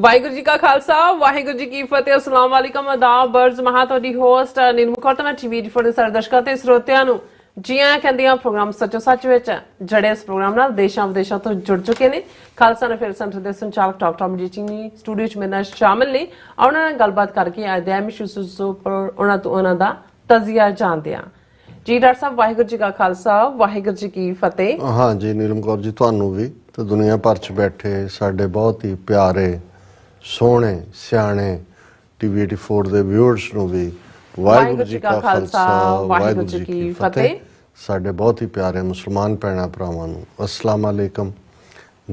ਵਾਹਿਗੁਰੂ ਜੀ ਕਾ ਖਾਲਸਾ ਵਾਹਿਗੁਰੂ ਜੀ ਕੀ ਫਤਿਹ। ਅਸਲਾਮ ਵਾਲੇਕਮ ਆਦਾਬ ਬਰਜ਼ ਮਹਾ ਤੁਹਾਡੀ ਹੋਸਟ ਨੀਲਮ ਖੋਟਮਾ ਟੀਵੀ ਫੋਰ ਦੇ ਸਾਰੇ ਦਰਸ਼ਕਾਂ ਤੇ ਸਰੋਤਿਆਂ ਨੂੰ ਜੀ ਆਇਆਂ ਕਹਿੰਦੇ ਆ ਪ੍ਰੋਗਰਾਮ ਸੱਚੋ ਸੱਚ ਵਿੱਚ ਜਿਹੜੇ ਇਸ ਪ੍ਰੋਗਰਾਮ ਨਾਲ ਦੇਸ਼ਾਂ ਵਿਦੇਸ਼ਾਂ ਤੋਂ ਜੁੜ ਚੁੱਕੇ ਨੇ। ਖਾਲਸਾ ਨਫੇਰ ਸੈਂਟਰ ਦੇ ਸੰਚਾਲਕ ਡਾਕਟਰ ਅਮਰਜੀਤ ਸਿੰਘ ਨੇ ਸਟੂਡੀਓ 'ਚ ਮੇਰੇ ਨਾਲ ਸ਼ਾਮਿਲ ਨੇ। ਉਹਨਾਂ ਨਾਲ ਗੱਲਬਾਤ ਕਰਕੇ ਅੱਜ ਦੇ ਅਹਿਮ ਇਸ਼ੂਜ਼ ਉੱਪਰ ਉਹਨਾਂ ਦਾ ਤਜ਼ੀਆ ਜਾਣਦੇ ਆ। ਜੀ ਡਾਕਟਰ ਸਾਹਿਬ ਵਾਹਿਗੁਰੂ ਜੀ ਕਾ ਖਾਲਸਾ ਵਾਹਿਗੁਰੂ ਜੀ ਕੀ ਫਤਿਹ। हाँ जी नीलम कौर जी ਤੁਹਾਨੂੰ ਵੀ ਤੇ ਦੁਨੀਆ ਭਰ 'ਚ ਬੈਠੇ ਸਾਡੇ ਬਹੁਤ ਹੀ ਪਿਆਰੇ ਸੋਹਣੇ ਸਿਆਣੇ ਟੀਵੀ 84 ਦੇ ਵਿਊਅਰਸ ਨੂੰ ਵੀ ਵਾਹਿਗੁਰੂ ਜੀ ਕਾ ਖਾਲਸਾ ਵਾਹਿਗੁਰੂ ਜੀ ਕੀ ਫਤਿਹ। ਸਾਡੇ ਬਹੁਤ ਹੀ ਪਿਆਰੇ ਮੁਸਲਮਾਨ ਭੈਣਾਂ ਭਰਾਵਾਂ ਨੂੰ ਅਸਲਾਮ ਅਲੈਕਮ।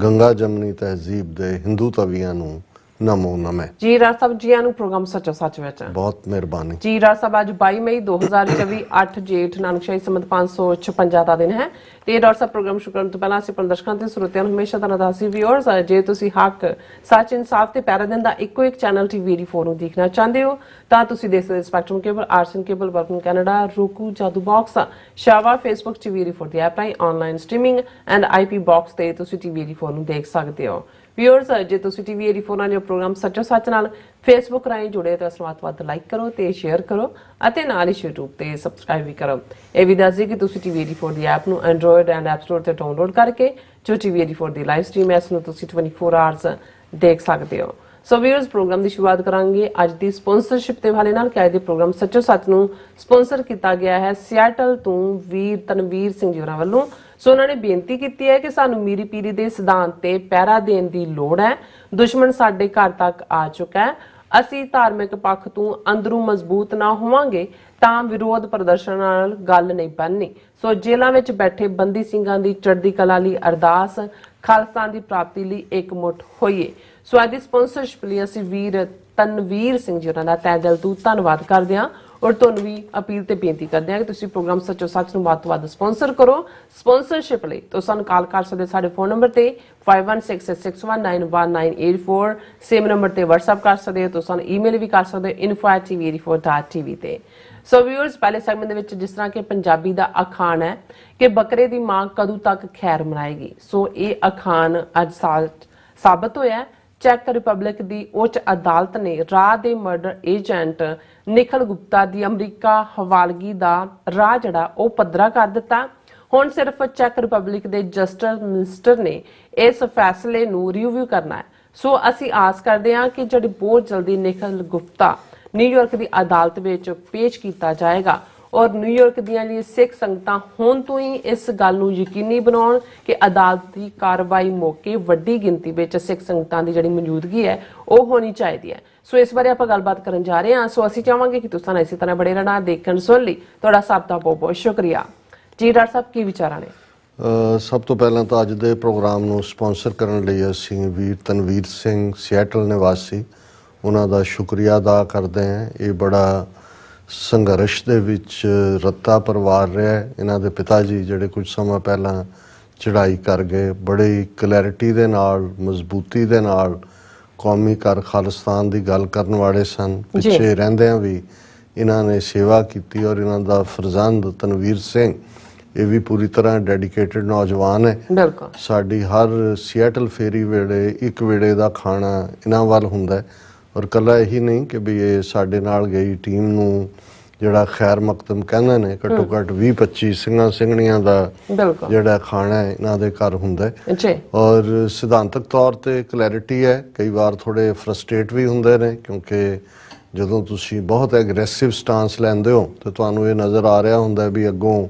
ਗੰਗਾ ਜਮਨੀ ਤਹਿਜ਼ੀਬ ਦੇ ਹਿੰਦੂ ਤਵੀਆਂ ਨੂੰ ਨਮੋ ਨਮੇ। ਜੀ ਰਾਜ ਸਾਹਿਬ ਜੀ ਨੂੰ ਪ੍ਰੋਗਰਾਮ ਸੱਚੋ ਸੱਚ ਵਿੱਚ ਬਹੁਤ ਮਿਹਰਬਾਨੀ। ਜੀ ਰਾਜ ਸਾਹਿਬ ਅੱਜ 22 ਮਈ 2024 8 ਜੇਠ ਨਾਨਕਸ਼ਾਹੀ ਸੰਮਤ 556 ਦਾ ਦਿਨ ਹੈ ਤੇ ਡਾਕਟਰ ਸਾਹਿਬ ਪ੍ਰੋਗਰਾਮ ਸ਼ੁਰੂ ਕਰਨ ਤੋਂ ਪਹਿਲਾਂ ਅਸੀਂ ਆਪਣੇ ਦਰਸ਼ਕਾਂ ਤੇ ਸਰੋਤਿਆਂ ਨੂੰ ਹਮੇਸ਼ਾ ਤਰ੍ਹਾਂ ਦੱਸੀ ਵਿਊਅਰਸ ਜੇ ਤੁਸੀਂ ਹੱਕ ਸੱਚ ਇਨਸਾਫ ਤੇ ਪੈਰਾ ਦਿਨ ਦਾ ਇੱਕੋ ਇੱਕ ਚੈਨਲ ਟੀਵੀ 84 ਨੂੰ ਦੇਖਣਾ ਚਾਹੁੰਦੇ ਹੋ ਤਾਂ ਤੁਸੀਂ ਦੇਖ ਸਕਦੇ ਸਪੈਕਟਰਮ ਕੇਬਲ ਆਰਸਨ cable working Canada roku Jadoo box ਸ਼ਾਵਾ ਫੇਸਬੁੱਕ ਟੀਵੀ 84 ਦੀ ਐਪ ਰਾਹੀਂ online streaming and IP box ਤੇ ਤੁਸੀਂ ਟੀਵੀ 84 ਨੂੰ ਦੇਖ ਸਕਦੇ ਹੋ। ਵਿਊਅਰਸ ਜੇ ਤੁਸੀਂ ਟੀਵੀ 84 ਨਾਲ ਜੋ ਪ੍ਰੋਗਰਾਮ ਸੱਚੋ ਸੱਚ ਨਾਲ ਫੇਸਬੁੱਕ ਰਾਹੀਂ ਜੁੜੇ ਤਾਂ ਵੱਧ ਲਾਈਕ ਕਰੋ ਤੇ ਸ਼ੇਅਰ ਕਰੋ ਅਤੇ ਨਾਲ ਹੀ YouTube ਤੇ ਸਬਸਕ੍ਰਾਈਬ ਵੀ ਕਰੋ। ਇਹ ਵੀ ਦੱਸ ਦਈਏ ਕਿ ਤੁਸੀਂ ਟੀਵੀ 84 ਦੀ ਐਪ ਨੂੰ ਐਂਡਰੋਇਡ ਐਂਡ ਐਪ ਸਟੋਰ ਤੇ ਡਾਊਨਲੋਡ ਕਰਕੇ ਜੋ ਟੀਵੀ 84 ਦੀ ਲਾਈਵ ਸਟ੍ਰੀਮ ਹੈ ਇਸ ਨੂੰ ਤੁਸੀਂ 24 ਆਵਰਸ ਦੇਖ ਸਕਦੇ ਹੋ। ਸੋ ਵਿਊਅਰਸ ਪ੍ਰੋਗਰਾਮ ਦੀ ਸ਼ੁਰੂਆਤ ਕਰਾਂਗੇ ਅੱਜ ਦੀ ਸਪਾਂਸਰਸ਼ਿਪ ਦੇ ਹਵਾਲੇ ਨਾਲ ਕਿ ਅੱਜ ਦੇ ਪ੍ਰੋਗਰਾਮ ਸੱਚੋ ਸੱਚ ਨੂੰ ਸਪਾਂਸਰ ਕੀਤਾ ਗਿਆ ਹੈ ਸਿਆਟਲ ਤੋਂ ਵੀਰ ਤਨਵੀਰ ਸਿੰਘ ਜੀ ਹੋਰਾਂ ਵੱਲੋਂ। ਸੋ ਉਹਨਾਂ ਨੇ ਬੇਨਤੀ ਕੀਤੀ ਹੈ ਕਿ ਸਾਨੂੰ ਮੀਰੀ ਪੀਰੀ ਦੇ ਸਿਧਾਂਤ ਤੇ ਪਹਿਰਾ ਦੇਣ ਦੀ ਲੋੜ ਹੈ। ਦੁਸ਼ਮਣ ਸਾਡੇ ਘਰ ਤੱਕ ਆ ਚੁੱਕਾ ਹੈ। ਅਸੀਂ ਧਾਰਮਿਕ ਪੱਖ ਤੋਂ ਅੰਦਰੋਂ ਮਜ਼ਬੂਤ ਨਾ ਹੋਵਾਂਗੇ ਤਾਂ ਵਿਰੋਧ ਪ੍ਰਦਰਸ਼ਨ ਨਾਲ ਗੱਲ ਨਹੀਂ ਬਣਨੀ। ਸੋ ਜੇਲ੍ਹਾਂ ਵਿੱਚ ਬੈਠੇ ਬੰਦੀ ਸਿੰਘਾਂ ਦੀ ਚੜ੍ਹਦੀ ਕਲਾ ਲਈ ਅਰਦਾਸ ਖਾਲਸਾ ਦੀ ਪ੍ਰਾਪਤੀ ਲਈ ਇਕਮੁੱਠ ਹੋਈਏ। ਸੋ ਅੱਜ ਦੀ ਸਪਾਂਸਰਸ਼ਿਪ ਲਈ ਅਸੀਂ ਵੀਰ ਤਨਵੀਰ ਸਿੰਘ ਜੀ ਹੋਰਾਂ ਦਾ ਤਹਿ ਦਿਲ ਤੋਂ ਧੰਨਵਾਦ ਕਰਦੇ ਹਾਂ ਔਰ ਤੁਹਾਨੂੰ ਵੀ ਅਪੀਲ ਤੇ ਬੇਨਤੀ ਕਰਦੇ ਹਾਂ ਕਿ ਤੁਸੀਂ ਪ੍ਰੋਗਰਾਮ ਸੱਚੋ ਸੱਚ ਨੂੰ ਵੱਧ ਤੋਂ ਵੱਧ ਸਪਾਂਸਰ ਕਰੋ। ਸਪਾਂਸਰਸ਼ਿਪ ਲਈ ਤੁਸੀਂ ਸਾਨੂੰ ਕਾਲ ਕਰ ਸਕਦੇ ਸਾਡੇ ਫੋਨ ਨੰਬਰ ਤੇ 5166619184 ਸੇਮ ਨੰਬਰ ਤੇ WhatsApp ਕਰ ਸਕਦੇ ਹੋ। ਤੁਸੀਂ ਸਾਨੂੰ ਈਮੇਲ ਵੀ ਕਰ ਸਕਦੇ ਹੋ info@tv84.tv ਤੇ। ਸੋ ਵਿਊਅਰਸ ਪਹਿਲੇ ਸੈਗਮੈਂਟ ਦੇ ਵਿੱਚ ਜਿਸ ਤਰ੍ਹਾਂ ਕਿ ਪੰਜਾਬੀ ਦਾ ਅਖਾਣ ਹੈ ਕਿ ਬੱਕਰੇ ਦੀ ਮਾਂ ਕਦੋਂ ਤੱਕ ਖੈਰ ਮਨਾਏਗੀ। ਸੋ ਇਹ ਅਖਾਣ ਅੱਜ ਸਾਬਤ ਹੋਇਆ। ਚੈਕ ਰਿਪਬਲਿਕ ਦੀ ਉੱਚ ਅਦਾਲਤ ਨੇ ਰਾਹ ਦੇ ਮਰਡਰ ਏਜੰਟ ਨਿਖਲ ਗੁਪਤਾ ਦੀ ਅਮਰੀਕਾ ਹਵਾਲਗੀ ਦਾ ਰਾਹ ਜਿਹੜਾ ਉਹ ਪੱਧਰਾ ਕਰ ਦਿੱਤਾ। ਹੁਣ ਸਿਰਫ ਚੈਕ ਰਿਪਬਲਿਕ ਦੇ ਜਸਟਿਸ ਮਿਨਿਸਟਰ ਨੇ ਇਸ ਫੈਸਲੇ ਨੂੰ ਰਿਵਿਊ ਕਰਨਾ ਹੈ। ਸੋ ਅਸੀਂ ਆਸ ਕਰਦੇ ਹਾਂ ਕਿ ਜਿਹੜੀ ਬਹੁਤ ਜਲਦੀ ਨਿਖਲ ਗੁਪਤਾ ਨਿਊਯਾਰਕ ਦੀ ਅਦਾਲਤ ਵਿੱਚ ਪੇਸ਼ ਕੀਤਾ ਜਾਏਗਾ ਔਰ ਨਿਊਯਾਰਕ ਦੀਆਂ ਲਈ ਸਿੱਖ ਸੰਗਤਾਂ ਹੁਣ ਤੋਂ ਹੀ ਇਸ ਗੱਲ ਨੂੰ ਯਕੀਨੀ ਬਣਾਉਣ ਕਿ ਅਦਾਲਤ ਦੀ ਕਾਰਵਾਈ ਮੌਕੇ ਵੱਡੀ ਗਿਣਤੀ ਵਿੱਚ ਸਿੱਖ ਸੰਗਤਾਂ ਦੀ ਜਿਹੜੀ ਮੌਜੂਦਗੀ ਹੈ ਉਹ ਹੋਣੀ ਚਾਹੀਦੀ ਹੈ। ਸੋ ਇਸ ਬਾਰੇ ਆਪਾਂ ਗੱਲਬਾਤ ਕਰਨ ਜਾ ਰਹੇ ਹਾਂ। ਸੋ ਅਸੀਂ ਚਾਹਾਂਗੇ ਕਿ ਤੁਸੀਂ ਇਸੇ ਤਰ੍ਹਾਂ ਬੜੇ ਰਹਿਣਾ ਦੇਖਣ ਸੁਣ ਲਈ ਤੁਹਾਡਾ ਸਭ ਦਾ ਬਹੁਤ ਬਹੁਤ ਸ਼ੁਕਰੀਆ। ਜੀ ਡਾਕਟਰ ਸਾਹਿਬ ਕੀ ਵਿਚਾਰਾਂ ਨੇ? ਸਭ ਤੋਂ ਪਹਿਲਾਂ ਤਾਂ ਅੱਜ ਦੇ ਪ੍ਰੋਗਰਾਮ ਨੂੰ ਸਪਾਂਸਰ ਕਰਨ ਲਈ ਅਸੀਂ ਵੀਰ ਤਨਵੀਰ ਸਿੰਘ ਸਿਆਟਲ ਨਿਵਾਸੀ ਉਹਨਾਂ ਦਾ ਸ਼ੁਕਰੀਆ ਅਦਾ ਕਰਦੇ ਹਾਂ। ਇਹ ਬੜਾ ਸੰਘਰਸ਼ ਦੇ ਵਿੱਚ ਰੱਤਾ ਪਰਿਵਾਰ ਰਿਹਾ। ਇਹਨਾਂ ਦੇ ਪਿਤਾ ਜੀ ਜਿਹੜੇ ਕੁਝ ਸਮਾਂ ਪਹਿਲਾਂ ਚੜ੍ਹਾਈ ਕਰ ਗਏ ਬੜੀ ਕਲੈਰਿਟੀ ਦੇ ਨਾਲ ਮਜ਼ਬੂਤੀ ਦੇ ਨਾਲ ਕੌਮੀ ਕਰ ਖਾਲਿਸਤਾਨ ਦੀ ਗੱਲ ਕਰਨ ਵਾਲੇ ਸਨ। ਪਿੱਛੇ ਰਹਿੰਦਿਆਂ ਵੀ ਇਹਨਾਂ ਨੇ ਸੇਵਾ ਕੀਤੀ ਔਰ ਇਹਨਾਂ ਦਾ ਫਰਜ਼ੰਦ ਤਨਵੀਰ ਸਿੰਘ ਇਹ ਵੀ ਪੂਰੀ ਤਰ੍ਹਾਂ ਡੈਡੀਕੇਟਡ ਨੌਜਵਾਨ ਹੈ। ਸਾਡੀ ਹਰ ਸਿਆਟਲ ਫੇਰੀ ਵੇਲੇ ਇੱਕ ਵੇਲੇ ਦਾ ਖਾਣਾ ਇਹਨਾਂ ਵੱਲ ਹੁੰਦਾ ਹੈ ਔਰ ਇਕੱਲਾ ਇਹੀ ਨਹੀਂ ਕਿ ਵੀ ਇਹ ਸਾਡੇ ਨਾਲ ਗਈ ਟੀਮ ਨੂੰ ਜਿਹੜਾ ਖੈਰ ਮਕਦਮ ਕਹਿੰਦੇ ਨੇ ਘੱਟੋ ਘੱਟ 20-25 ਸਿੰਘਾਂ ਸਿੰਘਣੀਆਂ ਦਾ ਜਿਹੜਾ ਖਾਣਾ ਹੈ ਇਹਨਾਂ ਦੇ ਘਰ ਹੁੰਦਾ ਹੈ। ਔਰ ਸਿਧਾਂਤਕ ਤੌਰ ਤੇ ਕਲੈਰਿਟੀ ਹੈ। ਕਈ ਵਾਰ ਥੋੜੇ ਫਰਸਟ੍ਰੇਟ ਵੀ ਹੁੰਦੇ ਨੇ ਕਿਉਂਕਿ ਜਦੋਂ ਤੁਸੀਂ ਬਹੁਤ ਐਗਰੈਸਿਵ ਸਟਾਂਸ ਲੈਂਦੇ ਹੋ ਤੇ ਤੁਹਾਨੂੰ ਇਹ ਨਜ਼ਰ ਆ ਰਿਹਾ ਹੁੰਦਾ ਵੀ ਅੱਗੋਂ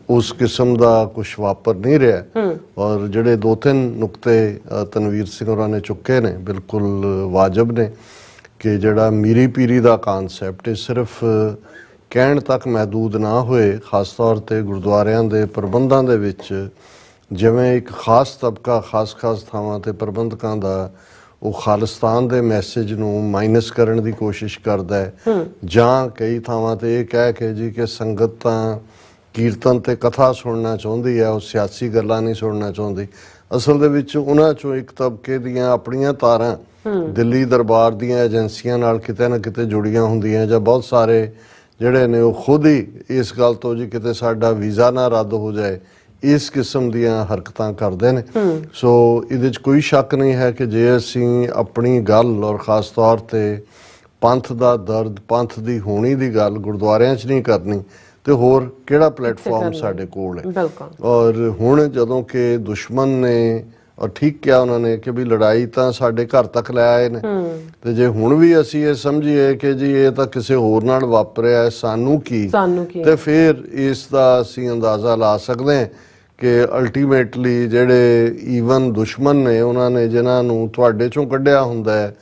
ਉਸ ਕਿਸਮ ਦਾ ਕੁਝ ਵਾਪਰ ਨਹੀਂ ਰਿਹਾ। ਔਰ ਜਿਹੜੇ 2-3 ਨੁਕਤੇ ਤਨਵੀਰ ਸਿੰਘ ਹੋਰਾਂ ਨੇ ਚੁੱਕੇ ਨੇ ਬਿਲਕੁਲ ਵਾਜਬ ਨੇ ਕਿ ਜਿਹੜਾ ਮੀਰੀ ਪੀਰੀ ਦਾ ਕਾਨਸੈਪਟ ਇਹ ਸਿਰਫ ਕਹਿਣ ਤੱਕ ਮਹਿਦੂਦ ਨਾ ਹੋਏ। ਖਾਸ ਤੌਰ ਤੇ ਗੁਰਦੁਆਰਿਆਂ ਦੇ ਪ੍ਰਬੰਧਾਂ ਦੇ ਵਿੱਚ ਜਿਵੇਂ ਇੱਕ ਖਾਸ ਤਬਕਾ ਖਾਸ ਥਾਵਾਂ ਤੇ ਪ੍ਰਬੰਧਕਾਂ ਦਾ ਉਹ ਖਾਲਿਸਤਾਨ ਦੇ ਮੈਸੇਜ ਨੂੰ ਮਾਈਨਸ ਕਰਨ ਦੀ ਕੋਸ਼ਿਸ਼ ਕਰਦਾ ਹੈ ਜਾਂ ਕਈ ਥਾਵਾਂ ਤੇ ਇਹ ਕਹਿ ਕੇ ਜੀ ਕਿ ਸੰਗਤ ਤਾਂ ਕੀਰਤਨ ਤੇ ਕਥਾ ਸੁਣਨਾ ਚਾਹੁੰਦੀ ਹੈ ਉਹ ਸਿਆਸੀ ਗੱਲਾਂ ਨਹੀਂ ਸੁਣਨਾ ਚਾਹੁੰਦੀ। ਅਸਲ ਦੇ ਵਿੱਚ ਉਹਨਾਂ ਚੋਂ ਇੱਕ ਤਬਕੇ ਦੀਆਂ ਆਪਣੀਆਂ ਤਾਰਾਂ ਦਿੱਲੀ ਦਰਬਾਰ ਦੀਆਂ ਏਜੰਸੀਆਂ ਨਾਲ ਕਿਤੇ ਨਾ ਕਿਤੇ ਜੁੜੀਆਂ ਹੁੰਦੀਆਂ ਜਾਂ ਬਹੁਤ ਸਾਰੇ ਜਿਹੜੇ ਨੇ ਉਹ ਖੁਦ ਹੀ ਇਸ ਗੱਲ ਤੋਂ ਜੀ ਕਿਤੇ ਸਾਡਾ ਵੀਜ਼ਾ ਨਾ ਰੱਦ ਹੋ ਜਾਏ ਇਸ ਕਿਸਮ ਦੀਆਂ ਹਰਕਤਾਂ ਕਰਦੇ ਨੇ। ਸੋ ਇਹਦੇ 'ਚ ਕੋਈ ਸ਼ੱਕ ਨਹੀਂ ਹੈ ਕਿ ਜੇ ਅਸੀਂ ਆਪਣੀ ਗੱਲ ਔਰ ਖ਼ਾਸ ਤੌਰ ਤੇ ਪੰਥ ਦਾ ਦਰਦ, ਪੰਥ ਦੀ ਹੋਣੀ ਦੀ ਗੱਲ ਗੁਰਦੁਆਰਿਆਂ 'ਚ ਨਹੀਂ ਕਰਨੀ ਤੇ ਹੋਰ ਕਿਹੜਾ ਪਲੇਟਫਾਰਮ ਸਾਡੇ ਕੋਲ ਹੈ। ਬਿਲਕੁਲ। ਔਰ ਹੁਣ ਜਦੋਂ ਕਿ ਦੁਸ਼ਮਣ ਨੇ, ਔਰ ਠੀਕ ਕਿਹਾ ਉਹਨਾਂ ਨੇ ਕਿ ਵੀ ਲੜਾਈ ਤਾਂ ਸਾਡੇ ਘਰ ਤੱਕ ਲੈ ਆਏ ਨੇ, ਤੇ ਜੇ ਹੁਣ ਵੀ ਅਸੀਂ ਇਹ ਸਮਝੀਏ ਕਿ ਜੀ ਇਹ ਤਾਂ ਕਿਸੇ ਹੋਰ ਨਾਲ ਵਾਪਰਿਆ ਹੈ, ਸਾਨੂੰ ਕੀ, ਤੇ ਫਿਰ ਇਸ ਦਾ ਅਸੀਂ ਅੰਦਾਜ਼ਾ ਲਾ ਸਕਦੇ ਹਾਂ ਕਿ ਅਲਟੀਮੇਟਲੀ ਜਿਹੜੇ ਈਵਨ ਦੁਸ਼ਮਣ ਨੇ, ਉਹਨਾਂ ਨੇ ਜਿਨ੍ਹਾਂ ਨੂੰ ਤੁਹਾਡੇ ਚੋਂ ਕੱਢਿਆ ਹੁੰਦਾ ਹੈ,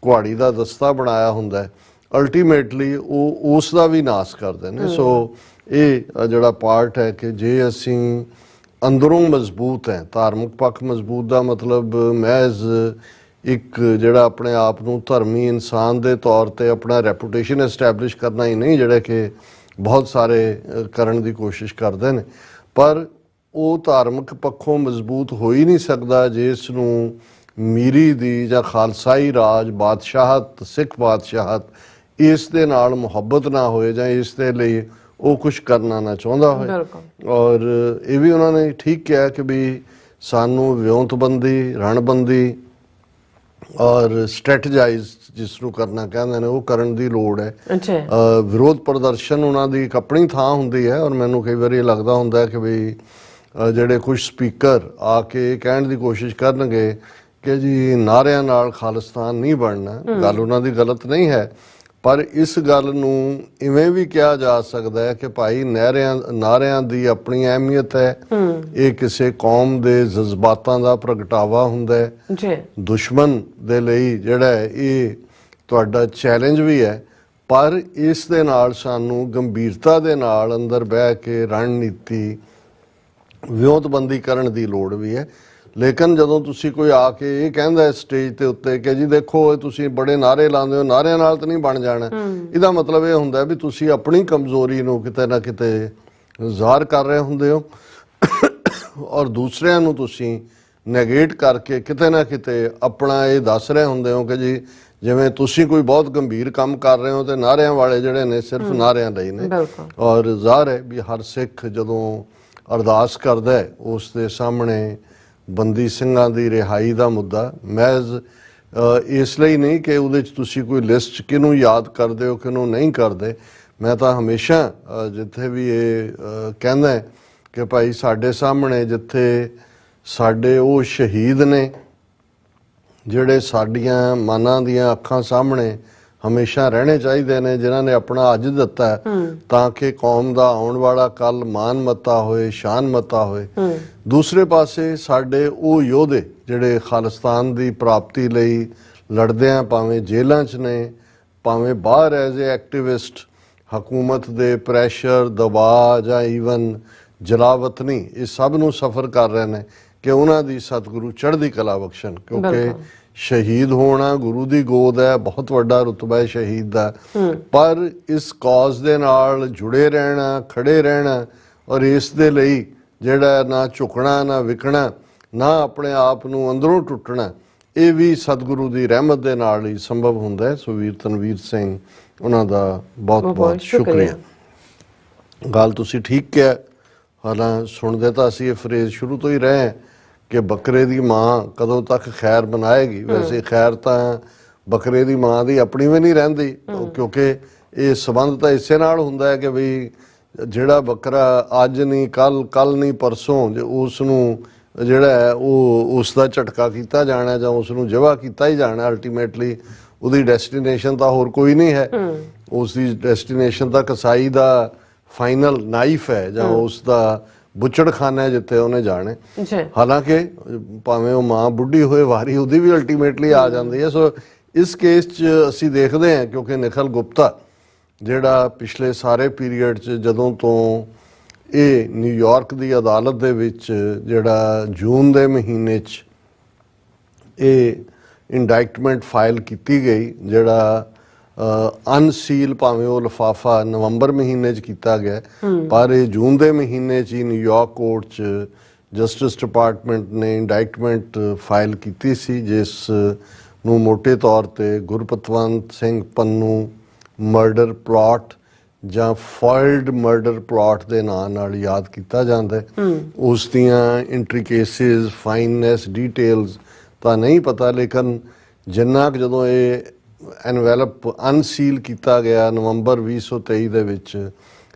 ਕੁਹਾੜੀ ਦਾ ਦਸਤਾ ਬਣਾਇਆ ਹੁੰਦਾ ਹੈ, ਅਲਟੀਮੇਟਲੀ ਉਹ ਉਸ ਦਾ ਵੀ ਨਾਸ ਕਰਦੇ ਨੇ। ਸੋ ਇਹ ਜਿਹੜਾ ਪਾਰਟ ਹੈ ਕਿ ਜੇ ਅਸੀਂ ਅੰਦਰੋਂ ਮਜ਼ਬੂਤ ਹੈ, ਧਾਰਮਿਕ ਪੱਖ ਮਜ਼ਬੂਤ ਦਾ ਮਤਲਬ ਮਹਿਜ਼ ਇੱਕ ਜਿਹੜਾ ਆਪਣੇ ਆਪ ਨੂੰ ਧਰਮੀ ਇਨਸਾਨ ਦੇ ਤੌਰ ਤੇ ਆਪਣਾ ਰੈਪੂਟੇਸ਼ਨ ਐਸਟੈਬਲਿਸ਼ ਕਰਨਾ ਹੀ ਨਹੀਂ, ਜਿਹੜੇ ਕਿ ਬਹੁਤ ਸਾਰੇ ਕਰਨ ਦੀ ਕੋਸ਼ਿਸ਼ ਕਰਦੇ ਨੇ, ਪਰ ਉਹ ਧਾਰਮਿਕ ਪੱਖੋਂ ਮਜ਼ਬੂਤ ਹੋ ਹੀ ਨਹੀਂ ਸਕਦਾ ਜਿਸ ਨੂੰ ਮੀਰੀ ਦੀ ਜਾਂ ਖਾਲਸਾਈ ਰਾਜ, ਬਾਦਸ਼ਾਹਤ, ਸਿੱਖ ਬਾਦਸ਼ਾਹਤ, ਇਸ ਦੇ ਨਾਲ ਮੁਹੱਬਤ ਨਾ ਹੋਏ ਜਾਂ ਇਸ ਦੇ ਲਈ ਉਹ ਕੁਝ ਕਰਨਾ ਨਾ ਚਾਹੁੰਦਾ ਹੋਏ। ਔਰ ਇਹ ਵੀ ਉਹਨਾਂ ਨੇ ਠੀਕ ਕਿਹਾ ਕਿ ਵੀ ਸਾਨੂੰ ਵਿਉਂਤਬੰਦੀ, ਰਣਬੰਦੀ ਔਰ ਸਟ੍ਰੈਟੇਜਾਈਜ਼ ਜਿਸ ਨੂੰ ਕਰਨਾ ਕਹਿੰਦੇ ਨੇ, ਉਹ ਕਰਨ ਦੀ ਲੋੜ ਹੈ। ਵਿਰੋਧ ਪ੍ਰਦਰਸ਼ਨ ਉਹਨਾਂ ਦੀ ਇੱਕ ਆਪਣੀ ਥਾਂ ਹੁੰਦੀ ਹੈ, ਔਰ ਮੈਨੂੰ ਕਈ ਵਾਰੀ ਲੱਗਦਾ ਹੁੰਦਾ ਕਿ ਵੀ ਜਿਹੜੇ ਕੁਝ ਸਪੀਕਰ ਆ ਕੇ ਇਹ ਕਹਿਣ ਦੀ ਕੋਸ਼ਿਸ਼ ਕਰਨਗੇ ਕਿ ਜੀ ਨਾਰਿਆਂ ਨਾਲ ਖਾਲਿਸਤਾਨ ਨਹੀਂ ਬਣਨਾ, ਗੱਲ ਉਹਨਾਂ ਦੀ ਗਲਤ ਨਹੀਂ ਹੈ, ਪਰ ਇਸ ਗੱਲ ਨੂੰ ਇਵੇਂ ਵੀ ਕਿਹਾ ਜਾ ਸਕਦਾ ਹੈ ਕਿ ਭਾਈ ਨਾਰਿਆਂ ਦੀ ਆਪਣੀ ਅਹਿਮੀਅਤ ਹੈ, ਇਹ ਕਿਸੇ ਕੌਮ ਦੇ ਜਜ਼ਬਾਤਾਂ ਦਾ ਪ੍ਰਗਟਾਵਾ ਹੁੰਦਾ ਹੈ। ਦੁਸ਼ਮਣ ਦੇ ਲਈ ਜਿਹੜਾ ਹੈ ਇਹ ਤੁਹਾਡਾ ਚੈਲੰਜ ਵੀ ਹੈ, ਪਰ ਇਸ ਦੇ ਨਾਲ ਸਾਨੂੰ ਗੰਭੀਰਤਾ ਦੇ ਨਾਲ ਅੰਦਰ ਬਹਿ ਕੇ ਰਣਨੀਤੀ, ਵਿਉਂਤਬੰਦੀ ਕਰਨ ਦੀ ਲੋੜ ਵੀ ਹੈ। ਲੇਕਿਨ ਜਦੋਂ ਤੁਸੀਂ ਕੋਈ ਆ ਕੇ ਇਹ ਕਹਿੰਦਾ ਸਟੇਜ ਦੇ ਉੱਤੇ ਕਿ ਜੀ ਦੇਖੋ ਤੁਸੀਂ ਬੜੇ ਨਾਅਰੇ ਲਾਉਂਦੇ ਹੋ, ਨਾਅਰਿਆਂ ਨਾਲ ਤਾਂ ਨਹੀਂ ਬਣ ਜਾਣਾ, ਇਹਦਾ ਮਤਲਬ ਇਹ ਹੁੰਦਾ ਵੀ ਤੁਸੀਂ ਆਪਣੀ ਕਮਜ਼ੋਰੀ ਨੂੰ ਕਿਤੇ ਨਾ ਕਿਤੇ ਜ਼ਾਹਰ ਕਰ ਰਹੇ ਹੁੰਦੇ ਹੋ, ਔਰ ਦੂਸਰਿਆਂ ਨੂੰ ਤੁਸੀਂ ਨੈਗੇਟ ਕਰਕੇ ਕਿਤੇ ਨਾ ਕਿਤੇ ਆਪਣਾ ਇਹ ਦੱਸ ਰਹੇ ਹੁੰਦੇ ਹੋ ਕਿ ਜੀ ਜਿਵੇਂ ਤੁਸੀਂ ਕੋਈ ਬਹੁਤ ਗੰਭੀਰ ਕੰਮ ਕਰ ਰਹੇ ਹੋ ਤੇ ਨਾਅਰਿਆਂ ਵਾਲੇ ਜਿਹੜੇ ਨੇ ਸਿਰਫ ਨਾਅਰਿਆਂ ਲਈ ਨੇ। ਔਰ ਜ਼ਾਹਰ ਹੈ ਵੀ ਹਰ ਸਿੱਖ ਜਦੋਂ ਅਰਦਾਸ ਕਰਦਾ ਹੈ ਉਸ ਦੇ ਸਾਹਮਣੇ ਬੰਦੀ ਸਿੰਘਾਂ ਦੀ ਰਿਹਾਈ ਦਾ ਮੁੱਦਾ ਮਹਿਜ਼ ਇਸ ਲਈ ਨਹੀਂ ਕਿ ਉਹਦੇ 'ਚ ਤੁਸੀਂ ਕੋਈ ਲਿਸਟ ਕਿਹਨੂੰ ਯਾਦ ਕਰਦੇ ਹੋ, ਕਿਹਨੂੰ ਨਹੀਂ ਕਰਦੇ। ਮੈਂ ਤਾਂ ਹਮੇਸ਼ਾ ਜਿੱਥੇ ਵੀ ਇਹ ਕਹਿੰਦਾ ਕਿ ਭਾਈ ਸਾਡੇ ਸਾਹਮਣੇ ਜਿੱਥੇ ਸਾਡੇ ਉਹ ਸ਼ਹੀਦ ਨੇ ਜਿਹੜੇ ਸਾਡੀਆਂ ਮਨਾਂ ਦੀਆਂ ਅੱਖਾਂ ਸਾਹਮਣੇ ਹਮੇਸ਼ਾ ਰਹਿਣੇ ਚਾਹੀਦੇ ਨੇ, ਜਿਨ੍ਹਾਂ ਨੇ ਆਪਣਾ ਅੱਜ ਦਿੱਤਾ ਤਾਂ ਕਿ ਕੌਮ ਦਾ ਆਉਣ ਵਾਲਾ ਕੱਲ ਮਾਨ ਮੱਤਾ ਹੋਏ, ਸ਼ਾਨ ਮੱਤਾ ਹੋਏ। ਦੂਸਰੇ ਪਾਸੇ ਸਾਡੇ ਉਹ ਯੋਧੇ ਜਿਹੜੇ ਖਾਲਿਸਤਾਨ ਦੀ ਪ੍ਰਾਪਤੀ ਲਈ ਲੜਦੇ ਆ, ਭਾਵੇਂ ਜੇਲ੍ਹਾਂ 'ਚ ਨੇ, ਭਾਵੇਂ ਬਾਹਰ ਐਜ਼ ਏ ਐਕਟਿਵਿਸਟ, ਹਕੂਮਤ ਦੇ ਪ੍ਰੈਸ਼ਰ, ਦਬਾਅ ਜਾਂ ਈਵਨ ਜਲਾਵਤਨੀ, ਇਹ ਸਭ ਨੂੰ ਸਫਰ ਕਰ ਰਹੇ ਨੇ ਕਿ ਉਹਨਾਂ ਦੀ ਸਤਿਗੁਰੂ ਚੜ੍ਹਦੀ ਕਲਾ ਬਖਸ਼ਣ, ਕਿਉਂਕਿ ਸ਼ਹੀਦ ਹੋਣਾ ਗੁਰੂ ਦੀ ਗੋਦ ਹੈ, ਬਹੁਤ ਵੱਡਾ ਰੁਤਬਾ ਹੈ ਸ਼ਹੀਦ ਦਾ, ਪਰ ਇਸ ਕੌਜ਼ ਦੇ ਨਾਲ ਜੁੜੇ ਰਹਿਣਾ, ਖੜੇ ਰਹਿਣਾ, ਔਰ ਇਸ ਦੇ ਲਈ ਜਿਹੜਾ ਨਾ ਝੁਕਣਾ, ਨਾ ਵਿਕਣਾ, ਨਾ ਆਪਣੇ ਆਪ ਨੂੰ ਅੰਦਰੋਂ ਟੁੱਟਣਾ, ਇਹ ਵੀ ਸਤਿਗੁਰੂ ਦੀ ਰਹਿਮਤ ਦੇ ਨਾਲ ਹੀ ਸੰਭਵ ਹੁੰਦਾ ਹੈ। ਸੋ ਵੀਰ ਤਨਵੀਰ ਸਿੰਘ ਉਹਨਾਂ ਦਾ ਬਹੁਤ ਬਹੁਤ ਸ਼ੁਕਰੀਆ। ਗੱਲ ਤੁਸੀਂ ਠੀਕ ਕਿਹਾ, ਹਾਲਾਂ ਸੁਣਦੇ ਤਾਂ ਅਸੀਂ ਇਹ ਫਰੇਜ਼ ਸ਼ੁਰੂ ਤੋਂ ਹੀ ਰਹੇ ਕਿ ਬੱਕਰੇ ਦੀ ਮਾਂ ਕਦੋਂ ਤੱਕ ਖੈਰ ਬਣਾਏਗੀ। ਵੈਸੇ ਖੈਰ ਤਾਂ ਬੱਕਰੇ ਦੀ ਮਾਂ ਦੀ ਆਪਣੀ ਵੀ ਨਹੀਂ ਰਹਿੰਦੀ, ਕਿਉਂਕਿ ਇਹ ਸੰਬੰਧ ਤਾਂ ਇਸੇ ਨਾਲ ਹੁੰਦਾ ਹੈ ਕਿ ਬਈ ਜਿਹੜਾ ਬੱਕਰਾ ਅੱਜ ਨਹੀਂ ਕੱਲ ਨਹੀਂ ਪਰਸੋਂ ਉਸ ਨੂੰ ਜਿਹੜਾ ਹੈ ਉਹ ਉਸ ਦਾ ਝਟਕਾ ਕੀਤਾ ਜਾਣਾ ਜਾਂ ਉਸ ਨੂੰ ਜਵਾ ਕੀਤਾ ਹੀ ਜਾਣਾ। ਅਲਟੀਮੇਟਲੀ ਉਹਦੀ ਡੈਸਟੀਨੇਸ਼ਨ ਤਾਂ ਹੋਰ ਕੋਈ ਨਹੀਂ ਹੈ, ਉਸ ਦੀ ਡੈਸਟੀਨੇਸ਼ਨ ਤਾਂ ਕਸਾਈ ਦਾ ਫਾਈਨਲ ਨਾਈਫ ਹੈ ਜਾਂ ਉਸ ਦਾ ਬੁੱਚੜਖਾਨਾ ਹੈ ਜਿੱਥੇ ਉਹਨੇ ਜਾਣੇ। ਹਾਲਾਂਕਿ ਭਾਵੇਂ ਉਹ ਮਾਂ ਬੁੱਢੀ ਹੋਏ, ਵਾਰੀ ਉਹਦੀ ਵੀ ਅਲਟੀਮੇਟਲੀ ਆ ਜਾਂਦੀ ਹੈ। ਸੋ ਇਸ ਕੇਸ 'ਚ ਅਸੀਂ ਦੇਖਦੇ ਹਾਂ ਕਿਉਂਕਿ ਨਿਖਲ ਗੁਪਤਾ ਜਿਹੜਾ ਪਿਛਲੇ ਸਾਰੇ ਪੀਰੀਅਡ 'ਚ ਜਦੋਂ ਤੋਂ ਇਹ ਨਿਊਯਾਰਕ ਦੀ ਅਦਾਲਤ ਦੇ ਵਿੱਚ ਜਿਹੜਾ ਜੂਨ ਦੇ ਮਹੀਨੇ 'ਚ ਇਹ ਇੰਡਾਇਕਟਮੈਂਟ ਫਾਈਲ ਕੀਤੀ ਗਈ, ਜਿਹੜਾ ਅਨਸੀਲ ਭਾਵੇਂ ਉਹ ਲਿਫਾਫਾ ਨਵੰਬਰ ਮਹੀਨੇ 'ਚ ਕੀਤਾ ਗਿਆ, ਪਰ ਇਹ ਜੂਨ ਦੇ ਮਹੀਨੇ 'ਚ ਹੀ ਨਿਊਯਾਰਕ ਕੋਰਟ 'ਚ ਜਸਟਿਸ ਡਿਪਾਰਟਮੈਂਟ ਨੇ ਇੰਡਾਇਕਟਮੈਂਟ ਫਾਈਲ ਕੀਤੀ ਸੀ, ਜਿਸ ਨੂੰ ਮੋਟੇ ਤੌਰ ਤੇ ਗੁਰਪਤਵੰਤ ਸਿੰਘ ਪੰਨੂ ਮਰਡਰ ਪਲਾਟ ਜਾਂ ਫੋਇਲਡ ਮਰਡਰ ਪਲਾਟ ਦੇ ਨਾਂ ਨਾਲ ਯਾਦ ਕੀਤਾ ਜਾਂਦਾ ਹੈ। ਉਸ ਦੀਆਂ ਇੰਟ੍ਰੀਕੇਸਿਸ, ਫਾਈਨਨੈਸ, ਡਿਟੇਲਸ ਤਾਂ ਨਹੀਂ ਪਤਾ, ਲੇਕਿਨ ਜਿੰਨਾ ਕੁ ਜਦੋਂ ਇਹ ਐਨਵੈਲਪ ਅਨਸੀਲ ਕੀਤਾ ਗਿਆ ਨਵੰਬਰ 2023 ਦੇ ਵਿੱਚ,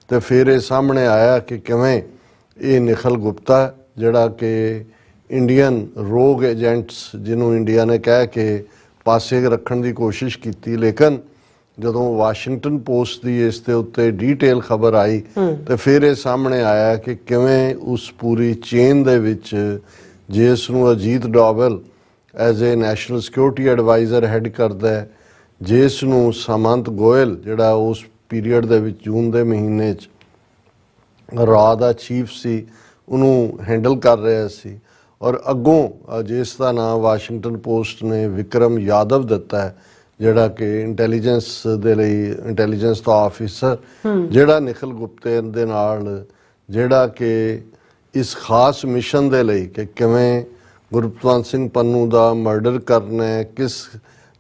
ਤੇ ਫਿਰ ਇਹ ਸਾਹਮਣੇ ਆਇਆ ਕਿ ਕਿਵੇਂ ਇਹ ਨਿਖਲ ਗੁਪਤਾ, ਜਿਹੜਾ ਕਿ ਇੰਡੀਅਨ ਰੋਗ ਏਜੰਟਸ ਜਿਹਨੂੰ ਇੰਡੀਆ ਨੇ ਕਹਿ ਕੇ ਪਾਸੇ ਰੱਖਣ ਦੀ ਕੋਸ਼ਿਸ਼ ਕੀਤੀ, ਲੇਕਿਨ ਜਦੋਂ ਵਾਸ਼ਿੰਗਟਨ ਪੋਸਟ ਦੀ ਇਸ ਦੇ ਉੱਤੇ ਡੀਟੇਲ ਖਬਰ ਆਈ ਤੇ ਫਿਰ ਇਹ ਸਾਹਮਣੇ ਆਇਆ ਕਿ ਕਿਵੇਂ ਉਸ ਪੂਰੀ ਚੇਨ ਦੇ ਵਿੱਚ, ਜਿਸ ਨੂੰ Ajit Doval as a national security adviser head ਕਰਦਾ ਹੈ, ਜਿਸ ਨੂੰ ਸਾਮੰਤ ਗੋਇਲ ਜਿਹੜਾ ਉਸ ਪੀਰੀਅਡ ਦੇ ਵਿੱਚ ਜੂਨ ਦੇ ਮਹੀਨੇ 'ਚ ਰਾਅ ਦਾ ਚੀਫ ਸੀ, ਉਹਨੂੰ ਹੈਂਡਲ ਕਰ ਰਿਹਾ ਸੀ, ਔਰ ਅੱਗੋਂ ਜਿਸ ਦਾ ਨਾਮ ਵਾਸ਼ਿੰਗਟਨ ਪੋਸਟ ਨੇ ਵਿਕਰਮ ਯਾਦਵ ਦਿੱਤਾ ਹੈ, ਜਿਹੜਾ ਕਿ ਇੰਟੈਲੀਜੈਂਸ ਦੇ ਲਈ ਇੰਟੈਲੀਜੈਂਸ ਦਾ ਆਫਿਸਰ, ਜਿਹੜਾ ਨਿਖਲ ਗੁਪਤੇ ਦੇ ਨਾਲ, ਜਿਹੜਾ ਕਿ ਇਸ ਖਾਸ ਮਿਸ਼ਨ ਦੇ ਲਈ ਕਿ ਕਿਵੇਂ ਗੁਰਪਤਵੰਤ ਸਿੰਘ ਪੰਨੂ ਦਾ ਮਰਡਰ ਕਰਨਾ ਹੈ, ਕਿਸ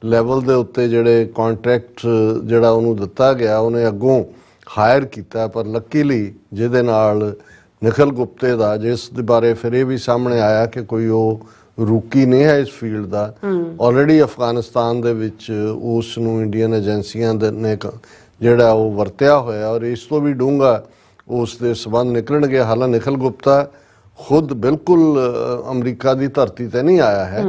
ਲੈਵਲ ਦੇ ਉੱਤੇ ਜਿਹੜੇ ਕੰਟਰੈਕਟ ਜਿਹੜਾ ਉਹਨੂੰ ਦਿੱਤਾ ਗਿਆ ਉਹਨੇ ਅੱਗੋਂ ਹਾਇਰ ਕੀਤਾ, ਪਰ ਲੱਕੀਲੀ ਜਿਹਦੇ ਨਾਲ ਨਿਖਲ ਗੁਪਤੇ ਦਾ, ਜਿਸ ਦੇ ਬਾਰੇ ਫਿਰ ਇਹ ਵੀ ਸਾਹਮਣੇ ਆਇਆ ਕਿ ਕੋਈ ਉਹ ਰੂਕੀ ਨਹੀਂ ਹੈ ਇਸ ਫੀਲਡ ਦਾ, ਆਲਰੇਡੀ ਅਫਗਾਨਿਸਤਾਨ ਦੇ ਵਿੱਚ ਉਸ ਨੂੰ ਇੰਡੀਅਨ ਏਜੰਸੀਆਂ ਨੇ ਜਿਹੜਾ ਉਹ ਵਰਤਿਆ ਹੋਇਆ, ਔਰ ਇਸ ਤੋਂ ਵੀ ਡੂੰਘਾ ਉਸ ਦੇ ਸਬੰਧ ਨਿਕਲਣਗੇ। ਹਾਲਾਂਕਿ ਨਿਖਲ ਗੁਪਤਾ ਖੁਦ ਬਿਲਕੁਲ ਅਮਰੀਕਾ ਦੀ ਧਰਤੀ ਤੇ ਨਹੀਂ ਆਇਆ ਹੈ,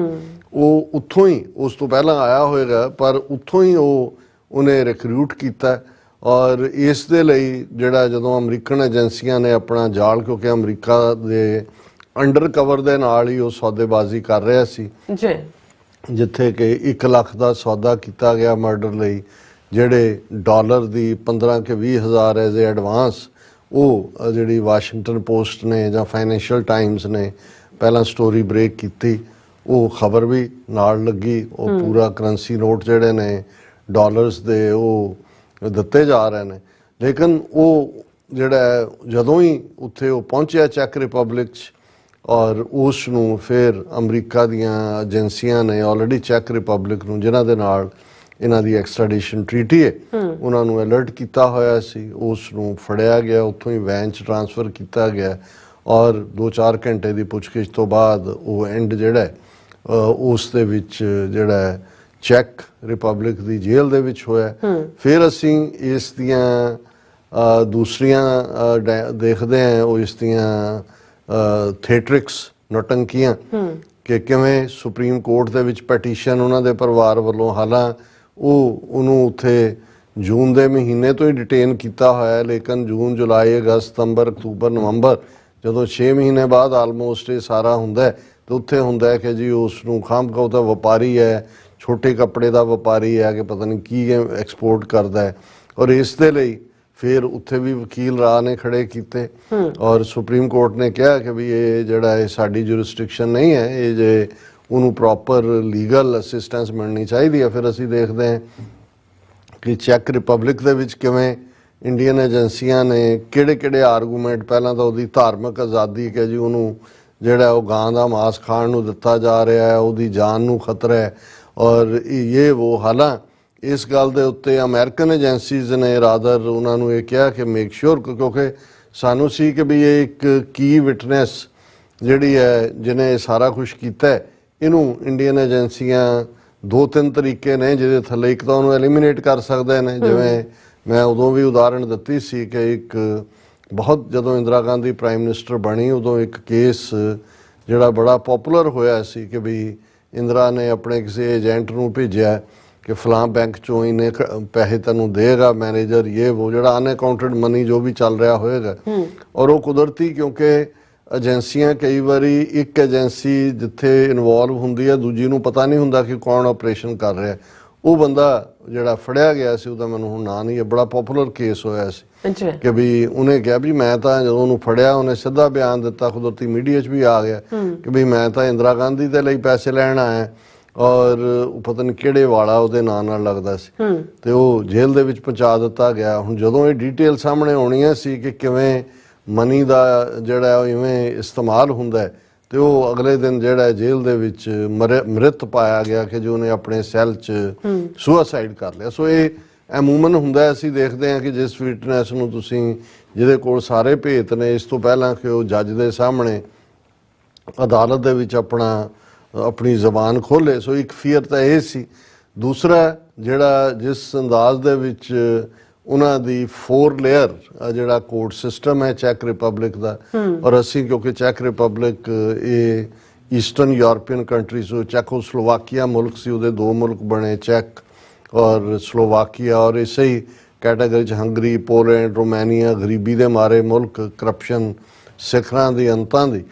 ਉਹ ਉੱਥੋਂ ਹੀ, ਉਸ ਤੋਂ ਪਹਿਲਾਂ ਆਇਆ ਹੋਏਗਾ, ਪਰ ਉੱਥੋਂ ਹੀ ਉਹਨੇ ਰਿਕਰੂਟ ਕੀਤਾ। ਔਰ ਇਸ ਦੇ ਲਈ ਜਿਹੜਾ ਜਦੋਂ ਅਮਰੀਕਨ ਏਜੰਸੀਆਂ ਨੇ ਆਪਣਾ ਜਾਲ, ਕਿਉਂਕਿ ਅਮਰੀਕਾ ਦੇ ਅੰਡਰ ਕਵਰ ਦੇ ਨਾਲ ਹੀ ਉਹ ਸੌਦੇਬਾਜ਼ੀ ਕਰ ਰਿਹਾ ਸੀ ਜੀ, ਜਿੱਥੇ ਕਿ 1 ਲੱਖ ਦਾ ਸੌਦਾ ਕੀਤਾ ਗਿਆ ਮਰਡਰ ਲਈ, ਜਿਹੜੇ ਡਾਲਰ ਦੀ 15 ਕਿ 20 ਹਜ਼ਾਰ ਐਜ਼ ਏ ਐਡਵਾਂਸ, ਉਹ ਜਿਹੜੀ ਵਾਸ਼ਿੰਗਟਨ ਪੋਸਟ ਨੇ ਜਾਂ ਫਾਈਨੈਂਸ਼ੀਅਲ ਟਾਈਮਸ ਨੇ ਪਹਿਲਾਂ ਸਟੋਰੀ ਬ੍ਰੇਕ ਕੀਤੀ, ਉਹ ਖਬਰ ਵੀ ਨਾਲ ਲੱਗੀ। ਉਹ ਪੂਰਾ ਕਰੰਸੀ ਨੋਟ ਜਿਹੜੇ ਨੇ ਡਾਲਰਸ ਦੇ ਉਹ ਦਿੱਤੇ ਜਾ ਰਹੇ ਨੇ, ਲੇਕਿਨ ਉਹ ਜਿਹੜਾ ਜਦੋਂ ਹੀ ਉੱਥੇ ਉਹ ਪਹੁੰਚਿਆ ਚੈੱਕ ਰਿਪਬਲਿਕ 'ਚ, ਔਰ ਉਸ ਨੂੰ ਫਿਰ ਅਮਰੀਕਾ ਦੀਆਂ ਏਜੰਸੀਆਂ ਨੇ ਆਲਰੇਡੀ ਚੈੱਕ ਰਿਪਬਲਿਕ ਨੂੰ, ਜਿਨ੍ਹਾਂ ਦੇ ਨਾਲ ਇਹਨਾਂ ਦੀ ਐਕਸਟ੍ਰੈਡੀਸ਼ਨ ਟ੍ਰੀਟੀ ਹੈ, ਉਹਨਾਂ ਨੂੰ ਅਲਰਟ ਕੀਤਾ ਹੋਇਆ ਸੀ, ਉਸ ਨੂੰ ਫੜਿਆ ਗਿਆ, ਉੱਥੋਂ ਹੀ ਵੈਨ 'ਚ ਟਰਾਂਸਫਰ ਕੀਤਾ ਗਿਆ, ਔਰ 2-4 ਘੰਟੇ ਦੀ ਪੁੱਛਗਿੱਛ ਤੋਂ ਬਾਅਦ ਉਹ ਐਂਡ ਜਿਹੜਾ ਉਸ ਦੇ ਵਿੱਚ ਜਿਹੜਾ ਚੈੱਕ ਰਿਪਬਲਿਕ ਦੀ ਜੇਲ੍ਹ ਦੇ ਵਿੱਚ ਹੋਇਆ। ਫਿਰ ਅਸੀਂ ਇਸ ਦੀਆਂ ਦੂਸਰੀਆਂ ਦੇਖਦੇ ਹਾਂ, ਉਹ ਇਸ ਦੀਆਂ ਥੀਏਟਰਿਕਸ ਨੌਟੰਕੀਆਂ, ਕਿ ਕਿਵੇਂ ਸੁਪਰੀਮ ਕੋਰਟ ਦੇ ਵਿੱਚ ਪੈਟੀਸ਼ਨ ਉਹਨਾਂ ਦੇ ਪਰਿਵਾਰ ਵੱਲੋਂ, ਹਾਲਾਂਕਿ ਉਹਨੂੰ ਉੱਥੇ ਜੂਨ ਦੇ ਮਹੀਨੇ ਤੋਂ ਹੀ ਡਿਟੇਨ ਕੀਤਾ ਹੋਇਆ, ਲੇਕਿਨ ਜੂਨ, ਜੁਲਾਈ, ਅਗਸਤ, ਸਤੰਬਰ, ਅਕਤੂਬਰ, ਨਵੰਬਰ, ਜਦੋਂ 6 ਮਹੀਨੇ ਬਾਅਦ ਆਲਮੋਸਟ ਇਹ ਸਾਰਾ ਹੁੰਦਾ ਹੈ, ਤੇ ਉੱਥੇ ਹੁੰਦਾ ਹੈ ਕਿ ਜੀ ਉਸ ਨੂੰ ਖਾਮਖਾਹ ਤਾਂ ਵਪਾਰੀ ਹੈ, ਛੋਟੇ ਕੱਪੜੇ ਦਾ ਵਪਾਰੀ ਹੈ, ਕਿ ਪਤਾ ਨਹੀਂ ਕੀ ਐਕਸਪੋਰਟ ਕਰਦਾ ਹੈ, ਔਰ ਇਸ ਦੇ ਲਈ ਫਿਰ ਉੱਥੇ ਵੀ ਵਕੀਲ ਰਾਹ ਨੇ ਖੜੇ ਕੀਤੇ, ਔਰ ਸੁਪਰੀਮ ਕੋਰਟ ਨੇ ਕਿਹਾ ਕਿ ਵੀ ਇਹ ਜਿਹੜਾ ਇਹ ਸਾਡੀ ਜੁਰਿਸਡਿਕਸ਼ਨ ਨਹੀਂ ਹੈ, ਇਹ ਜੇ ਉਹਨੂੰ ਪ੍ਰੋਪਰ ਲੀਗਲ ਅਸਿਸਟੈਂਸ ਮਿਲਣੀ ਚਾਹੀਦੀ ਹੈ। ਫਿਰ ਅਸੀਂ ਦੇਖਦੇ ਹਾਂ ਕਿ ਚੈੱਕ ਰਿਪਬਲਿਕ ਦੇ ਵਿੱਚ ਕਿਵੇਂ ਇੰਡੀਅਨ ਏਜੰਸੀਆਂ ਨੇ ਕਿਹੜੇ ਆਰਗੂਮੈਂਟ, ਪਹਿਲਾਂ ਤਾਂ ਉਹਦੀ ਧਾਰਮਿਕ ਆਜ਼ਾਦੀ, ਕਿ ਜੀ ਉਹਨੂੰ ਜਿਹੜਾ ਉਹ ਗਾਂ ਦਾ ਮਾਸ ਖਾਣ ਨੂੰ ਦਿੱਤਾ ਜਾ ਰਿਹਾ ਹੈ, ਉਹਦੀ ਜਾਨ ਨੂੰ ਖਤਰਾ ਹੈ, ਔਰ ਇਹ ਉਹ। ਹਾਲਾਂਕਿ ਇਸ ਗੱਲ ਦੇ ਉੱਤੇ ਅਮਰੀਕਨ ਏਜੰਸੀਜ਼ ਨੇ ਰਾਦਰ ਉਹਨਾਂ ਨੂੰ ਇਹ ਕਿਹਾ ਕਿ ਮੇਕ ਸ਼ੋਰ, ਕਿਉਂਕਿ ਸਾਨੂੰ ਸੀ ਕਿ ਵੀ ਇਹ ਇੱਕ ਕੀ ਵਿਟਨੈਸ ਜਿਹੜੀ ਹੈ ਜਿਹਨੇ ਸਾਰਾ ਕੁਝ ਕੀਤਾ, ਇਹਨੂੰ ਇੰਡੀਅਨ ਏਜੰਸੀਆਂ 2-3 ਤਰੀਕੇ ਨੇ ਜਿਹਦੇ ਥੱਲੇ, ਇੱਕ ਤਾਂ ਉਹਨੂੰ ਐਲੀਮੀਨੇਟ ਕਰ ਸਕਦੇ ਨੇ, ਜਿਵੇਂ ਮੈਂ ਉਦੋਂ ਵੀ ਉਦਾਹਰਣ ਦਿੱਤੀ ਸੀ ਕਿ ਇੱਕ ਬਹੁਤ, ਜਦੋਂ ਇੰਦਰਾ ਗਾਂਧੀ ਪ੍ਰਾਈਮ ਮਿਨਿਸਟਰ ਬਣੀ, ਉਦੋਂ ਇੱਕ ਕੇਸ ਜਿਹੜਾ ਬੜਾ ਪਪੂਲਰ ਹੋਇਆ ਸੀ ਕਿ ਵੀ ਇੰਦਰਾ ਨੇ ਆਪਣੇ ਕਿਸੇ ਏਜੰਟ ਨੂੰ ਭੇਜਿਆ ਕਿ ਫਲਾਂ ਬੈਂਕ ਚੋਂ ਇਹਨੇ ਪੈਸੇ ਤੈਨੂੰ ਦੇਗਾ ਮੈਨੇਜਰ, ਇਹ ਉਹ ਜਿਹੜਾ ਅਨਅਕਾਊਂਟਡ ਮਨੀ ਜੋ ਵੀ ਚੱਲ ਰਿਹਾ ਹੋਏਗਾ, ਔਰ ਉਹ ਕੁਦਰਤੀ, ਕਿਉਂਕਿ ਏਜੰਸੀਆਂ ਕਈ ਵਾਰੀ ਇੱਕ ਏਜੰਸੀ ਜਿੱਥੇ ਇਨਵੋਲਵ ਹੁੰਦੀ ਹੈ, ਦੂਜੀ ਨੂੰ ਪਤਾ ਨਹੀਂ ਹੁੰਦਾ ਕਿ ਕੌਣ ਆਪਰੇਸ਼ਨ ਕਰ ਰਿਹਾ। ਉਹ ਬੰਦਾ ਜਿਹੜਾ ਫੜਿਆ ਗਿਆ ਸੀ, ਉਹਦਾ ਮੈਨੂੰ ਹੁਣ ਨਾਂ ਨਹੀਂ ਹੈ, ਬੜਾ ਪਪੂਲਰ ਕੇਸ ਹੋਇਆ ਸੀ ਕਿ ਵੀ ਉਹਨੇ ਕਿਹਾ ਵੀ ਮੈਂ ਤਾਂ, ਜਦੋਂ ਉਹਨੂੰ ਫੜਿਆ ਉਹਨੇ ਸਿੱਧਾ ਬਿਆਨ ਦਿੱਤਾ, ਕੁਦਰਤੀ ਮੀਡੀਆ 'ਚ ਵੀ ਆ ਗਿਆ ਕਿ ਵੀ ਮੈਂ ਤਾਂ ਇੰਦਰਾ ਗਾਂਧੀ ਦੇ ਲਈ ਪੈਸੇ ਲੈਣ ਆਇਆ, ਔਰ ਪਤਾ ਨਹੀਂ ਕਿਹੜੇ ਵਾਲਾ ਉਹਦੇ ਨਾਂ ਨਾਲ ਲੱਗਦਾ ਸੀ, ਤੇ ਉਹ ਜੇਲ੍ਹ ਦੇ ਵਿੱਚ ਪਹੁੰਚਾ ਦਿੱਤਾ ਗਿਆ। ਹੁਣ ਜਦੋਂ ਇਹ ਡੀਟੇਲ ਸਾਹਮਣੇ ਆਉਣੀਆਂ ਸੀ ਕਿ ਕਿਵੇਂ ਮਨੀ ਦਾ ਜਿਹੜਾ ਉਹ ਇਵੇਂ ਇਸਤੇਮਾਲ ਹੁੰਦਾ, ਤੇ ਉਹ ਅਗਲੇ ਦਿਨ ਜਿਹੜਾ ਜੇਲ੍ਹ ਦੇ ਵਿੱਚ ਮ੍ਰਿਤ ਪਾਇਆ ਗਿਆ ਕਿ ਜੋ ਉਹਨੇ ਆਪਣੇ ਸੈੱਲ 'ਚ ਸੁਸਾਈਡ ਕਰ ਲਿਆ। ਸੋ ਇਹ ਅਮੂਮਨ ਹੁੰਦਾ ਅਸੀਂ ਦੇਖਦੇ ਹਾਂ ਕਿ ਜਿਸ ਵਿਟਨੈਸ ਨੂੰ ਤੁਸੀਂ ਜਿਹਦੇ ਕੋਲ ਸਾਰੇ ਭੇਤ ਨੇ ਇਸ ਤੋਂ ਪਹਿਲਾਂ ਕਿ ਉਹ ਜੱਜ ਦੇ ਸਾਹਮਣੇ ਅਦਾਲਤ ਦੇ ਵਿੱਚ ਆਪਣੀ ਜ਼ਬਾਨ ਖੋਲ੍ਹੇ, ਸੋ ਇੱਕ ਫੀਅਰ ਤਾਂ ਇਹ ਸੀ। ਦੂਸਰਾ ਜਿਹੜਾ ਜਿਸ ਅੰਦਾਜ਼ ਦੇ ਵਿੱਚ ਉਹਨਾਂ ਦੀ 4 ਲੇਅਰ ਜਿਹੜਾ ਕੋਰਟ ਸਿਸਟਮ ਹੈ ਚੈਕ ਰਿਪਬਲਿਕ ਦਾ, ਔਰ ਅਸੀਂ ਕਿਉਂਕਿ ਚੈਕ ਰਿਪਬਲਿਕ ਇਹ ਈਸਟਰਨ ਯੂਰਪੀਅਨ ਕੰਟਰੀਜ਼, ਚੈਕੋਸਲੋਵਾਕੀਆ ਮੁਲਕ ਸੀ, ਉਹਦੇ 2 ਮੁਲਕ ਬਣੇ, ਚੈਕ ਔਰ ਸਲੋਵਾਕੀਆ, ਔਰ ਇਸੇ ਹੀ ਕੈਟਾਗਰੀ 'ਚ ਹੰਗਰੀ, ਪੋਲੈਂਡ, ਰੋਮਾਨੀਆ, ਗਰੀਬੀ ਦੇ ਮਾਰੇ ਮੁਲਕ, ਕਰਪਸ਼ਨ, ਸਿੱਖਰਾਂ ਦੀ ਅੰਤਾਂ ਦੀ।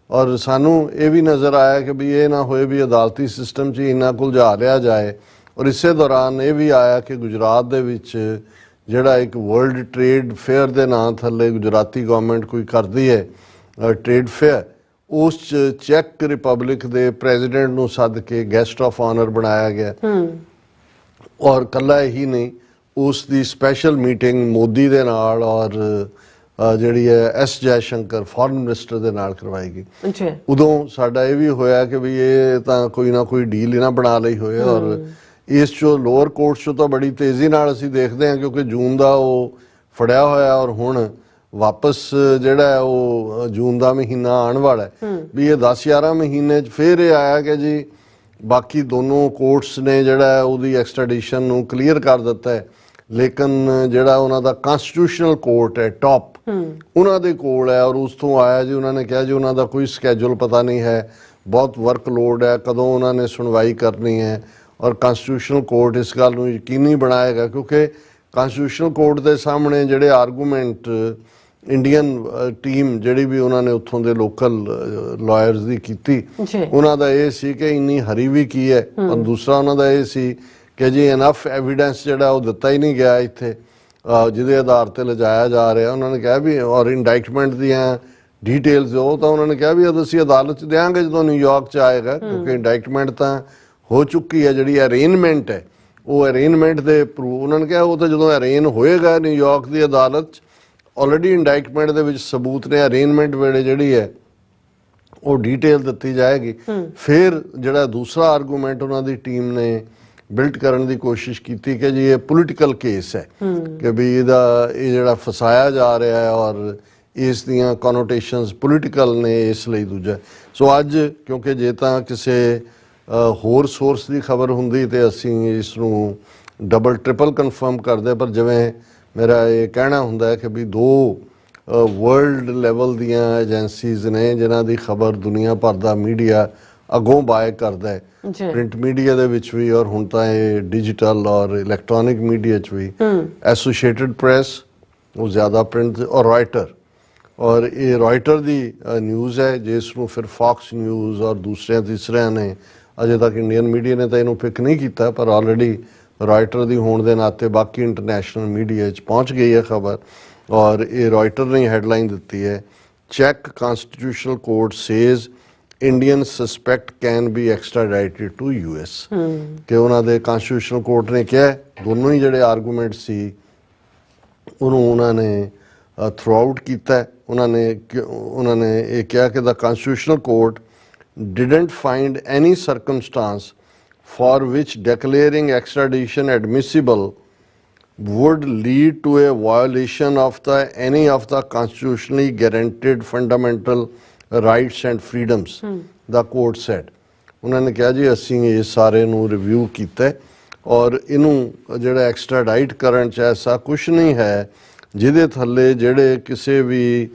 ਔਰ ਸਾਨੂੰ ਇਹ ਵੀ ਨਜ਼ਰ ਆਇਆ ਕਿ ਵੀ ਇਹ ਨਾ ਹੋਏ ਵੀ ਅਦਾਲਤੀ ਸਿਸਟਮ 'ਚ ਇੰਨਾ ਉਲਝਾ ਲਿਆ ਜਾਏ। ਔਰ ਇਸੇ ਦੌਰਾਨ ਇਹ ਵੀ ਆਇਆ ਕਿ ਗੁਜਰਾਤ ਦੇ ਵਿੱਚ ਜਿਹੜਾ ਇੱਕ ਵਰਲਡ ਟ੍ਰੇਡ ਫੇਅਰ ਦੇ ਨਾਂ ਥੱਲੇ ਗੁਜਰਾਤੀ ਗਵਰਨਮੈਂਟ ਕੋਈ ਕਰਦੀ ਹੈ ਟ੍ਰੇਡ ਫੇਅਰ, ਉਸ 'ਚ ਚੈਕ ਰਿਪਬਲਿਕ ਦੇ ਪ੍ਰੈਜ਼ੀਡੈਂਟ ਨੂੰ ਸੱਦ ਕੇ ਗੈਸਟ ਆਫ ਆਨਰ ਬਣਾਇਆ ਗਿਆ। ਔਰ ਇਕੱਲਾ ਇਹੀ ਨਹੀਂ, ਉਸ ਦੀ ਸਪੈਸ਼ਲ ਮੀਟਿੰਗ ਮੋਦੀ ਦੇ ਨਾਲ ਔਰ ਜਿਹੜੀ ਹੈ S Jai Shankar foreign minister ਦੇ ਨਾਲ ਕਰਵਾਈ ਗਈ। ਉਦੋਂ ਸਾਡਾ ਇਹ ਵੀ ਹੋਇਆ ਕਿ ਵੀ ਇਹ ਤਾਂ ਕੋਈ ਨਾ ਕੋਈ ਡੀਲ ਇਹਨਾਂ ਬਣਾ ਲਈ ਹੋਏ। ਔਰ ਇਸ 'ਚੋਂ ਲੋਅਰ ਕੋਰਟ 'ਚੋਂ ਤਾਂ ਬੜੀ ਤੇਜ਼ੀ ਨਾਲ ਅਸੀਂ ਦੇਖਦੇ ਹਾਂ ਕਿਉਂਕਿ ਜੂਨ ਦਾ ਉਹ ਫੜਿਆ ਹੋਇਆ ਔਰ ਹੁਣ ਵਾਪਸ ਜਿਹੜਾ ਹੈ ਉਹ ਜੂਨ ਦਾ ਮਹੀਨਾ ਆਉਣ ਵਾਲਾ ਵੀ ਇਹ 10-11 ਮਹੀਨੇ 'ਚ ਫਿਰ ਇਹ ਆਇਆ ਕਿ ਜੀ ਬਾਕੀ ਦੋਨੋਂ ਕੋਰਟਸ ਨੇ ਜਿਹੜਾ ਉਹਦੀ ਐਕਸਟ੍ਰੈਡੀਸ਼ਨ ਨੂੰ ਕਲੀਅਰ ਕਰ ਦਿੱਤਾ ਹੈ, ਲੇਕਿਨ ਜਿਹੜਾ ਉਹਨਾਂ ਦਾ ਕਨਸਟੀਟਿਊਸ਼ਨਲ ਕੋਰਟ ਹੈ ਟੌਪ ਉਹਨਾਂ ਦੇ ਕੋਲ ਹੈ। ਔਰ ਉਸ ਤੋਂ ਆਇਆ ਜੀ ਉਹਨਾਂ ਨੇ ਕਿਹਾ ਜੀ ਉਹਨਾਂ ਦਾ ਕੋਈ ਸਕੈਜੂਲ ਪਤਾ ਨਹੀਂ ਹੈ, ਬਹੁਤ ਵਰਕਲੋਡ ਹੈ, ਕਦੋਂ ਉਹਨਾਂ ਨੇ ਸੁਣਵਾਈ ਕਰਨੀ ਹੈ। ਔਰ ਕਨਸਟੀਟਿਊਸ਼ਨਲ ਕੋਰਟ ਇਸ ਗੱਲ ਨੂੰ ਯਕੀਨੀ ਬਣਾਏਗਾ ਕਿਉਂਕਿ ਕਨਸਟੀਟਿਊਸ਼ਨਲ ਕੋਰਟ ਦੇ ਸਾਹਮਣੇ ਜਿਹੜੇ ਆਰਗੂਮੈਂਟ ਇੰਡੀਅਨ ਟੀਮ ਜਿਹੜੀ ਵੀ ਉਹਨਾਂ ਨੇ ਉੱਥੋਂ ਦੇ ਲੋਕਲ ਲਾਇਰਸ ਦੀ ਕੀਤੀ, ਉਹਨਾਂ ਦਾ ਇਹ ਸੀ ਕਿ ਇੰਨੀ ਹਰੀ ਵੀ ਕੀ ਹੈ। ਔਰ ਦੂਸਰਾ ਉਹਨਾਂ ਦਾ ਇਹ ਸੀ ਕਿ ਜੀ ਇਨਫ ਐਵੀਡੈਂਸ ਜਿਹੜਾ ਉਹ ਦਿੱਤਾ ਹੀ ਨਹੀਂ ਗਿਆ ਇੱਥੇ ਜਿਹਦੇ ਆਧਾਰ ਤੇ ਲਿਜਾਇਆ ਜਾ ਰਿਹਾ। ਉਹਨਾਂ ਨੇ ਕਿਹਾ ਵੀ ਔਰ ਇੰਡਾਈਟਮੈਂਟ ਦੀਆਂ ਡੀਟੇਲਸ ਉਹ ਤਾਂ ਉਹਨਾਂ ਨੇ ਕਿਹਾ ਵੀ ਅਸੀਂ ਅਦਾਲਤ 'ਚ ਦਿਆਂਗੇ ਜਦੋਂ ਨਿਊਯਾਰਕ 'ਚ ਆਏਗਾ, ਕਿਉਂਕਿ ਇੰਡਾਈਟਮੈਂਟ ਤਾਂ ਹੋ ਚੁੱਕੀ ਹੈ। ਜਿਹੜੀ ਅਰੇਂਜਮੈਂਟ ਹੈ ਉਹ ਅਰੇਂਜਮੈਂਟ ਦੇ ਪ੍ਰੂਫ ਉਹਨਾਂ ਨੇ ਕਿਹਾ ਉਹ ਤਾਂ ਜਦੋਂ ਅਰੇਂਜ ਹੋਏਗਾ ਨਿਊਯਾਰਕ ਦੀ ਅਦਾਲਤ 'ਚ ਆਲਰੇਡੀ ਇੰਡਾਈਟਮੈਂਟ ਦੇ ਵਿੱਚ ਸਬੂਤ ਨੇ, ਅਰੇਂਜਮੈਂਟ ਵੇਲੇ ਜਿਹੜੀ ਹੈ ਉਹ ਡੀਟੇਲ ਦਿੱਤੀ ਜਾਏਗੀ। ਫਿਰ ਜਿਹੜਾ ਦੂਸਰਾ ਆਰਗੂਮੈਂਟ ਉਹਨਾਂ ਦੀ ਟੀਮ ਨੇ ਬਿਲਡ ਕਰਨ ਦੀ ਕੋਸ਼ਿਸ਼ ਕੀਤੀ ਕਿ ਜੀ ਇਹ ਪੋਲੀਟੀਕਲ ਕੇਸ ਹੈ ਕਿ ਵੀ ਇਹ ਜਿਹੜਾ ਫਸਾਇਆ ਜਾ ਰਿਹਾ ਹੈ ਔਰ ਇਸ ਦੀਆਂ ਕੋਨੋਟੇਸ਼ਨਸ ਪੋਲੀਟੀਕਲ ਨੇ, ਇਸ ਲਈ ਦੂਜਾ। ਸੋ ਅੱਜ ਕਿਉਂਕਿ ਜੇ ਤਾਂ ਕਿਸੇ ਹੋਰ ਸੋਰਸ ਦੀ ਖਬਰ ਹੁੰਦੀ ਤੇ ਅਸੀਂ ਇਸ ਨੂੰ ਡਬਲ ਟ੍ਰਿਪਲ ਕਨਫਰਮ ਕਰਦੇ, ਪਰ ਜਿਵੇਂ ਮੇਰਾ ਇਹ ਕਹਿਣਾ ਹੁੰਦਾ ਹੈ ਕਿ ਵੀ 2 ਵਰਲਡ ਲੈਵਲ ਦੀਆਂ ਏਜੰਸੀਜ਼ ਨੇ ਜਿਨ੍ਹਾਂ ਦੀ ਖਬਰ ਦੁਨੀਆ ਭਰ ਦਾ ਮੀਡੀਆ ਅੱਗੋਂ ਬਾਏ ਕਰਦਾ ਹੈ, ਪ੍ਰਿੰਟ ਮੀਡੀਆ ਦੇ ਵਿੱਚ ਵੀ ਔਰ ਹੁਣ ਤਾਂ ਇਹ ਡਿਜੀਟਲ ਔਰ ਇਲੈਕਟ੍ਰੋਨਿਕ ਮੀਡੀਆ 'ਚ ਵੀ, ਐਸੋਸੀਏਟਡ ਪ੍ਰੈਸ ਉਹ ਜ਼ਿਆਦਾ ਪ੍ਰਿੰਟ, ਔਰ ਰਾਇਟਰ। ਔਰ ਇਹ ਰਾਇਟਰ ਦੀ ਨਿਊਜ਼ ਹੈ ਜਿਸ ਨੂੰ ਫਿਰ ਫੌਕਸ ਨਿਊਜ਼ ਔਰ ਦੂਸਰਿਆਂ ਤੀਸਰਿਆਂ ਨੇ, ਅਜੇ ਤੱਕ ਇੰਡੀਅਨ ਮੀਡੀਆ ਨੇ ਤਾਂ ਇਹਨੂੰ ਪਿਕ ਨਹੀਂ ਕੀਤਾ, ਪਰ ਆਲਰੇਡੀ ਰਾਇਟਰ ਦੀ ਹੋਣ ਦੇ ਨਾਤੇ ਬਾਕੀ ਇੰਟਰਨੈਸ਼ਨਲ ਮੀਡੀਆ 'ਚ ਪਹੁੰਚ ਗਈ ਹੈ ਖਬਰ। ਔਰ ਇਹ ਰਾਇਟਰ ਨੇ ਹੈਡਲਾਈਨ ਦਿੱਤੀ ਹੈ, ਚੈਕ constitutional court says Indian suspect can be extradited to US। ਕਿ ਉਹਨਾਂ ਦੇ ਕਨਸਟੀਟਿਊਸ਼ਨਲ ਕੋਰਟ ਨੇ ਕਿਹਾ ਦੋਨੋਂ ਹੀ ਜਿਹੜੇ ਆਰਗੂਮੈਂਟ ਸੀ ਉਹਨੂੰ ਉਹਨਾਂ ਨੇ ਥਰੂ ਆਊਟ ਕੀਤਾ। ਉਹਨਾਂ ਨੇ ਇਹ ਕਿਹਾ ਕਿ the constitutional court didn't find any circumstance for which declaring extradition admissible would lead to a violation of any of the constitutionally guaranteed fundamental rights and freedoms, the court said. ਉਹਨਾਂ ਨੇ ਕਿਹਾ ਜੀ ਅਸੀਂ ਇਹ ਸਾਰੇ ਨੂੰ ਰਿਵਿਊ ਕੀਤਾ ਔਰ ਇਹਨੂੰ ਜਿਹੜਾ ਐਕਸਟ੍ਰਾਡਾਈਟ ਕਰਨ 'ਚ ਐਸਾ ਕੁਛ ਨਹੀਂ ਹੈ ਜਿਹਦੇ ਥੱਲੇ ਜਿਹੜੇ ਕਿਸੇ ਵੀ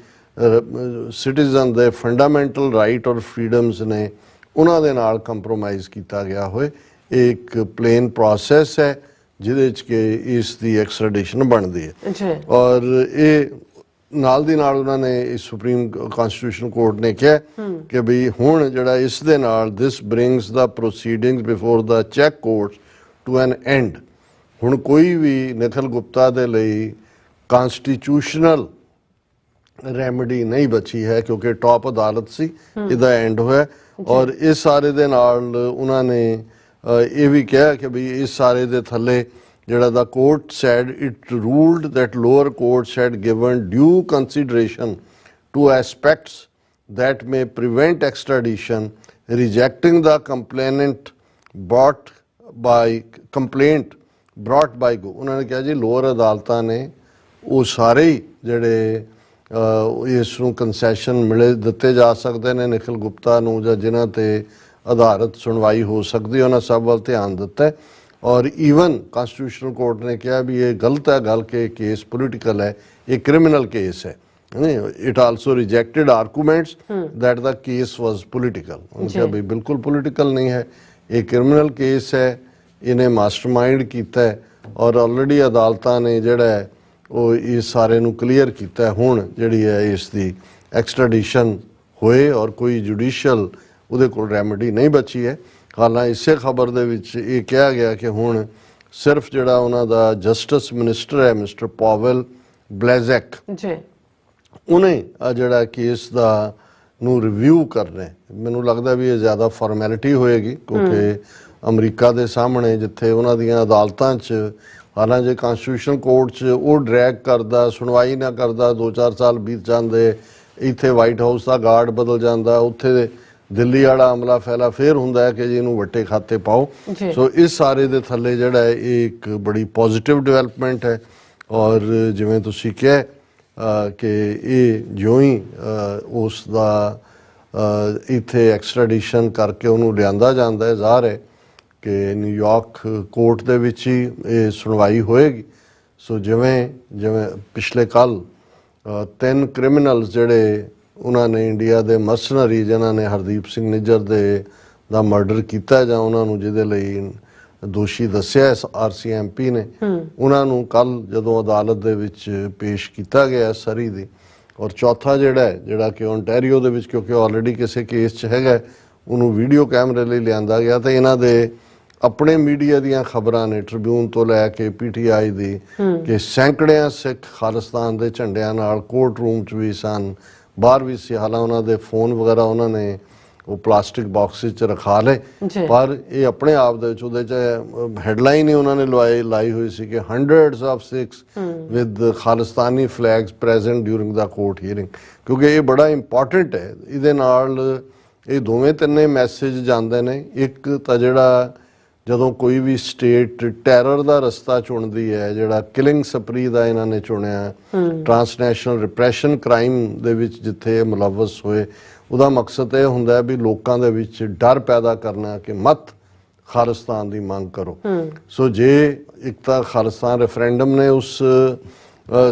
ਸਿਟੀਜ਼ਨ ਦੇ ਫੰਡਾਮੈਂਟਲ ਰਾਈਟ ਔਰ ਫਰੀडम्स ਨੇ ਉਹਨਾਂ ਦੇ ਨਾਲ ਕੰਪਰੋਮਾਈਜ਼ ਕੀਤਾ ਗਿਆ ਹੋਏ। ਇਹ ਇੱਕ ਪਲੇਨ ਪ੍ਰੋਸੈਸ ਹੈ ਜਿਹਦੇ 'ਚ ਕਿ ਇਸ ਦੀ ਐਕਸਟ੍ਰੈਡੀਸ਼ਨ ਬਣਦੀ ਹੈ। ਔਰ ਇਹ ਨਾਲ ਦੀ ਨਾਲ ਉਹਨਾਂ ਨੇ ਇਸ ਸੁਪਰੀਮ ਕਨਸਟੀਟਿਊਸ਼ਨ ਕੋਰਟ ਨੇ ਕਿਹਾ ਕਿ ਵੀ ਹੁਣ ਜਿਹੜਾ ਇਸ ਦੇ ਨਾਲ this brings the proceedings before the ਚੈਕ ਕੋਰਟ ਟੂ ਐਨ ਐਂਡ। ਹੁਣ ਕੋਈ ਵੀ ਨਿਖਿਲ ਗੁਪਤਾ ਦੇ ਲਈ ਕਨਸਟੀਟਿਊਸ਼ਨਲ ਰੈਮਡੀ ਨਹੀਂ ਬਚੀ ਹੈ ਕਿਉਂਕਿ ਟੌਪ ਅਦਾਲਤ ਸੀ, ਇਹਦਾ ਐਂਡ ਹੋਇਆ। ਔਰ ਇਸ ਸਾਰੇ ਦੇ ਨਾਲ ਉਹਨਾਂ ਨੇ ਇਹ ਵੀ ਕਿਹਾ ਕਿ ਵੀ ਇਸ ਸਾਰੇ ਦੇ ਥੱਲੇ ਜਿਹੜਾ the court said it ruled that lower courts had given due consideration to aspects that may prevent extradition, rejecting the complaint brought by ਉਹਨਾਂ ਨੇ ਕਿਹਾ ਜੀ ਲੋਅਰ ਅਦਾਲਤਾਂ ਨੇ ਉਹ ਸਾਰੇ ਹੀ ਜਿਹੜੇ ਇਸ ਨੂੰ ਕੰਸੈਸ਼ਨ ਮਿਲੇ ਦਿੱਤੇ ਜਾ ਸਕਦੇ ਨੇ ਨਿਖਿਲ ਗੁਪਤਾ ਨੂੰ ਜਾਂ ਜਿਨ੍ਹਾਂ ਤੇ ਆਧਾਰਿਤ ਸੁਣਵਾਈ ਹੋ ਸਕਦੀ ਉਹਨਾਂ ਸਭ ਵੱਲ ਧਿਆਨ ਦਿੱਤਾ ਹੈ। ਔਰ ਈਵਨ ਕਨਸਟੀਟਿਊਸ਼ਨਲ ਕੋਰਟ ਨੇ ਕਿਹਾ ਵੀ ਇਹ ਗਲਤ ਹੈ ਗੱਲ ਕਿ ਕੇਸ ਪੋਲੀਟੀਕਲ ਹੈ, ਇਹ ਕ੍ਰਿਮੀਨਲ ਕੇਸ ਹੈ। It also rejected arguments that the case was political. उनका भी बिल्कुल पॉलिटिकल नहीं है, ये क्रिमिनल केस है, इन्हें मास्टरमाइंड किया है और ऑलरेडी अदालतां ने जिहड़ा है वो इस सारे नूं क्लीयर किया है। हुण जिहड़ी है इसकी एक्सट्राडिशन होए और कोई जुडिशियल उहदे कोल रैमेडी नहीं बची है। हालांकि इसे खबर दे विच ये कहा गया कि हुण सिर्फ जिहड़ा उन्हां दा जस्टिस मिनिस्टर है मिस्टर पॉवेल ब्लैज़ेक जी उन्हें ਜਿਹੜਾ ਕੇਸ ਦਾ ਨੂੰ ਰਿਵਿਊ ਕਰਨਾ ਹੈ। ਮੈਨੂੰ ਲੱਗਦਾ ਵੀ ਇਹ ਜ਼ਿਆਦਾ ਫਾਰਮੈਲਿਟੀ ਹੋਏਗੀ ਕਿਉਂਕਿ ਅਮਰੀਕਾ ਦੇ ਸਾਹਮਣੇ ਜਿੱਥੇ ਉਹਨਾਂ ਦੀਆਂ ਅਦਾਲਤਾਂ 'ਚ ਹਾਲਾਂਕਿ ਕਨਸਟੀਟਿਊਸ਼ਨ ਕੋਰਟ 'ਚ ਉਹ ਡਰੈਗ ਕਰਦਾ ਸੁਣਵਾਈ ਨਾ ਕਰਦਾ 2-4 ਸਾਲ ਬੀਤ ਜਾਂਦੇ, ਇੱਥੇ ਵਾਈਟ ਹਾਊਸ ਦਾ ਗਾਰਡ ਬਦਲ ਜਾਂਦਾ, ਉੱਥੇ ਦਿੱਲੀ ਵਾਲਾ ਅਮਲਾ ਫੈਲਾ ਫੇਰ ਹੁੰਦਾ ਹੈ ਕਿ ਜੀ ਇਹਨੂੰ ਵੱਟੇ ਖਾਤੇ ਪਾਓ। ਸੋ ਇਸ ਸਾਰੇ ਦੇ ਥੱਲੇ ਜਿਹੜਾ ਹੈ ਇਹ ਇੱਕ ਬੜੀ ਪੋਜ਼ਿਟਿਵ ਡਿਵੈਲਪਮੈਂਟ ਹੈ। ਔਰ ਜਿਵੇਂ ਤੁਸੀਂ ਕਿਹਾ ਕਿ ਇਹ ਜਿਉਂ ਹੀ ਉਸ ਦਾ ਇੱਥੇ ਐਕਸਟ੍ਰਾਡੀਸ਼ਨ ਕਰਕੇ ਉਹਨੂੰ ਲਿਆਂਦਾ ਜਾਂਦਾ ਹੈ, ਜ਼ਾਹਰ ਹੈ ਕਿ ਨਿਊਯਾਰਕ ਕੋਰਟ ਦੇ ਵਿੱਚ ਹੀ ਇਹ ਸੁਣਵਾਈ ਹੋਏਗੀ। ਸੋ ਜਿਵੇਂ ਪਿਛਲੇ ਕੱਲ 3 ਕ੍ਰਿਮੀਨਲਸ ਜਿਹੜੇ ਉਹਨਾਂ ਨੇ ਇੰਡੀਆ ਦੇ ਮਰਸਨਰੀ ਜਿਨ੍ਹਾਂ ਨੇ ਹਰਦੀਪ ਸਿੰਘ ਨਿੱਜਰ ਦਾ ਮਰਡਰ ਕੀਤਾ ਜਾਂ ਉਹਨਾਂ ਨੂੰ ਜਿਹਦੇ ਲਈ ਦੋਸ਼ੀ ਦੱਸਿਆ RCMP ਨੇ, ਉਹਨਾਂ ਨੂੰ ਕੱਲ ਜਦੋਂ ਅਦਾਲਤ ਦੇ ਵਿੱਚ ਪੇਸ਼ ਕੀਤਾ ਗਿਆ ਸਰੀ ਦੀ। ਔਰ ਚੌਥਾ ਜਿਹੜਾ ਕਿ ਓਨਟਾਰੀਓ ਦੇ ਵਿੱਚ ਕਿਉਂਕਿ ਆਲਰੇਡੀ ਕਿਸੇ ਕੇਸ 'ਚ ਹੈਗਾ ਉਹਨੂੰ ਵੀਡੀਓ ਕੈਮਰੇ ਲਈ ਲਿਆਂਦਾ ਗਿਆ। ਤੇ ਇਹਨਾਂ ਦੇ ਆਪਣੇ ਮੀਡੀਆ ਦੀਆਂ ਖਬਰਾਂ ਨੇ ਟ੍ਰਿਬਿਊਨ ਤੋਂ ਲੈ ਕੇ PTI ਦੀ ਕਿ ਸੈਂਕੜਿਆਂ ਸਿੱਖ ਖਾਲਿਸਤਾਨ ਦੇ ਝੰਡਿਆਂ ਨਾਲ ਕੋਰਟ ਰੂਮ 'ਚ ਵੀ ਸਨ, ਬਾਹਰ ਵੀ ਸੀ। ਹਾਲਾਂ ਉਹਨਾਂ ਦੇ ਫੋਨ ਵਗੈਰਾ ਉਹਨਾਂ ਨੇ ਉਹ ਪਲਾਸਟਿਕ ਬਾਕਸ 'ਚ ਰਖਾ ਲਏ, ਪਰ ਇਹ ਆਪਣੇ ਆਪ ਦੇ ਵਿੱਚ ਉਹਦੇ 'ਚ ਹੈਡਲਾਈਨ ਹੀ ਉਹਨਾਂ ਨੇ ਲਾਈ ਹੋਈ ਸੀ ਕਿ hundreds of Sikhs with Khalistani flags present during the court hearing। ਕਿਉਂਕਿ ਇਹ ਬੜਾ ਇੰਪੋਰਟੈਂਟ ਹੈ। ਇਹਦੇ ਨਾਲ ਇਹ ਦੋਵੇਂ ਤਿੰਨੇ ਮੈਸੇਜ ਜਾਂਦੇ ਨੇ। ਇੱਕ ਤਾਂ ਜਿਹੜਾ ਜਦੋਂ ਕੋਈ ਵੀ ਸਟੇਟ ਟੈਰਰ ਦਾ ਰਸਤਾ ਚੁਣਦੀ ਹੈ, ਜਿਹੜਾ ਕਿਲਿੰਗ ਸਪਰੀ ਦਾ ਇਹਨਾਂ ਨੇ ਚੁਣਿਆ, ਟਰਾਂਸਨੈਸ਼ਨਲ ਰਿਪਰੈਸ਼ਨ ਕ੍ਰਾਈਮ ਦੇ ਵਿੱਚ ਜਿੱਥੇ ਇਹ ਮੁਲਵਸ ਹੋਏ, ਉਹਦਾ ਮਕਸਦ ਇਹ ਹੁੰਦਾ ਹੈ ਵੀ ਲੋਕਾਂ ਦੇ ਵਿੱਚ ਡਰ ਪੈਦਾ ਕਰਨਾ ਕਿ ਮਤ ਖਾਲਿਸਤਾਨ ਦੀ ਮੰਗ ਕਰੋ। ਸੋ ਜੇ ਇੱਕ ਤਾਂ ਖਾਲਿਸਤਾਨ ਰੈਫਰੈਂਡਮ ਨੇ ਉਸ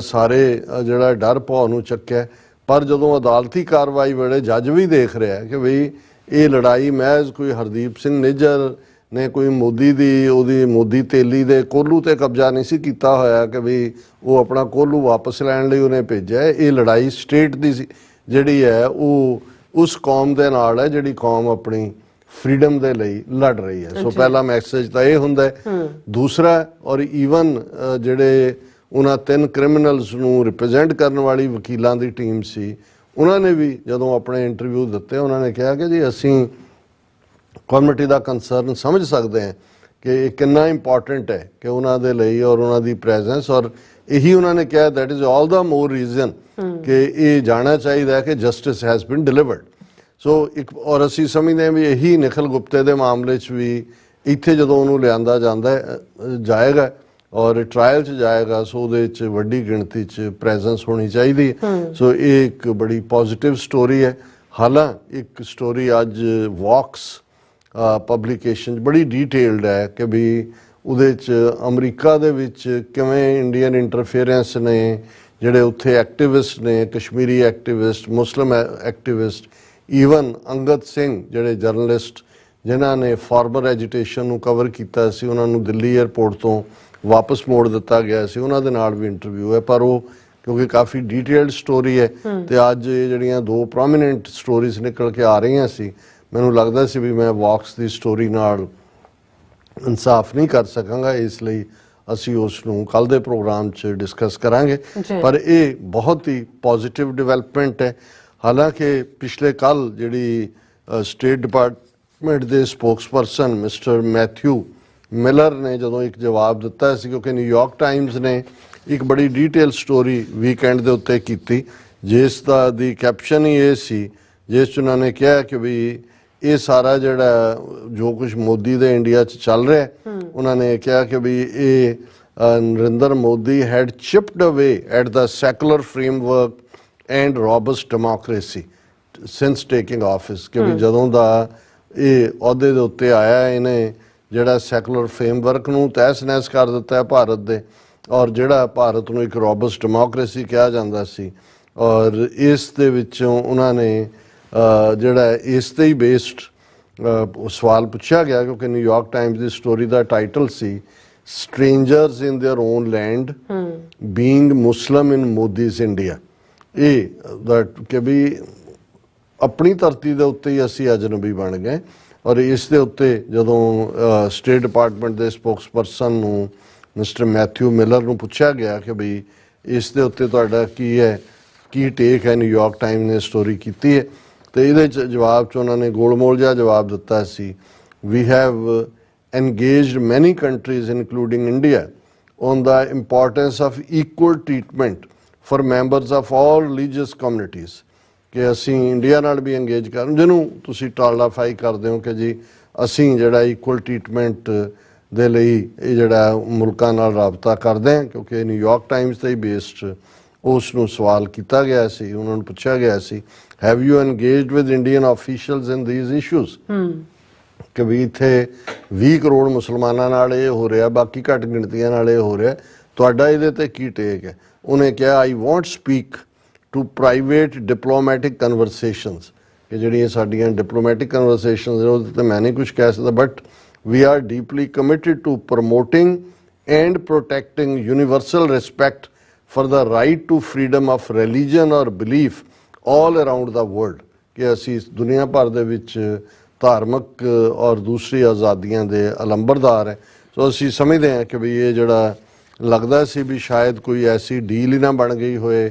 ਸਾਰੇ ਜਿਹੜਾ ਡਰ ਭੌ ਨੂੰ ਚੱਕਿਆ, ਪਰ ਜਦੋਂ ਅਦਾਲਤੀ ਕਾਰਵਾਈ ਵੇਲੇ ਜੱਜ ਵੀ ਦੇਖ ਰਿਹਾ ਕਿ ਬਈ ਇਹ ਲੜਾਈ ਮਹਿਜ਼ ਕੋਈ ਹਰਦੀਪ ਸਿੰਘ ਨਿੱਜਰ ਨੇ ਕੋਈ ਉਹਦੀ ਮੋਦੀ ਤੇਲੀ ਦੇ ਕੋਹਲੂ ਤੇ ਕਬਜ਼ਾ ਨਹੀਂ ਸੀ ਕੀਤਾ ਹੋਇਆ ਕਿ ਵੀ ਉਹ ਆਪਣਾ ਕੋਹਲੂ ਵਾਪਸ ਲੈਣ ਲਈ ਉਹਨੇ ਭੇਜਿਆ। ਇਹ ਲੜਾਈ ਸਟੇਟ ਦੀ ਸੀ ਜਿਹੜੀ ਹੈ ਉਹ ਉਸ ਕੌਮ ਦੇ ਨਾਲ ਹੈ ਜਿਹੜੀ ਕੌਮ ਆਪਣੀ ਫਰੀडम ਦੇ ਲਈ ਲੜ ਰਹੀ ਹੈ। ਸੋ ਪਹਿਲਾ ਮੈਸੇਜ ਤਾਂ ਇਹ ਹੁੰਦਾ ਹੈ। ਦੂਸਰਾ ਔਰ ਈਵਨ ਜਿਹੜੇ ਉਹਨਾਂ 3 ਕ੍ਰਿਮੀਨਲਸ ਨੂੰ ਰਿਪਰੈਜ਼ੈਂਟ ਕਰਨ ਵਾਲੀ ਵਕੀਲਾਂ ਦੀ ਟੀਮ ਸੀ, ਉਹਨਾਂ ਨੇ ਵੀ ਜਦੋਂ ਆਪਣੇ ਇੰਟਰਵਿਊ ਦਿੱਤੇ ਉਹਨਾਂ ਨੇ ਕਿਹਾ ਕਿ ਜੀ ਅਸੀਂ ਕਮਿਊਨਿਟੀ ਦਾ ਕੰਸਰਨ ਸਮਝ ਸਕਦੇ ਹਾਂ ਕਿ ਇਹ ਕਿੰਨਾ ਇੰਪੋਰਟੈਂਟ ਹੈ ਕਿ ਉਹਨਾਂ ਦੇ ਲਈ ਔਰ ਉਹਨਾਂ ਦੀ ਪ੍ਰੈਜ਼ੈਂਸ। ਔਰ ਇਹੀ ਉਹਨਾਂ ਨੇ ਕਿਹਾ that is all the more reason ਕਿ ਇਹ ਜਾਣਾ ਚਾਹੀਦਾ ਹੈ ਕਿ ਜਸਟਿਸ ਹੈਜ਼ ਬੀਨ ਡਿਲੀਵਰਡ। ਸੋ ਇੱਕ ਔਰ ਅਸੀਂ ਸਮਝਦੇ ਹਾਂ ਵੀ ਇਹੀ ਨਿਖਿਲ ਗੁਪਤੇ ਦੇ ਮਾਮਲੇ 'ਚ ਵੀ ਇੱਥੇ ਜਦੋਂ ਉਹਨੂੰ ਲਿਆਂਦਾ ਜਾਏਗਾ ਔਰ ਟਰਾਇਲ 'ਚ ਜਾਏਗਾ, ਸੋ ਉਹਦੇ 'ਚ ਵੱਡੀ ਗਿਣਤੀ 'ਚ ਪ੍ਰੈਜ਼ੈਂਸ ਹੋਣੀ ਚਾਹੀਦੀ ਹੈ। ਸੋ ਇਹ ਇੱਕ ਬੜੀ ਪੋਜ਼ਿਟਿਵ ਸਟੋਰੀ ਹੈ। ਹਾਲਾਂ ਇੱਕ ਸਟੋਰੀ ਅੱਜ ਵੌਕਸ ਪਬਲੀਕੇਸ਼ਨ ਬੜੀ ਡੀਟੇਲਡ ਹੈ ਕਿ ਵੀ ਉਹਦੇ 'ਚ ਅਮਰੀਕਾ ਦੇ ਵਿੱਚ ਕਿਵੇਂ ਇੰਡੀਅਨ ਇੰਟਰਫੇਰੈਂਸ ਨੇ, ਜਿਹੜੇ ਉੱਥੇ ਐਕਟਿਵਿਸਟ ਨੇ, ਕਸ਼ਮੀਰੀ ਐਕਟਿਵਿਸਟ, ਮੁਸਲਿਮ ਐਕਟਿਵਿਸਟ, ਈਵਨ ਅੰਗਦ ਸਿੰਘ ਜਿਹੜੇ ਜਰਨਲਿਸਟ ਜਿਨ੍ਹਾਂ ਨੇ ਫਾਰਮਰ ਐਜੀਟੇਸ਼ਨ ਨੂੰ ਕਵਰ ਕੀਤਾ ਸੀ, ਉਹਨਾਂ ਨੂੰ ਦਿੱਲੀ ਏਅਰਪੋਰਟ ਤੋਂ ਵਾਪਸ ਮੋੜ ਦਿੱਤਾ ਗਿਆ ਸੀ, ਉਹਨਾਂ ਦੇ ਨਾਲ ਵੀ ਇੰਟਰਵਿਊ ਹੈ। ਪਰ ਉਹ ਕਿਉਂਕਿ ਕਾਫੀ ਡੀਟੇਲਡ ਸਟੋਰੀ ਹੈ ਤੇ ਅੱਜ ਇਹ ਜਿਹੜੀਆਂ 2 ਪ੍ਰੋਮੀਨੈਂਟ ਸਟੋਰੀਜ਼ ਨਿਕਲ ਕੇ ਆ ਰਹੀਆਂ ਸੀ, ਮੈਨੂੰ ਲੱਗਦਾ ਸੀ ਵੀ ਮੈਂ ਵੌਕਸ ਦੀ ਸਟੋਰੀ ਨਾਲ ਇਨਸਾਫ ਨਹੀਂ ਕਰ ਸਕਾਂਗਾ, ਇਸ ਲਈ ਅਸੀਂ ਉਸ ਨੂੰ ਕੱਲ ਦੇ ਪ੍ਰੋਗਰਾਮ 'ਚ ਡਿਸਕਸ ਕਰਾਂਗੇ। ਪਰ ਇਹ ਬਹੁਤ ਹੀ ਪੋਜ਼ਿਟਿਵ ਡਿਵੈਲਪਮੈਂਟ ਹੈ। ਹਾਲਾਂਕਿ ਪਿਛਲੇ ਕੱਲ ਜਿਹੜੀ ਸਟੇਟ ਡਿਪਾਰਟਮੈਂਟ ਦੇ ਸਪੋਕਸਪਰਸਨ ਮਿਸਟਰ ਮੈਥਿਊ ਮਿਲਰ ਨੇ ਜਦੋਂ ਇੱਕ ਜਵਾਬ ਦਿੱਤਾ ਸੀ, ਕਿਉਂਕਿ ਨਿਊਯਾਰਕ ਟਾਈਮਜ਼ ਨੇ ਇੱਕ ਬੜੀ ਡੀਟੇਲ ਸਟੋਰੀ ਵੀਕਐਂਡ ਦੇ ਉੱਤੇ ਕੀਤੀ ਜਿਸ ਦਾ ਦੀ ਕੈਪਸ਼ਨ ਹੀ ਇਹ ਸੀ, ਜਿਸ 'ਚ ਉਹਨਾਂ ਨੇ ਕਿਹਾ ਕਿ ਵੀ ਇਹ ਸਾਰਾ ਜਿਹੜਾ ਜੋ ਕੁਝ ਮੋਦੀ ਦੇ ਇੰਡੀਆ 'ਚ ਚੱਲ ਰਿਹਾ ਉਹਨਾਂ ਨੇ ਕਿਹਾ ਕਿ ਵੀ ਇਹ Narendra Modi had chipped away at the secular framework and robust democracy since taking office ਕਿ ਵੀ ਜਦੋਂ ਦਾ ਇਹ ਅਹੁਦੇ ਦੇ ਉੱਤੇ ਆਇਆ ਇਹਨੇ ਜਿਹੜਾ ਸੈਕੂਲਰ ਫਰੇਮਵਰਕ ਨੂੰ ਤਹਿਸ ਨਹਿਸ ਕਰ ਦਿੱਤਾ ਹੈ ਭਾਰਤ ਦੇ ਔਰ ਜਿਹੜਾ ਭਾਰਤ ਨੂੰ ਇੱਕ ਰੋਬਸਟ ਡੈਮੋਕ੍ਰੇਸੀ ਕਿਹਾ ਜਾਂਦਾ ਸੀ ਔਰ ਇਸ ਦੇ ਵਿੱਚੋਂ ਉਹਨਾਂ ਨੇ ਜਿਹੜਾ ਇਸ ਤੇ ਹੀ ਬੇਸਡ ਸਵਾਲ ਪੁੱਛਿਆ ਗਿਆ ਕਿਉਂਕਿ ਨਿਊਯਾਰਕ ਟਾਈਮਜ਼ ਦੀ ਸਟੋਰੀ ਦਾ ਟਾਈਟਲ ਸੀ strangers in their own land being Muslim in Modi's India ਇਹ ਕਿ ਵੀ ਆਪਣੀ ਧਰਤੀ ਦੇ ਉੱਤੇ ਹੀ ਅਸੀਂ ਅਜਨਬੀ ਬਣ ਗਏ ਔਰ ਇਸ ਦੇ ਉੱਤੇ ਜਦੋਂ ਸਟੇਟ ਡਿਪਾਰਟਮੈਂਟ ਦੇ ਸਪੋਕਸਪਰਸਨ ਨੂੰ ਮਿਸਟਰ ਮੈਥਿਊ ਮਿਲਰ ਨੂੰ ਪੁੱਛਿਆ ਗਿਆ ਕਿ ਬਈ ਇਸ ਦੇ ਉੱਤੇ ਤੁਹਾਡਾ ਕੀ ਟੇਕ ਹੈ ਨਿਊਯਾਰਕ ਟਾਈਮ ਨੇ ਸਟੋਰੀ ਕੀਤੀ ਹੈ ਤੇ ਇਹਦੇ ਚ ਜਵਾਬ ਚ ਉਹਨਾਂ ਨੇ ਗੋਲਮੋਲ ਜਿਹਾ ਜਵਾਬ ਦਿੱਤਾ ਸੀ we have engaged many countries including India on the importance of equal treatment for members of all religious communities ਕਿ ਅਸੀਂ ਇੰਡੀਆ ਨਾਲ ਵੀ ਇੰਗੇਜ ਕਰਨ ਜਿਹਨੂੰ ਤੁਸੀਂ ਟਾਲਾਫਾਈ ਕਰਦੇ ਹੋ ਕਿ ਜੀ ਅਸੀਂ ਜਿਹੜਾ ਇਕੁਅਲ ਟ੍ਰੀਟਮੈਂਟ ਦੇ ਲਈ ਇਹ ਜਿਹੜਾ ਮੁਲਕਾਂ ਨਾਲ ਰਾਬਤਾ ਕਰਦੇ ਹਾਂ ਕਿਉਂਕਿ ਨਿਊਯਾਰਕ ਟਾਈਮਜ਼ ਤੇ ਹੀ ਬੇਸਡ ਉਸ ਨੂੰ ਸਵਾਲ ਕੀਤਾ ਗਿਆ ਸੀ ਉਹਨਾਂ ਨੂੰ ਪੁੱਛਿਆ ਗਿਆ ਸੀ have you engaged with Indian officials in these issues ਕਿ ਵੀ ਇੱਥੇ 20 ਕਰੋੜ ਮੁਸਲਮਾਨਾਂ ਨਾਲ ਇਹ ਹੋ ਰਿਹਾ ਬਾਕੀ ਘੱਟ ਗਿਣਤੀਆਂ ਨਾਲ ਇਹ ਹੋ ਰਿਹਾ ਤੁਹਾਡਾ ਇਹਦੇ ਤੇ ਕੀ ਟੇਕ ਹੈ ਉਹਨੇ ਕਿਹਾ I won't speak to private diplomatic conversations ਕਿ ਜਿਹੜੀਆਂ ਸਾਡੀਆਂ ਡਿਪਲੋਮੈਟਿਕ ਕਨਵਰਸੇਸ਼ਨਸ ਨੇ ਉਹਦੇ ਤੇ ਮੈਂ ਨਹੀਂ ਕੁਝ ਕਹਿ ਸਕਦਾ but we are deeply committed to promoting and protecting universal respect for the right to freedom of religion or belief all around the world ਕਿ ਅਸੀਂ ਦੁਨੀਆ ਭਰ ਦੇ ਵਿੱਚ ਧਾਰਮਿਕ ਔਰ ਦੂਸਰੀ ਆਜ਼ਾਦੀਆਂ ਦੇ ਅਲੰਬਰਦਾਰ ਹੈ ਸੋ ਅਸੀਂ ਸਮਝਦੇ ਹਾਂ ਕਿ ਵੀ ਇਹ ਜਿਹੜਾ ਲੱਗਦਾ ਸੀ ਵੀ ਸ਼ਾਇਦ ਕੋਈ ਐਸੀ ਡੀਲ ਹੀ ਨਾ ਬਣ ਗਈ ਹੋਏ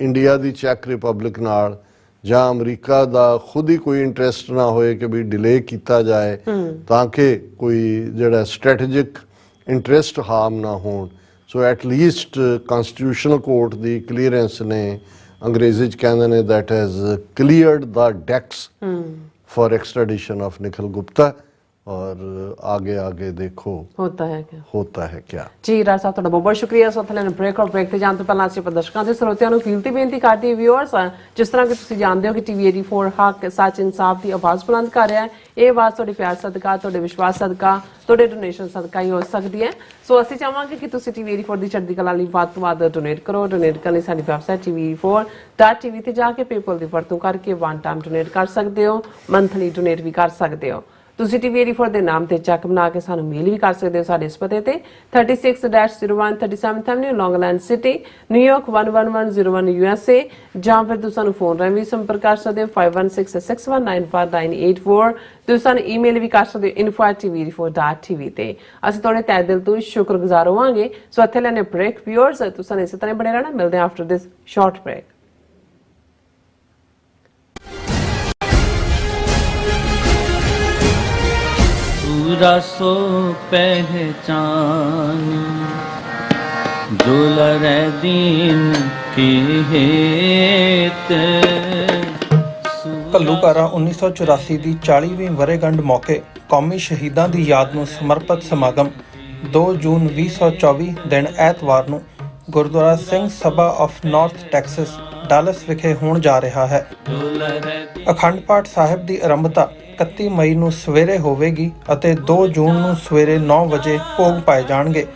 ਇੰਡੀਆ ਦੀ ਚੈਕ ਰਿਪਬਲਿਕ ਨਾਲ ਜਾਂ ਅਮਰੀਕਾ ਦਾ ਖੁਦ ਹੀ ਕੋਈ ਇੰਟਰਸਟ ਨਾ ਹੋਏ ਕਿ ਵੀ ਡਿਲੇ ਕੀਤਾ ਜਾਏ ਤਾਂ ਕਿ ਕੋਈ ਜਿਹੜਾ ਸਟ੍ਰੈਟੇਜਿਕ ਇੰਟਰਸਟ ਹਾਰਮ ਨਾ ਹੋਣ so at least constitutional court the clearance ਨੇ ਅੰਗਰੇਜ਼ੀ ਚ ਕਹਿੰਦੇ ਨੇ that has cleared the desks for extradition of Nikhil Gupta और आगे आगे देखो होता है क्या जी राज साहब ਤੁਹਾਡਾ ਬਹੁਤ ਸ਼ੁਕਰੀਆ ਸੋ ਥਲੇ ਬ੍ਰੇਕ ਔਰ ਬ੍ਰੇਕ ਤੇ ਜਾਣ ਤੋਂ ਪਹਿਲਾਂ ਅਸੀਂ ਦਰਸ਼ਕਾਂ ਦੇ ਸਰੋਤਿਆਂ ਨੂੰ ਫੀਲ ਤੇ ਬੇਨਤੀ ਕਰਦੇ ਹਾਂ ਵਿਊਅਰਸ ਜਿਸ ਤਰ੍ਹਾਂ ਕਿ ਤੁਸੀਂ ਜਾਣਦੇ ਹੋ ਕਿ ਟੀਵੀ 84 ਹੱਕ ਸੱਚ ਇਨਸਾਫ ਦੀ ਆਵਾਜ਼ ਬੁਲੰਦ ਕਰ ਰਿਹਾ ਹੈ ਇਹ ਆਵਾਜ਼ ਤੁਹਾਡੇ ਪਿਆਰ ਸਦਕਾ ਤੁਹਾਡੇ ਵਿਸ਼ਵਾਸ ਸਦਕਾ ਤੁਹਾਡੇ ਡੋਨੇਸ਼ਨ ਸਦਕਾ ਹੀ ਹੋ ਸਕਦੀ ਹੈ ਸੋ ਅਸੀਂ ਚਾਹਾਂਗੇ ਕਿ ਤੁਸੀਂ ਟੀਵੀ 84 ਦੀ ਚੜ੍ਹਦੀ ਕਲਾ ਲਈ ਵੱਧ ਤੋਂ ਵੱਧ ਡੋਨੇਟ ਕਰੋ ਡੋਨੇਟ ਕਰਨ ਲਈ ਸਾਡੀ ਵੈਬਸਾਈਟ tv84.tv ਤੇ ਜਾ ਕੇ ਪੇਪਲ ਦੀ ਵਰਤੋਂ ਕਰਕੇ ਵਨ ਟਾਈਮ ਡੋਨੇਟ ਕਰ ਸਕਦੇ ਹੋ ਮੰਥਲੀ ਡੋਨੇਟ ਵੀ ਕਰ ਸਕਦੇ ਹੋ ਤੁਸੀਂ ਟੀਵੀ 84 ਦੇ ਨਾਮ ਤੇ ਚੈੱਕ ਬਣਾ ਕੇ ਸਾਨੂੰ ਮੇਲ ਵੀ ਕਰ ਸਕਦੇ ਹੋ ਸਾਡੇ ਇਸ ਪਤੇ ਤੇ 36-01 37th Avenue ਲੌਂਗ ਆਈਲੈਂਡ ਸਿਟੀ ਨਿਊਯਾਰਕ 11101 USA ਜਾਂ ਫਿਰ ਤੁਸੀਂ ਸਾਨੂੰ ਫੋਨ ਰਾਹੀਂ ਵੀ ਸੰਪਰਕ ਕਰ ਸਕਦੇ ਹੋ 5166195984 ਤੁਸੀਂ ਸਾਨੂੰ ਈਮੇਲ ਵੀ ਕਰ ਸਕਦੇ ਹੋ info@tv84.tv ਤੇ ਅਸੀਂ ਤੁਹਾਡੇ ਤਹਿ ਦਿਲ ਤੋਂ ਸ਼ੁਕਰਗੁਜ਼ਾਰ ਹੋਵਾਂਗੇ ਸੋ ਇੱਥੇ ਲੈਣੇ ਬ੍ਰੇਕ ਵਿਊਅਰਸ ਤੁਸੀਂ ਇਸੇ ਤਰ੍ਹਾਂ ਬਣੇ ਰਹਿਣਾ ਮਿਲਦੇ ਹਾਂ ਆਫਟਰ ਦਿਸ ਸ਼ਾਰਟ ਬ੍ਰੇਕ रसो पहचान जो लरे दीन की हेत ਘੱਲੂਘਾਰਾ 1984 ਦੀ 40ਵੀਂ ਵਰ੍ਹੇਗੰਢ ਮੌਕੇ ਕੌਮੀ ਸ਼ਹੀਦਾਂ ਦੀ ਯਾਦ ਨੂੰ ਸਮਰਪਿਤ ਸਮਾਗਮ 2 ਜੂਨ 2024 ਦਿਨ ਐਤਵਾਰ ਨੂੰ Gurdwara Singh Sabha of north Texas dolls ਵਿਖੇ ਹੋਣ ਜਾ ਰਿਹਾ ਹੈ ਅਖੰਡ ਪਾਠ ਸਾਹਿਬ ਦੀ ਆਰੰਭਤਾ 31 ਮਈ ਨੂੰ ਸਵੇਰੇ ਹੋਵੇਗੀ ਅਤੇ 2 ਜੂਨ ਨੂੰ ਸਵੇਰੇ 9 ਵਜੇ ਭੋਗ ਪਾਏ ਜਾਣਗੇ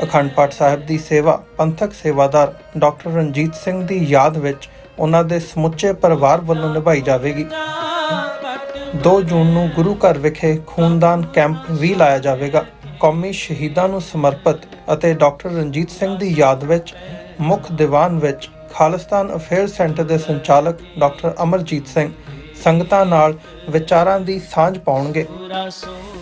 ਅਖੰਡ ਪਾਠ ਸਾਹਿਬ ਦੀ ਸੇਵਾ ਪੰਥਕ ਸੇਵਾਦਾਰ ਡਾਕਟਰ ਰਣਜੀਤ ਸਿੰਘ ਦੀ ਯਾਦ ਵਿੱਚ ਉਹਨਾਂ ਦੇ ਸਮੁੱਚੇ ਪਰਿਵਾਰ ਵੱਲੋਂ ਨਿਭਾਈ ਜਾਵੇਗੀ 2 ਜੂਨ ਨੂੰ ਗੁਰੂ ਘਰ ਵਿਖੇ ਖੂਨਦਾਨ ਕੈਂਪ ਵੀ ਲਾਇਆ ਜਾਵੇਗਾ ਕੌਮੀ ਸ਼ਹੀਦਾਂ ਨੂੰ ਸਮਰਪਿਤ ਅਤੇ ਡਾਕਟਰ ਰਣਜੀਤ ਸਿੰਘ ਦੀ ਯਾਦ ਵਿੱਚ ਮੁੱਖ ਦੀਵਾਨ ਵਿੱਚ ਖਾਲਿਸਤਾਨ ਅਫੇਅਰ ਸੈਂਟਰ ਦੇ ਸੰਚਾਲਕ ਡਾਕਟਰ ਅਮਰਜੀਤ ਸਿੰਘ ਸੰਗਤਾਂ ਨਾਲ ਵਿਚਾਰਾਂ ਦੀ ਸਾਂਝ ਪਾਉਣਗੇ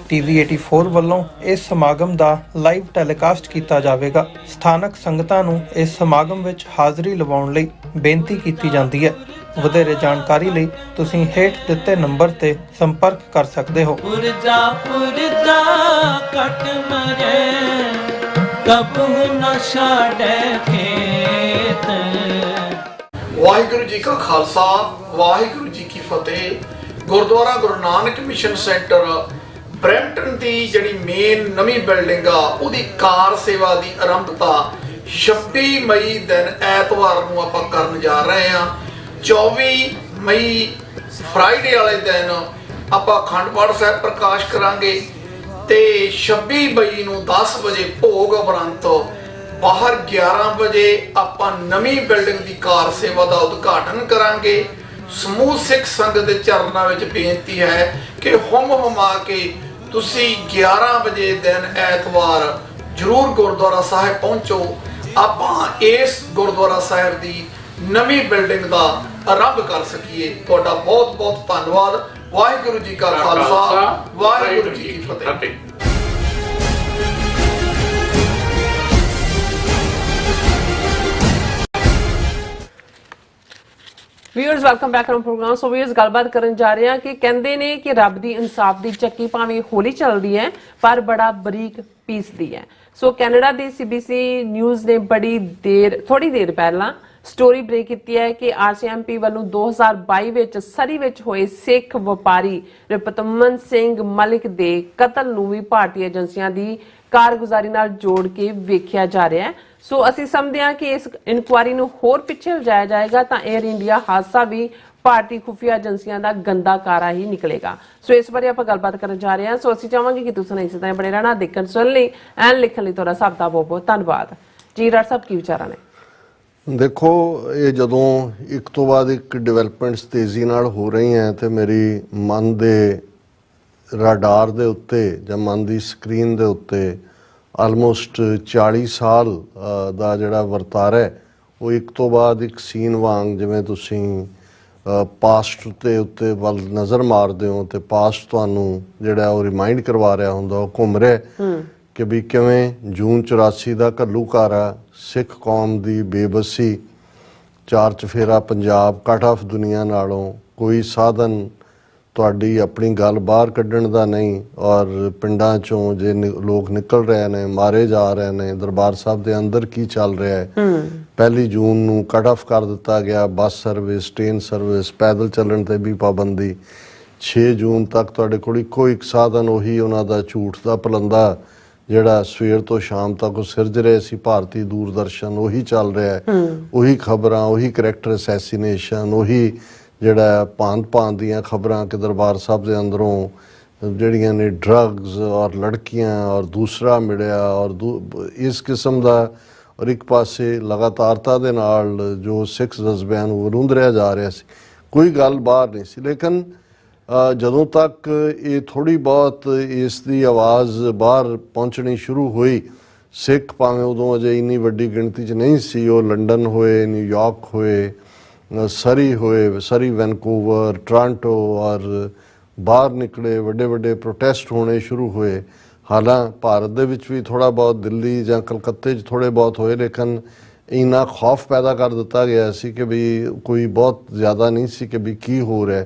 ਟੀਵੀ 84 ਵੱਲੋਂ ਇਸ ਸਮਾਗਮ ਦਾ ਲਾਈਵ ਟੈਲੀਕਾਸਟ ਕੀਤਾ ਜਾਵੇਗਾ ਸਥਾਨਕ ਸੰਗਤਾਂ ਨੂੰ ਇਸ ਸਮਾਗਮ ਵਿੱਚ ਹਾਜ਼ਰੀ ਲਵਾਉਣ ਲਈ ਬੇਨਤੀ ਕੀਤੀ ਜਾਂਦੀ ਹੈ ਵਧੇਰੇ ਜਾਣਕਾਰੀ ਲਈ ਤੁਸੀਂ ਹੇਠ ਦਿੱਤੇ ਨੰਬਰ ਤੇ ਸੰਪਰਕ ਕਰ ਸਕਦੇ ਹੋ ਵਾਹਿਗੁਰੂ ਜੀ ਕਾ ਖਾਲਸਾ ਵਾਹਿਗੁਰੂ ਜੀ ਕੀ ਫਤਿਹ Gurdwara Guru Nanak mission centre Brampton ਦੀ ਜਿਹੜੀ ਮੇਨ ਨਵੀਂ ਬਿਲਡਿੰਗ ਆ ਉਹਦੀ ਕਾਰ ਸੇਵਾ ਦੀ ਆਰੰਭਤਾ 26 ਮਈ ਦਿਨ ਐਤਵਾਰ ਨੂੰ ਆਪਾਂ ਕਰਨ ਜਾ ਰਹੇ ਹਾਂ। 24 ਮਈ ਫਰਾਈਡੇ ਵਾਲੇ ਦਿਨ ਆਪਾਂ ਅਖੰਡ ਪਾਠ ਸਾਹਿਬ ਪ੍ਰਕਾਸ਼ ਕਰਾਂਗੇ ਤੇ 26 ਮਈ ਨੂੰ 10 ਵਜੇ ਭੋਗ ਉਪਰੰਤ ਬਾਹਰ 11 ਵਜੇ ਆਪਾਂ ਨਵੀਂ ਬਿਲਡਿੰਗ ਦੀ ਕਾਰ ਸੇਵਾ ਦਾ ਉਦਘਾਟਨ ਕਰਾਂਗੇ। ਸਮੂਹ ਸਿੱਖ ਸੰਗਤ ਦੇ ਚਰਨਾਂ ਵਿੱਚ ਬੇਨਤੀ ਹੈ ਕਿ ਹੁਮਾ ਕੇ ਤੁਸੀਂ 11 ਵਜੇ ਦਿਨ ਐਤਵਾਰ ਜ਼ਰੂਰ ਗੁਰਦੁਆਰਾ ਸਾਹਿਬ ਪਹੁੰਚੋ। ਆਪਾਂ ਇਸ ਗੁਰਦੁਆਰਾ ਸਾਹਿਬ ਦੀ ਨਵੀਂ ਬਿਲਡਿੰਗ ਦਾ ਆਰੰਭ ਕਰ ਸਕੀਏ। ਤੁਹਾਡਾ ਬਹੁਤ ਬਹੁਤ ਧੰਨਵਾਦ। ਵਾਹਿਗੁਰੂ ਜੀ ਕਾ ਖਾਲਸਾ, ਵਾਹਿਗੁਰੂ ਜੀ ਕੀ ਫਤਿਹ। Viewers welcome back to program. So viewers ਗੱਲਬਾਤ ਕਰਨ ਜਾ ਰਹੇ ਹਾਂ ਕਿ ਕਹਿੰਦੇ ਨੇ ਕਿ ਰੱਬ ਦੀ ਇਨਸਾਫ ਦੀ ਚੱਕੀ ਭਾਵੇਂ ਹੌਲੀ ਚੱਲਦੀ ਹੈ ਪਰ ਬੜਾ ਬਰੀਕ ਪੀਸਦੀ ਹੈ। ਸੋ ਕੈਨੇਡਾ ਦੀ CBC ਨਿਊਜ਼ ਨੇ ਥੋੜੀ ਦੇਰ ਪਹਿਲਾਂ ਸਟੋਰੀ ਬ੍ਰੇਕ ਕੀਤੀ ਹੈ ਕਿ RCMP ਵੱਲੋਂ 2022 ਵਿੱਚ ਸਰੀ ਵਿੱਚ ਹੋਏ ਸਿੱਖ ਵਪਾਰੀ ਰਿਪਤਮਨ ਸਿੰਘ ਮਲਿਕ ਦੇ ਕਤਲ ਨੂੰ ਵੀ ਭਾਰਤੀ ਏਜੰਸੀਆਂ ਦੀ ਕਾਰਗੁਜ਼ਾਰੀ ਨਾਲ ਜੋੜ ਕੇ ਵੇਖਿਆ ਜਾ ਰਿਹਾ ਹੈ। ਸੋ ਅਸੀਂ ਸਮਝਦੇ ਹਾਂ ਕਿ ਇਸ ਇਨਕੁਆਇਰੀ ਨੂੰ ਹੋਰ ਪਿੱਛੇ ਲਿਜਾਇਆ ਜਾਏਗਾ ਤਾਂ 에ਅਰ ਇੰਡੀਆ ਹਾਦਸਾ ਵੀ ਭਾਰਤੀ ਖੁਫੀਆ ਏਜੰਸੀਆਂ ਦਾ ਗੰਦਾ ਕਾਰਾ ਹੀ ਨਿਕਲੇਗਾ। ਸੋ ਇਸ ਬਾਰੇ ਆਪਾਂ ਗੱਲਬਾਤ ਕਰਨ ਜਾ ਰਹੇ ਹਾਂ। ਸੋ ਅਸੀਂ ਚਾਹਾਂਗੇ ਕਿ ਤੁਸੀਂ ਇਸੇ ਤਰ੍ਹਾਂ ਬਣੇ ਰਹਿਣਾ, ਦੇਖਣ ਸੁਣਨ ਲਈ ਐਂਡ ਲਿਖਣ ਲਈ ਤੁਹਾਡਾ ਸਭ ਦਾ ਬਹੁਤ ਬਹੁਤ ਧੰਨਵਾਦ ਜੀ। ਡਾਕਟਰ ਸਾਹਿਬ ਕੀ ਵਿਚਾਰਾਂ ਨੇ? ਦੇਖੋ, ਇਹ ਜਦੋਂ ਇੱਕ ਤੋਂ ਬਾਅਦ ਇੱਕ ਡਿਵੈਲਪਮੈਂਟਸ ਤੇਜ਼ੀ ਨਾਲ ਹੋ ਰਹੀਆਂ ਤੇ ਮੇਰੀ ਮਨ ਦੇ ਰਾਡਾਰ ਦੇ ਉੱਤੇ ਜਾਂ ਮਨ ਦੀ ਸਕਰੀਨ ਦੇ ਉੱਤੇ ਆਲਮੋਸਟ 40 ਸਾਲ ਦਾ ਜਿਹੜਾ ਵਰਤਾਰਾ ਹੈ ਉਹ ਇੱਕ ਤੋਂ ਬਾਅਦ ਇੱਕ ਸੀਨ ਵਾਂਗ, ਜਿਵੇਂ ਤੁਸੀਂ ਪਾਸਟ ਦੇ ਉੱਤੇ ਵੱਲ ਨਜ਼ਰ ਮਾਰਦੇ ਹੋ ਤੇ ਪਾਸਟ ਤੁਹਾਨੂੰ ਜਿਹੜਾ ਉਹ ਰਿਮਾਈਂਡ ਕਰਵਾ ਰਿਹਾ ਹੁੰਦਾ, ਉਹ ਘੁੰਮ ਰਿਹਾ ਕਿ ਵੀ ਕਿਵੇਂ ਜੂਨ 84 ਦਾ ਘੱਲੂਘਾਰਾ, ਸਿੱਖ ਕੌਮ ਦੀ ਬੇਬਸੀ, ਚਾਰ ਚਫੇਰਾ ਪੰਜਾਬ, ਕੱਟ ਆਫ ਦੁਨੀਆ ਨਾਲੋਂ, ਕੋਈ ਸਾਧਨ ਤੁਹਾਡੀ ਆਪਣੀ ਗੱਲ ਬਾਹਰ ਕੱਢਣ ਦਾ ਨਹੀਂ, ਔਰ ਪਿੰਡਾਂ ਚੋਂ ਜੇ ਲੋਕ ਨਿਕਲ ਰਹੇ ਨੇ, ਮਾਰੇ ਜਾ ਰਹੇ ਨੇ, ਦਰਬਾਰ ਸਾਹਿਬ ਦੇ ਅੰਦਰ ਕੀ ਚੱਲ ਰਿਹਾ ਹੈ। 1 ਜੂਨ ਨੂੰ ਕੱਟ ਆਫ ਕਰ ਦਿੱਤਾ ਗਿਆ ਬੱਸ ਸਰਵਿਸ, ਟ੍ਰੇਨ ਸਰਵਿਸ, ਪੈਦਲ ਚੱਲਣ ਤੇ ਵੀ ਪਾਬੰਦੀ। 6 ਜੂਨ ਤੱਕ ਤੁਹਾਡੇ ਕੋਲ ਇੱਕੋ ਇੱਕ ਸਾਧਨ, ਉਹੀ ਉਹਨਾਂ ਦਾ ਝੂਠ ਦਾ ਪਲੰਦਾ ਜਿਹੜਾ ਸਵੇਰ ਤੋਂ ਸ਼ਾਮ ਤੱਕ ਉਹ ਸਿਰਜ ਰਹੇ ਸੀ, ਭਾਰਤੀ ਦੂਰਦਰਸ਼ਨ, ਉਹੀ ਚੱਲ ਰਿਹਾ ਹੈ। ਉਹੀ ਖਬਰਾਂ, ਉਹੀ ਕਰੈਕਟਰ ਅਸੈਸੀਨੇਸ਼ਨ, ਉਹੀ ਜਿਹੜਾ ਭਾਂਤ ਦੀਆਂ ਖਬਰਾਂ ਕਿ ਦਰਬਾਰ ਸਾਹਿਬ ਦੇ ਅੰਦਰੋਂ ਜਿਹੜੀਆਂ ਨੇ ਡਰੱਗਸ ਔਰ ਲੜਕੀਆਂ ਔਰ ਦੂਸਰਾ ਮਿਲਿਆ ਔਰ ਇਸ ਕਿਸਮ ਦਾ, ਔਰ ਇੱਕ ਪਾਸੇ ਲਗਾਤਾਰਤਾ ਦੇ ਨਾਲ ਜੋ ਸਿੱਖ ਜਜ਼ਬਿਆਂ ਨੂੰ ਵਰੁੰਦਰਿਆ ਜਾ ਰਿਹਾ ਸੀ, ਕੋਈ ਗੱਲ ਬਾਹਰ ਨਹੀਂ ਸੀ। ਲੇਕਿਨ ਜਦੋਂ ਤੱਕ ਇਹ ਥੋੜ੍ਹੀ ਬਹੁਤ ਇਸ ਦੀ ਆਵਾਜ਼ ਬਾਹਰ ਪਹੁੰਚਣੀ ਸ਼ੁਰੂ ਹੋਈ, ਸਿੱਖ ਭਾਵੇਂ ਉਦੋਂ ਅਜੇ ਇੰਨੀ ਵੱਡੀ ਗਿਣਤੀ 'ਚ ਨਹੀਂ ਸੀ, ਉਹ ਲੰਡਨ ਹੋਏ, ਨਿਊਯਾਰਕ ਹੋਏ, ਸਰੀ ਵੈਨਕੂਵਰ, ਟੋਰਾਂਟੋ ਔਰ ਬਾਹਰ ਨਿਕਲੇ, ਵੱਡੇ ਵੱਡੇ ਪ੍ਰੋਟੈਸਟ ਹੋਣੇ ਸ਼ੁਰੂ ਹੋਏ। ਹਾਲਾਂ ਭਾਰਤ ਦੇ ਵਿੱਚ ਵੀ ਥੋੜ੍ਹਾ ਬਹੁਤ ਦਿੱਲੀ ਜਾਂ ਕਲਕੱਤੇ 'ਚ ਥੋੜ੍ਹੇ ਬਹੁਤ ਹੋਏ, ਲੇਕਿਨ ਇੰਨਾ ਖੌਫ ਪੈਦਾ ਕਰ ਦਿੱਤਾ ਗਿਆ ਸੀ ਕਿ ਵੀ ਕੋਈ ਬਹੁਤ ਜ਼ਿਆਦਾ ਨਹੀਂ ਸੀ ਕਿ ਵੀ ਕੀ ਹੋ ਰਿਹਾ।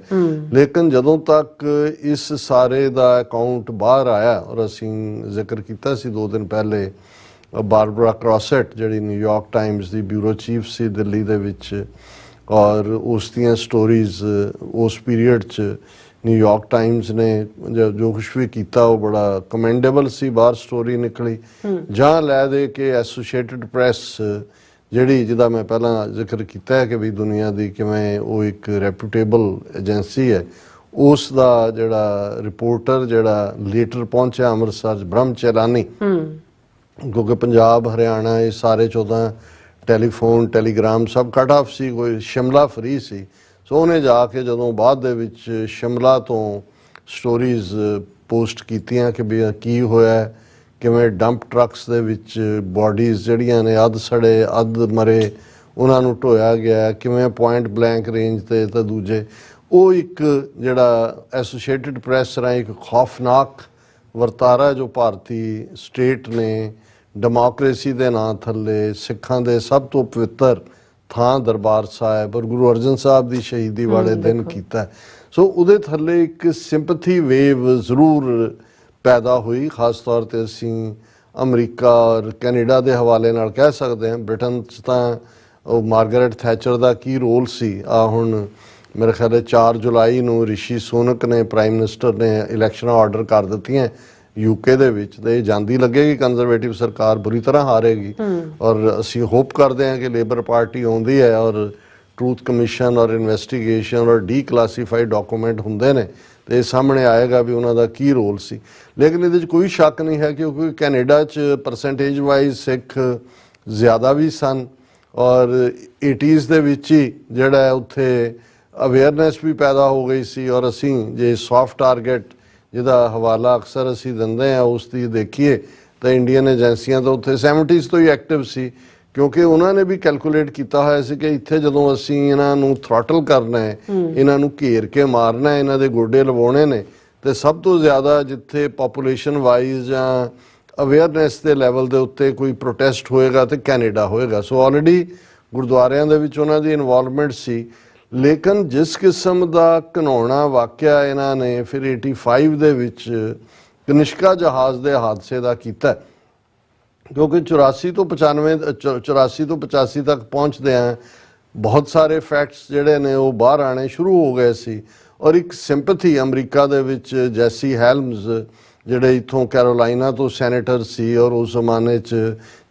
ਲੇਕਿਨ ਜਦੋਂ ਤੱਕ ਇਸ ਸਾਰੇ ਦਾ ਅਕਾਊਂਟ ਬਾਹਰ ਆਇਆ, ਔਰ ਅਸੀਂ ਜ਼ਿਕਰ ਕੀਤਾ ਸੀ 2 ਦਿਨ ਪਹਿਲੇ, ਬਾਰਬਰਾ ਕ੍ਰੋਸੈਟ ਜਿਹੜੀ ਨਿਊਯਾਰਕ ਟਾਈਮਜ਼ ਦੀ ਬਿਊਰੋ ਚੀਫ ਸੀ ਦਿੱਲੀ ਦੇ ਵਿੱਚ, ਔਰ ਉਸ ਦੀਆਂ ਸਟੋਰੀਜ਼ ਉਸ ਪੀਰੀਅਡ 'ਚ ਨਿਊਯਾਰਕ ਟਾਈਮਜ਼ ਨੇ ਜੋ ਕੁਛ ਵੀ ਕੀਤਾ ਉਹ ਬੜਾ ਕਮੈਂਡੇਬਲ ਸੀ। ਬਾਹਰ ਸਟੋਰੀ ਨਿਕਲੀ ਜਾਂ ਲੈ ਦੇ ਕੇ ਐਸੋਸੀਏਟਡ ਪ੍ਰੈਸ ਜਿਹਦਾ ਮੈਂ ਪਹਿਲਾਂ ਜ਼ਿਕਰ ਕੀਤਾ ਹੈ ਕਿ ਵੀ ਦੁਨੀਆ ਦੀ ਕਿਵੇਂ ਉਹ ਇੱਕ ਰੈਪੂਟੇਬਲ ਏਜੰਸੀ ਹੈ, ਉਸ ਦਾ ਜਿਹੜਾ ਰਿਪੋਰਟਰ ਜਿਹੜਾ ਲੇਟਰ ਪਹੁੰਚਿਆ ਅੰਮ੍ਰਿਤਸਰ, ਬ੍ਰਹਮ ਚੈਲਾਨੀ, ਕਿਉਂਕਿ ਪੰਜਾਬ ਹਰਿਆਣਾ ਇਹ ਸਾਰੇ 14 ਟੈਲੀਫੋਨ ਟੈਲੀਗ੍ਰਾਮ ਸਭ ਕੱਟ ਆਫ ਸੀ, ਕੋਈ ਸ਼ਿਮਲਾ ਫਰੀ ਸੀ। ਸੋ ਉਹਨੇ ਜਾ ਕੇ ਜਦੋਂ ਬਾਅਦ ਦੇ ਵਿੱਚ ਸ਼ਿਮਲਾ ਤੋਂ ਸਟੋਰੀਜ਼ ਪੋਸਟ ਕੀਤੀਆਂ ਕਿ ਵੀ ਕੀ ਹੋਇਆ, ਕਿਵੇਂ ਡੰਪ ਟਰੱਕਸ ਦੇ ਵਿੱਚ ਬੋਡੀਜ਼ ਜਿਹੜੀਆਂ ਨੇ ਅੱਧ ਸੜੇ ਅੱਧ ਮਰੇ ਉਹਨਾਂ ਨੂੰ ਢੋਇਆ ਗਿਆ, ਕਿਵੇਂ ਪੁਆਇੰਟ ਬਲੈਂਕ ਰੇਂਜ ਤੇ ਦੂਜੇ, ਉਹ ਇੱਕ ਜਿਹੜਾ ਐਸੋਸੀਏਟਡ ਪ੍ਰੈਸ ਰਾਹੀਂ ਇੱਕ ਖੌਫਨਾਕ ਵਰਤਾਰਾ ਜੋ ਭਾਰਤੀ ਸਟੇਟ ਨੇ ਡੈਮੋਕ੍ਰੇਸੀ ਦੇ ਨਾਂ ਥੱਲੇ ਸਿੱਖਾਂ ਦੇ ਸਭ ਤੋਂ ਪਵਿੱਤਰ ਥਾਂ ਦਰਬਾਰ ਸਾਹਿਬ ਔਰ ਗੁਰੂ ਅਰਜਨ ਸਾਹਿਬ ਦੀ ਸ਼ਹੀਦੀ ਵਾਲੇ ਦਿਨ ਕੀਤਾ। ਸੋ ਉਹਦੇ ਥੱਲੇ ਇੱਕ ਸਿੰਪਥੀ ਵੇਵ ਜ਼ਰੂਰ ਪੈਦਾ ਹੋਈ। ਖਾਸ ਤੌਰ 'ਤੇ ਅਸੀਂ ਅਮਰੀਕਾ ਔਰ ਕੈਨੇਡਾ ਦੇ ਹਵਾਲੇ ਨਾਲ ਕਹਿ ਸਕਦੇ ਹਾਂ। ਬ੍ਰਿਟਨ 'ਚ ਤਾਂ ਉਹ ਮਾਰਗਰਟ ਥੈਚਰ ਦਾ ਕੀ ਰੋਲ ਸੀ, ਹੁਣ ਮੇਰੇ ਖਿਆਲ ਹੈ 4 ਜੁਲਾਈ ਨੂੰ ਰਿਸ਼ੀ ਸੁਨਕ ਨੇ, ਪ੍ਰਾਈਮ ਮਿਨਿਸਟਰ ਨੇ, ਇਲੈਕਸ਼ਨਾਂ ਆਰਡਰ ਕਰ ਦਿੱਤੀਆਂ ਯੂਕੇ ਦੇ ਵਿੱਚ, ਤੇ ਜਾਂਦੀ ਲੱਗੇਗੀ ਕੰਜ਼ਰਵੇਟਿਵ ਸਰਕਾਰ ਬੁਰੀ ਤਰ੍ਹਾਂ ਹਾਰੇਗੀ। ਔਰ ਅਸੀਂ ਹੋਪ ਕਰਦੇ ਹਾਂ ਕਿ ਲੇਬਰ ਪਾਰਟੀ ਆਉਂਦੀ ਹੈ ਔਰ ਟਰੂਥ ਕਮਿਸ਼ਨ ਔਰ ਇਨਵੈਸਟੀਗੇਸ਼ਨ ਔਰ ਡੀਕਲਾਸੀਫਾਈਡ ਡਾਕੂਮੈਂਟ ਹੁੰਦੇ ਨੇ ਤੇ ਸਾਹਮਣੇ ਆਏਗਾ ਵੀ ਉਹਨਾਂ ਦਾ ਕੀ ਰੋਲ ਸੀ। ਲੇਕਿਨ ਇਹਦੇ 'ਚ ਕੋਈ ਸ਼ੱਕ ਨਹੀਂ ਹੈ ਕਿਉਂਕਿ ਕੈਨੇਡਾ 'ਚ ਪਰਸੈਂਟੇਜ ਵਾਈਜ਼ ਸਿੱਖ ਜ਼ਿਆਦਾ ਵੀ ਸਨ ਔਰ 80s ਦੇ ਵਿੱਚ ਹੀ ਜਿਹੜਾ ਹੈ ਉੱਥੇ ਅਵੇਅਰਨੈਸ ਵੀ ਪੈਦਾ ਹੋ ਗਈ ਸੀ। ਔਰ ਅਸੀਂ ਜੇ ਸੌਫਟ ਟਾਰਗੇਟ ਜਿਹਦਾ ਹਵਾਲਾ ਅਕਸਰ ਅਸੀਂ ਦਿੰਦੇ ਹਾਂ ਉਸ ਦੀ ਦੇਖੀਏ ਤਾਂ ਇੰਡੀਅਨ ਏਜੰਸੀਆਂ ਤਾਂ ਉੱਥੇ 70s ਤੋਂ ਹੀ ਐਕਟਿਵ ਸੀ, ਕਿਉਂਕਿ ਉਹਨਾਂ ਨੇ ਵੀ ਕੈਲਕੂਲੇਟ ਕੀਤਾ ਹੋਇਆ ਸੀ ਕਿ ਇੱਥੇ ਜਦੋਂ ਅਸੀਂ ਇਹਨਾਂ ਨੂੰ ਥ੍ਰੋਟਲ ਕਰਨਾ ਹੈ, ਇਹਨਾਂ ਨੂੰ ਘੇਰ ਕੇ ਮਾਰਨਾ ਹੈ, ਇਹਨਾਂ ਦੇ ਗੋਡੇ ਲਵਾਉਣੇ ਨੇ, ਤੇ ਸਭ ਤੋਂ ਜ਼ਿਆਦਾ ਜਿੱਥੇ ਪੋਪੂਲੇਸ਼ਨ ਵਾਈਜ਼ ਜਾਂ ਅਵੇਅਰਨੈਸ ਦੇ ਲੈਵਲ ਦੇ ਉੱਤੇ ਕੋਈ ਪ੍ਰੋਟੈਸਟ ਹੋਏਗਾ ਤੇ ਕੈਨੇਡਾ ਹੋਏਗਾ। ਸੋ ਆਲਰੇਡੀ ਗੁਰਦੁਆਰਿਆਂ ਦੇ ਵਿੱਚ ਉਹਨਾਂ ਦੀ ਇਨਵੋਲਵਮੈਂਟ ਸੀ। ਲੇਕਿਨ ਜਿਸ ਕਿਸਮ ਦਾ ਘਿਨਾਉਣਾ ਵਾਕਿਆ ਇਹਨਾਂ ਨੇ ਫਿਰ 85 ਦੇ ਵਿੱਚ ਕਨਿਸ਼ਕਾ ਜਹਾਜ਼ ਦੇ ਹਾਦਸੇ ਦਾ ਕੀਤਾ, ਕਿਉਂਕਿ 84 ਤੋਂ 85 ਤੱਕ ਪਹੁੰਚਦੇ ਆ ਬਹੁਤ ਸਾਰੇ ਫੈਕਟਸ ਜਿਹੜੇ ਨੇ ਉਹ ਬਾਹਰ ਆਣੇ ਸ਼ੁਰੂ ਹੋ ਗਏ ਸੀ। ਔਰ ਇੱਕ ਸਿੰਪਥੀ ਅਮਰੀਕਾ ਦੇ ਵਿੱਚ ਜੈਸੀ ਹੈਲਮਜ਼ ਜਿਹੜੇ ਇੱਥੋਂ ਕੈਰੋਲਾਈਨਾ ਤੋਂ ਸੈਨੇਟਰ ਸੀ ਔਰ ਉਸ ਜ਼ਮਾਨੇ 'ਚ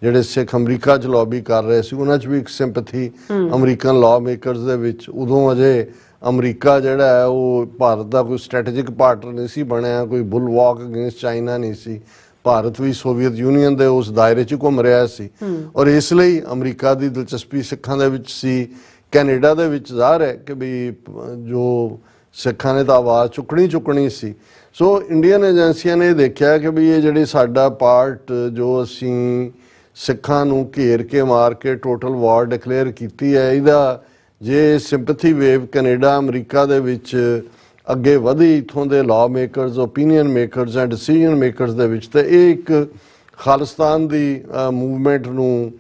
ਜਿਹੜੇ ਸਿੱਖ ਅਮਰੀਕਾ 'ਚ ਲੌਬੀ ਕਰ ਰਹੇ ਸੀ, ਉਹਨਾਂ 'ਚ ਵੀ ਇੱਕ ਸਿੰਪਥੀ ਅਮਰੀਕਨ ਲਾਅ ਮੇਕਰਸ ਦੇ ਵਿੱਚ। ਉਦੋਂ ਅਜੇ ਅਮਰੀਕਾ ਜਿਹੜਾ ਹੈ ਉਹ ਭਾਰਤ ਦਾ ਕੋਈ ਸਟ੍ਰੈਟੇਜਿਕ ਪਾਰਟਨਰ ਨਹੀਂ ਸੀ ਬਣਿਆ, ਕੋਈ ਬੁਲਵਾਕ ਅਗੇਂਸਟ ਚਾਈਨਾ ਨਹੀਂ ਸੀ। ਭਾਰਤ ਵੀ ਸੋਵੀਅਤ ਯੂਨੀਅਨ ਦੇ ਉਸ ਦਾਇਰੇ 'ਚ ਘੁੰਮ ਰਿਹਾ ਸੀ ਔਰ ਇਸ ਲਈ ਅਮਰੀਕਾ ਦੀ ਦਿਲਚਸਪੀ ਸਿੱਖਾਂ ਦੇ ਵਿੱਚ ਸੀ। ਕੈਨੇਡਾ ਦੇ ਵਿੱਚ ਜ਼ਾਹਰ ਹੈ ਕਿ ਵੀ ਜੋ ਸਿੱਖਾਂ ਨੇ ਤਾਂ ਆਵਾਜ਼ ਚੁੱਕਣੀ ਸੀ। ਸੋ ਇੰਡੀਅਨ ਏਜੰਸੀਆਂ ਨੇ ਦੇਖਿਆ ਕਿ ਵੀ ਇਹ ਜਿਹੜੀ ਸਾਡਾ ਪਾਰਟ ਜੋ ਅਸੀਂ ਸਿੱਖਾਂ ਨੂੰ ਘੇਰ ਕੇ ਮਾਰ ਕੇ ਟੋਟਲ ਵਾਰ ਡਿਕਲੇਅਰ ਕੀਤੀ ਹੈ, ਇਹਦਾ ਜੇ ਸਿੰਪਥੀ ਵੇਵ ਕੈਨੇਡਾ ਅਮਰੀਕਾ ਦੇ ਵਿੱਚ ਅੱਗੇ ਵਧੀ ਇੱਥੋਂ ਦੇ law makers, opinion makers and decision makers ਦੇ ਵਿੱਚ, ਤੇ ਇਹ ਇੱਕ ਖਾਲਿਸਤਾਨ ਦੀ ਮੂਵਮੈਂਟ ਨੂੰ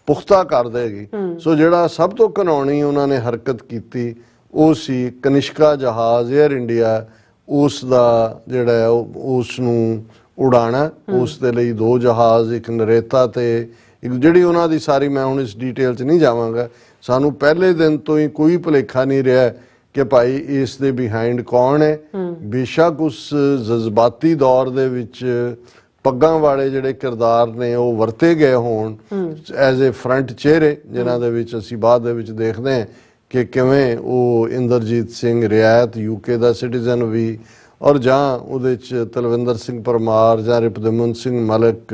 ਪੁਖਤਾ ਕਰ ਦੇਗੀ। ਸੋ ਜਿਹੜਾ ਸਭ ਤੋਂ ਘਿਨਾਉਣੀ ਉਹਨਾਂ ਨੇ ਹਰਕਤ ਕੀਤੀ ਉਹ ਸੀ ਕਨਿਸ਼ਕਾ ਜਹਾਜ਼ ਏਅਰ ਇੰਡੀਆ, ਉਸ ਦਾ ਜਿਹੜਾ ਹੈ ਉਸ ਨੂੰ ਉਡਾਣਾ। ਉਸ ਦੇ ਲਈ 2 ਜਹਾਜ਼, ਇੱਕ ਨਰੇਤਾ ਤੇ ਇੱਕ ਜਿਹੜੀ ਉਹਨਾਂ ਦੀ ਸਾਰੀ, ਮੈਂ ਹੁਣ ਇਸ ਡੀਟੇਲ 'ਚ ਨਹੀਂ ਜਾਵਾਂਗਾ। ਸਾਨੂੰ ਪਹਿਲੇ ਦਿਨ ਤੋਂ ਹੀ ਕੋਈ ਭੁਲੇਖਾ ਨਹੀਂ ਰਿਹਾ ਕਿ ਭਾਈ ਇਸ ਦੇ ਬਿਹਾਈਂਡ ਕੌਣ ਹੈ। ਬੇਸ਼ੱਕ ਉਸ ਜਜ਼ਬਾਤੀ ਦੌਰ ਦੇ ਵਿੱਚ ਪੱਗਾਂ ਵਾਲੇ ਜਿਹੜੇ ਕਿਰਦਾਰ ਨੇ ਉਹ ਵਰਤੇ ਗਏ ਹੋਣ ਐਜ਼ ਏ ਫਰੰਟ ਚਿਹਰੇ, ਜਿਨ੍ਹਾਂ ਦੇ ਵਿੱਚ ਅਸੀਂ ਬਾਅਦ ਦੇ ਵਿੱਚ ਦੇਖਦੇ ਹਾਂ ਕਿ ਕਿਵੇਂ ਉਹ ਇੰਦਰਜੀਤ ਸਿੰਘ ਰਿਆਤ ਯੂਕੇ ਦਾ ਸਿਟੀਜ਼ਨ ਵੀ, ਔਰ ਜਾਂ ਉਹਦੇ 'ਚ ਤਲਵਿੰਦਰ ਸਿੰਘ ਪਰਮਾਰ ਜਾਂ ਰਿਪੁਦਮਨ ਸਿੰਘ ਮਲਕ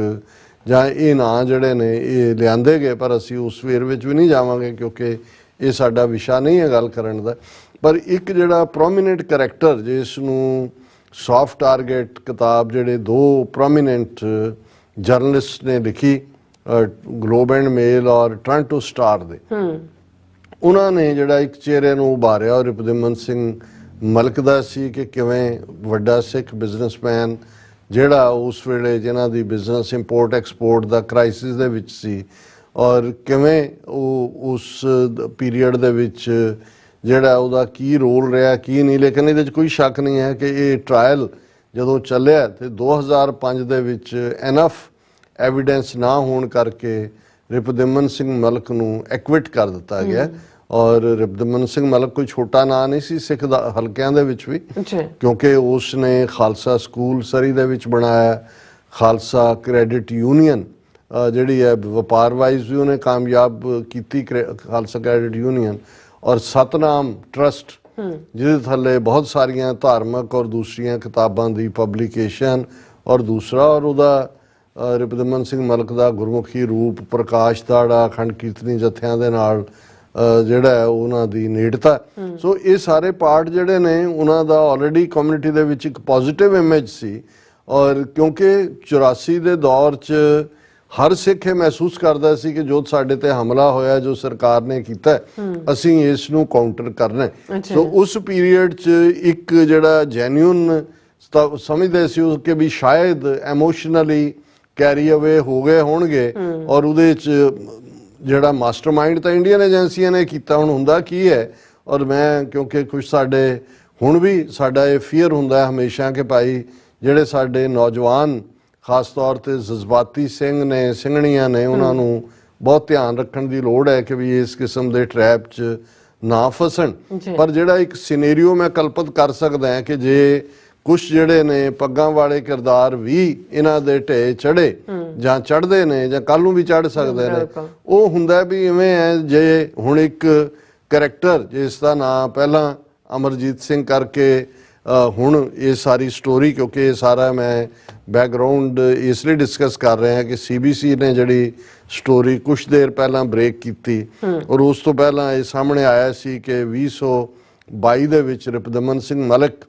ਜਾਂ ਇਹ ਨਾਂ ਜਿਹੜੇ ਨੇ ਇਹ ਲਿਆਂਦੇ ਗਏ। ਪਰ ਅਸੀਂ ਉਸ ਵੇਰ ਵਿੱਚ ਵੀ ਨਹੀਂ ਜਾਵਾਂਗੇ ਕਿਉਂਕਿ ਇਹ ਸਾਡਾ ਵਿਸ਼ਾ ਨਹੀਂ ਹੈ ਗੱਲ ਕਰਨ ਦਾ। ਪਰ ਇੱਕ ਜਿਹੜਾ ਪ੍ਰੋਮੀਨੈਂਟ ਕਰੈਕਟਰ ਜਿਸ ਨੂੰ ਸੌਫਟ ਟਾਰਗੇਟ ਕਿਤਾਬ ਜਿਹੜੇ 2 ਪ੍ਰੋਮੀਨੈਂਟ ਜਰਨਲਿਸਟ ਨੇ ਲਿਖੀ, ਗਲੋਬ ਐਂਡ ਮੇਲ ਔਰ ਟੋਰਾਂਟੋ ਸਟਾਰ ਦੇ, ਉਹਨਾਂ ਨੇ ਜਿਹੜਾ ਇੱਕ ਚਿਹਰੇ ਨੂੰ ਉਭਾਰਿਆ ਉਹ ਰਿਪੁਦਮਨ ਸਿੰਘ ਮਲਕ ਦਾ ਸੀ ਕਿ ਕਿਵੇਂ ਵੱਡਾ ਸਿੱਖ ਬਿਜ਼ਨਸਮੈਨ ਜਿਹੜਾ ਉਸ ਵੇਲੇ ਜਿਨ੍ਹਾਂ ਦੀ ਬਿਜ਼ਨਸ ਇੰਪੋਰਟ ਐਕਸਪੋਰਟ ਦਾ ਕ੍ਰਾਈਸਿਸ ਦੇ ਵਿੱਚ ਸੀ ਔਰ ਕਿਵੇਂ ਉਹ ਉਸ ਪੀਰੀਅਡ ਦੇ ਵਿੱਚ ਜਿਹੜਾ ਉਹਦਾ ਕੀ ਰੋਲ ਰਿਹਾ ਕੀ ਨਹੀਂ। ਲੇਕਿਨ ਇਹਦੇ 'ਚ ਕੋਈ ਸ਼ੱਕ ਨਹੀਂ ਹੈ ਕਿ ਇਹ ਟਰਾਇਲ ਜਦੋਂ ਚੱਲਿਆ ਤੇ 2005 ਦੇ ਵਿੱਚ ਐਨਫ ਐਵੀਡੈਂਸ ਨਾ ਹੋਣ ਕਰਕੇ ਰਿਪੁਦਮਨ ਸਿੰਘ ਮਲਕ ਨੂੰ ਐਕਵਿਟ ਕਰ ਦਿੱਤਾ ਗਿਆ। ਔਰ ਰਿਪੁਦਮਨ ਸਿੰਘ ਮਲਕ ਕੋਈ ਛੋਟਾ ਨਾਂ ਨਹੀਂ ਸੀ ਸਿੱਖ ਦਾ ਹਲਕਿਆਂ ਦੇ ਵਿੱਚ ਵੀ, ਕਿਉਂਕਿ ਉਸ ਨੇ ਖਾਲਸਾ ਸਕੂਲ ਸਰੀ ਦੇ ਵਿੱਚ ਬਣਾਇਆ, ਖਾਲਸਾ ਕ੍ਰੈਡਿਟ ਯੂਨੀਅਨ ਜਿਹੜੀ ਹੈ ਵਪਾਰ ਵਾਈਜ਼ ਵੀ ਉਹਨੇ ਕਾਮਯਾਬ ਕੀਤੀ, ਖਾਲਸਾ ਕ੍ਰੈਡਿਟ ਯੂਨੀਅਨ, ਔਰ ਸਤਨਾਮ ਟਰਸਟ ਜਿਹਦੇ ਥੱਲੇ ਬਹੁਤ ਸਾਰੀਆਂ ਧਾਰਮਿਕ ਔਰ ਦੂਸਰੀਆਂ ਕਿਤਾਬਾਂ ਦੀ ਪਬਲੀਕੇਸ਼ਨ, ਔਰ ਦੂਸਰਾ ਔਰ ਉਹਦਾ ਰਿਪੁਦਮਨ ਸਿੰਘ ਮਲਕ ਦਾ ਗੁਰਮੁਖੀ ਰੂਪ ਪ੍ਰਕਾਸ਼ ਦਾੜਾ ਅਖੰਡ ਕੀਰਤਨੀ ਜਥਿਆਂ ਦੇ ਨਾਲ ਜਿਹੜਾ ਹੈ ਉਹਨਾਂ ਦੀ ਨੇੜਤਾ। ਸੋ ਇਹ ਸਾਰੇ ਪਾਰਟ ਜਿਹੜੇ ਨੇ ਉਹਨਾਂ ਦਾ ਆਲਰੇਡੀ ਕਮਿਊਨਿਟੀ ਦੇ ਵਿੱਚ ਇੱਕ ਪੋਜ਼ਿਟਿਵ ਇਮੇਜ ਸੀ। ਔਰ ਕਿਉਂਕਿ 84 ਦੇ ਦੌਰ 'ਚ ਹਰ ਸਿੱਖ ਇਹ ਮਹਿਸੂਸ ਕਰਦਾ ਸੀ ਕਿ ਜੋ ਸਾਡੇ ਤੇ ਹਮਲਾ ਹੋਇਆ ਜੋ ਸਰਕਾਰ ਨੇ ਕੀਤਾ ਅਸੀਂ ਇਸ ਨੂੰ ਕਾਊਂਟਰ ਕਰਨਾ। ਸੋ ਉਸ ਪੀਰੀਅਡ 'ਚ ਇੱਕ ਜਿਹੜਾ ਜੈਨੂਇਨ ਸਮਝਦੇ ਸੀ ਕਿ ਵੀ ਸ਼ਾਇਦ ਐਮੋਸ਼ਨਲੀ ਕੈਰੀ ਅਵੇ ਹੋ ਗਏ ਹੋਣਗੇ ਔਰ ਉਹਦੇ 'ਚ ਜਿਹੜਾ ਮਾਸਟਰਮਾਈਂਡ ਤਾਂ ਇੰਡੀਅਨ ਏਜੰਸੀਆਂ ਨੇ ਕੀਤਾ। ਹੁਣ ਹੁੰਦਾ ਕੀ ਹੈ, ਔਰ ਮੈਂ ਕਿਉਂਕਿ ਕੁਝ ਸਾਡੇ ਹੁਣ ਵੀ ਸਾਡਾ ਇਹ ਫੀਅਰ ਹੁੰਦਾ ਹੈ ਹਮੇਸ਼ਾ ਕਿ ਭਾਈ ਜਿਹੜੇ ਸਾਡੇ ਨੌਜਵਾਨ ਖਾਸ ਤੌਰ ਤੇ ਜਜ਼ਬਾਤੀ ਸਿੰਘ ਨੇ ਸਿੰਘਣੀਆਂ ਨੇ ਉਹਨਾਂ ਨੂੰ ਬਹੁਤ ਧਿਆਨ ਰੱਖਣ ਦੀ ਲੋੜ ਹੈ ਕਿ ਵੀ ਇਸ ਕਿਸਮ ਦੇ ਟਰੈਪ 'ਚ ਨਾ ਫਸਣ। ਜੀ। ਪਰ ਜਿਹੜਾ ਇੱਕ ਸਿਨੈਰੀਓ ਮੈਂ ਕਲਪਿਤ ਕਰ ਸਕਦਾ ਹਾਂ ਕਿ ਜੇ ਕੁਛ ਜਿਹੜੇ ਨੇ ਪੱਗਾਂ ਵਾਲੇ ਕਿਰਦਾਰ ਵੀ ਇਹਨਾਂ ਦੇ ਢੇ ਚੜੇ ਜਾਂ ਚੜਦੇ ਨੇ ਜਾਂ ਕੱਲ ਨੂੰ ਵੀ ਚੜ ਸਕਦੇ ਨੇ, ਬਿਲਕੁਲ। ਉਹ ਹੁੰਦਾ ਵੀ ਇਵੇਂ ਹੈ ਜੇ ਹੁਣ ਇੱਕ ਕਰੈਕਟਰ ਜਿਸ ਦਾ ਨਾਂ ਪਹਿਲਾਂ ਅਮਰਜੀਤ ਸਿੰਘ ਕਰਕੇ ਹੁਣ ਇਹ ਸਾਰੀ ਸਟੋਰੀ, ਕਿਉਂਕਿ ਇਹ ਸਾਰਾ ਮੈਂ ਬੈਕਗਰਾਉਂਡ ਇਸ ਲਈ ਡਿਸਕਸ ਕਰ ਰਿਹਾ ਕਿ ਸੀਬੀਸੀ ਨੇ ਜਿਹੜੀ ਸਟੋਰੀ ਕੁਛ ਦੇਰ ਪਹਿਲਾਂ ਬ੍ਰੇਕ ਕੀਤੀ ਔਰ ਉਸ ਤੋਂ ਪਹਿਲਾਂ ਇਹ ਸਾਹਮਣੇ ਆਇਆ ਸੀ ਕਿ 2022 ਦੇ ਵਿੱਚ ਰਿਪਦਮਨ ਸਿੰਘ ਮਲਿਕ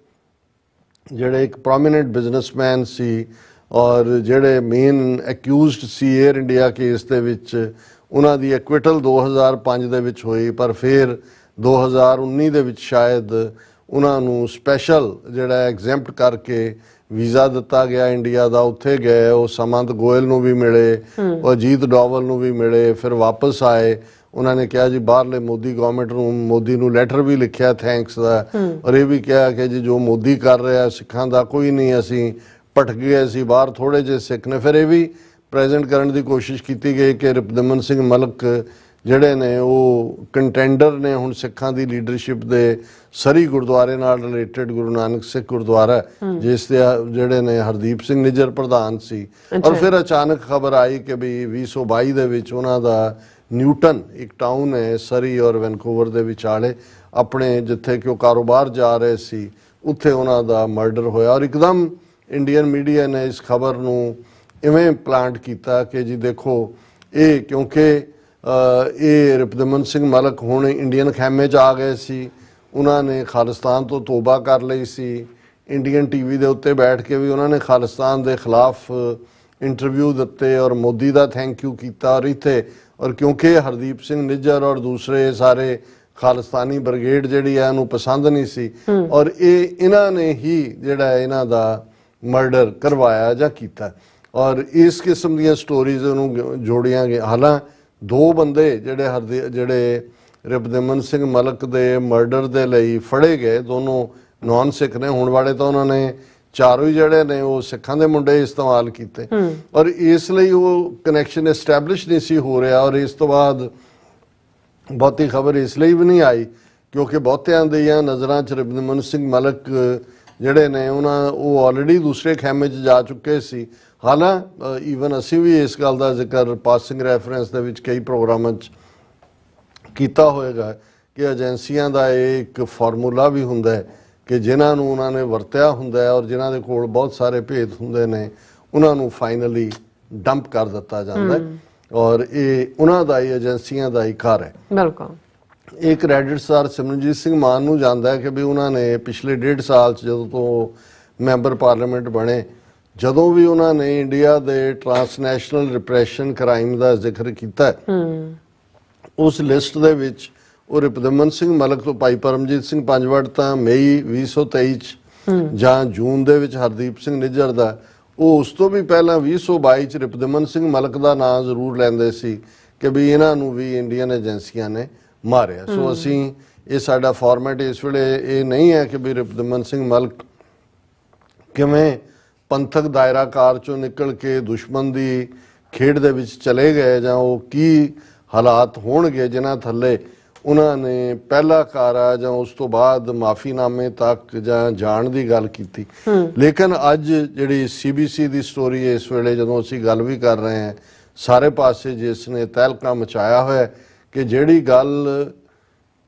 ਜਿਹੜੇ ਇੱਕ ਪ੍ਰੋਮੀਨੈਂਟ ਬਿਜ਼ਨਸਮੈਨ ਸੀ ਔਰ ਜਿਹੜੇ ਮੇਨ ਐਕਿਊਜ਼ਡ ਸੀ 에ਅਰ ਇੰਡੀਆ ਕੇਸ ਦੇ ਵਿੱਚ, ਉਹਨਾਂ ਦੀ ਐਕਵਿਟਲ 2005 ਦੇ ਵਿੱਚ ਹੋਈ, ਪਰ ਫਿਰ 2019 ਦੇ ਵਿੱਚ ਸ਼ਾਇਦ ਉਹਨਾਂ ਨੂੰ ਸਪੈਸ਼ਲ ਜਿਹੜਾ ਐਗਜ਼ੈਂਪਟ ਕਰਕੇ ਵੀਜ਼ਾ ਦਿੱਤਾ ਗਿਆ ਇੰਡੀਆ ਦਾ। ਉੱਥੇ ਗਏ, ਉਹ ਸਮੰਤ ਗੋਇਲ ਨੂੰ ਵੀ ਮਿਲੇ, ਉਹ ਅਜੀਤ ਡੋਵਲ ਨੂੰ ਵੀ ਮਿਲੇ, ਫਿਰ ਵਾਪਸ ਆਏ। ਉਹਨਾਂ ਨੇ ਕਿਹਾ ਜੀ ਬਾਹਰਲੇ ਮੋਦੀ ਗਵਰਨਮੈਂਟ ਨੂੰ, ਮੋਦੀ ਨੂੰ ਲੈਟਰ ਵੀ ਲਿਖਿਆ ਥੈਂਕਸ ਦਾ, ਔਰ ਇਹ ਵੀ ਕਿਹਾ ਕਿ ਜੀ ਜੋ ਮੋਦੀ ਕਰ ਰਿਹਾ ਸਿੱਖਾਂ ਦਾ ਕੋਈ ਨਹੀਂ, ਅਸੀਂ ਭਟਕ ਗਏ ਸੀ ਬਾਹਰ, ਥੋੜੇ ਜਿਹੇ ਸਿੱਖ ਨੇ। ਫਿਰ ਇਹ ਵੀ ਪ੍ਰੈਜ਼ੈਂਟ ਕਰਨ ਦੀ ਕੋਸ਼ਿਸ਼ ਕੀਤੀ ਗਈ ਕਿ ਰਿਪਦਮਨ ਸਿੰਘ ਮਲਿਕ ਜਿਹੜੇ ਨੇ ਉਹ ਕੰਟੈਂਡਰ ਨੇ ਹੁਣ ਸਿੱਖਾਂ ਦੀ ਲੀਡਰਸ਼ਿਪ ਦੇ ਸਰੀ ਗੁਰਦੁਆਰੇ ਨਾਲ ਰਿਲੇਟਡ, ਗੁਰੂ ਨਾਨਕ ਸਿੱਖ ਗੁਰਦੁਆਰਾ ਜਿਸ ਦੇ ਜਿਹੜੇ ਨੇ ਹਰਦੀਪ ਸਿੰਘ ਨਿੱਜਰ ਪ੍ਰਧਾਨ ਸੀ। ਔਰ ਫਿਰ ਅਚਾਨਕ ਖਬਰ ਆਈ ਕਿ ਵੀ 2022 ਦੇ ਵਿੱਚ ਉਹਨਾਂ ਦਾ ਨਿਊਟਨ ਇੱਕ ਟਾਊਨ ਹੈ ਸਰੀ ਔਰ ਵੈਨਕੂਵਰ ਦੇ ਵਿਚਾਲੇ, ਆਪਣੇ ਜਿੱਥੇ ਕਿ ਉਹ ਕਾਰੋਬਾਰ ਜਾ ਰਹੇ ਸੀ, ਉੱਥੇ ਉਹਨਾਂ ਦਾ ਮਰਡਰ ਹੋਇਆ। ਔਰ ਇੱਕਦਮ ਇੰਡੀਅਨ ਮੀਡੀਆ ਨੇ ਇਸ ਖਬਰ ਨੂੰ ਇਵੇਂ ਪਲਾਂਟ ਕੀਤਾ ਕਿ ਜੀ ਦੇਖੋ ਇਹ, ਕਿਉਂਕਿ ਇਹ ਰਿਪਦਮਨ ਸਿੰਘ ਮਲਿਕ ਹੁਣ ਇੰਡੀਅਨ ਖੈਮੇ 'ਚ ਆ ਗਏ ਸੀ, ਉਹਨਾਂ ਨੇ ਖਾਲਿਸਤਾਨ ਤੋਂ ਤੋਬਾ ਕਰ ਲਈ ਸੀ। ਇੰਡੀਅਨ ਟੀਵੀ ਦੇ ਉੱਤੇ ਬੈਠ ਕੇ ਵੀ ਉਹਨਾਂ ਨੇ ਖਾਲਿਸਤਾਨ ਦੇ ਖਿਲਾਫ ਇੰਟਰਵਿਊ ਦਿੱਤੇ ਔਰ ਮੋਦੀ ਦਾ ਥੈਂਕ ਯੂ ਕੀਤਾ। ਔਰ ਇੱਥੇ ਔਰ ਕਿਉਂਕਿ ਹਰਦੀਪ ਸਿੰਘ ਨਿੱਜਰ ਔਰ ਦੂਸਰੇ ਸਾਰੇ ਖਾਲਿਸਤਾਨੀ ਬ੍ਰਿਗੇਡ ਜਿਹੜੀ ਹੈ ਉਹਨੂੰ ਪਸੰਦ ਨਹੀਂ ਸੀ, ਔਰ ਇਹਨਾਂ ਨੇ ਹੀ ਜਿਹੜਾ ਇਹਨਾਂ ਦਾ ਮਰਡਰ ਕਰਵਾਇਆ ਜਾਂ ਕੀਤਾ। ਔਰ ਇਸ ਕਿਸਮ ਦੀਆਂ ਸਟੋਰੀਜ਼ ਉਹਨੂੰ ਜੋੜੀਆਂ ਗਈਆਂ। ਹਾਲਾਂਕਿ ਦੋ ਬੰਦੇ ਜਿਹੜੇ ਰਿਪਦਮਨ ਸਿੰਘ ਮਲਿਕ ਦੇ ਮਰਡਰ ਦੇ ਲਈ ਫੜੇ ਗਏ, ਦੋਨੋਂ ਨੌਨ ਸਿੱਖ ਨੇ, ਹੁਣ ਵਾਲੇ ਤਾਂ ਉਹਨਾਂ ਨੇ ਚਾਰੋਂ ਹੀ ਜਿਹੜੇ ਨੇ ਉਹ ਸਿੱਖਾਂ ਦੇ ਮੁੰਡੇ ਇਸਤੇਮਾਲ ਕੀਤੇ, ਔਰ ਇਸ ਲਈ ਉਹ ਕਨੈਕਸ਼ਨ ਐਸਟੈਬਲਿਸ਼ ਨਹੀਂ ਸੀ ਹੋ ਰਿਹਾ। ਔਰ ਇਸ ਤੋਂ ਬਾਅਦ ਬਹੁਤੀ ਖਬਰ ਇਸ ਲਈ ਵੀ ਨਹੀਂ ਆਈ ਕਿਉਂਕਿ ਬਹੁਤਿਆਂ ਦੀਆਂ ਨਜ਼ਰਾਂ 'ਚ ਰਿਪਦਮਨ ਸਿੰਘ ਮਲਿਕ ਜਿਹੜੇ ਨੇ ਉਹ ਆਲਰੇਡੀ ਦੂਸਰੇ ਖੈਮੇ 'ਚ ਜਾ ਚੁੱਕੇ ਸੀ। ਹਾਲਾਂਕਿ ਈਵਨ ਅਸੀਂ ਵੀ ਇਸ ਗੱਲ ਦਾ ਜ਼ਿਕਰ ਪਾਸਿੰਗ ਰੈਫਰੈਂਸ ਦੇ ਵਿੱਚ ਕਈ ਪ੍ਰੋਗਰਾਮਾਂ 'ਚ ਕੀਤਾ ਹੋਏਗਾ ਕਿ ਏਜੰਸੀਆਂ ਦਾ ਇਹ ਇੱਕ ਫਾਰਮੂਲਾ ਵੀ ਹੁੰਦਾ ਹੈ ਕਿ ਜਿਨ੍ਹਾਂ ਨੂੰ ਉਹਨਾਂ ਨੇ ਵਰਤਿਆ ਹੁੰਦਾ ਹੈ ਔਰ ਜਿਨ੍ਹਾਂ ਦੇ ਕੋਲ ਬਹੁਤ ਸਾਰੇ ਭੇਦ ਹੁੰਦੇ ਨੇ, ਉਹਨਾਂ ਨੂੰ ਫਾਈਨਲੀ ਡੰਪ ਕਰ ਦਿੱਤਾ ਜਾਂਦਾ ਹੈ। ਔਰ ਇਹ ਉਹਨਾਂ ਦਾ ਹੀ, ਏਜੰਸੀਆਂ ਦਾ ਹੀ ਘਰ ਹੈ। ਬਿਲਕੁਲ। ਇਹ ਕ੍ਰੈਡਿਟ ਸਰ ਸਿਮਰਨਜੀਤ ਸਿੰਘ ਮਾਨ ਨੂੰ ਜਾਂਦਾ ਹੈ ਕਿ ਵੀ ਉਹਨਾਂ ਨੇ ਪਿਛਲੇ 1.5 ਸਾਲ 'ਚ ਜਦੋਂ ਤੋਂ ਮੈਂਬਰ ਪਾਰਲੀਮੈਂਟ ਬਣੇ, ਜਦੋਂ ਵੀ ਉਹਨਾਂ ਨੇ ਇੰਡੀਆ ਦੇ ਟਰਾਂਸਨੈਸ਼ਨਲ ਰਿਪਰੈਸ਼ਨ ਕ੍ਰਾਈਮ ਦਾ ਜ਼ਿਕਰ ਕੀਤਾ, ਉਸ ਲਿਸਟ ਦੇ ਵਿੱਚ ਉਹ ਰਿਪਦਮਨ ਸਿੰਘ ਮਲਿਕ ਤੋਂ ਭਾਈ ਪਰਮਜੀਤ ਸਿੰਘ ਪੰਜਵੜ ਤਾਂ ਮਈ 2023 'ਚ ਜਾਂ ਜੂਨ ਦੇ ਵਿੱਚ ਹਰਦੀਪ ਸਿੰਘ ਨਿੱਜਰ ਦਾ, ਉਹ ਉਸ ਤੋਂ ਵੀ ਪਹਿਲਾਂ 2022 'ਚ ਰਿਪਦਮਨ ਸਿੰਘ ਮਲਿਕ ਦਾ ਨਾਂ ਜ਼ਰੂਰ ਲੈਂਦੇ ਸੀ ਕਿ ਵੀ ਇਹਨਾਂ ਨੂੰ ਵੀ ਇੰਡੀਅਨ ਏਜੰਸੀਆਂ ਨੇ ਮਾਰਿਆ। ਸੋ ਅਸੀਂ ਇਹ ਸਾਡਾ ਫਾਰਮੈਟ ਇਸ ਵੇਲੇ ਇਹ ਨਹੀਂ ਹੈ ਕਿ ਵੀ ਰਿਪਦਮਨ ਸਿੰਘ ਮਲਿਕ ਕਿਵੇਂ ਪੰਥਕ ਦਾਇਰਾਕਾਰ ਚੋਂ ਨਿਕਲ ਕੇ ਦੁਸ਼ਮਣ ਦੀ ਖੇਡ ਦੇ ਵਿੱਚ ਚਲੇ ਗਏ ਜਾਂ ਉਹ ਕੀ ਹਾਲਾਤ ਹੋਣਗੇ ਜਿਨ੍ਹਾਂ ਥੱਲੇ ਉਹਨਾਂ ਨੇ ਪਹਿਲਾ ਕਾਰਾ ਜਾਂ ਉਸ ਤੋਂ ਬਾਅਦ ਮਾਫੀਨਾਮੇ ਤੱਕ ਜਾਂ ਜਾਣ ਦੀ ਗੱਲ ਕੀਤੀ। ਲੇਕਿਨ ਅੱਜ ਜਿਹੜੀ ਸੀਬੀਸੀ ਦੀ ਸਟੋਰੀ ਹੈ, ਇਸ ਵੇਲੇ ਜਦੋਂ ਅਸੀਂ ਗੱਲ ਵੀ ਕਰ ਰਹੇ ਹਾਂ, ਸਾਰੇ ਪਾਸੇ ਜਿਸ ਨੇ ਤਹਿਲਕਾ ਮਚਾਇਆ ਹੋਇਆ ਕਿ ਜਿਹੜੀ ਗੱਲ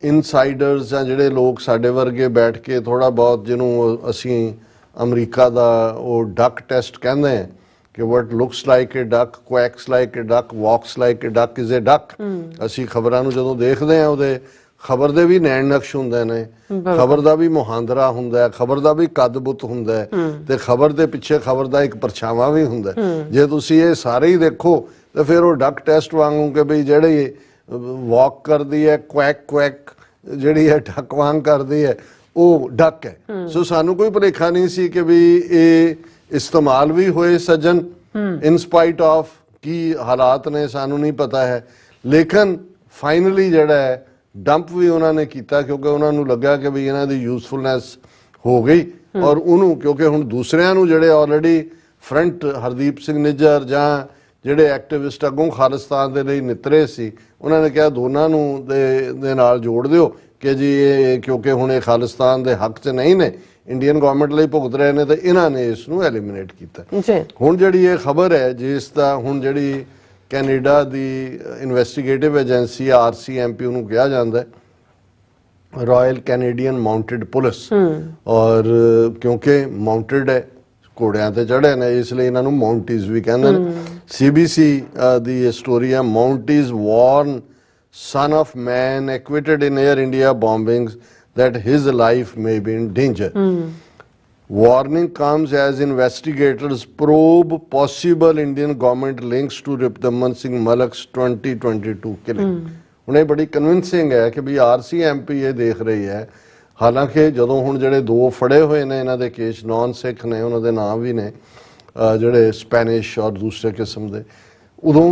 ਇਨਸਾਈਡਰਸ ਜਾਂ ਜਿਹੜੇ ਲੋਕ ਸਾਡੇ ਵਰਗੇ ਬੈਠ ਕੇ ਥੋੜਾ ਬਹੁਤ, ਜਿਹਨੂੰ ਅਸੀਂ ਅਮਰੀਕਾ ਦਾ ਉਹ ਡਕ ਟੈਸਟ ਕਹਿੰਦੇ ਆ ਕਿ what looks like a duck, quacks like a duck, walks like a duck is a duck, ਅਸੀਂ ਖਬਰਾਂ ਨੂੰ ਜਦੋਂ ਦੇਖਦੇ ਹਾਂ ਉਹਦੇ ਖਬਰ ਦੇ ਵੀ ਨੈਣ ਨਕਸ਼ ਹੁੰਦੇ ਨੇ, ਖਬਰ ਦਾ ਵੀ ਮੁਹਾਂਦਰਾ ਹੁੰਦਾ ਹੈ, ਖਬਰ ਦਾ ਵੀ ਕੱਦ ਬੁੱਤ ਹੁੰਦਾ ਹੈ, ਤੇ ਖਬਰ ਦੇ ਪਿੱਛੇ ਖਬਰ ਦਾ ਇੱਕ ਪਰਛਾਵਾਂ ਵੀ ਹੁੰਦਾ। ਜੇ ਤੁਸੀਂ ਇਹ ਸਾਰੇ ਹੀ ਦੇਖੋ ਤੇ ਫਿਰ ਉਹ ਡਕ ਟੈਸਟ ਵਾਂਗੂ ਕਿ ਬਈ ਜਿਹੜੀ ਵਾਕ ਕਰਦੀ ਹੈ, ਕੁਐਕ ਕੁਐਕ ਜਿਹੜੀ ਹੈ ਡਕ ਵਾਂਗ ਕਰਦੀ ਹੈ, ਉਹ ਡਕ ਹੈ। ਸੋ ਸਾਨੂੰ ਕੋਈ ਭੁਲੇਖਾ ਨਹੀਂ ਸੀ ਕਿ ਵੀ ਇਹ ਇਸਤੇਮਾਲ ਵੀ ਹੋਏ ਸੱਜਣ, ਇਨ ਸਪਾਈਟ ਆਫ ਕੀ ਹਾਲਾਤ ਨੇ ਸਾਨੂੰ ਨਹੀਂ ਪਤਾ ਹੈ, ਲੇਕਿਨ ਫਾਈਨਲੀ ਜਿਹੜਾ ਹੈ ਡੰਪ ਵੀ ਉਹਨਾਂ ਨੇ ਕੀਤਾ ਕਿਉਂਕਿ ਉਹਨਾਂ ਨੂੰ ਲੱਗਾ ਕਿ ਵੀ ਇਹਨਾਂ ਦੀ ਯੂਜ਼ਫੁਲਨੈਸ ਹੋ ਗਈ। ਔਰ ਉਹਨੂੰ ਕਿਉਂਕਿ ਹੁਣ ਦੂਸਰਿਆਂ ਨੂੰ ਜਿਹੜੇ ਆਲਰੇਡੀ ਫਰੰਟ ਹਰਦੀਪ ਸਿੰਘ ਨਿੱਜਰ ਜਾਂ ਜਿਹੜੇ ਐਕਟਿਵਿਸਟ ਅੱਗੋਂ ਖਾਲਿਸਤਾਨ ਦੇ ਲਈ ਨਿਤਰੇ ਸੀ, ਉਹਨਾਂ ਨੇ ਕਿਹਾ ਦੋਨਾਂ ਨੂੰ ਦੇ ਨਾਲ ਜੋੜ ਦਿਓ ਕਿ ਜੀ ਇਹ ਕਿਉਂਕਿ ਹੁਣ ਇਹ ਖਾਲਿਸਤਾਨ ਦੇ ਹੱਕ 'ਚ ਨਹੀਂ ਨੇ, ਇੰਡੀਅਨ ਗਵਰਨਮੈਂਟ ਲਈ ਭੁਗਤ ਰਹੇ ਨੇ, ਤੇ ਇਹਨਾਂ ਨੇ ਇਸ ਨੂੰ ਐਲੀਮੀਨੇਟ ਕੀਤਾ। ਜੀ ਹੁਣ ਜਿਹੜੀ ਇਹ ਖਬਰ ਹੈ ਜਿਸ ਦਾ ਹੁਣ ਜਿਹੜੀ ਕੈਨੇਡਾ ਦੀ ਇਨਵੈਸਟੀਗੇਟਿਵ ਏਜੰਸੀ RCMP ਉਹਨੂੰ ਕਿਹਾ ਜਾਂਦਾ ਹੈ, ਰਾਇਲ ਕੈਨੇਡੀਅਨ ਮਾਊਂਟਡ ਪੁਲਿਸ, ਔਰ ਕਿਉਂਕਿ ਮਾਊਂਟਡ ਹੈ, ਘੋੜਿਆਂ ਤੇ ਚੜ੍ਹੇ ਨੇ, ਇਸ ਲਈ ਇਹਨਾਂ ਨੂੰ ਮਾਊਂਟੀਜ਼ ਵੀ ਕਹਿੰਦੇ ਨੇ। CBC ਦੀ ਇਹ ਸਟੋਰੀ ਹੈ, ਮਾਊਂਟੀਜ਼ ਵਾਰਨ son of man acquitted in Air India bombings that his life may be in danger. Warning comes as investigators probe possible Indian government links to Ripdaman Singh Malak's 2022 killing. ਹੁਣ ਇਹ ਬੜੀ convincing ਹੈ ਕਿ ਵੀ RCMP ਇਹ ਦੇਖ ਰਹੀ ਹੈ, ਹਾਲਾਂਕਿ ਜਦੋਂ ਹੁਣ ਜਿਹੜੇ ਦੋ ਫੜੇ ਹੋਏ ਨੇ ਇਹਨਾਂ ਦੇ ਕੇਸ ਨੌਨ ਸਿੱਖ ਨੇ, ਉਹਨਾਂ ਦੇ ਨਾਮ ਵੀ ਨੇ ਜਿਹੜੇ ਸਪੈਨਿਸ਼ ਔਰ ਦੂਸਰੇ ਕਿਸਮ ਦੇ, ਉਦੋਂ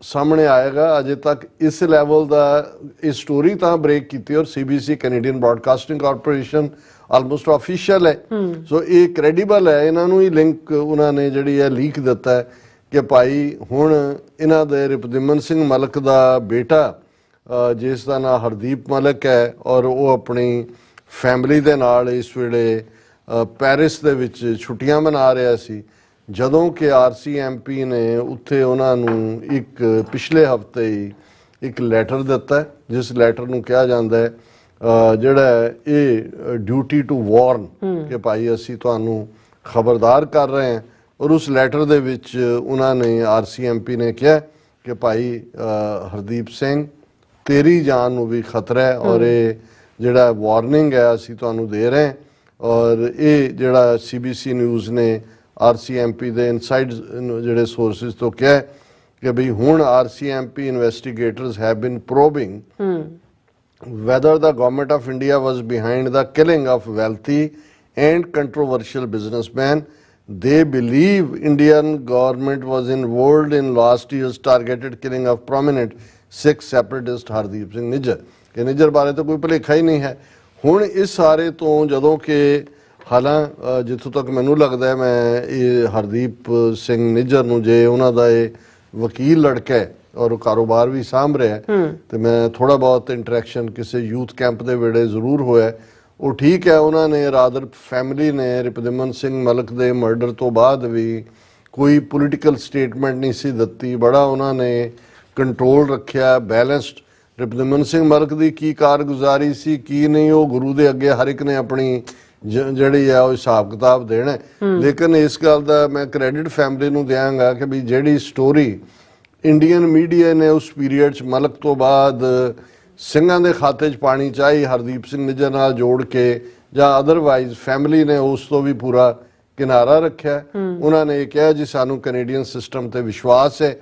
ਸਾਹਮਣੇ ਆਏਗਾ। ਅਜੇ ਤੱਕ ਇਸ ਲੈਵਲ ਦਾ ਇਹ ਸਟੋਰੀ ਤਾਂ ਬ੍ਰੇਕ ਕੀਤੀ, ਔਰ CBC Canadian broadcasting corporation almost official ਹੈ, ਸੋ ਇਹ ਕ੍ਰੈਡੀਬਲ ਹੈ। ਇਹਨਾਂ ਨੂੰ ਹੀ ਲਿੰਕ ਉਹਨਾਂ ਨੇ ਜਿਹੜੀ ਹੈ ਲੀਕ ਦਿੱਤਾ ਹੈ ਕਿ ਭਾਈ ਹੁਣ ਇਹਨਾਂ ਦੇ ਰਿਪਦਮਨ ਸਿੰਘ ਮਲਕ ਦਾ ਬੇਟਾ ਜਿਸ ਦਾ ਨਾਂ ਹਰਦੀਪ ਮਲਕ ਹੈ, ਔਰ ਉਹ ਆਪਣੀ ਫੈਮਿਲੀ ਦੇ ਨਾਲ ਇਸ ਵੇਲੇ ਪੈਰਿਸ ਦੇ ਵਿੱਚ ਛੁੱਟੀਆਂ ਮਨਾ ਰਿਹਾ ਸੀ, ਜਦੋਂ ਕਿ RCMP ਨੇ ਉੱਥੇ ਉਹਨਾਂ ਨੂੰ ਇੱਕ ਪਿਛਲੇ ਹਫਤੇ ਹੀ ਇੱਕ ਲੈਟਰ ਦਿੱਤਾ ਹੈ, ਜਿਸ ਲੈਟਰ ਨੂੰ ਕਿਹਾ ਜਾਂਦਾ ਹੈ ਜਿਹੜਾ ਇਹ ਡਿਊਟੀ ਟੂ ਵਾਰਨ, ਕਿ ਭਾਈ ਅਸੀਂ ਤੁਹਾਨੂੰ ਖਬਰਦਾਰ ਕਰ ਰਹੇ ਹਾਂ। ਔਰ ਉਸ ਲੈਟਰ ਦੇ ਵਿੱਚ ਉਹਨਾਂ ਨੇ RCMP ਨੇ ਕਿਹਾ ਕਿ ਭਾਈ ਹਰਦੀਪ ਸਿੰਘ ਤੇਰੀ ਜਾਨ ਨੂੰ ਵੀ ਖਤਰਾ ਹੈ, ਔਰ ਇਹ ਜਿਹੜਾ ਵਾਰਨਿੰਗ ਹੈ ਅਸੀਂ ਤੁਹਾਨੂੰ ਦੇ ਰਹੇ ਹਾਂ। ਔਰ ਇਹ ਜਿਹੜਾ CBC ਨਿਊਜ਼ ਨੇ RCMP ਦੇ ਇਨਸਾਈਡ ਜਿਹੜੇ ਸੋਰਸਿਸ ਤੋਂ ਕਿਹਾ ਕਿ ਵੀ ਹੁਣ RCMP investigators have been probing whether the government of India was behind the killing of wealthy and controversial businessman. They believe Indian government was involved in last year's targeted killing of prominent Sikh separatist Hardeep Singh Nijjar. ਕਿ ਨਿੱਜਰ ਬਾਰੇ ਤਾਂ ਕੋਈ ਭੁਲੇਖਾ ਹੀ ਨਹੀਂ ਹੈ। ਹੁਣ ਇਸ ਸਾਰੇ ਤੋਂ ਜਦੋਂ ਕਿ ਹਾਲਾਂ ਜਿੱਥੋਂ ਤੱਕ ਮੈਨੂੰ ਲੱਗਦਾ ਹੈ, ਮੈਂ ਇਹ ਹਰਦੀਪ ਸਿੰਘ ਨਿੱਜਰ ਨੂੰ ਜੇ ਉਹਨਾਂ ਦਾ ਇਹ ਵਕੀਲ ਲੜਕਾ ਹੈ ਔਰ ਉਹ ਕਾਰੋਬਾਰ ਵੀ ਸਾਂਭ ਰਿਹਾ, ਤੇ ਮੈਂ ਥੋੜਾ ਬਹੁਤ ਇੰਟਰੈਕਸ਼ਨ ਕਿਸੇ ਯੂਥ ਕੈਂਪ ਦੇ ਵੇਲੇ ਜ਼ਰੂਰ ਹੋਇਆ। ਉਹ ਠੀਕ ਹੈ, ਉਹਨਾਂ ਨੇ ਰਾਦਰ ਫੈਮਿਲੀ ਨੇ ਰਿਪਦਮਨ ਸਿੰਘ ਮਲਕ ਦੇ ਮਰਡਰ ਤੋਂ ਬਾਅਦ ਵੀ ਕੋਈ ਪੋਲੀਟੀਕਲ ਸਟੇਟਮੈਂਟ ਨਹੀਂ ਸੀ ਦਿੱਤੀ, ਬੜਾ ਉਹਨਾਂ ਨੇ ਕੰਟਰੋਲ ਰੱਖਿਆ, ਬੈਲੈਂਸਡ। ਰਿਪਦਮਨ ਸਿੰਘ ਮਲਕ ਦੀ ਕੀ ਕਾਰਗੁਜ਼ਾਰੀ ਸੀ ਕੀ ਨਹੀਂ, ਉਹ ਗੁਰੂ ਦੇ ਅੱਗੇ ਹਰ ਇੱਕ ਨੇ ਆਪਣੀ ਜਿਹੜੀ ਆ ਉਹ ਹਿਸਾਬ ਕਿਤਾਬ ਦੇਣਾ। ਲੇਕਿਨ ਇਸ ਗੱਲ ਦਾ ਮੈਂ ਕ੍ਰੈਡਿਟ ਫੈਮਿਲੀ ਨੂੰ ਦਿਆਂਗਾ ਕਿ ਵੀ ਜਿਹੜੀ ਸਟੋਰੀ ਇੰਡੀਅਨ ਮੀਡੀਆ ਨੇ ਉਸ ਪੀਰੀਅਡ 'ਚ ਮਲਕ ਤੋਂ ਬਾਅਦ ਸਿੰਘਾਂ ਦੇ ਖਾਤੇ 'ਚ ਪਾਣੀ ਚਾਹੀ ਹਰਦੀਪ ਸਿੰਘ ਨਿੱਜਰ ਨਾਲ ਜੋੜ ਕੇ ਜਾਂ ਅਦਰਵਾਈਜ਼ ਫੈਮਿਲੀ ਨੇ ਉਸ ਤੋਂ ਵੀ ਪੂਰਾ ਕਿਨਾਰਾ ਰੱਖਿਆ। ਉਹਨਾਂ ਨੇ ਇਹ ਕਿਹਾ ਜੀ ਸਾਨੂੰ ਕੈਨੇਡੀਅਨ ਸਿਸਟਮ ਤੇ ਵਿਸ਼ਵਾਸ ਹੈ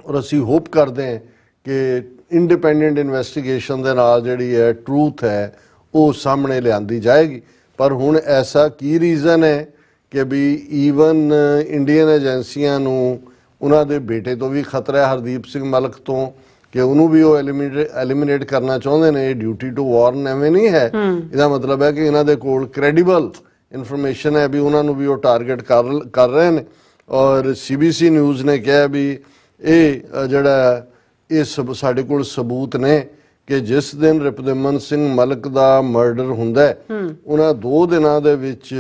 ਔਰ ਅਸੀਂ ਹੋਪ ਕਰਦੇ ਹਾਂ ਕਿ ਇੰਡੀਪੈਂਡੈਂਟ ਇਨਵੈਸਟੀਗੇਸ਼ਨ ਦੇ ਨਾਲ ਜਿਹੜੀ ਹੈ ਟਰੂਥ ਹੈ ਉਹ ਸਾਹਮਣੇ ਲਿਆਂਦੀ ਜਾਏਗੀ। ਪਰ ਹੁਣ ਐਸਾ ਕੀ ਰੀਜ਼ਨ ਹੈ ਕਿ ਵੀ ਈਵਨ ਇੰਡੀਅਨ ਏਜੰਸੀਆਂ ਨੂੰ ਉਹਨਾਂ ਦੇ ਬੇਟੇ ਤੋਂ ਵੀ ਖਤਰਾ ਹੈ ਹਰਦੀਪ ਸਿੰਘ ਮਲਕ ਤੋਂ, ਕਿ ਉਹਨੂੰ ਵੀ ਉਹ ਐਲੀਮੀਨੇਟ ਕਰਨਾ ਚਾਹੁੰਦੇ ਨੇ। ਇਹ ਡਿਊਟੀ ਟੂ ਵਾਰਨ ਐਵੇਂ ਨਹੀਂ ਹੈ, ਇਹਦਾ ਮਤਲਬ ਹੈ ਕਿ ਇਹਨਾਂ ਦੇ ਕੋਲ ਕ੍ਰੈਡੀਬਲ ਇਨਫੋਰਮੇਸ਼ਨ ਹੈ ਵੀ ਉਹਨਾਂ ਨੂੰ ਵੀ ਉਹ ਟਾਰਗੇਟ ਕਰ ਰਹੇ ਨੇ। ਔਰ CBC ਨਿਊਜ਼ ਨੇ ਕਿਹਾ ਵੀ ਇਹ ਜਿਹੜਾ ਇਹ ਸਾਡੇ ਕੋਲ ਸਬੂਤ ਨੇ ਕਿ ਜਿਸ ਦਿਨ ਰਿਪਦਮਨ ਸਿੰਘ ਮਲਕ ਦਾ ਮਰਡਰ ਹੁੰਦਾ ਉਹਨਾਂ 2 ਦਿਨਾਂ ਦੇ ਵਿੱਚ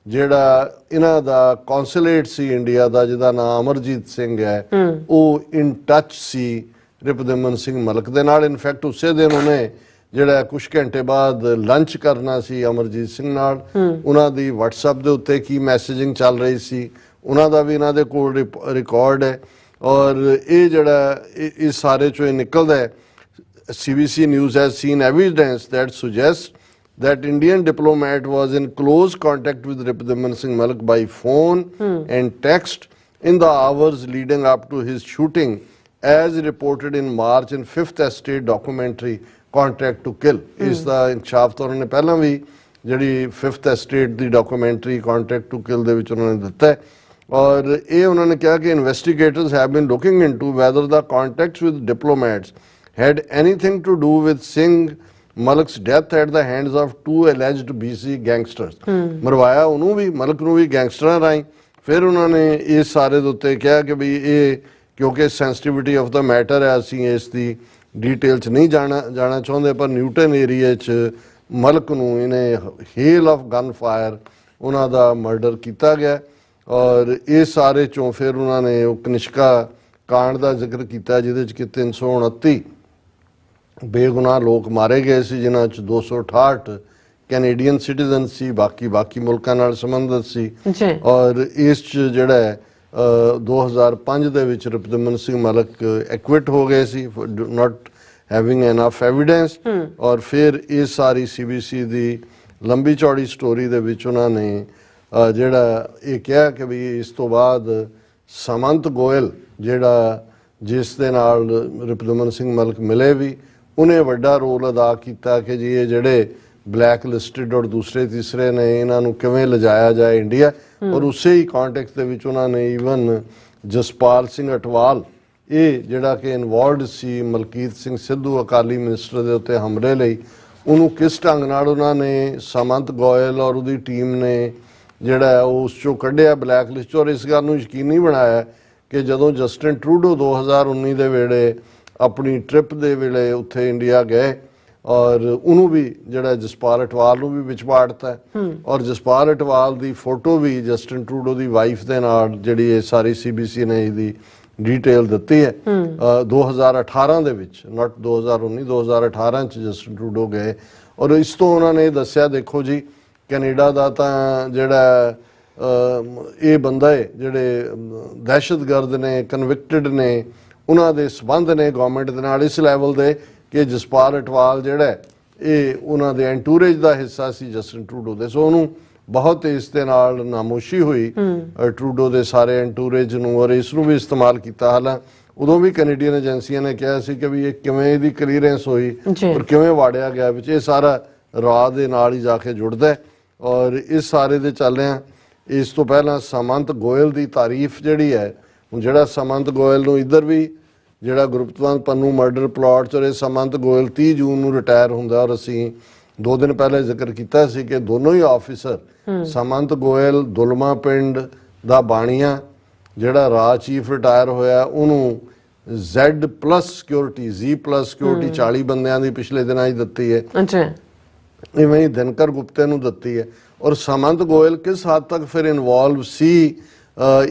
ਜਿਹੜਾ ਇਹਨਾਂ ਦਾ ਕੌਂਸੂਲੇਟ ਸੀ ਇੰਡੀਆ ਦਾ, ਜਿਹਦਾ ਨਾਮ ਅਮਰਜੀਤ ਸਿੰਘ ਹੈ, ਉਹ ਇਨ ਟੱਚ ਸੀ ਰਿਪਦਮਨ ਸਿੰਘ ਮਲਕ ਦੇ ਨਾਲ। ਇਨਫੈਕਟ ਉਸੇ ਦਿਨ ਉਹਨੇ ਜਿਹੜਾ ਕੁਝ ਘੰਟੇ ਬਾਅਦ ਲੰਚ ਕਰਨਾ ਸੀ ਅਮਰਜੀਤ ਸਿੰਘ ਨਾਲ। ਉਹਨਾਂ ਦੀ WhatsApp ਦੇ ਉੱਤੇ ਕੀ ਮੈਸੇਜਿੰਗ ਚੱਲ ਰਹੀ ਸੀ ਉਹਨਾਂ ਦਾ ਵੀ ਇਹਨਾਂ ਦੇ ਕੋਲ ਰਿਕਾਰਡ ਹੈ। ਔਰ ਇਹ ਜਿਹੜਾ ਇਸ ਸਾਰੇ ਚੋਂ ਨਿਕਲਦਾ ਹੈ, CBC News has seen evidence that suggests that Indian diplomat was in close contact with Ripdaman Singh Malik by phone and text in the hours leading up to his shooting, as reported in March in 5th Estate documentary Contract to Kill. ਇਸ ਦਾ ਇਨਕਸ਼ਾਫ ਤਾਂ ਉਹਨਾਂ ਨੇ ਪਹਿਲਾਂ ਵੀ ਜਿਹੜੀ 5th Estate the documentary Contract to Kill ਦੇ ਵਿੱਚ ਉਹਨਾਂ ਨੇ ਦਿੱਤਾ ਹੈ। ਔਰ ਇਹ ਉਹਨਾਂ ਨੇ ਕਿਹਾ ਕਿ investigators have been looking into whether the contacts with diplomats had anything to do with Singh Malak's death at the hands of 2 alleged BC gangsters. ਮਰਵਾਇਆ ਉਹਨੂੰ ਵੀ ਮਲਕ ਨੂੰ ਵੀ ਗੈਂਗਸਟਰਾਂ ਰਾਹੀਂ। ਫਿਰ ਉਹਨਾਂ ਨੇ ਇਸ ਸਾਰੇ ਦੇ ਉੱਤੇ ਕਿਹਾ ਕਿ ਵੀ ਇਹ ਕਿਉਂਕਿ ਸੈਂਸਿਟਿਵਿਟੀ ਆਫ ਦਾ ਮੈਟਰ ਹੈ ਅਸੀਂ ਇਸ ਦੀ ਡਿਟੇਲ 'ਚ ਨਹੀਂ ਜਾਣਾ ਚਾਹੁੰਦੇ, ਪਰ ਨਿਊਟਨ ਏਰੀਆ 'ਚ ਮਲਕ ਨੂੰ ਇਹਨੇ ਹੇਲ ਆਫ ਗਨ ਫਾਇਰ ਉਹਨਾਂ ਦਾ ਮਰਡਰ ਕੀਤਾ ਗਿਆ। ਔਰ ਇਹ ਸਾਰੇ ਚੋਂ ਫਿਰ ਉਹਨਾਂ ਨੇ ਉਹ ਕਨਿਸ਼ਕਾ ਕਾਂਡ ਦਾ ਜ਼ਿਕਰ ਕੀਤਾ ਜਿਹਦੇ 'ਚ ਕਿ 329 ਬੇਗੁਨਾਹ ਲੋਕ ਮਾਰੇ ਗਏ ਸੀ, ਜਿਨ੍ਹਾਂ 'ਚ 268 ਕੈਨੇਡੀਅਨ ਸਿਟੀਜ਼ਨ ਸੀ, ਬਾਕੀ ਮੁਲਕਾਂ ਨਾਲ ਸੰਬੰਧਿਤ ਸੀ। ਔਰ ਇਸ 'ਚ ਜਿਹੜਾ ਹੈ 2005 ਦੇ ਵਿੱਚ ਰਿਪੁਦਮਨ ਸਿੰਘ ਮਲਕ ਐਕਵਿਟ ਹੋ ਗਏ ਸੀ ਨਾਟ ਹੈਵਿੰਗ ਐਨਫ ਐਵੀਡੈਂਸ। ਔਰ ਫਿਰ ਇਹ ਸਾਰੀ CBC ਦੀ ਲੰਬੀ ਚੌੜੀ ਸਟੋਰੀ ਦੇ ਵਿੱਚ ਉਹਨਾਂ ਨੇ ਜਿਹੜਾ ਇਹ ਕਿਹਾ ਕਿ ਵੀ ਇਸ ਤੋਂ ਬਾਅਦ ਸਮੰਤ ਗੋਇਲ ਜਿਹੜਾ ਜਿਸ ਦੇ ਨਾਲ ਰਿਪੁਦਮਨ ਸਿੰਘ ਮਲਕ ਮਿਲੇ ਵੀ, ਉਹਨੇ ਵੱਡਾ ਰੋਲ ਅਦਾ ਕੀਤਾ ਕਿ ਜੀ ਇਹ ਜਿਹੜੇ ਬਲੈਕ ਲਿਸਟਡ ਔਰ ਦੂਸਰੇ ਤੀਸਰੇ ਨੇ ਇਹਨਾਂ ਨੂੰ ਕਿਵੇਂ ਲਿਜਾਇਆ ਜਾਏ ਇੰਡੀਆ। ਔਰ ਉਸੇ ਹੀ ਕੰਟੈਕਸਟ ਦੇ ਵਿੱਚ ਉਹਨਾਂ ਨੇ ਈਵਨ ਜਸਪਾਲ ਸਿੰਘ ਅਟਵਾਲ ਇਹ ਜਿਹੜਾ ਕਿ ਇਨਵੋਲਵਡ ਸੀ ਮਲਕੀਤ ਸਿੰਘ ਸਿੱਧੂ ਅਕਾਲੀ ਮਿਨਿਸਟਰ ਦੇ ਉੱਤੇ ਹਮਲੇ ਲਈ, ਉਹਨੂੰ ਕਿਸ ਢੰਗ ਨਾਲ ਉਹਨਾਂ ਨੇ ਸਮੰਤ ਗੋਇਲ ਔਰ ਉਹਦੀ ਟੀਮ ਨੇ ਜਿਹੜਾ ਉਸ ਚੋਂ ਕੱਢਿਆ ਬਲੈਕ ਲਿਸਟ। ਔਰ ਇਸ ਗੱਲ ਨੂੰ ਯਕੀਨੀ ਬਣਾਇਆ ਕਿ ਜਦੋਂ ਜਸਟਿਨ ਟਰੂਡੋ 2019 ਦੇ ਵੇਲੇ ਆਪਣੀ ਟ੍ਰਿਪ ਦੇ ਵੇਲੇ ਉੱਥੇ ਇੰਡੀਆ ਗਏ ਔਰ ਉਹਨੂੰ ਵੀ ਜਿਹੜਾ ਜਸਪਾਲ ਅਟਵਾਲ ਨੂੰ ਵੀ ਵਿੱਚ ਪਾੜਤਾ। ਔਰ ਜਸਪਾਲ ਅਟਵਾਲ ਦੀ ਫੋਟੋ ਵੀ ਜਸਟਿਨ ਟਰੂਡੋ ਦੀ ਵਾਈਫ ਦੇ ਨਾਲ ਜਿਹੜੀ ਇਹ ਸਾਰੀ CBC ਨੇ ਇਹਦੀ ਡਿਟੇਲ ਦਿੱਤੀ ਹੈ 2018 ਦੇ ਵਿੱਚ, ਨਾਟ 2019, 2018 ਚ ਜਸਟਿਨ ਟਰੂਡੋ ਗਏ। ਔਰ ਇਸ ਤੋਂ ਉਹਨਾਂ ਨੇ ਦੱਸਿਆ ਦੇਖੋ ਜੀ ਕੈਨੇਡਾ ਦਾ ਤਾਂ ਜਿਹੜਾ ਇਹ ਬੰਦਾ ਹੈ ਜਿਹੜੇ ਦਹਿਸ਼ਤਗਰਦ ਨੇ, ਕਨਵਿਕਟਡ ਨੇ, ਉਹਨਾਂ ਦੇ ਸਬੰਧ ਨੇ ਗਵਰਨਮੈਂਟ ਦੇ ਨਾਲ ਇਸ ਲੈਵਲ ਦੇ ਕਿ ਜਸਪਾਲ ਅਟਵਾਲ ਜਿਹੜਾ ਇਹ ਉਹਨਾਂ ਦੇ ਐਂਟੂਰੇਜ ਦਾ ਹਿੱਸਾ ਸੀ ਜਸਟਿਨ ਟਰੂਡੋ ਦੇ। ਸੋ ਉਹਨੂੰ ਬਹੁਤ ਇਸ ਦੇ ਨਾਲ ਨਾਮੋਸ਼ੀ ਹੋਈ ਟਰੂਡੋ ਦੇ ਸਾਰੇ ਐਂਟੂਰੇਜ ਨੂੰ, ਔਰ ਇਸ ਨੂੰ ਵੀ ਇਸਤੇਮਾਲ ਕੀਤਾ। ਹਾਲਾਂ ਉਦੋਂ ਵੀ ਕੈਨੇਡੀਅਨ ਏਜੰਸੀਆਂ ਨੇ ਕਿਹਾ ਸੀ ਕਿ ਵੀ ਇਹ ਕਿਵੇਂ ਇਹਦੀ ਕਲੀਅਰੈਂਸ ਹੋਈ ਔਰ ਕਿਵੇਂ ਵਾੜਿਆ ਗਿਆ ਵਿੱਚ, ਇਹ ਸਾਰਾ ਰਾਹ ਦੇ ਨਾਲ ਹੀ ਜਾ ਕੇ ਜੁੜਦਾ। ਔਰ ਇਸ ਸਾਰੇ ਦੇ ਚੱਲਦਿਆਂ ਇਸ ਤੋਂ ਪਹਿਲਾਂ ਸਮੰਤ ਗੋਇਲ ਦੀ ਤਾਰੀਫ ਜਿਹੜੀ ਹੈ, ਹੁਣ ਜਿਹੜਾ ਸਮੰਤ ਗੋਇਲ ਨੂੰ ਇੱਧਰ ਵੀ ਜਿਹੜਾ ਗੁਰਪਤਵੰਤ ਪੰਨੂ ਮਰਡਰ ਪਲਾਟ 'ਚ ਸਮੰਤ ਗੋਇਲ 30 ਜੂਨ ਨੂੰ ਰਿਟਾਇਰ ਹੁੰਦਾ। ਔਰ ਅਸੀਂ 2 ਦਿਨ ਪਹਿਲੇ ਜ਼ਿਕਰ ਕੀਤਾ ਸੀ ਕਿ ਦੋਨੋਂ ਹੀ ਆਫਿਸਰ ਸਮੰਤ ਗੋਇਲ ਦੁਲਮਾ ਪਿੰਡ ਦਾ ਬਾਣੀਆ ਜਿਹੜਾ ਰਾਜ ਚੀਫ ਰਿਟਾਇਰ ਹੋਇਆ, ਉਹਨੂੰ Z+ ਸਿਕਿਉਰਿਟੀ 40 ਬੰਦਿਆਂ ਦੀ ਪਿਛਲੇ ਦਿਨਾਂ ਹੀ ਦਿੱਤੀ ਹੈ। ਇਵੇਂ ਹੀ ਦਿਨਕਰ ਗੁਪਤੇ ਨੂੰ ਦਿੱਤੀ ਹੈ। ਔਰ ਸਮੰਤ ਗੋਇਲ ਕਿਸ ਹੱਦ ਤੱਕ ਫਿਰ ਇਨਵੋਲਵ ਸੀ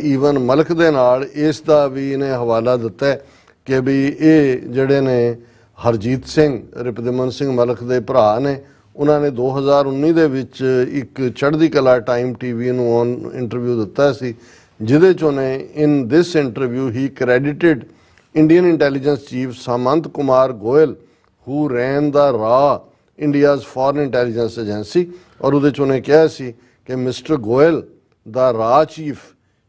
ਈਵਨ ਮਲਕ ਦੇ ਨਾਲ, ਇਸ ਦਾ ਵੀ ਇਹਨੇ ਹਵਾਲਾ ਦਿੱਤਾ ਹੈ ਕਿ ਵੀ ਇਹ ਜਿਹੜੇ ਨੇ ਹਰਜੀਤ ਸਿੰਘ ਰਿਪੁਦਮਨ ਸਿੰਘ ਮਲਕ ਦੇ ਭਰਾ ਨੇ, ਉਹਨਾਂ ਨੇ 2019 ਦੇ ਵਿੱਚ ਇੱਕ ਚੜ੍ਹਦੀ ਕਲਾ ਟਾਈਮ TV ਨੂੰ ਇੰਟਰਵਿਊ ਦਿੱਤਾ ਸੀ, ਜਿਹਦੇ 'ਚ ਉਹਨੇ in this interview he credited Indian intelligence chief Samant Kumar Goel who ran the ਰਾ ਇੰਡੀਆਜ਼ ਫੋਰਨ ਇੰਟੈਲੀਜੈਂਸ ਏਜੰਸੀ। ਔਰ ਉਹਦੇ 'ਚ ਉਹਨੇ ਕਿਹਾ ਸੀ ਕਿ ਮਿਸਟਰ ਗੋਇਲ ਦਾ ਰਾ chief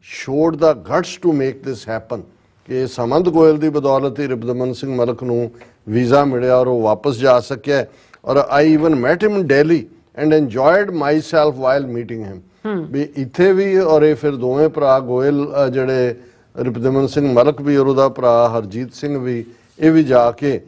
showed the guts to make this happen, ਕਿ ਸਮੰਤ ਗੋਇਲ ਦੀ ਬਦੌਲਤ ਹੀ ਰਿਪੁਦਮਨ ਸਿੰਘ ਮਲਕ ਨੂੰ ਵੀਜ਼ਾ ਮਿਲਿਆ ਔਰ ਉਹ ਵਾਪਸ ਜਾ ਸਕਿਆ। ਔਰ I even met him in Delhi and enjoyed myself while meeting him। ਵੀ ਇੱਥੇ ਵੀ ਔਰ ਇਹ ਫਿਰ ਦੋਵੇਂ ਭਰਾ ਗੋਇਲ ਜਿਹੜੇ ਰਿਪੁਦਮਨ ਸਿੰਘ ਮਲਕ ਵੀ ਔਰ ਉਹਦਾ ਭਰਾ ਹਰਜੀਤ ਸਿੰਘ ਵੀ, ਇਹ ਵੀ ਜਾ ਕੇ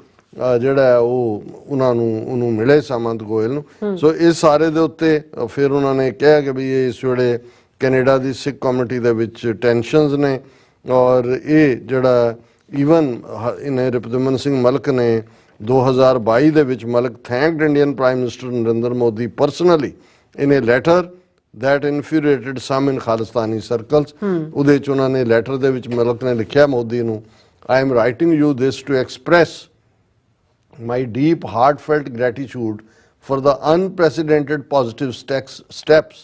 ਜਿਹੜਾ ਉਹ ਉਹਨੂੰ ਮਿਲੇ ਸਮੰਤ ਗੋਇਲ ਨੂੰ। ਸੋ ਇਸ ਸਾਰੇ ਦੇ ਉੱਤੇ ਫਿਰ ਉਹਨਾਂ ਨੇ ਕਿਹਾ ਕਿ ਵੀ ਇਸ ਵੇਲੇ ਕੈਨੇਡਾ ਦੀ ਸਿੱਖ ਕਮਿਊਨਿਟੀ ਦੇ ਵਿੱਚ ਟੈਨਸ਼ਨਸ ਨੇ। ਔਰ ਇਹ ਜਿਹੜਾ ਈਵਨ ਇਹਨੇ ਰਿਪੁਦਮਨ ਸਿੰਘ ਮਲਕ ਨੇ 2022 ਦੇ ਵਿੱਚ Malik thanked Indian prime minister Narendra Modi personally in a letter that infuriated some in Khalistani circles। ਉਹਦੇ 'ਚ ਉਹਨਾਂ ਨੇ ਲੈਟਰ ਦੇ ਵਿੱਚ ਮਲਕ ਨੇ ਲਿਖਿਆ ਮੋਦੀ ਨੂੰ, I am writing you this to express my deep heartfelt gratitude for the unprecedented positive steps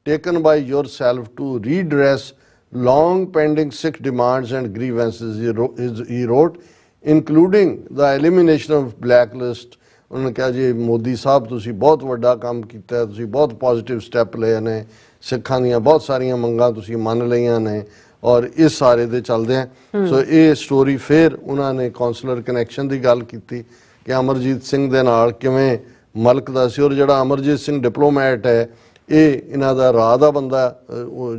taken by yourself to redress long pending Sikh demands and grievances, he wrote, including the elimination of blacklist। ਉਹਨਾਂ ਨੇ ਕਿਹਾ ਜੀ ਮੋਦੀ ਸਾਹਿਬ ਤੁਸੀਂ ਬਹੁਤ ਵੱਡਾ ਕੰਮ ਕੀਤਾ, ਤੁਸੀਂ ਬਹੁਤ ਪੋਜ਼ਿਟਿਵ ਸਟੈਪ ਲਏ ਨੇ, ਸਿੱਖਾਂ ਦੀਆਂ ਬਹੁਤ ਸਾਰੀਆਂ ਮੰਗਾਂ ਤੁਸੀਂ ਮੰਨ ਲਈਆਂ ਨੇ ਔਰ ਇਸ ਸਾਰੇ ਦੇ ਚੱਲਦੇ ਆ। ਸੋ ਇਹ ਸਟੋਰੀ ਫਿਰ ਉਹਨਾਂ ਨੇ ਕੌਂਸਲਰ ਕਨੈਕਸ਼ਨ ਦੀ ਗੱਲ ਕੀਤੀ ਕਿ ਅਮਰਜੀਤ ਸਿੰਘ ਦੇ ਨਾਲ ਕਿਵੇਂ ਮਲਕ ਦਾ ਸੀ। ਔਰ ਜਿਹੜਾ ਅਮਰਜੀਤ ਸਿੰਘ ਡਿਪਲੋਮੈਟ ਹੈ, ਇਹ ਇਹਨਾਂ ਦਾ ਰਾਹ ਦਾ ਬੰਦਾ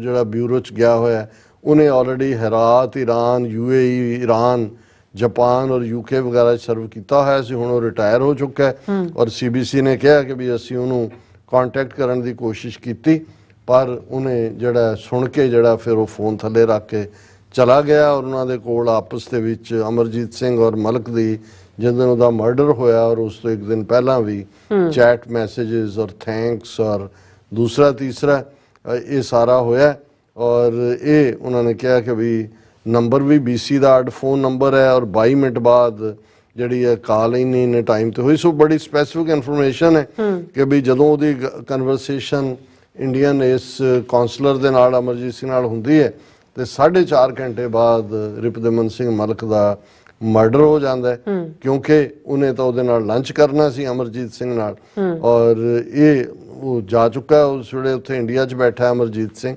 ਜਿਹੜਾ ਬਿਊਰੋ 'ਚ ਗਿਆ ਹੋਇਆ, ਉਹਨੇ already Herat, Iran, UAE, Iran, Japan ਔਰ UK ਵਗੈਰਾ ਸਰਵ ਕੀਤਾ ਹੋਇਆ ਸੀ। ਹੁਣ ਉਹ ਰਿਟਾਇਰ ਹੋ ਚੁੱਕਾ ਹੈ ਔਰ CBC ਨੇ ਕਿਹਾ ਕਿ ਵੀ ਅਸੀਂ ਉਹਨੂੰ ਕੰਟੈਕਟ ਕਰਨ ਦੀ ਕੋਸ਼ਿਸ਼ ਕੀਤੀ, ਪਰ ਉਹਨੇ ਜਿਹੜਾ ਸੁਣ ਕੇ ਜਿਹੜਾ ਫਿਰ ਉਹ ਫੋਨ ਥੱਲੇ ਰੱਖ ਕੇ ਚਲਾ ਗਿਆ। ਔਰ ਉਹਨਾਂ ਦੇ ਕੋਲ ਆਪਸ ਦੇ ਵਿੱਚ ਅਮਰਜੀਤ ਸਿੰਘ ਔਰ ਮਲਕ ਦੀ ਜਿਸ ਦਿਨ ਉਹਦਾ ਮਰਡਰ ਹੋਇਆ ਔਰ ਉਸ ਤੋਂ ਇੱਕ ਦਿਨ ਪਹਿਲਾਂ ਵੀ ਚੈਟ ਮੈਸੇजेस ਔਰ ਥੈਂਕਸ ਔਰ ਦੂਸਰਾ ਤੀਸਰਾ ਇਹ ਸਾਰਾ ਹੋਇਆ। ਔਰ ਇਹ ਉਹਨਾਂ ਨੇ ਕਿਹਾ ਕਿ ਵੀ ਨੰਬਰ ਵੀ BC ਦਾ ਅੱਡ ਫੋਨ ਨੰਬਰ ਹੈ ਔਰ 22 ਮਿੰਟ ਬਾਅਦ ਜਿਹੜੀ ਹੈ ਕਾਲ ਇੰਨੇ ਟਾਈਮ ਤੇ ਹੋਈ। ਸੋ ਬੜੀ ਸਪੈਸੀਫਿਕ ਇਨਫੋਰਮੇਸ਼ਨ ਹੈ ਕਿ ਵੀ ਜਦੋਂ ਉਹਦੀ ਕਨਵਰਸੇਸ਼ਨ ਇੰਡੀਅਨ ਇਸ ਕਾਉਂਸਲਰ ਦੇ ਨਾਲ ਅਮਰਜੀਤ ਸਿੰਘ ਨਾਲ ਹੁੰਦੀ ਹੈ ਤੇ 4.5 ਘੰਟੇ ਬਾਅਦ ਰਿਪੁਦਮਨ ਸਿੰਘ ਮਲਕ ਦਾ ਮਰਡਰ ਹੋ ਜਾਂਦਾ ਹੈ, ਕਿਉਂਕਿ ਉਹਨੇ ਤਾਂ ਉਹਦੇ ਨਾਲ ਲੰਚ ਕਰਨਾ ਸੀ ਅਮਰਜੀਤ ਸਿੰਘ ਨਾਲ ਔਰ ਇਹ ਉਹ ਜਾ ਚੁੱਕਾ ਉਸ ਵੇਲੇ ਉੱਥੇ ਇੰਡੀਆ 'ਚ ਬੈਠਾ ਅਮਰਜੀਤ ਸਿੰਘ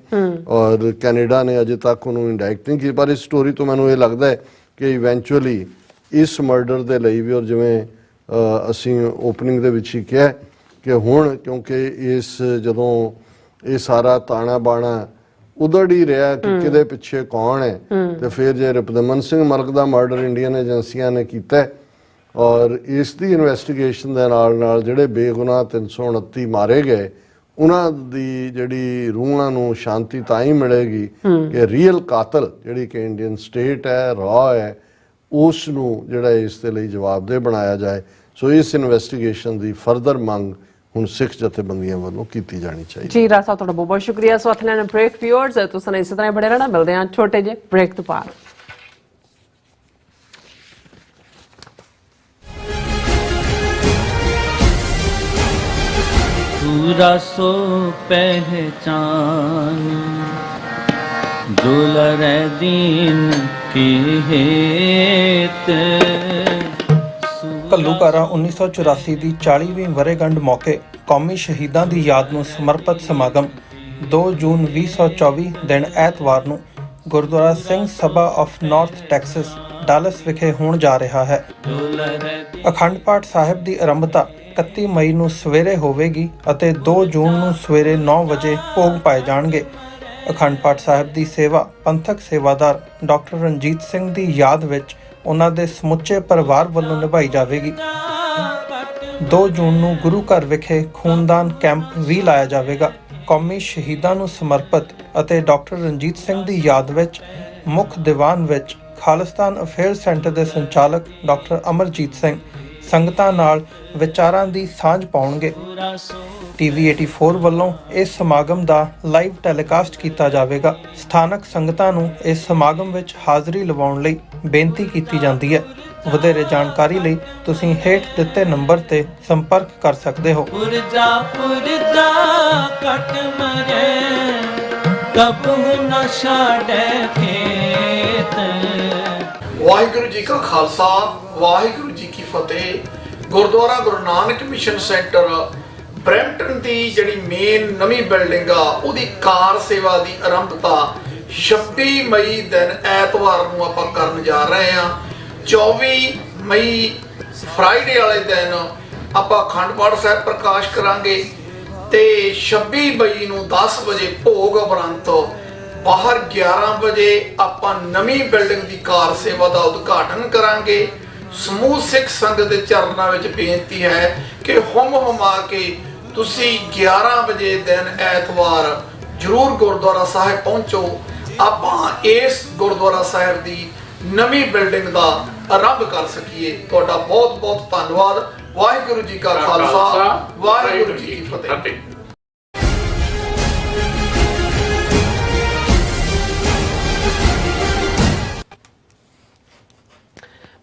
ਔਰ ਕੈਨੇਡਾ ਨੇ ਅਜੇ ਤੱਕ ਉਹਨੂੰ ਇੰਡਾਇਕਟ ਨਹੀਂ ਕੀਤਾ। ਪਰ ਇਸ ਸਟੋਰੀ ਤੋਂ ਮੈਨੂੰ ਇਹ ਲੱਗਦਾ ਹੈ ਕਿ ਇਵੈਂਚੁਅਲੀ ਇਸ ਮਰਡਰ ਦੇ ਲਈ ਵੀ ਔਰ ਜਿਵੇਂ ਅਸੀਂ ਓਪਨਿੰਗ ਦੇ ਵਿੱਚ ਹੀ ਕਿਹਾ ਕਿ ਹੁਣ ਕਿਉਂਕਿ ਇਸ ਜਦੋਂ ਇਹ ਸਾਰਾ ਤਾਣਾ ਬਾਣਾ ਉਧੜ ਹੀ ਰਿਹਾ ਕਿ ਕਿਹਦੇ ਪਿੱਛੇ ਕੌਣ ਹੈ ਤੇ ਫਿਰ ਜੇ ਰਿਪੁਦਮਨ ਸਿੰਘ ਮਲਕ ਦਾ ਮਰਡਰ ਇੰਡੀਅਨ ਏਜੰਸੀਆਂ ਨੇ ਕੀਤਾ ਔਰ ਇਸ ਦੀ ਇਨਵੈਸਟੀਗੇਸ਼ਨ ਦੇ ਨਾਲ ਨਾਲ ਜਿਹੜੇ ਬੇਗੁਨਾਹ 329 ਮਾਰੇ ਗਏ ਉਹਨਾਂ ਦੀ ਜਿਹੜੀ ਰੂਹਾਂ ਨੂੰ ਸ਼ਾਂਤੀ ਤਾਂ ਹੀ ਮਿਲੇਗੀ ਕਿ ਰੀਅਲ ਕਾਤਲ ਜਿਹੜੀ ਕਿ ਇੰਡੀਅਨ ਸਟੇਟ ਹੈ ਰਾਅ ਹੈ ਉਸ ਨੂੰ ਜਿਹੜਾ ਇਸ ਦੇ ਲਈ ਜਵਾਬਦੇਹ ਬਣਾਇਆ ਜਾਏ। ਸੋ ਇਸ ਇਨਵੈਸਟੀਗੇਸ਼ਨ ਦੀ ਫਰਦਰ ਮੰਗ ਹੁਣ ਸਿੱਖ ਜਥੇਬੰਦੀਆਂ ਵੱਲੋਂ ਕੀਤੀ ਜਾਣੀ ਚਾਹੀਦੀ। ਜੀ ਰਾਜ ਸਾਹਿਬ ਤੁਹਾਡਾ ਬਹੁਤ ਬਹੁਤ ਸ਼ੁਕਰੀਆ। ਸੋ ਅਥਲੈਨ ਬ੍ਰੇਕ ਵਿਊਅਰਸ ਤੁਸੀਂ ਇਸੇ ਤਰ੍ਹਾਂ ਬੜੇ ਰਹਿਣਾ। ਮਿਲਦੇ ਹਾਂ ਛੋਟੇ ਜਿਹੇ ਬ੍ਰੇਕ ਤੋਂ ਬਾਅਦ। पूरा सो पहचान जो लरे दीन की हेत। ਘੱਲੂਘਾਰਾ 1984 ਦੀ 40ਵੀਂ ਵਰ੍ਹੇਗੰਢ ਮੌਕੇ ਕੌਮੀ ਸ਼ਹੀਦਾਂ ਦੀ ਯਾਦ ਨੂੰ ਸਮਰਪਿਤ ਸਮਾਗਮ 2 ਜੂਨ 2024 ਦਿਨ ਐਤਵਾਰ ਨੂੰ Gurdwara Singh Sabha of north Texas dolls ਵਿਖੇ ਹੋਣ ਜਾ ਰਿਹਾ ਹੈ। ਅਖੰਡ ਪਾਠ ਸਾਹਿਬ ਦੀ ਆਰੰਭਤਾ 31 ਮਈ ਨੂੰ ਸਵੇਰੇ ਹੋਵੇਗੀ ਅਤੇ 2 ਜੂਨ ਨੂੰ ਸਵੇਰੇ 9 ਵਜੇ ਭੋਗ ਪਾਏ ਜਾਣਗੇ। ਅਖੰਡ ਪਾਠ ਸਾਹਿਬ ਦੀ ਸੇਵਾ ਪੰਥਕ ਸੇਵਾਦਾਰ ਡਾਕਟਰ ਰਣਜੀਤ ਸਿੰਘ ਦੀ ਯਾਦ ਵਿੱਚ ਉਹਨਾਂ ਦੇ ਸਮੁੱਚੇ ਪਰਿਵਾਰ ਵੱਲੋਂ ਨਿਭਾਈ ਜਾਵੇਗੀ। 2 ਜੂਨ ਨੂੰ ਗੁਰੂ ਘਰ ਵਿਖੇ ਖੂਨਦਾਨ ਕੈਂਪ ਵੀ ਲਾਇਆ ਜਾਵੇਗਾ। ਕੌਮੀ ਸ਼ਹੀਦਾਂ ਨੂੰ ਸਮਰਪਿਤ ਅਤੇ ਡਾਕਟਰ ਰਣਜੀਤ ਸਿੰਘ ਦੀ ਯਾਦ ਵਿੱਚ ਮੁੱਖ ਦੀਵਾਨ ਵਿੱਚ ਖਾਲਿਸਤਾਨ ਅਫੇਅਰ ਸੈਂਟਰ ਦੇ ਸੰਚਾਲਕ ਡਾਕਟਰ ਅਮਰਜੀਤ ਸਿੰਘ ਸੰਗਤਾਂ ਨਾਲ ਵਿਚਾਰਾਂ ਦੀ ਸਾਂਝ ਪਾਉਣਗੇ। TV 84 ਵੱਲੋਂ ਇਸ ਸਮਾਗਮ ਦਾ ਲਾਈਵ ਟੈਲੀਕਾਸਟ ਕੀਤਾ ਜਾਵੇਗਾ। ਸਥਾਨਕ ਸੰਗਤਾਂ ਨੂੰ ਇਸ ਸਮਾਗਮ ਵਿੱਚ ਹਾਜ਼ਰੀ ਲਵਾਉਣ ਲਈ ਬੇਨਤੀ ਕੀਤੀ ਜਾਂਦੀ ਹੈ। ਵਧੇਰੇ ਜਾਣਕਾਰੀ ਲਈ ਤੁਸੀਂ ਹੇਠ ਦਿੱਤੇ ਨੰਬਰ ਤੇ ਸੰਪਰਕ ਕਰ ਸਕਦੇ ਹੋ। ਪੁਰਜਾ ਪੁਰਜਾ ਕਟ ਮਰੇ ਕਬੂ ਨਾ ਛਾੜੇ ਖੇਤ। ਵਾਹਿਗੁਰੂ ਜੀ ਕਾ ਖਾਲਸਾ ਵਾਹਿਗੁਰੂ ਜੀ ਕੀ ਫਤਿਹ। Gurdwara Guru Nanak mission centre Brampton ਦੀ ਜਿਹੜੀ ਮੇਨ ਨਵੀਂ ਬਿਲਡਿੰਗ ਆ ਉਹਦੀ ਕਾਰ ਸੇਵਾ ਦੀ ਆਰੰਭਤਾ 26 ਮਈ ਦਿਨ ਐਤਵਾਰ ਨੂੰ ਆਪਾਂ ਕਰਨ ਜਾ ਰਹੇ ਹਾਂ। 24 ਮਈ ਫਰਾਈਡੇ ਵਾਲੇ ਦਿਨ ਆਪਾਂ ਅਖੰਡ ਪਾਠ ਸਾਹਿਬ ਪ੍ਰਕਾਸ਼ ਕਰਾਂਗੇ ਤੇ 26 ਮਈ ਨੂੰ 10 ਵਜੇ ਭੋਗ ਉਪਰੰਤ ਬਾਹਰ 11 ਵਜੇ ਆਪਾਂ ਨਵੀਂ ਬਿਲਡਿੰਗ ਦੀ ਕਾਰ ਸੇਵਾ ਦਾ ਉਦਘਾਟਨ ਕਰਾਂਗੇ। ਸਮੂਹ ਸਿੱਖ ਸੰਗਤ ਦੇ ਚਰਨਾਂ ਵਿੱਚ ਬੇਨਤੀ ਹੈ ਕਿ ਹੁਮ ਹੁਮਾ ਕੇ ਤੁਸੀਂ 11 ਵਜੇ ਦਿਨ ਐਤਵਾਰ ਜ਼ਰੂਰ ਗੁਰਦੁਆਰਾ ਸਾਹਿਬ ਪਹੁੰਚੋ। ਆਪਾਂ ਇਸ ਗੁਰਦੁਆਰਾ ਸਾਹਿਬ ਦੀ ਨਵੀਂ ਬਿਲਡਿੰਗ ਦਾ ਆਰੰਭ ਕਰ ਸਕੀਏ। ਤੁਹਾਡਾ ਬਹੁਤ ਬਹੁਤ ਧੰਨਵਾਦ। ਵਾਹਿਗੁਰੂ ਜੀ ਕਾ ਖਾਲਸਾ ਵਾਹਿਗੁਰੂ ਜੀ ਕੀ ਫਤਿਹ।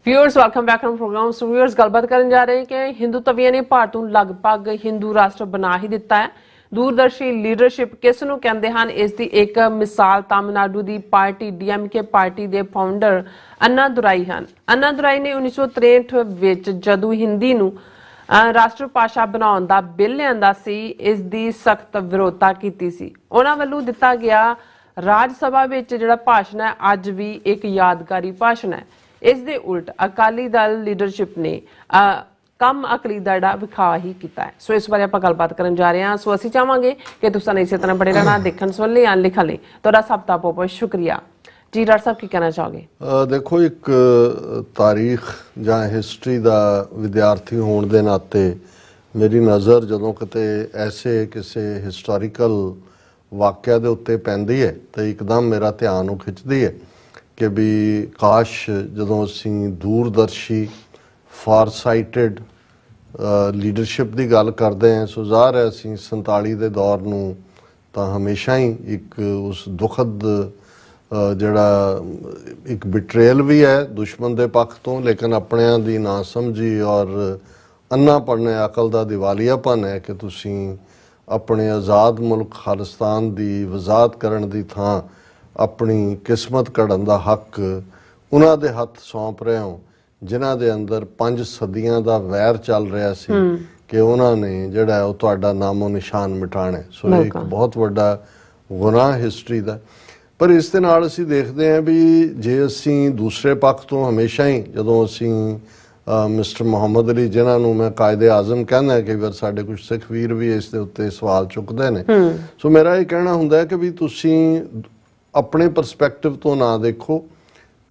Viewers welcome back to program. So viewers ਗੱਲਬਾਤ ਕਰਨ ਜਾ ਰਹੇ ਹਾਂ ਕਿ ਹਿੰਦੂਤਵੀਆਂ ਨੇ ਭਾਰਤ ਨੂੰ ਲਗਭਗ ਹਿੰਦੂ ਰਾਸ਼ਟਰ ਬਣਾ ਹੀ ਦਿੱਤਾ ਹੈ। ਦੂਰਦਰਸ਼ੀ ਲੀਡਰਸ਼ਿਪ ਕਿਸ ਨੂੰ ਕਹਿੰਦੇ ਹਨ, ਇਸ ਦੀ ਇੱਕ ਮਿਸਾਲ ਤਾਮਿਲਨਾਡੂ ਦੀ ਪਾਰਟੀ DMK ਪਾਰਟੀ ਦੇ ਫਾਊਂਡਰ ਅੰਨਾ ਦੁਰਾਈ ਹਨ। ਅੰਨਾ ਦੁਰਾਈ ਨੇ 1963 ਵਿੱਚ ਜਦੋਂ ਹਿੰਦੀ ਨੂੰ ਰਾਸ਼ਟਰ ਭਾਸ਼ਾ ਬਣਾਉਣ ਦਾ ਬਿੱਲ ਲਿਆਂਦਾ ਸੀ, ਇਸ ਦੀ ਸਖਤ ਵਿਰੋਧਤਾ ਕੀਤੀ ਸੀ। ਉਹਨਾਂ ਵੱਲੋਂ ਦਿੱਤਾ ਗਿਆ ਰਾਜ ਸਭਾ ਵਿੱਚ ਜਿਹੜਾ ਭਾਸ਼ਣ ਹੈ ਅੱਜ ਵੀ ਇੱਕ ਯਾਦਗਾਰੀ ਭਾਸ਼ਣ ਹੈ। ਇਸ ਦੇ ਉਲਟ ਅਕਾਲੀ ਦਲ ਲੀਡਰਸ਼ਿਪ ਨੇ ਕਮ ਅਕਲੀ ਦਾ ਜਿਹੜਾ ਵਿਖਾ ਹੀ ਕੀਤਾ ਹੈ। ਸੋ ਇਸ ਬਾਰੇ ਆਪਾਂ ਗੱਲਬਾਤ ਕਰਨ ਜਾ ਰਹੇ ਹਾਂ। ਸੋ ਅਸੀਂ ਚਾਹਾਂਗੇ ਕਿ ਤੁਸੀਂ ਇਸੇ ਤਰ੍ਹਾਂ ਬੜੇ ਰਹਿਣਾ, ਦੇਖਣ ਸੁਣਨ ਲਈ ਲਿਖਣ ਲਈ ਤੁਹਾਡਾ ਸਭ ਦਾ ਬਹੁਤ ਬਹੁਤ ਸ਼ੁਕਰੀਆ। ਜੀ ਡਾਕਟਰ ਸਾਹਿਬ ਕੀ ਕਹਿਣਾ ਚਾਹੋਗੇ? ਦੇਖੋ, ਇੱਕ ਤਾਰੀਖ ਜਾਂ ਹਿਸਟਰੀ ਦਾ ਵਿਦਿਆਰਥੀ ਹੋਣ ਦੇ ਨਾਤੇ ਮੇਰੀ ਨਜ਼ਰ ਜਦੋਂ ਕਿਤੇ ਐਸੇ ਕਿਸੇ ਹਿਸਟੋਰੀਕਲ ਵਾਕਿਆ ਦੇ ਉੱਤੇ ਪੈਂਦੀ ਹੈ ਤਾਂ ਇੱਕਦਮ ਮੇਰਾ ਧਿਆਨ ਉਹ ਖਿੱਚਦੀ ਹੈ ਕਿ ਵੀ ਕਾਸ਼ ਜਦੋਂ ਅਸੀਂ ਦੂਰਦਰਸ਼ੀ ਫਾਰਸਾਈਟਡ ਲੀਡਰਸ਼ਿਪ ਦੀ ਗੱਲ ਕਰਦੇ ਹਾਂ। ਸੋ ਜ਼ਾਹਰ ਹੈ ਅਸੀਂ 47 ਦੇ ਦੌਰ ਨੂੰ ਤਾਂ ਹਮੇਸ਼ਾ ਹੀ ਇੱਕ ਉਸ ਦੁਖਦ ਜਿਹੜਾ ਇੱਕ ਬਿਟਰੇਲ ਵੀ ਹੈ ਦੁਸ਼ਮਣ ਦੇ ਪੱਖ ਤੋਂ, ਲੇਕਿਨ ਆਪਣਿਆਂ ਦੀ ਨਾ ਸਮਝੀ ਔਰ ਅੰਨਾਪਣ ਅਕਲ ਦਾ ਦਿਵਾਲੀਆਪਨ ਹੈ ਕਿ ਤੁਸੀਂ ਆਪਣੇ ਆਜ਼ਾਦ ਮੁਲਕ ਖਾਲਿਸਤਾਨ ਦੀ ਵਜ਼ਾਹਤ ਕਰਨ ਦੀ ਥਾਂ ਆਪਣੀ ਕਿਸਮਤ ਘੜਨ ਦਾ ਹੱਕ ਉਹਨਾਂ ਦੇ ਹੱਥ ਸੌਂਪ ਰਹੇ ਹੋ ਜਿਨ੍ਹਾਂ ਦੇ ਅੰਦਰ 5 ਸਦੀਆਂ ਦਾ ਵੈਰ ਚੱਲ ਰਿਹਾ ਸੀ ਕਿ ਉਹਨਾਂ ਨੇ ਜਿਹੜਾ ਉਹ ਤੁਹਾਡਾ ਨਾਮੋ ਨਿਸ਼ਾਨ ਮਿਟਾਣਾ। ਸੋ ਇਹ ਇੱਕ ਬਹੁਤ ਵੱਡਾ ਗੁਨਾਹ ਹਿਸਟਰੀ ਦਾ। ਪਰ ਇਸ ਦੇ ਨਾਲ ਅਸੀਂ ਦੇਖਦੇ ਹਾਂ ਵੀ ਜੇ ਅਸੀਂ ਦੂਸਰੇ ਪੱਖ ਤੋਂ ਹਮੇਸ਼ਾ ਹੀ ਜਦੋਂ ਅਸੀਂ ਮਿਸਟਰ ਮੁਹੰਮਦ ਅਲੀ ਜਿਨ੍ਹਾਂ ਨੂੰ ਮੈਂ ਕਾਇਦੇ ਆਜ਼ਮ ਕਹਿੰਦਾ, ਕਈ ਵਾਰ ਸਾਡੇ ਕੁਝ ਸਿੱਖ ਵੀਰ ਵੀ ਇਸ ਦੇ ਉੱਤੇ ਸਵਾਲ ਚੁੱਕਦੇ ਨੇ, ਸੋ ਮੇਰਾ ਇਹ ਕਹਿਣਾ ਹੁੰਦਾ ਹੈ ਕਿ ਵੀ ਤੁਸੀਂ ਆਪਣੇ ਪਰਸਪੈਕਟਿਵ ਤੋਂ ਨਾ ਦੇਖੋ,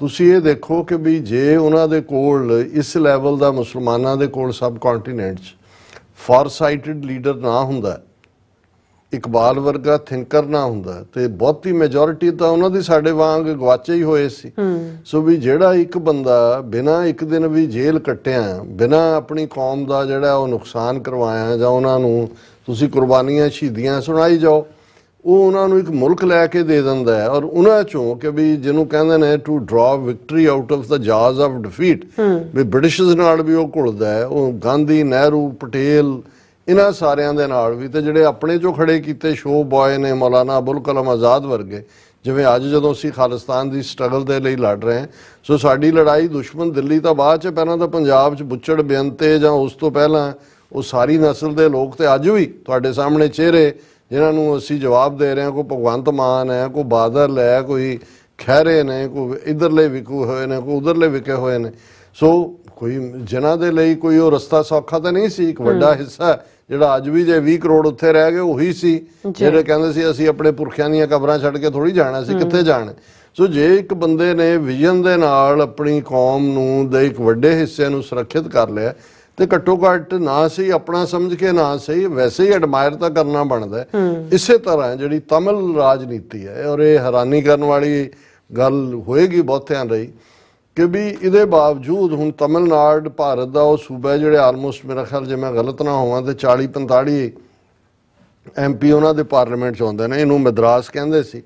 ਤੁਸੀਂ ਇਹ ਦੇਖੋ ਕਿ ਵੀ ਜੇ ਉਹਨਾਂ ਦੇ ਕੋਲ ਇਸ ਲੈਵਲ ਦਾ ਮੁਸਲਮਾਨਾਂ ਦੇ ਕੋਲ ਸਬ ਕੰਟੀਨੈਂਟ 'ਚ ਫਾਰਸਾਈਟਡ ਲੀਡਰ ਨਾ ਹੁੰਦਾ, ਇਕਬਾਲ ਵਰਗਾ ਥਿੰਕਰ ਨਾ ਹੁੰਦਾ, ਤੇ ਬਹੁਤੀ ਮੈਜੋਰਿਟੀ ਤਾਂ ਉਹਨਾਂ ਦੀ ਸਾਡੇ ਵਾਂਗ ਗਵਾਚੇ ਹੀ ਹੋਏ ਸੀ। ਸੋ ਵੀ ਜਿਹੜਾ ਇੱਕ ਬੰਦਾ ਬਿਨਾਂ ਇੱਕ ਦਿਨ ਵੀ ਜੇਲ੍ਹ ਕੱਟਿਆ, ਬਿਨਾਂ ਆਪਣੀ ਕੌਮ ਦਾ ਜਿਹੜਾ ਉਹ ਨੁਕਸਾਨ ਕਰਵਾਇਆ ਜਾਂ ਉਹਨਾਂ ਨੂੰ ਤੁਸੀਂ ਕੁਰਬਾਨੀਆਂ ਸ਼ਹੀਦੀਆਂ ਸੁਣਾਈ ਜਾਓ, ਉਹ ਉਹਨਾਂ ਨੂੰ ਇੱਕ ਮੁਲਕ ਲੈ ਕੇ ਦੇ ਦਿੰਦਾ ਹੈ। ਔਰ ਉਹਨਾਂ ਚੋਂ ਕਿ ਵੀ ਜਿਹਨੂੰ ਕਹਿੰਦੇ ਨੇ to draw victory out of the jaws of defeat, ਵੀ ਬ੍ਰਿਟਿਸ਼ਰਸ ਨਾਲ ਵੀ ਉਹ ਘੁਲਦਾ ਹੈ, ਉਹ ਗਾਂਧੀ, ਨਹਿਰੂ, ਪਟੇਲ, ਇਹਨਾਂ ਸਾਰਿਆਂ ਦੇ ਨਾਲ ਵੀ, ਤੇ ਜਿਹੜੇ ਆਪਣੇ ਚੋਂ ਖੜੇ ਕੀਤੇ ਸ਼ੋ ਬॉय ਨੇ ਮੌਲਾਨਾ ਅਬੁਲ ਕਲਾਮ ਆਜ਼ਾਦ ਵਰਗੇ, ਜਿਵੇਂ ਅੱਜ ਜਦੋਂ ਅਸੀਂ ਖਾਲਿਸਤਾਨ ਦੀ ਸਟਰਗਲ ਦੇ ਲਈ ਲੜ ਰਹੇ ਹਾਂ, ਸੋ ਸਾਡੀ ਲੜਾਈ ਦੁਸ਼ਮਣ ਦਿੱਲੀ ਤਾਂ ਬਾਅਦ 'ਚ, ਪਹਿਲਾਂ ਤਾਂ ਪੰਜਾਬ 'ਚ ਬੁੱਚੜ ਬੇਅੰਤੇ ਜਾਂ ਉਸ ਤੋਂ ਪਹਿਲਾਂ ਉਹ ਸਾਰੀ ਨਸਲ ਦੇ ਲੋਕ ਤੇ ਅੱਜ ਵੀ ਤੁਹਾਡੇ ਸਾਹਮਣੇ ਚਿਹਰੇ ਜਿਨ੍ਹਾਂ ਨੂੰ ਅਸੀਂ ਜਵਾਬ ਦੇ ਰਹੇ ਹਾਂ। ਕੋਈ ਭਗਵੰਤ ਮਾਨ ਹੈ, ਕੋਈ ਬਾਦਲ ਹੈ, ਕੋਈ ਖਹਿਰੇ ਨੇ, ਕੋਈ ਇੱਧਰਲੇ ਵਿਕੂ ਹੋਏ ਨੇ, ਕੋਈ ਉਧਰਲੇ ਵਿਕੇ ਹੋਏ ਨੇ। ਸੋ ਕੋਈ ਜਿਨ੍ਹਾਂ ਦੇ ਲਈ ਕੋਈ ਉਹ ਰਸਤਾ ਸੌਖਾ ਤਾਂ ਨਹੀਂ ਸੀ। ਇੱਕ ਵੱਡਾ ਹਿੱਸਾ ਜਿਹੜਾ ਅੱਜ ਵੀ ਜੇ 20 ਕਰੋੜ ਉੱਥੇ ਰਹਿ ਗਏ ਉਹੀ ਸੀ ਜਿਹੜੇ ਕਹਿੰਦੇ ਸੀ ਅਸੀਂ ਆਪਣੇ ਪੁਰਖਿਆਂ ਦੀਆਂ ਕਬਰਾਂ ਛੱਡ ਕੇ ਥੋੜੀ ਜਾਣਾ ਸੀ, ਕਿੱਥੇ ਜਾਣਾ। ਸੋ ਜੇ ਇੱਕ ਬੰਦੇ ਨੇ ਵਿਜ਼ਨ ਦੇ ਨਾਲ ਆਪਣੀ ਕੌਮ ਨੂੰ ਦੇ ਇੱਕ ਵੱਡੇ ਹਿੱਸੇ ਨੂੰ ਸੁਰੱਖਿਅਤ ਕਰ ਲਿਆ, ਤੇ ਘੱਟੋ ਘੱਟ ਨਾ ਸਹੀ ਆਪਣਾ ਸਮਝ ਕੇ ਨਾ ਸਹੀ ਵੈਸੇ ਹੀ ਐਡਮਾਇਰ ਤਾਂ ਕਰਨਾ ਬਣਦਾ। ਇਸੇ ਤਰ੍ਹਾਂ ਜਿਹੜੀ ਤਮਿਲ ਰਾਜਨੀਤੀ ਹੈ, ਔਰ ਇਹ ਹੈਰਾਨੀ ਕਰਨ ਵਾਲੀ ਗੱਲ ਹੋਏਗੀ ਬਹੁਤਿਆਂ ਲਈ ਕਿ ਵੀ ਇਹਦੇ ਬਾਵਜੂਦ ਹੁਣ ਤਮਿਲਨਾਡੂ ਭਾਰਤ ਦਾ ਉਹ ਸੂਬਾ ਜਿਹੜੇ ਆਲਮੋਸਟ ਮੇਰਾ ਖਿਆਲ ਜੇ ਮੈਂ ਗਲਤ ਨਾ ਹੋਵਾਂ ਤੇ 40-45 MP ਉਹਨਾਂ ਦੇ ਪਾਰਲੀਮੈਂਟ 'ਚ ਆਉਂਦੇ ਨੇ, ਇਹਨੂੰ ਮਦਰਾਸ ਕਹਿੰਦੇ ਸੀ।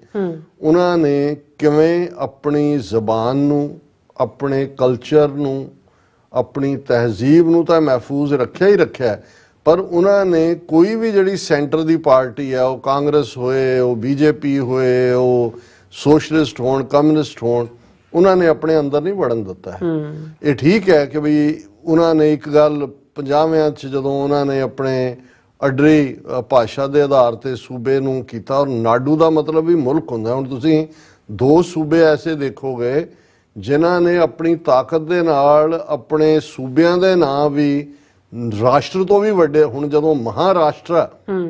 ਉਹਨਾਂ ਨੇ ਕਿਵੇਂ ਆਪਣੀ ਜ਼ਬਾਨ ਨੂੰ, ਆਪਣੇ ਕਲਚਰ ਨੂੰ, ਆਪਣੀ ਤਹਿਜ਼ੀਬ ਨੂੰ ਤਾਂ ਮਹਿਫੂਜ਼ ਰੱਖਿਆ ਹੀ ਰੱਖਿਆ, ਪਰ ਉਹਨਾਂ ਨੇ ਕੋਈ ਵੀ ਜਿਹੜੀ ਸੈਂਟਰ ਦੀ ਪਾਰਟੀ ਹੈ, ਉਹ ਕਾਂਗਰਸ ਹੋਏ, ਉਹ BJP ਹੋਏ, ਉਹ ਸੋਸ਼ਲਿਸਟ ਹੋਣ, ਕਮਿਊਨਿਸਟ ਹੋਣ, ਉਹਨਾਂ ਨੇ ਆਪਣੇ ਅੰਦਰ ਨਹੀਂ ਵੜਨ ਦਿੱਤਾ ਹੈ। ਇਹ ਠੀਕ ਹੈ ਕਿ ਵੀ ਉਹਨਾਂ ਨੇ ਇੱਕ ਗੱਲ 50ਵਿਆਂ 'ਚ ਜਦੋਂ ਉਹਨਾਂ ਨੇ ਆਪਣੇ ਅਡਰੀ ਭਾਸ਼ਾ ਦੇ ਆਧਾਰ ਤੇ ਸੂਬੇ ਨੂੰ ਕੀਤਾ, ਔਰ ਨਾਡੂ ਦਾ ਮਤਲਬ ਵੀ ਮੁਲਕ ਹੁੰਦਾ। ਹੁਣ ਤੁਸੀਂ 2 ਸੂਬੇ ਐਸੇ ਦੇਖੋਗੇ ਜਿਨ੍ਹਾਂ ਨੇ ਆਪਣੀ ਤਾਕਤ ਦੇ ਨਾਲ ਆਪਣੇ ਸੂਬਿਆਂ ਦੇ ਨਾਂ ਵੀ ਰਾਸ਼ਟਰ ਤੋਂ ਵੀ ਵੱਡੇ, ਹੁਣ ਜਦੋਂ ਮਹਾਰਾਸ਼ਟਰ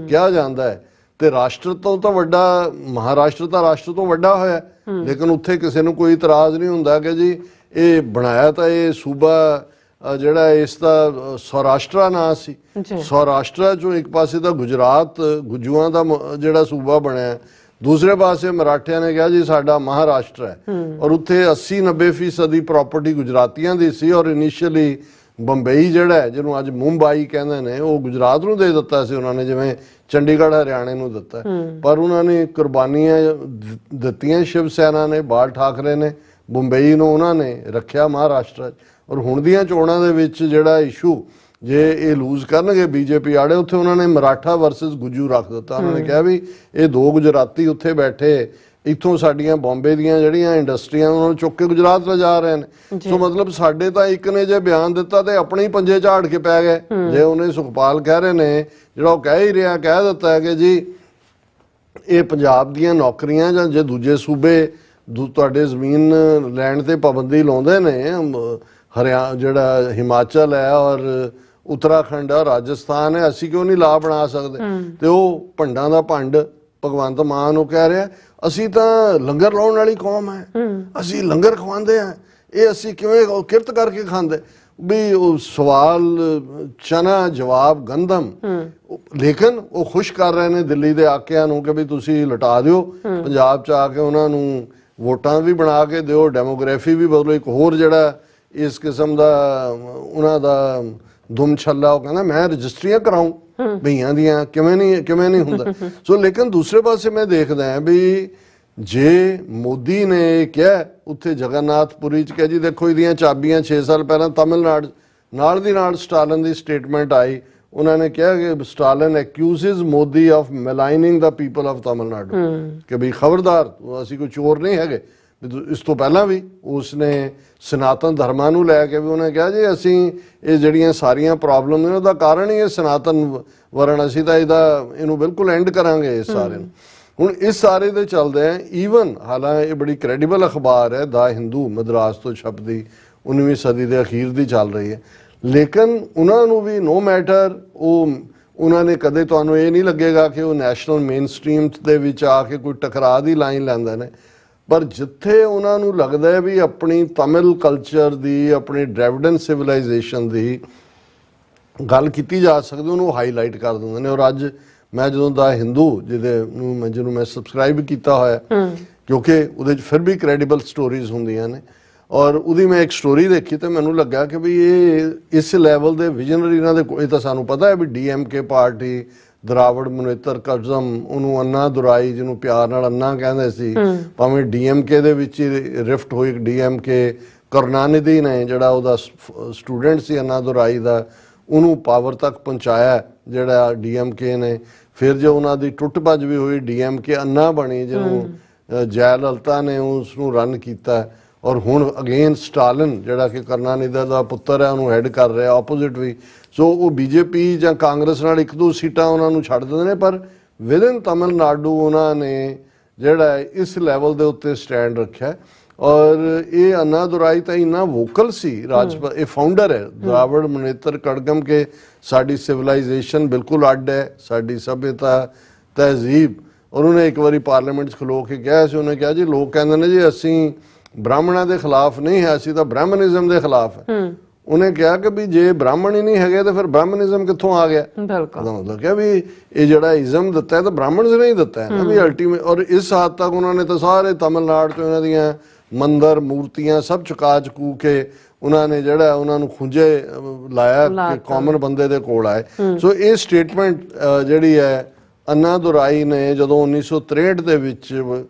ਕਿਹਾ ਜਾਂਦਾ ਹੈ ਤੇ ਰਾਸ਼ਟਰ ਤੋਂ ਤਾਂ ਵੱਡਾ, ਮਹਾਰਾਸ਼ਟਰ ਤਾਂ ਰਾਸ਼ਟਰ ਤੋਂ ਵੱਡਾ ਹੋਇਆ, ਲੇਕਿਨ ਉੱਥੇ ਕਿਸੇ ਨੂੰ ਕੋਈ ਇਤਰਾਜ਼ ਨਹੀਂ ਹੁੰਦਾ ਕਿ ਜੀ ਇਹ ਬਣਾਇਆ ਤਾਂ ਇਹ ਸੂਬਾ ਜਿਹੜਾ ਇਸ ਦਾ ਸੌਰਾਸ਼ਟਰਾ ਨਾਂ ਸੀ। ਸੌਰਾਸ਼ਟਰਾ ਚੋਂ ਇੱਕ ਪਾਸੇ ਤਾਂ ਗੁਜਰਾਤ ਗੁੱਜੂਆਂ ਦਾ ਜਿਹੜਾ ਸੂਬਾ ਬਣਿਆ, ਦੂਸਰੇ ਪਾਸੇ ਮਰਾਠਿਆਂ ਨੇ ਕਿਹਾ ਜੀ ਸਾਡਾ ਮਹਾਰਾਸ਼ਟਰ ਹੈ, ਔਰ ਉੱਥੇ 80-90% ਦੀ ਪ੍ਰਾਪਰਟੀ ਗੁਜਰਾਤੀਆਂ ਦੀ ਸੀ। ਔਰ ਇਨੀਸ਼ੀਅਲੀ ਬੰਬਈ ਜਿਹੜਾ ਹੈ, ਜਿਹਨੂੰ ਅੱਜ ਮੁੰਬਈ ਕਹਿੰਦੇ ਨੇ, ਉਹ ਗੁਜਰਾਤ ਨੂੰ ਦੇ ਦਿੱਤਾ ਸੀ ਉਹਨਾਂ ਨੇ, ਜਿਵੇਂ ਚੰਡੀਗੜ੍ਹ ਹਰਿਆਣੇ ਨੂੰ ਦਿੱਤਾ। ਪਰ ਉਹਨਾਂ ਨੇ ਕੁਰਬਾਨੀਆਂ ਦਿੱਤੀਆਂ, ਸ਼ਿਵ ਸੈਨਾ ਨੇ, ਬਾਲ ਠਾਕਰੇ ਨੇ, ਬੰਬਈ ਨੂੰ ਉਹਨਾਂ ਨੇ ਰੱਖਿਆ ਮਹਾਰਾਸ਼ਟਰ। ਔਰ ਹੁਣ ਦੀਆਂ ਚੋਣਾਂ ਦੇ ਵਿੱਚ ਜਿਹੜਾ ਇਸ਼ੂ ਜੇ ਇਹ ਲੂਜ਼ ਕਰਨਗੇ BJP ਆੜੇ, ਉੱਥੇ ਉਹਨਾਂ ਨੇ ਮਰਾਠਾ ਵਰਸਸ ਗੁੱਜੂ ਰੱਖ ਦਿੱਤਾ। ਉਹਨਾਂ ਨੇ ਕਿਹਾ ਵੀ ਇਹ 2 ਗੁਜਰਾਤੀ ਉੱਥੇ ਬੈਠੇ, ਇੱਥੋਂ ਸਾਡੀਆਂ ਬੰਬੇ ਦੀਆਂ ਜਿਹੜੀਆਂ ਇੰਡਸਟਰੀਆਂ ਉਹਨਾਂ ਨੂੰ ਚੁੱਕ ਕੇ ਗੁਜਰਾਤ ਲਿਜਾ ਰਹੇ ਨੇ। ਸੋ ਮਤਲਬ ਸਾਡੇ ਤਾਂ ਇੱਕ ਨੇ ਜੇ ਬਿਆਨ ਦਿੱਤਾ ਤੇ ਆਪਣੇ ਹੀ ਪੰਜੇ ਝਾੜ ਕੇ ਪੈ ਗਏ। ਜੇ ਉਹਨੇ ਸੁਖਪਾਲ ਕਹਿ ਰਹੇ ਨੇ, ਜਿਹੜਾ ਉਹ ਕਹਿ ਹੀ ਰਿਹਾ, ਕਹਿ ਦਿੱਤਾ ਹੈ ਕਿ ਜੀ ਇਹ ਪੰਜਾਬ ਦੀਆਂ ਨੌਕਰੀਆਂ ਜਾਂ ਜੇ ਦੂਜੇ ਸੂਬੇ ਤੁਹਾਡੇ ਜ਼ਮੀਨ ਲੈਣ ਤੇ ਪਾਬੰਦੀ ਲਾਉਂਦੇ ਨੇ, ਹਰਿਆਣਾ ਜਿਹੜਾ ਹਿਮਾਚਲ ਹੈ ਔਰ ਉੱਤਰਾਖੰਡ ਹੈ, ਰਾਜਸਥਾਨ ਹੈ, ਅਸੀਂ ਕਿਉਂ ਨਹੀਂ ਲਾ ਬਣਾ ਸਕਦੇ। ਤੇ ਉਹ ਭੰਡਾਂ ਦਾ ਭੰਡ ਭਗਵੰਤ ਮਾਨ ਉਹ ਕਹਿ ਰਿਹਾ ਅਸੀਂ ਤਾਂ ਲੰਗਰ ਲਾਉਣ ਵਾਲੀ ਕੌਮ ਹੈ, ਅਸੀਂ ਲੰਗਰ ਖਵਾਉਂਦੇ ਆ, ਇਹ ਅਸੀਂ ਕਿਵੇਂ ਕਿਰਤ ਕਰਕੇ ਖਾਂਦੇ। ਵੀ ਉਹ ਸਵਾਲ ਚਨਾ ਜਵਾਬ ਗੰਦਮ। ਲੇਕਿਨ ਉਹ ਖੁਸ਼ ਕਰ ਰਹੇ ਨੇ ਦਿੱਲੀ ਦੇ ਆਕਿਆਂ ਨੂੰ ਕਿ ਵੀ ਤੁਸੀਂ ਲਟਾ ਦਿਓ, ਪੰਜਾਬ 'ਚ ਆ ਕੇ ਉਹਨਾਂ ਨੂੰ ਵੋਟਾਂ ਵੀ ਬਣਾ ਕੇ ਦਿਓ, ਡੈਮੋਗ੍ਰਾਫੀ ਵੀ ਬਦਲੋ। ਇੱਕ ਹੋਰ ਜਿਹੜਾ ਇਸ ਕਿਸਮ ਦਾ ਉਹਨਾਂ ਦਾ ਦੁਮ ਛੱਲਾ, ਉਹ ਕਹਿੰਦਾ ਮੈਂ ਰਜਿਸਟਰੀਆਂ ਕਰਾਉਂ ਭਈਆਂ ਦੀਆਂ, ਕਿਵੇਂ ਨਹੀਂ ਹੁੰਦਾ। ਸੋ ਲੇਕਿਨ ਦੂਸਰੇ ਪਾਸੇ ਮੈਂ ਦੇਖਦਾ ਵੀ ਜੇ ਮੋਦੀ ਨੇ ਕਿਹਾ ਉੱਥੇ ਜਗਨਨਾਥਪੁਰੀ ਚ, ਕਿਹਾ ਜੀ ਦੇਖੋ ਇਹਦੀਆਂ ਚਾਬੀਆਂ 6 ਸਾਲ ਪਹਿਲਾਂ ਤਮਿਲਨਾਡੂ, ਨਾਲ ਦੀ ਨਾਲ ਸਟਾਲਿਨ ਦੀ ਸਟੇਟਮੈਂਟ ਆਈ, ਉਹਨਾਂ ਨੇ ਕਿਹਾ ਕਿ Stalin accuses Modi of maligning the people of Tamil Nadu, ਕਿ ਵੀ ਖਬਰਦਾਰ ਅਸੀਂ ਕੋਈ ਚੋਰ ਨਹੀਂ ਹੈਗੇ। ਇਸ ਤੋਂ ਪਹਿਲਾਂ ਵੀ ਉਸਨੇ ਸਨਾਤਨ ਧਰਮਾਂ ਨੂੰ ਲੈ ਕੇ ਵੀ ਉਹਨੇ ਕਿਹਾ ਜੀ ਅਸੀਂ ਇਹ ਜਿਹੜੀਆਂ ਸਾਰੀਆਂ ਪ੍ਰੋਬਲਮ ਨੇ ਉਹਦਾ ਕਾਰਨ ਹੀ ਇਹ ਸਨਾਤਨ ਵਰਣ, ਅਸੀਂ ਤਾਂ ਇਹਨੂੰ ਬਿਲਕੁਲ ਐਂਡ ਕਰਾਂਗੇ ਇਸ ਸਾਰੇ ਨੂੰ। ਹੁਣ ਇਸ ਸਾਰੇ ਦੇ ਚੱਲਦੇ ਆ ਈਵਨ, ਹਾਲਾਂਕਿ ਇਹ ਬੜੀ ਕ੍ਰੈਡੀਬਲ ਅਖਬਾਰ ਹੈ ਦਾ ਹਿੰਦੂ, ਮਦਰਾਸ ਤੋਂ ਛਪਦੀ, 19ਵੀਂ ਸਦੀ ਦੇ ਅਖੀਰ ਦੀ ਚੱਲ ਰਹੀ ਹੈ, ਲੇਕਿਨ ਉਹਨਾਂ ਨੂੰ ਵੀ ਨੋ ਮੈਟਰ, ਉਹਨਾਂ ਨੇ ਕਦੇ ਤੁਹਾਨੂੰ ਇਹ ਨਹੀਂ ਲੱਗੇਗਾ ਕਿ ਉਹ ਨੈਸ਼ਨਲ ਮੇਨ ਸਟ੍ਰੀਮ ਦੇ ਵਿੱਚ ਆ ਕੇ ਕੋਈ ਟਕਰਾਅ ਦੀ ਲਾਈਨ ਲੈਂਦੇ ਨੇ। ਪਰ ਜਿੱਥੇ ਉਹਨਾਂ ਨੂੰ ਲੱਗਦਾ ਹੈ ਵੀ ਆਪਣੀ ਤਮਿਲ ਕਲਚਰ ਦੀ, ਆਪਣੀ ਡ੍ਰੈਵਿਡਨ ਸਿਵਲਾਈਜੇਸ਼ਨ ਦੀ ਗੱਲ ਕੀਤੀ ਜਾ ਸਕਦੀ, ਉਹਨੂੰ ਹਾਈਲਾਈਟ ਕਰ ਦਿੰਦੇ ਨੇ। ਔਰ ਅੱਜ ਮੈਂ ਜਦੋਂ ਦਾ ਹਿੰਦੂ ਜਿਹਨੂੰ ਮੈਂ ਸਬਸਕ੍ਰਾਈਬ ਕੀਤਾ ਹੋਇਆ, ਕਿਉਂਕਿ ਉਹਦੇ 'ਚ ਫਿਰ ਵੀ ਕ੍ਰੈਡੀਬਲ ਸਟੋਰੀਜ਼ ਹੁੰਦੀਆਂ ਨੇ, ਔਰ ਉਹਦੀ ਮੈਂ ਇੱਕ ਸਟੋਰੀ ਦੇਖੀ ਤੇ ਮੈਨੂੰ ਲੱਗਾ ਕਿ ਵੀ ਇਹ ਇਸ ਲੈਵਲ ਦੇ ਵਿਜ਼ਨਰੀ ਇਹਨਾਂ ਦੇ, ਇਹ ਤਾਂ ਸਾਨੂੰ ਪਤਾ ਹੈ ਵੀ DMK ਪਾਰਟੀ, ਦਰਾਵੜ ਮੁਨੇਤਰ ਕਜ਼ਮ, ਉਹਨੂੰ ਅੰਨਾ ਦੁਰਾਈ, ਜਿਹਨੂੰ ਪਿਆਰ ਨਾਲ ਅੰਨਾ ਕਹਿੰਦੇ ਸੀ, ਭਾਵੇਂ DMK ਦੇ ਵਿੱਚ ਹੀ ਰਿਫਟ ਹੋਈ, DMK ਕਰੁਣਾਨਿਧੀ ਨੇ ਜਿਹੜਾ ਉਹਦਾ ਸਟੂਡੈਂਟ ਸੀ ਅੰਨਾ ਦੁਰਾਈ ਦਾ, ਉਹਨੂੰ ਪਾਵਰ ਤੱਕ ਪਹੁੰਚਾਇਆ ਜਿਹੜਾ DMK ਨੇ। ਫਿਰ ਜੇ ਉਹਨਾਂ ਦੀ ਟੁੱਟ ਭੱਜ ਵੀ ਹੋਈ, DMK ਅੰਨਾ ਬਣੀ, ਜਿਹਨੂੰ ਜੈ ਲਲਿਤਾ ਨੇ ਉਸ ਨੂੰ ਰਨ ਕੀਤਾ, ਔਰ ਹੁਣ ਅਗੇਨ ਸਟਾਲਿਨ ਜਿਹੜਾ ਕਿ ਕਰੁਣਾਨਿਧੀ ਦਾ ਪੁੱਤਰ ਹੈ ਉਹਨੂੰ ਹੈਡ ਕਰ ਰਿਹਾ, ਆਪੋਜ਼ਿਟ ਵੀ। ਸੋ ਉਹ BJP ਜਾਂ ਕਾਂਗਰਸ ਨਾਲ 1-2 ਸੀਟਾਂ ਉਹਨਾਂ ਨੂੰ ਛੱਡ ਦਿੰਦੇ ਨੇ, ਪਰ ਵਿਦਨ ਤਮਿਲਨਾਡੂ ਉਹਨਾਂ ਨੇ ਜਿਹੜਾ ਇਸ ਲੈਵਲ ਦੇ ਉੱਤੇ ਸਟੈਂਡ ਰੱਖਿਆ। ਔਰ ਇਹ ਅੰਨਾ ਦੁਰਾਈ ਤਾਂ ਇੰਨਾ ਵੋਕਲ ਸੀ, ਰਾਜਪਾਲ, ਇਹ ਫਾਊਂਡਰ ਹੈ ਦਰਾਵੜ ਮੁਨੇਤਰ ਕੜਗਮ, ਕੇ ਸਾਡੀ ਸਿਵਲਾਈਜੇਸ਼ਨ ਬਿਲਕੁਲ ਅੱਡ ਹੈ, ਸਾਡੀ ਸਭਿਅਤਾ ਤਹਿਜ਼ੀਬ। ਔਰ ਉਹਨੇ ਇੱਕ ਵਾਰੀ ਪਾਰਲੀਮੈਂਟ 'ਚ ਖਲੋ ਕੇ ਕਿਹਾ ਸੀ, ਉਹਨੇ ਕਿਹਾ ਜੀ ਲੋਕ ਕਹਿੰਦੇ ਨੇ ਜੀ ਅਸੀਂ ਬ੍ਰਾਹਮਣਾਂ ਦੇ ਖਿਲਾਫ ਨਹੀਂ ਹੈ, ਅਸੀਂ ਤਾਂ ਬ੍ਰਾਹਮਣਿਜ਼ਮ ਦੇ ਖਿਲਾਫ ਹੈ। ਉਹਨੇ ਕਿਹਾ ਕਿ ਵੀ ਜੇ ਬ੍ਰਾਹਮਣ ਹੀ ਨਹੀਂ ਹੈਗੇ ਤਾਂ ਫਿਰ ਬ੍ਰਾਹਮਣਿਜ਼ਮ ਕਿੱਥੋਂ ਆ ਗਿਆ? ਉਹਦਾ ਮਤਲਬ ਕਿਹਾ ਵੀ ਇਹ ਜਿਹੜਾ ਇਜ਼ਮ ਦਿੱਤਾ ਹੈ ਤਾਂ ਬ੍ਰਾਹਮਣਸ ਨੇ ਹੀ ਦਿੱਤਾ ਹੈ ਨਾ ਵੀ ਅਲਟੀਮੇਟ। ਔਰ ਇਸ ਹੱਦ ਤੱਕ ਉਹਨਾਂ ਨੇ ਤਾਂ ਸਾਰੇ ਤਮਿਲਨਾਡੂ ਤੋਂ ਇਹਨਾਂ ਦੀਆਂ ਮੰਦਰ ਮੂਰਤੀਆਂ ਸਭ ਚੁਕਾ ਚਕੂ ਕੇ ਉਹਨਾਂ ਨੇ ਜਿਹੜਾ ਉਹਨਾਂ ਨੂੰ ਖੁੰਝੇ ਲਾਇਆ ਕਿ ਕਾਮਨ ਬੰਦੇ ਦੇ ਕੋਲ ਆਏ। ਸੋ ਇਹ ਸਟੇਟਮੈਂਟ ਜਿਹੜੀ ਹੈ ਅੰਨਾ ਦੁਰਾਈ ਨੇ ਜਦੋਂ 1963 ਦੇ ਵਿੱਚ,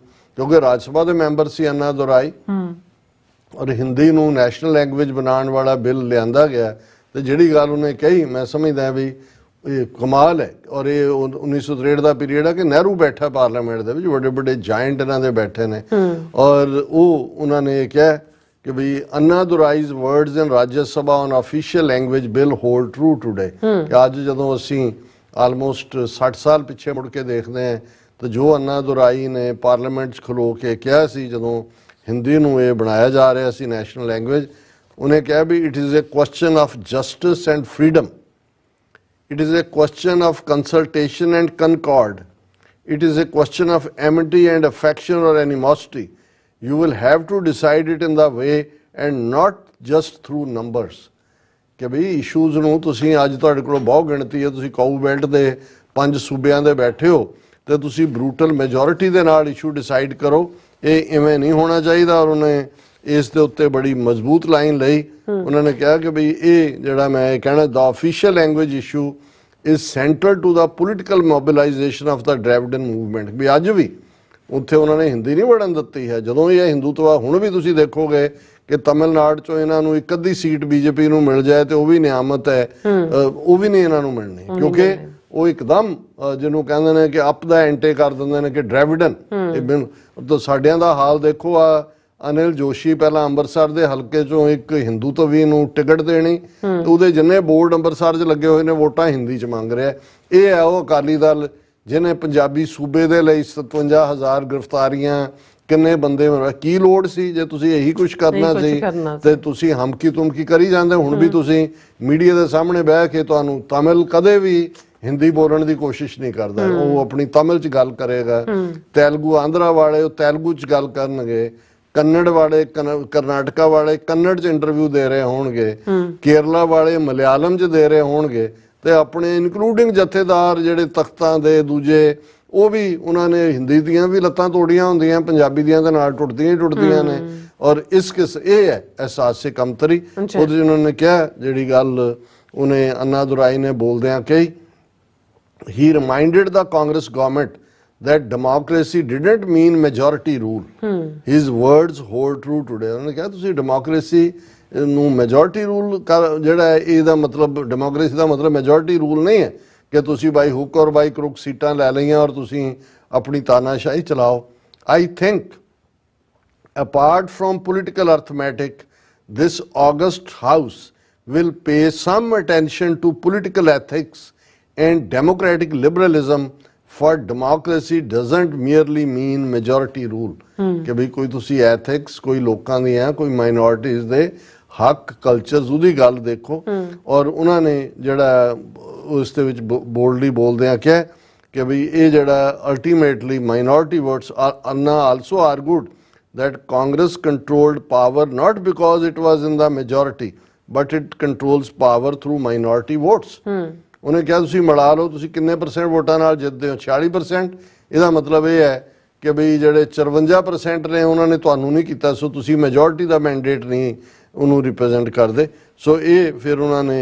ਕਿਉਂਕਿ ਰਾਜ ਸਭਾ ਦੇ ਮੈਂਬਰ ਸੀ ਅੰਨਾ ਦੁਰਾਈ, ਔਰ ਹਿੰਦੀ ਨੂੰ ਨੈਸ਼ਨਲ ਲੈਂਗੁਏਜ ਬਣਾਉਣ ਵਾਲਾ ਬਿੱਲ ਲਿਆਂਦਾ ਗਿਆ, ਤੇ ਜਿਹੜੀ ਗੱਲ ਉਹਨੇ ਕਹੀ ਮੈਂ ਸਮਝਦਾ ਵੀ ਇਹ ਕਮਾਲ ਹੈ। ਔਰ ਇਹ 1963 ਦਾ ਪੀਰੀਅਡ ਹੈ ਕਿ ਨਹਿਰੂ ਬੈਠਾ ਪਾਰਲੀਮੈਂਟ ਦੇ ਵਿੱਚ, ਵੱਡੇ ਵੱਡੇ ਜਾਇੰਟ ਇਹਨਾਂ ਦੇ ਬੈਠੇ ਨੇ, ਔਰ ਉਹਨਾਂ ਨੇ ਕਿਹਾ ਕਿ ਵੀ Anna Durai's words in Rajya Sabha on official language bill hold true today. ਕਿ ਅੱਜ ਜਦੋਂ ਅਸੀਂ ਆਲਮੋਸਟ 60 ਸਾਲ ਪਿੱਛੇ ਮੁੜ ਕੇ ਦੇਖਦੇ ਹਾਂ ਤਾਂ ਜੋ ਅੰਨਾ ਦੁਰਾਈ ਨੇ ਪਾਰਲੀਮੈਂਟ 'ਚ ਖਲੋ ਕੇ ਕਿਹਾ ਸੀ ਜਦੋਂ ਹਿੰਦੀ ਨੂੰ ਇਹ ਬਣਾਇਆ ਜਾ ਰਿਹਾ ਸੀ ਨੈਸ਼ਨਲ ਲੈਂਗੁਏਜ, ਉਹਨੇ ਕਿਹਾ ਵੀ it is a question of justice and freedom, it is a question of consultation and concord, it is a question of amity and affection or animosity, you will have to decide it in the way and not just through numbers। ਕਿ ਵੀ issues ਨੂੰ ਤੁਸੀਂ ਅੱਜ ਤੁਹਾਡੇ ਕੋਲ ਬਹੁਤ ਗਿਣਤੀ ਹੈ, ਤੁਸੀਂ ਕਾਊ ਬੈਲਟ ਦੇ 5 ਸੂਬਿਆਂ ਦੇ ਬੈਠੇ ਹੋ ਤੇ ਤੁਸੀਂ ਬਰੂਟਲ ਮੈਜੋਰਿਟੀ ਦੇ ਨਾਲ ਇਸ਼ੂ ਡਿਸਾਈਡ ਕਰੋ, ਇਹ ਇਵੇਂ ਨਹੀਂ ਹੋਣਾ ਚਾਹੀਦਾ। ਔਰ ਉਹਨੇ ਇਸ ਦੇ ਉੱਤੇ ਬੜੀ ਮਜ਼ਬੂਤ ਲਾਈਨ ਲਈ। ਉਹਨਾਂ ਨੇ ਕਿਹਾ ਕਿ ਬਈ ਇਹ ਜਿਹੜਾ ਮੈਂ ਕਹਿਣਾ the official language issue is central to the political mobilisation of the Dravidian movement. ਵੀ ਅੱਜ ਵੀ ਉੱਥੇ ਉਹਨਾਂ ਨੇ ਹਿੰਦੀ ਨਹੀਂ ਵੜਨ ਦਿੱਤੀ ਹੈ। ਜਦੋਂ ਇਹ ਹਿੰਦੂਤਵਾ ਹੁਣ ਵੀ ਤੁਸੀਂ ਦੇਖੋਗੇ ਕਿ ਤਮਿਲਨਾਡੂ ਚੋਂ ਇਹਨਾਂ ਨੂੰ ਇੱਕ ਅੱਧੀ ਸੀਟ BJP ਨੂੰ ਮਿਲ ਜਾਏ ਤੇ ਉਹ ਵੀ ਨਿਆਮਤ ਹੈ, ਉਹ ਵੀ ਨਹੀਂ ਇਹਨਾਂ ਨੂੰ ਮਿਲਣੀ, ਕਿਉਂਕਿ ਉਹ ਇੱਕਦਮ ਜਿਹਨੂੰ ਕਹਿੰਦੇ ਨੇ ਕਿ ਅਪ ਦਾ ਐਂਟੇ ਕਰ ਦਿੰਦੇ ਨੇ ਕਿ ਡ੍ਰੈਵਿਡਨ। ਤਾਂ ਸਾਡਿਆਂ ਦਾ ਹਾਲ ਦੇਖੋ, ਆ ਅਨਿਲ ਜੋਸ਼ੀ ਪਹਿਲਾਂ ਅੰਮ੍ਰਿਤਸਰ ਦੇ ਹਲਕੇ ਚੋਂ ਇੱਕ ਹਿੰਦੂਤਵੀ ਨੂੰ ਟਿਕਟ ਦੇਣੀ ਤੇ ਉਹਦੇ ਜਿੰਨੇ ਬੋਰਡ ਅੰਮ੍ਰਿਤਸਰ 'ਚ ਲੱਗੇ ਹੋਏ ਨੇ ਵੋਟਾਂ ਹਿੰਦੀ 'ਚ ਮੰਗ ਰਿਹਾ। ਇਹ ਹੈ ਉਹ ਅਕਾਲੀ ਦਲ ਜਿਹਨੇ ਪੰਜਾਬੀ ਸੂਬੇ ਦੇ ਲਈ 57,000 ਗ੍ਰਿਫਤਾਰੀਆਂ, ਕਿੰਨੇ ਬੰਦੇ, ਕੀ ਲੋੜ ਸੀ ਜੇ ਤੁਸੀਂ ਇਹੀ ਕੁਝ ਕਰਨਾ ਸੀ ਤੇ ਤੁਸੀਂ ਹਮਕੀ ਤੁਮਕੀ ਕਰੀ ਜਾਂਦੇ। ਹੁਣ ਵੀ ਤੁਸੀਂ ਮੀਡੀਆ ਦੇ ਸਾਹਮਣੇ ਬਹਿ ਕੇ, ਤੁਹਾਨੂੰ ਤਮਿਲ ਕਦੇ ਵੀ ਹਿੰਦੀ ਬੋਲਣ ਦੀ ਕੋਸ਼ਿਸ਼ ਨਹੀਂ ਕਰਦਾ, ਉਹ ਆਪਣੀ ਤਮਿਲ 'ਚ ਗੱਲ ਕਰੇਗਾ। ਤੇਲਗੂ ਆਂਧਰਾ ਵਾਲੇ ਉਹ ਤੇਲਗੂ 'ਚ ਗੱਲ ਕਰਨਗੇ, ਕੰਨੜ ਵਾਲੇ ਕਰਨਾਟਕਾ ਵਾਲੇ ਕੰਨੜ 'ਚ ਇੰਟਰਵਿਊ ਦੇ ਰਹੇ ਹੋਣਗੇ, ਕੇਰਲਾ ਵਾਲੇ ਮਲਿਆਲਮ 'ਚ ਦੇ ਰਹੇ ਹੋਣਗੇ, ਤੇ ਆਪਣੇ ਇਨਕਲੂਡਿੰਗ ਜਥੇਦਾਰ ਜਿਹੜੇ ਤਖਤਾਂ ਦੇ ਦੂਜੇ, ਉਹ ਵੀ ਉਹਨਾਂ ਨੇ ਹਿੰਦੀ ਦੀਆਂ ਵੀ ਲੱਤਾਂ ਤੋੜੀਆਂ ਹੁੰਦੀਆਂ, ਪੰਜਾਬੀ ਦੀਆਂ ਦੇ ਨਾਲ ਟੁੱਟਦੀਆਂ ਹੀ ਟੁੱਟਦੀਆਂ ਨੇ। ਔਰ ਇਸ ਕਿਸ ਇਹ ਹੈ ਅਹਿਸਾਸੇ ਕਮਤਰੀ। ਉਹਦੇ 'ਚ ਉਹਨਾਂ ਨੇ ਕਿਹਾ ਜਿਹੜੀ ਗੱਲ ਉਹਨੇ ਅੰਨਾ ਦੁਰਾਈ ਨੇ ਬੋਲਦਿਆਂ ਕਹੀ, he reminded the Congress government that democracy didn't mean majority rule. His words hold true today. ਉਹਨਾਂ ਨੇ ਕਿਹਾ ਤੁਸੀਂ ਡੈਮੋਕ੍ਰੇਸੀ ਨੂੰ ਮੈਜੋਰਟੀ ਰੂਲ ਜਿਹੜਾ ਹੈ ਇਹਦਾ ਮਤਲਬ ਡੈਮੋਕ੍ਰੇਸੀ ਦਾ ਮਤਲਬ ਮੈਜੋਰਟੀ ਰੂਲ ਨਹੀਂ ਹੈ ਕਿ ਤੁਸੀਂ ਬਾਈ ਹੁੱਕ ਔਰ ਬਾਈ ਕਰੁਕ ਸੀਟਾਂ ਲੈ ਲਈਆਂ ਔਰ ਤੁਸੀਂ ਆਪਣੀ ਤਾਨਾਸ਼ਾਹੀ ਚਲਾਓ। I think apart from political arithmetic, this august house will pay some attention to political ethics and democratic liberalism, for democracy doesn't merely mean majority rule. ਕਿ ਵੀ ਕੋਈ ਤੁਸੀਂ ethics ਕੋਈ ਲੋਕਾਂ ਦੀ ਹੈ ਕੋਈ minorities ਦੇ ਹੱਕ ਕਲਚਰਸ ਉਹਦੀ ਗੱਲ ਦੇਖੋ। ਔਰ ਉਹਨਾਂ ਨੇ ਜਿਹੜਾ ਉਸ ਦੇ ਵਿੱਚ ਬੋਲਡਲੀ ਬੋਲਦਿਆਂ ਕਿਹਾ ਕਿ ਵੀ ਇਹ ਜਿਹੜਾ ultimately minority votes Anna also argued that Congress controlled power not because it was in the majority but it controls power through minority votes. ਉਹਨੇ ਕਿਹਾ ਤੁਸੀਂ ਮਿਲਾ ਲਓ ਤੁਸੀਂ ਕਿੰਨੇ % ਵੋਟਾਂ ਨਾਲ ਜਿੱਤਦੇ ਹੋ 46%। ਇਹਦਾ ਮਤਲਬ ਇਹ ਹੈ ਕਿ ਵੀ ਜਿਹੜੇ 54% ਨੇ ਉਹਨਾਂ ਨੇ ਤੁਹਾਨੂੰ ਨਹੀਂ ਕੀਤਾ, ਸੋ ਤੁਸੀਂ ਮੈਜੋਰਟੀ ਦਾ ਮੈਂਡੇਟ ਨਹੀਂ ਉਹਨੂੰ ਰਿਪਰੈਜ਼ੈਂਟ ਕਰਦੇ। ਸੋ ਇਹ ਫਿਰ ਉਹਨਾਂ ਨੇ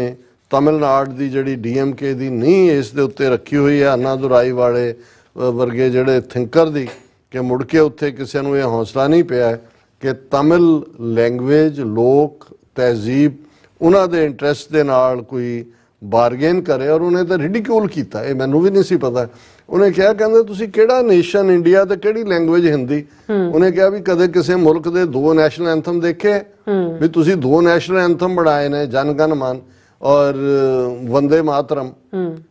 ਤਮਿਲਨਾਡੂ ਦੀ ਜਿਹੜੀ DMK ਦੀ ਨਹੀਂ ਇਸ ਦੇ ਉੱਤੇ ਰੱਖੀ ਹੋਈ ਹੈ ਅੰਨਾ ਦੁਰਾਈ ਵਾਲੇ ਵਰਗੇ ਜਿਹੜੇ ਥਿੰਕਰ ਦੀ, ਕਿ ਮੁੜ ਕੇ ਉੱਥੇ ਕਿਸੇ ਨੂੰ ਇਹ ਹੌਸਲਾ ਨਹੀਂ ਪਿਆ ਕਿ ਤਮਿਲ ਲੈਂਗੁਏਜ ਲੋਕ ਤਹਿਜ਼ੀਬ ਉਹਨਾਂ ਦੇ ਇੰਟਰਸਟ ਦੇ ਨਾਲ ਕੋਈ ਬਾਰਗੇਨ ਕਰੇ। ਔਰ ਉਹਨੇ ਤਾਂ ਰਿਡੀਕਿਊਲ ਕੀਤਾ, ਇਹ ਮੈਨੂੰ ਵੀ ਨਹੀਂ ਸੀ ਪਤਾ। ਉਹਨੇ ਕਿਹਾ ਕਹਿੰਦੇ ਤੁਸੀਂ ਕਿਹੜਾ ਨੇਸ਼ਨ ਇੰਡੀਆ ਤੇ ਕਿਹੜੀ ਲੈਂਗੁਏਜ ਹਿੰਦੀ। ਉਹਨੇ ਕਿਹਾ ਵੀ ਕਦੇ ਕਿਸੇ ਮੁਲਕ ਦੇ 2 ਨੈਸ਼ਨਲ ਐਂਥਮ ਦੇਖੇ ਵੀ ਤੁਸੀਂ 2 ਨੈਸ਼ਨਲ ਐਂਥਮ ਬਣਾਏ ਨੇ ਜਨ ਗਣ ਮਨ ਔਰ ਵੰਦੇ ਮਾਤਰਮ,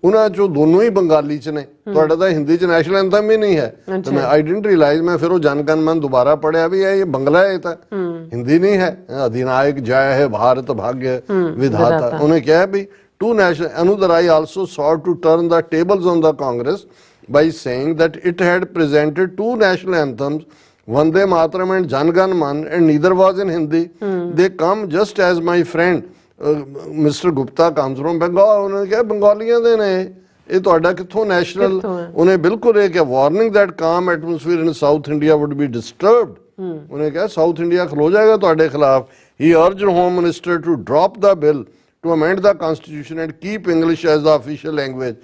ਉਹਨਾਂ ਚੋਂ ਦੋਨੋਂ ਹੀ ਬੰਗਾਲੀ ਚ ਨੇ, ਤੁਹਾਡਾ ਤਾਂ ਹਿੰਦੀ ਚ ਨੈਸ਼ਨਲ ਐਂਥਮ ਵੀ ਨਹੀਂ ਹੈ। ਤੇ ਮੈਂ ਆਈ ਡਿਡਨਟ ਰਿਅਲਾਈਜ਼, ਮੈਂ ਫਿਰ ਉਹ ਜਨ ਗਣ ਮਨ ਦੁਬਾਰਾ ਪੜਿਆ ਵੀ ਇਹ ਬੰਗਲਾ ਹੈ, ਤਾਂ ਹਿੰਦੀ ਨਹੀਂ ਹੈ। ਅਧਿਨਾਇਕ ਜय है भारत भाग्य विधाता। ਉਹਨੇ ਕਿਹਾ ਵੀ two national, Anudarai also sought to turn the tables on the Congress by saying that it had presented 2 national anthems, Vande Mataram and Jan Gan Man, and neither was in Hindi. They come just as my friend Mr. Gupta comes from Bengal. ਉਹਨੇ ਕਿਹਾ ਬੰਗਾਲੀਆਂ ਦੇ ਨੇ, ਇਹ ਤੁਹਾਡਾ ਕਿੱਥੋਂ national. ਉਹਨੇ ਬਿਲਕੁਲ ਇਹ ਕਿਹਾ warning that calm atmosphere in South India would be disturbed. ਉਹਨੇ ਕਿਹਾ ਸਾਊਥ ਇੰਡੀਆ ਖਲੋ ਜਾਏਗਾ ਤੁਹਾਡੇ ਖਿਲਾਫ। He urged home minister to drop the bill to amend the constitution and keep English as the official language,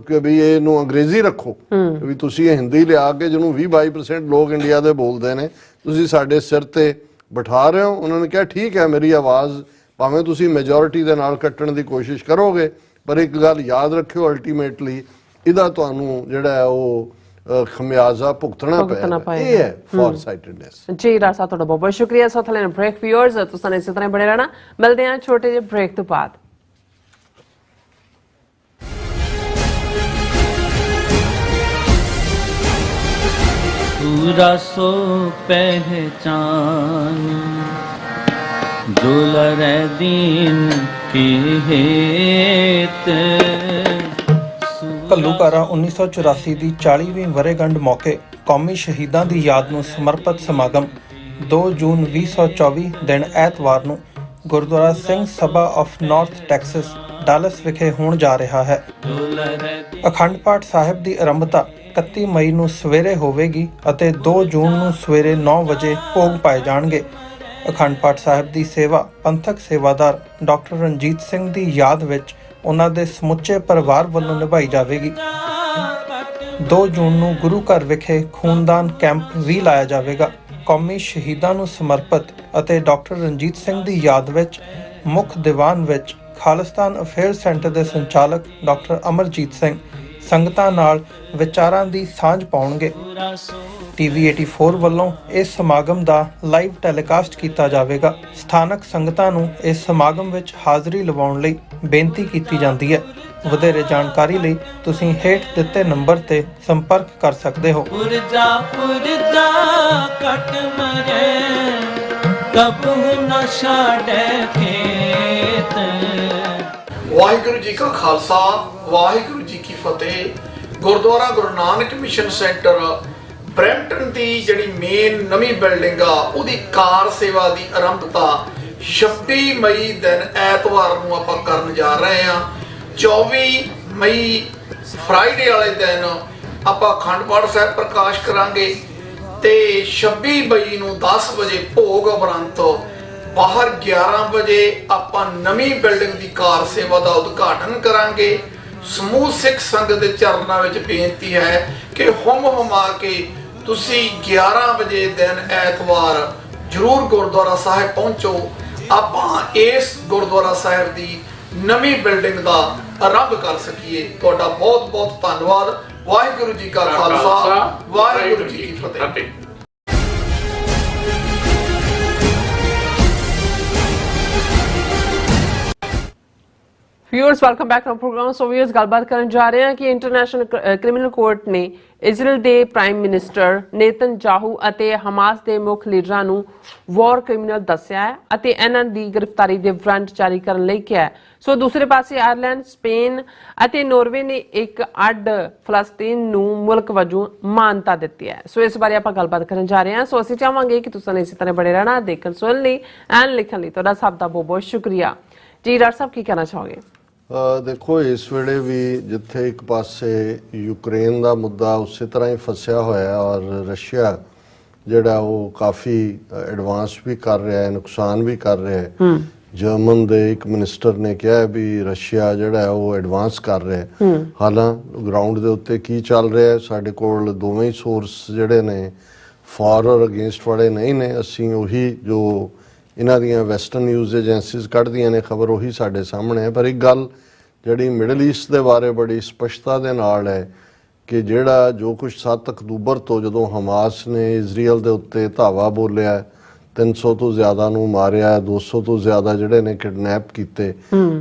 ਕਿ ਵੀ ਇਹਨੂੰ ਅੰਗਰੇਜ਼ੀ ਰੱਖੋ, ਵੀ ਤੁਸੀਂ ਇਹ ਹਿੰਦੀ ਲਿਆ ਕੇ ਜਿਹਨੂੰ 20-22% ਲੋਕ ਇੰਡੀਆ ਦੇ ਬੋਲਦੇ ਨੇ ਤੁਸੀਂ ਸਾਡੇ ਸਿਰ ਤੇ ਬਿਠਾ ਰਹੇ ਹੋ। ਉਹਨਾਂ ਨੇ ਕਿਹਾ ਠੀਕ ਹੈ ਮੇਰੀ ਆਵਾਜ਼ ਭਾਵੇਂ ਤੁਸੀਂ ਮੈਜੋਰਿਟੀ ਦੇ ਨਾਲ ਕੱਟਣ ਦੀ ਕੋਸ਼ਿਸ਼ ਕਰੋਗੇ, ਪਰ ਇੱਕ ਗੱਲ ਯਾਦ ਰੱਖਿਓ ਅਲਟੀਮੇਟਲੀ ਇਹਦਾ ਤੁਹਾਨੂੰ ਜਿਹੜਾ ਹੈ ਉਹ ਖਮਿਆਜ਼ਾ ਭੁਗਤਣਾ ਪਏਗਾ। ਇਹ ਹੈ ਫੋਰਸਾਈਟਡਨੈਸ। ਜੀ ਰਾਜ ਸਾਹਿਬ ਤੁਹਾਡਾ ਬਹੁਤ ਬਹੁਤ ਸ਼ੁਕਰੀਆ। ਸੋ ਥਲੇ ਬ੍ਰੇਕ ਵਿਊਅਰਸ ਤੁਸੀਂ ਇਸੇ ਤਰ੍ਹਾਂ ਬਣੇ ਰਹਿਣਾ। ਮਿਲਦੇ ਹਾਂ ਛੋਟੇ ਜਿਹੇ ਬ੍ਰੇਕ ਤੋਂ ਬਾਅਦ। पूरा सो पहचान जो लरे दीन की हेत। ਘੱਲੂਘਾਰਾ 1984 ਦੀ 40ਵੀਂ ਵਰ੍ਹੇਗੰਢ ਮੌਕੇ ਕੌਮੀ ਸ਼ਹੀਦਾਂ ਦੀ ਯਾਦ ਨੂੰ ਸਮਰਪਿਤ ਸਮਾਗਮ 2 ਜੂਨ 2024 ਦਿਨ ਐਤਵਾਰ ਨੂੰ Gurdwara Singh Sabha of north Texas dolls ਵਿਖੇ ਹੋਣ ਜਾ ਰਿਹਾ ਹੈ। ਅਖੰਡ ਪਾਠ ਸਾਹਿਬ ਦੀ ਆਰੰਭਤਾ 31 ਮਈ ਨੂੰ ਸਵੇਰੇ ਹੋਵੇਗੀ ਅਤੇ 2 ਜੂਨ ਨੂੰ ਸਵੇਰੇ 9 ਵਜੇ ਭੋਗ ਪਾਏ ਜਾਣਗੇ। ਅਖੰਡ ਪਾਠ ਸਾਹਿਬ ਦੀ ਸੇਵਾ ਪੰਥਕ ਸੇਵਾਦਾਰ ਡਾਕਟਰ ਰਣਜੀਤ ਸਿੰਘ ਦੀ ਯਾਦ ਵਿੱਚ ਉਹਨਾਂ ਦੇ ਸਮੁੱਚੇ ਪਰਿਵਾਰ ਵੱਲੋਂ ਨਿਭਾਈ ਜਾਵੇਗੀ। 2 ਜੂਨ ਨੂੰ ਗੁਰੂ ਘਰ ਵਿਖੇ ਖੂਨਦਾਨ ਕੈਂਪ ਵੀ ਲਾਇਆ ਜਾਵੇਗਾ। ਕੌਮੀ ਸ਼ਹੀਦਾਂ ਨੂੰ ਸਮਰਪਿਤ ਅਤੇ ਡਾਕਟਰ ਰਣਜੀਤ ਸਿੰਘ ਦੀ ਯਾਦ ਵਿੱਚ ਮੁੱਖ ਦੀਵਾਨ ਵਿੱਚ ਖਾਲਿਸਤਾਨ ਅਫੇਅਰਸ ਸੈਂਟਰ ਦੇ ਸੰਚਾਲਕ ਡਾਕਟਰ ਅਮਰਜੀਤ ਸਿੰਘ ਸੰਗਤਾਂ ਨਾਲ ਵਿਚਾਰਾਂ ਦੀ ਸਾਂਝ ਪਾਉਣਗੇ। TV 84 ਵੱਲੋਂ ਇਸ ਸਮਾਗਮ ਦਾ ਲਾਈਵ ਟੈਲੀਕਾਸਟ ਕੀਤਾ ਜਾਵੇਗਾ। ਸਥਾਨਕ ਸੰਗਤਾਂ ਨੂੰ ਇਸ ਸਮਾਗਮ ਵਿੱਚ ਹਾਜ਼ਰੀ ਲਵਾਉਣ ਲਈ ਬੇਨਤੀ ਕੀਤੀ ਜਾਂਦੀ ਹੈ। ਵਧੇਰੇ ਜਾਣਕਾਰੀ ਲਈ ਤੁਸੀਂ ਹੇਠ ਦਿੱਤੇ ਨੰਬਰ ਤੇ ਸੰਪਰਕ ਕਰ ਸਕਦੇ ਹੋ। ਪੁਰਜਾ ਪੁਰਜਾ ਕਟ ਮਰੇ ਕਬੂ ਨਾ ਛਾੜੈ ਖੇਤ। ਵਾਹਿਗੁਰੂ ਜੀ ਕਾ ਖਾਲਸਾ ਵਾਹਿਗੁਰੂ ਜੀ ਕੀ ਫਤਿਹ। Gurdwara Guru Nanak mission centre Brampton ਦੀ ਜਿਹੜੀ ਮੇਨ ਨਵੀਂ ਬਿਲਡਿੰਗ ਆ ਉਹਦੀ ਕਾਰ ਸੇਵਾ ਦੀ ਆਰੰਭਤਾ 26 ਮਈ ਦਿਨ ਐਤਵਾਰ ਨੂੰ ਆਪਾਂ ਕਰਨ ਜਾ ਰਹੇ ਹਾਂ। 24 ਮਈ ਫਰਾਈਡੇ ਵਾਲੇ ਦਿਨ ਆਪਾਂ ਅਖੰਡ ਪਾਠ ਸਾਹਿਬ ਪ੍ਰਕਾਸ਼ ਕਰਾਂਗੇ ਤੇ 26 ਮਈ ਨੂੰ 10 ਵਜੇ ਭੋਗ ਉਪਰੰਤ ਬਾਹਰ 11 ਵਜੇ ਆਪਾਂ ਨਵੀਂ ਬਿਲਡਿੰਗ ਦੀ ਕਾਰ ਸੇਵਾ ਦਾ ਉਦਘਾਟਨ ਕਰਾਂਗੇ। ਸਮੂਹ ਸਿੱਖ ਸੰਗਤ ਦੇ ਚਰਨਾਂ ਵਿੱਚ ਬੇਨਤੀ ਹੈ ਕਿ ਹੁਮ ਹੁਮਾ ਕੇ ਤੁਸੀਂ 11 ਵਜੇ ਦਿਨ ਐਤਵਾਰ ਜ਼ਰੂਰ ਗੁਰਦੁਆਰਾ ਸਾਹਿਬ ਪਹੁੰਚੋ। ਆਪਾਂ ਇਸ ਗੁਰਦੁਆਰਾ ਸਾਹਿਬ ਦੀ ਨਵੀਂ ਬਿਲਡਿੰਗ ਦਾ ਆਰੰਭ ਕਰ ਸਕੀਏ। ਤੁਹਾਡਾ ਬਹੁਤ ਬਹੁਤ ਧੰਨਵਾਦ। ਵਾਹਿਗੁਰੂ ਜੀ ਕਾ ਖਾਲਸਾ, ਵਾਹਿਗੁਰੂ ਜੀ ਕੀ ਫਤਿਹ। Viewers welcome back to program. So viewers गलबात करन जा रहे हैं कि इंटरनेशनल क्रिमिनल कोर्ट ने इजराइल ਦੇ ਪ੍ਰਾਈਮ ਮਿਨਿਸਟਰ ਨੇਤਨਯਾਹੂ ਅਤੇ ਹਮਾਸ ਦੇ ਮੁੱਖ ਲੀਡਰਾਂ ਨੂੰ ਵਾਰ ਕ੍ਰਿਮੀਨਲ ਦੱਸਿਆ ਹੈ ਅਤੇ ਇਹਨਾਂ ਦੀ ਗ੍ਰਿਫਤਾਰੀ ਦੇ ਵਾਰੰਟ ਜਾਰੀ ਕਰਨ ਲਈ ਕਿਹਾ ਹੈ। ਸੋ ਦੂਸਰੇ ਪਾਸੇ ਆਇਰਲੈਂਡ, ਸਪੇਨ ਅਤੇ ਨਾਰਵੇ ਨੇ ਇੱਕ ਅੱਡ ਫਲਸਤੀਨ ਨੂੰ ਮੁਲਕ ਵਜੋਂ ਮਾਨਤਾ ਦਿੱਤੀ ਹੈ। ਸੋ ਇਸ ਬਾਰੇ ਆਪਾਂ ਗੱਲਬਾਤ ਕਰਨ ਜਾ ਰਹੇ ਹਾਂ। ਸੋ ਅਸੀਂ ਚਾਹਾਂਗੇ ਕਿ ਤੁਸੀਂ ਇਸੇ ਤਰ੍ਹਾਂ ਬਣੇ ਰਹਿਣਾ, ਦੇਖਣ ਸੁਣਨ ਲਈ ਐਂਡ ਲਿਖਣ ਲਈ ਤੁਹਾਡਾ ਸਭ ਦਾ ਬਹੁਤ ਬਹੁਤ ਸ਼ੁਕਰੀਆ ਜੀ। ਡਾਕਟਰ ਸਾਹਿਬ ਕੀ ਕਹਿਣਾ ਚਾਹੋਗੇ? ਦੇਖੋ, ਇਸ ਵੇਲੇ ਵੀ ਜਿੱਥੇ ਇੱਕ ਪਾਸੇ ਯੂਕਰੇਨ ਦਾ ਮੁੱਦਾ ਉਸੇ ਤਰ੍ਹਾਂ ਹੀ ਫਸਿਆ ਹੋਇਆ ਔਰ ਰਸ਼ੀਆ ਜਿਹੜਾ ਉਹ ਕਾਫੀ ਐਡਵਾਂਸ ਵੀ ਕਰ ਰਿਹਾ ਹੈ, ਨੁਕਸਾਨ ਵੀ ਕਰ ਰਿਹਾ ਹੈ। ਜਰਮਨ ਦੇ ਇੱਕ ਮਿਨਿਸਟਰ ਨੇ ਕਿਹਾ ਵੀ ਰਸ਼ੀਆ ਜਿਹੜਾ ਉਹ ਐਡਵਾਂਸ ਕਰ ਰਿਹਾ ਹੈ। ਹਾਲਾਂਕਿ ਗਰਾਊਂਡ ਦੇ ਉੱਤੇ ਕੀ ਚੱਲ ਰਿਹਾ ਹੈ, ਸਾਡੇ ਕੋਲ ਦੋਵੇਂ ਹੀ ਸੋਰਸ ਜਿਹੜੇ ਨੇ ਫਾਰ ਔਰ ਅਗੇਂਸਟ ਵਾਲੇ ਨਹੀਂ ਨੇ। ਅਸੀਂ ਉਹੀ ਜੋ ਇਹਨਾਂ ਦੀਆਂ ਵੈਸਟਰਨ ਨਿਊਜ਼ ਏਜੰਸੀਜ਼ ਕੱਢਦੀਆਂ ਨੇ ਖਬਰ ਉਹੀ ਸਾਡੇ ਸਾਹਮਣੇ ਹੈ। ਪਰ ਇੱਕ ਗੱਲ ਜਿਹੜੀ ਮਿਡਲ ਈਸਟ ਦੇ ਬਾਰੇ ਬੜੀ ਸਪਸ਼ਟਤਾ ਦੇ ਨਾਲ ਹੈ ਕਿ ਜਿਹੜਾ ਜੋ ਕੁਝ 7 ਅਕਤੂਬਰ ਤੋਂ ਜਦੋਂ ਹਮਾਸ ਨੇ ਇਜ਼ਰਾਈਲ ਦੇ ਉੱਤੇ ਧਾਵਾ ਬੋਲਿਆ, 300 ਤੋਂ ਜ਼ਿਆਦਾ ਨੂੰ ਮਾਰਿਆ, 200 ਤੋਂ ਜ਼ਿਆਦਾ ਜਿਹੜੇ ਨੇ ਕਿਡਨੈਪ ਕੀਤੇ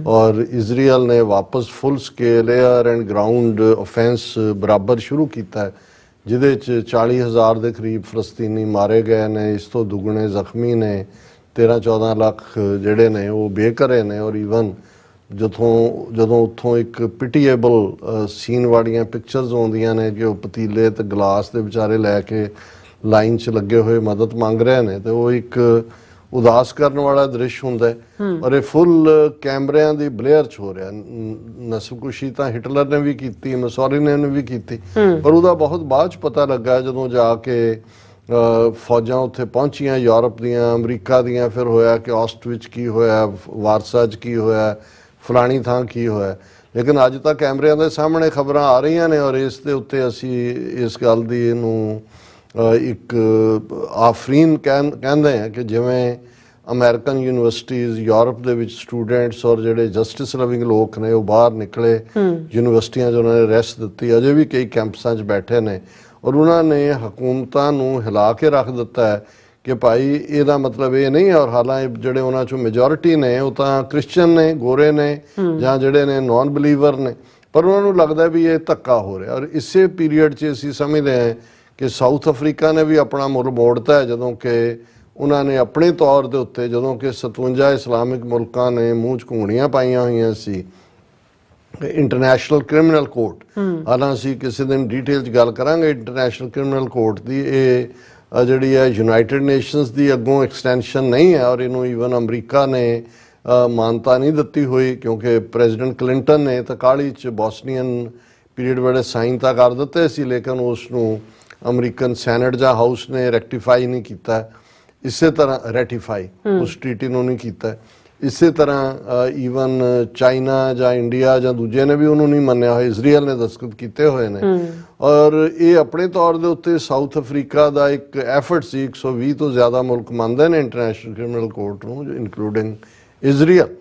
ਔਰ ਇਜ਼ਰਾਈਲ ਨੇ ਵਾਪਸ full scale air and ground offence ਬਰਾਬਰ ਸ਼ੁਰੂ ਕੀਤਾ ਜਿਹਦੇ 'ਚ 40,000 ਦੇ ਕਰੀਬ ਫਲਸਤੀਨੀ ਮਾਰੇ ਗਏ ਨੇ। ਇਸ ਤੋਂ ਦੁੱਗਣੇ ਜ਼ਖਮੀ ਨੇ। 13-14 ਲੱਖ ਜਿਹੜੇ ਨੇ ਉਹ ਬੇਘਰੇ ਨੇ। ਔਰ ਈਵਨ ਜਦੋਂ ਉੱਥੋਂ ਇੱਕ ਪਿਟੀਏਬਲ ਸੀਨ ਵਾਲੀਆਂ ਪਿਕਚਰਸ ਆਉਂਦੀਆਂ ਨੇ ਕਿ ਉਹ ਪਤੀਲੇ ਤੇ ਗਲਾਸ ਦੇ ਵਿਚਾਰੇ ਲੈ ਕੇ ਲਾਈਨ 'ਚ ਲੱਗੇ ਹੋਏ ਮਦਦ ਮੰਗ ਰਹੇ ਨੇ, ਤੇ ਉਹ ਇੱਕ ਉਦਾਸ ਕਰਨ ਵਾਲਾ ਦ੍ਰਿਸ਼ ਹੁੰਦਾ ਹੈ। ਔਰ ਇਹ ਫੁੱਲ ਕੈਮਰਿਆਂ ਦੀ ਬਲੇਅਰ 'ਚ ਹੋ ਰਿਹਾ। ਨਸਲਕੁਸ਼ੀ ਤਾਂ ਹਿਟਲਰ ਨੇ ਵੀ ਕੀਤੀ, ਮੁਸੋਲਿਨੀ ਨੇ ਵੀ ਕੀਤੀ, ਪਰ ਉਹਦਾ ਬਹੁਤ ਬਾਅਦ 'ਚ ਪਤਾ ਲੱਗਾ ਜਦੋਂ ਜਾ ਕੇ ਫੌਜਾਂ ਉੱਥੇ ਪਹੁੰਚੀਆਂ ਯੂਰਪ ਦੀਆਂ, ਅਮਰੀਕਾ ਦੀਆਂ। ਫਿਰ ਹੋਇਆ ਕਿ ਆਸਟਵਿਚ ਕੀ ਹੋਇਆ, ਵਾਰਸਾ 'ਚ ਕੀ ਹੋਇਆ, ਫਲਾਣੀ ਥਾਂ ਕੀ ਹੋਇਆ। ਲੇਕਿਨ ਅੱਜ ਤੱਕ ਕੈਮਰਿਆਂ ਦੇ ਸਾਹਮਣੇ ਖਬਰਾਂ ਆ ਰਹੀਆਂ ਨੇ ਔਰ ਇਸ ਦੇ ਉੱਤੇ ਅਸੀਂ ਇਸ ਗੱਲ ਦੀ ਇਹਨੂੰ ਇੱਕ ਆਫਰੀਨ ਕਹਿੰਦੇ ਹਾਂ ਕਿ ਜਿਵੇਂ ਅਮਰੀਕਨ ਯੂਨੀਵਰਸਿਟੀਜ਼, ਯੂਰਪ ਦੇ ਵਿੱਚ ਸਟੂਡੈਂਟਸ ਔਰ ਜਿਹੜੇ ਜਸਟਿਸ ਲਵਿੰਗ ਲੋਕ ਨੇ ਉਹ ਬਾਹਰ ਨਿਕਲੇ ਯੂਨੀਵਰਸਿਟੀਆਂ 'ਚ, ਉਹਨਾਂ ਨੇ ਰੈਸਟ ਦਿੱਤੀ। ਅਜੇ ਵੀ ਕਈ ਕੈਂਪਸਾਂ 'ਚ ਬੈਠੇ ਨੇ ਔਰ ਉਹਨਾਂ ਨੇ ਹਕੂਮਤਾਂ ਨੂੰ ਹਿਲਾ ਕੇ ਰੱਖ ਦਿੱਤਾ ਹੈ ਕਿ ਭਾਈ ਇਹਦਾ ਮਤਲਬ ਇਹ ਨਹੀਂ। ਔਰ ਹਾਲਾਂਕਿ ਜਿਹੜੇ ਉਹਨਾਂ 'ਚੋਂ ਮੈਜੋਰਿਟੀ ਨੇ ਉਹ ਤਾਂ ਕ੍ਰਿਸਚੀਅਨ ਨੇ, ਗੋਰੇ ਨੇ ਜਾਂ ਜਿਹੜੇ ਨੇ ਨਾਨ ਬਿਲੀਵਰ ਨੇ, ਪਰ ਉਹਨਾਂ ਨੂੰ ਲੱਗਦਾ ਵੀ ਇਹ ਧੱਕਾ ਹੋ ਰਿਹਾ। ਔਰ ਇਸੇ ਪੀਰੀਅਡ 'ਚ ਅਸੀਂ ਸਮਝਦੇ ਹਾਂ ਕਿ ਸਾਊਥ ਅਫਰੀਕਾ ਨੇ ਵੀ ਆਪਣਾ ਮੁੱਲ ਮੋੜਤਾ ਹੈ ਜਦੋਂ ਕਿ ਉਹਨਾਂ ਨੇ ਆਪਣੇ ਤੌਰ ਦੇ ਉੱਤੇ, ਜਦੋਂ ਕਿ 57 ਇਸਲਾਮਿਕ ਮੁਲਕਾਂ ਨੇ ਮੂੰਹ 'ਚ ਘੂੰਗਣੀਆਂ ਪਾਈਆਂ ਹੋਈਆਂ ਸੀ ਇੰਟਰਨੈਸ਼ਨਲ ਕ੍ਰਿਮੀਨਲ ਕੋਰਟ। ਹਾਲਾਂਕਿ ਅਸੀਂ ਕਿਸੇ ਦਿਨ ਡੀਟੇਲ 'ਚ ਗੱਲ ਕਰਾਂਗੇ ਇੰਟਰਨੈਸ਼ਨਲ ਕ੍ਰਿਮੀਨਲ ਕੋਰਟ ਦੀ। ਇਹ ਜਿਹੜੀ ਹੈ ਯੂਨਾਈਟਿਡ ਨੇਸ਼ਨਸ ਦੀ ਅੱਗੋਂ ਐਕਸਟੈਂਸ਼ਨ ਨਹੀਂ ਹੈ ਔਰ ਇਹਨੂੰ ਈਵਨ ਅਮਰੀਕਾ ਨੇ ਮਾਨਤਾ ਨਹੀਂ ਦਿੱਤੀ ਹੋਈ ਕਿਉਂਕਿ ਪ੍ਰੈਜ਼ੀਡੈਂਟ ਕਲਿੰਟਨ ਨੇ ਤਾਂ ਕਾਹਲੀ 'ਚ ਬੋਸਨੀਅਨ ਪੀਰੀਅਡ ਵੇਲੇ ਸਾਈਨ ਤਾਂ ਕਰ ਦਿੱਤੇ ਸੀ, ਲੇਕਿਨ ਉਸ ਨੂੰ ਅਮਰੀਕਨ ਸੈਨੇਟ ਜਾਂ ਹਾਊਸ ਨੇ ਰੈਕਟੀਫਾਈ ਨਹੀਂ ਕੀਤਾ। ਇਸੇ ਤਰ੍ਹਾਂ ਰੈਟੀਫਾਈ ਉਸ ਟ੍ਰੀਟੀ ਨੂੰ ਨਹੀਂ ਕੀਤਾ। ਇਸੇ ਤਰ੍ਹਾਂ ਈਵਨ ਚਾਈਨਾ ਜਾਂ ਇੰਡੀਆ ਜਾਂ ਦੂਜੇ ਨੇ ਵੀ ਉਹਨੂੰ ਨਹੀਂ ਮੰਨਿਆ ਹੋਇਆ। ਇਜ਼ਰਾਈਲ ਨੇ ਦਸਤਖਤ ਕੀਤੇ ਹੋਏ ਨੇ ਔਰ ਇਹ ਆਪਣੇ ਤੌਰ ਦੇ ਉੱਤੇ ਸਾਊਥ ਅਫਰੀਕਾ ਦਾ ਇੱਕ ਐਫਰਟ ਸੀ। 120 ਤੋਂ ਜ਼ਿਆਦਾ ਮੁਲਕ ਮੰਨਦੇ ਨੇ ਇੰਟਰਨੈਸ਼ਨਲ ਕ੍ਰਿਮੀਨਲ ਕੋਰਟ ਨੂੰ, ਇਨਕਲੂਡਿੰਗ ਇਜ਼ਰਾਈਲ,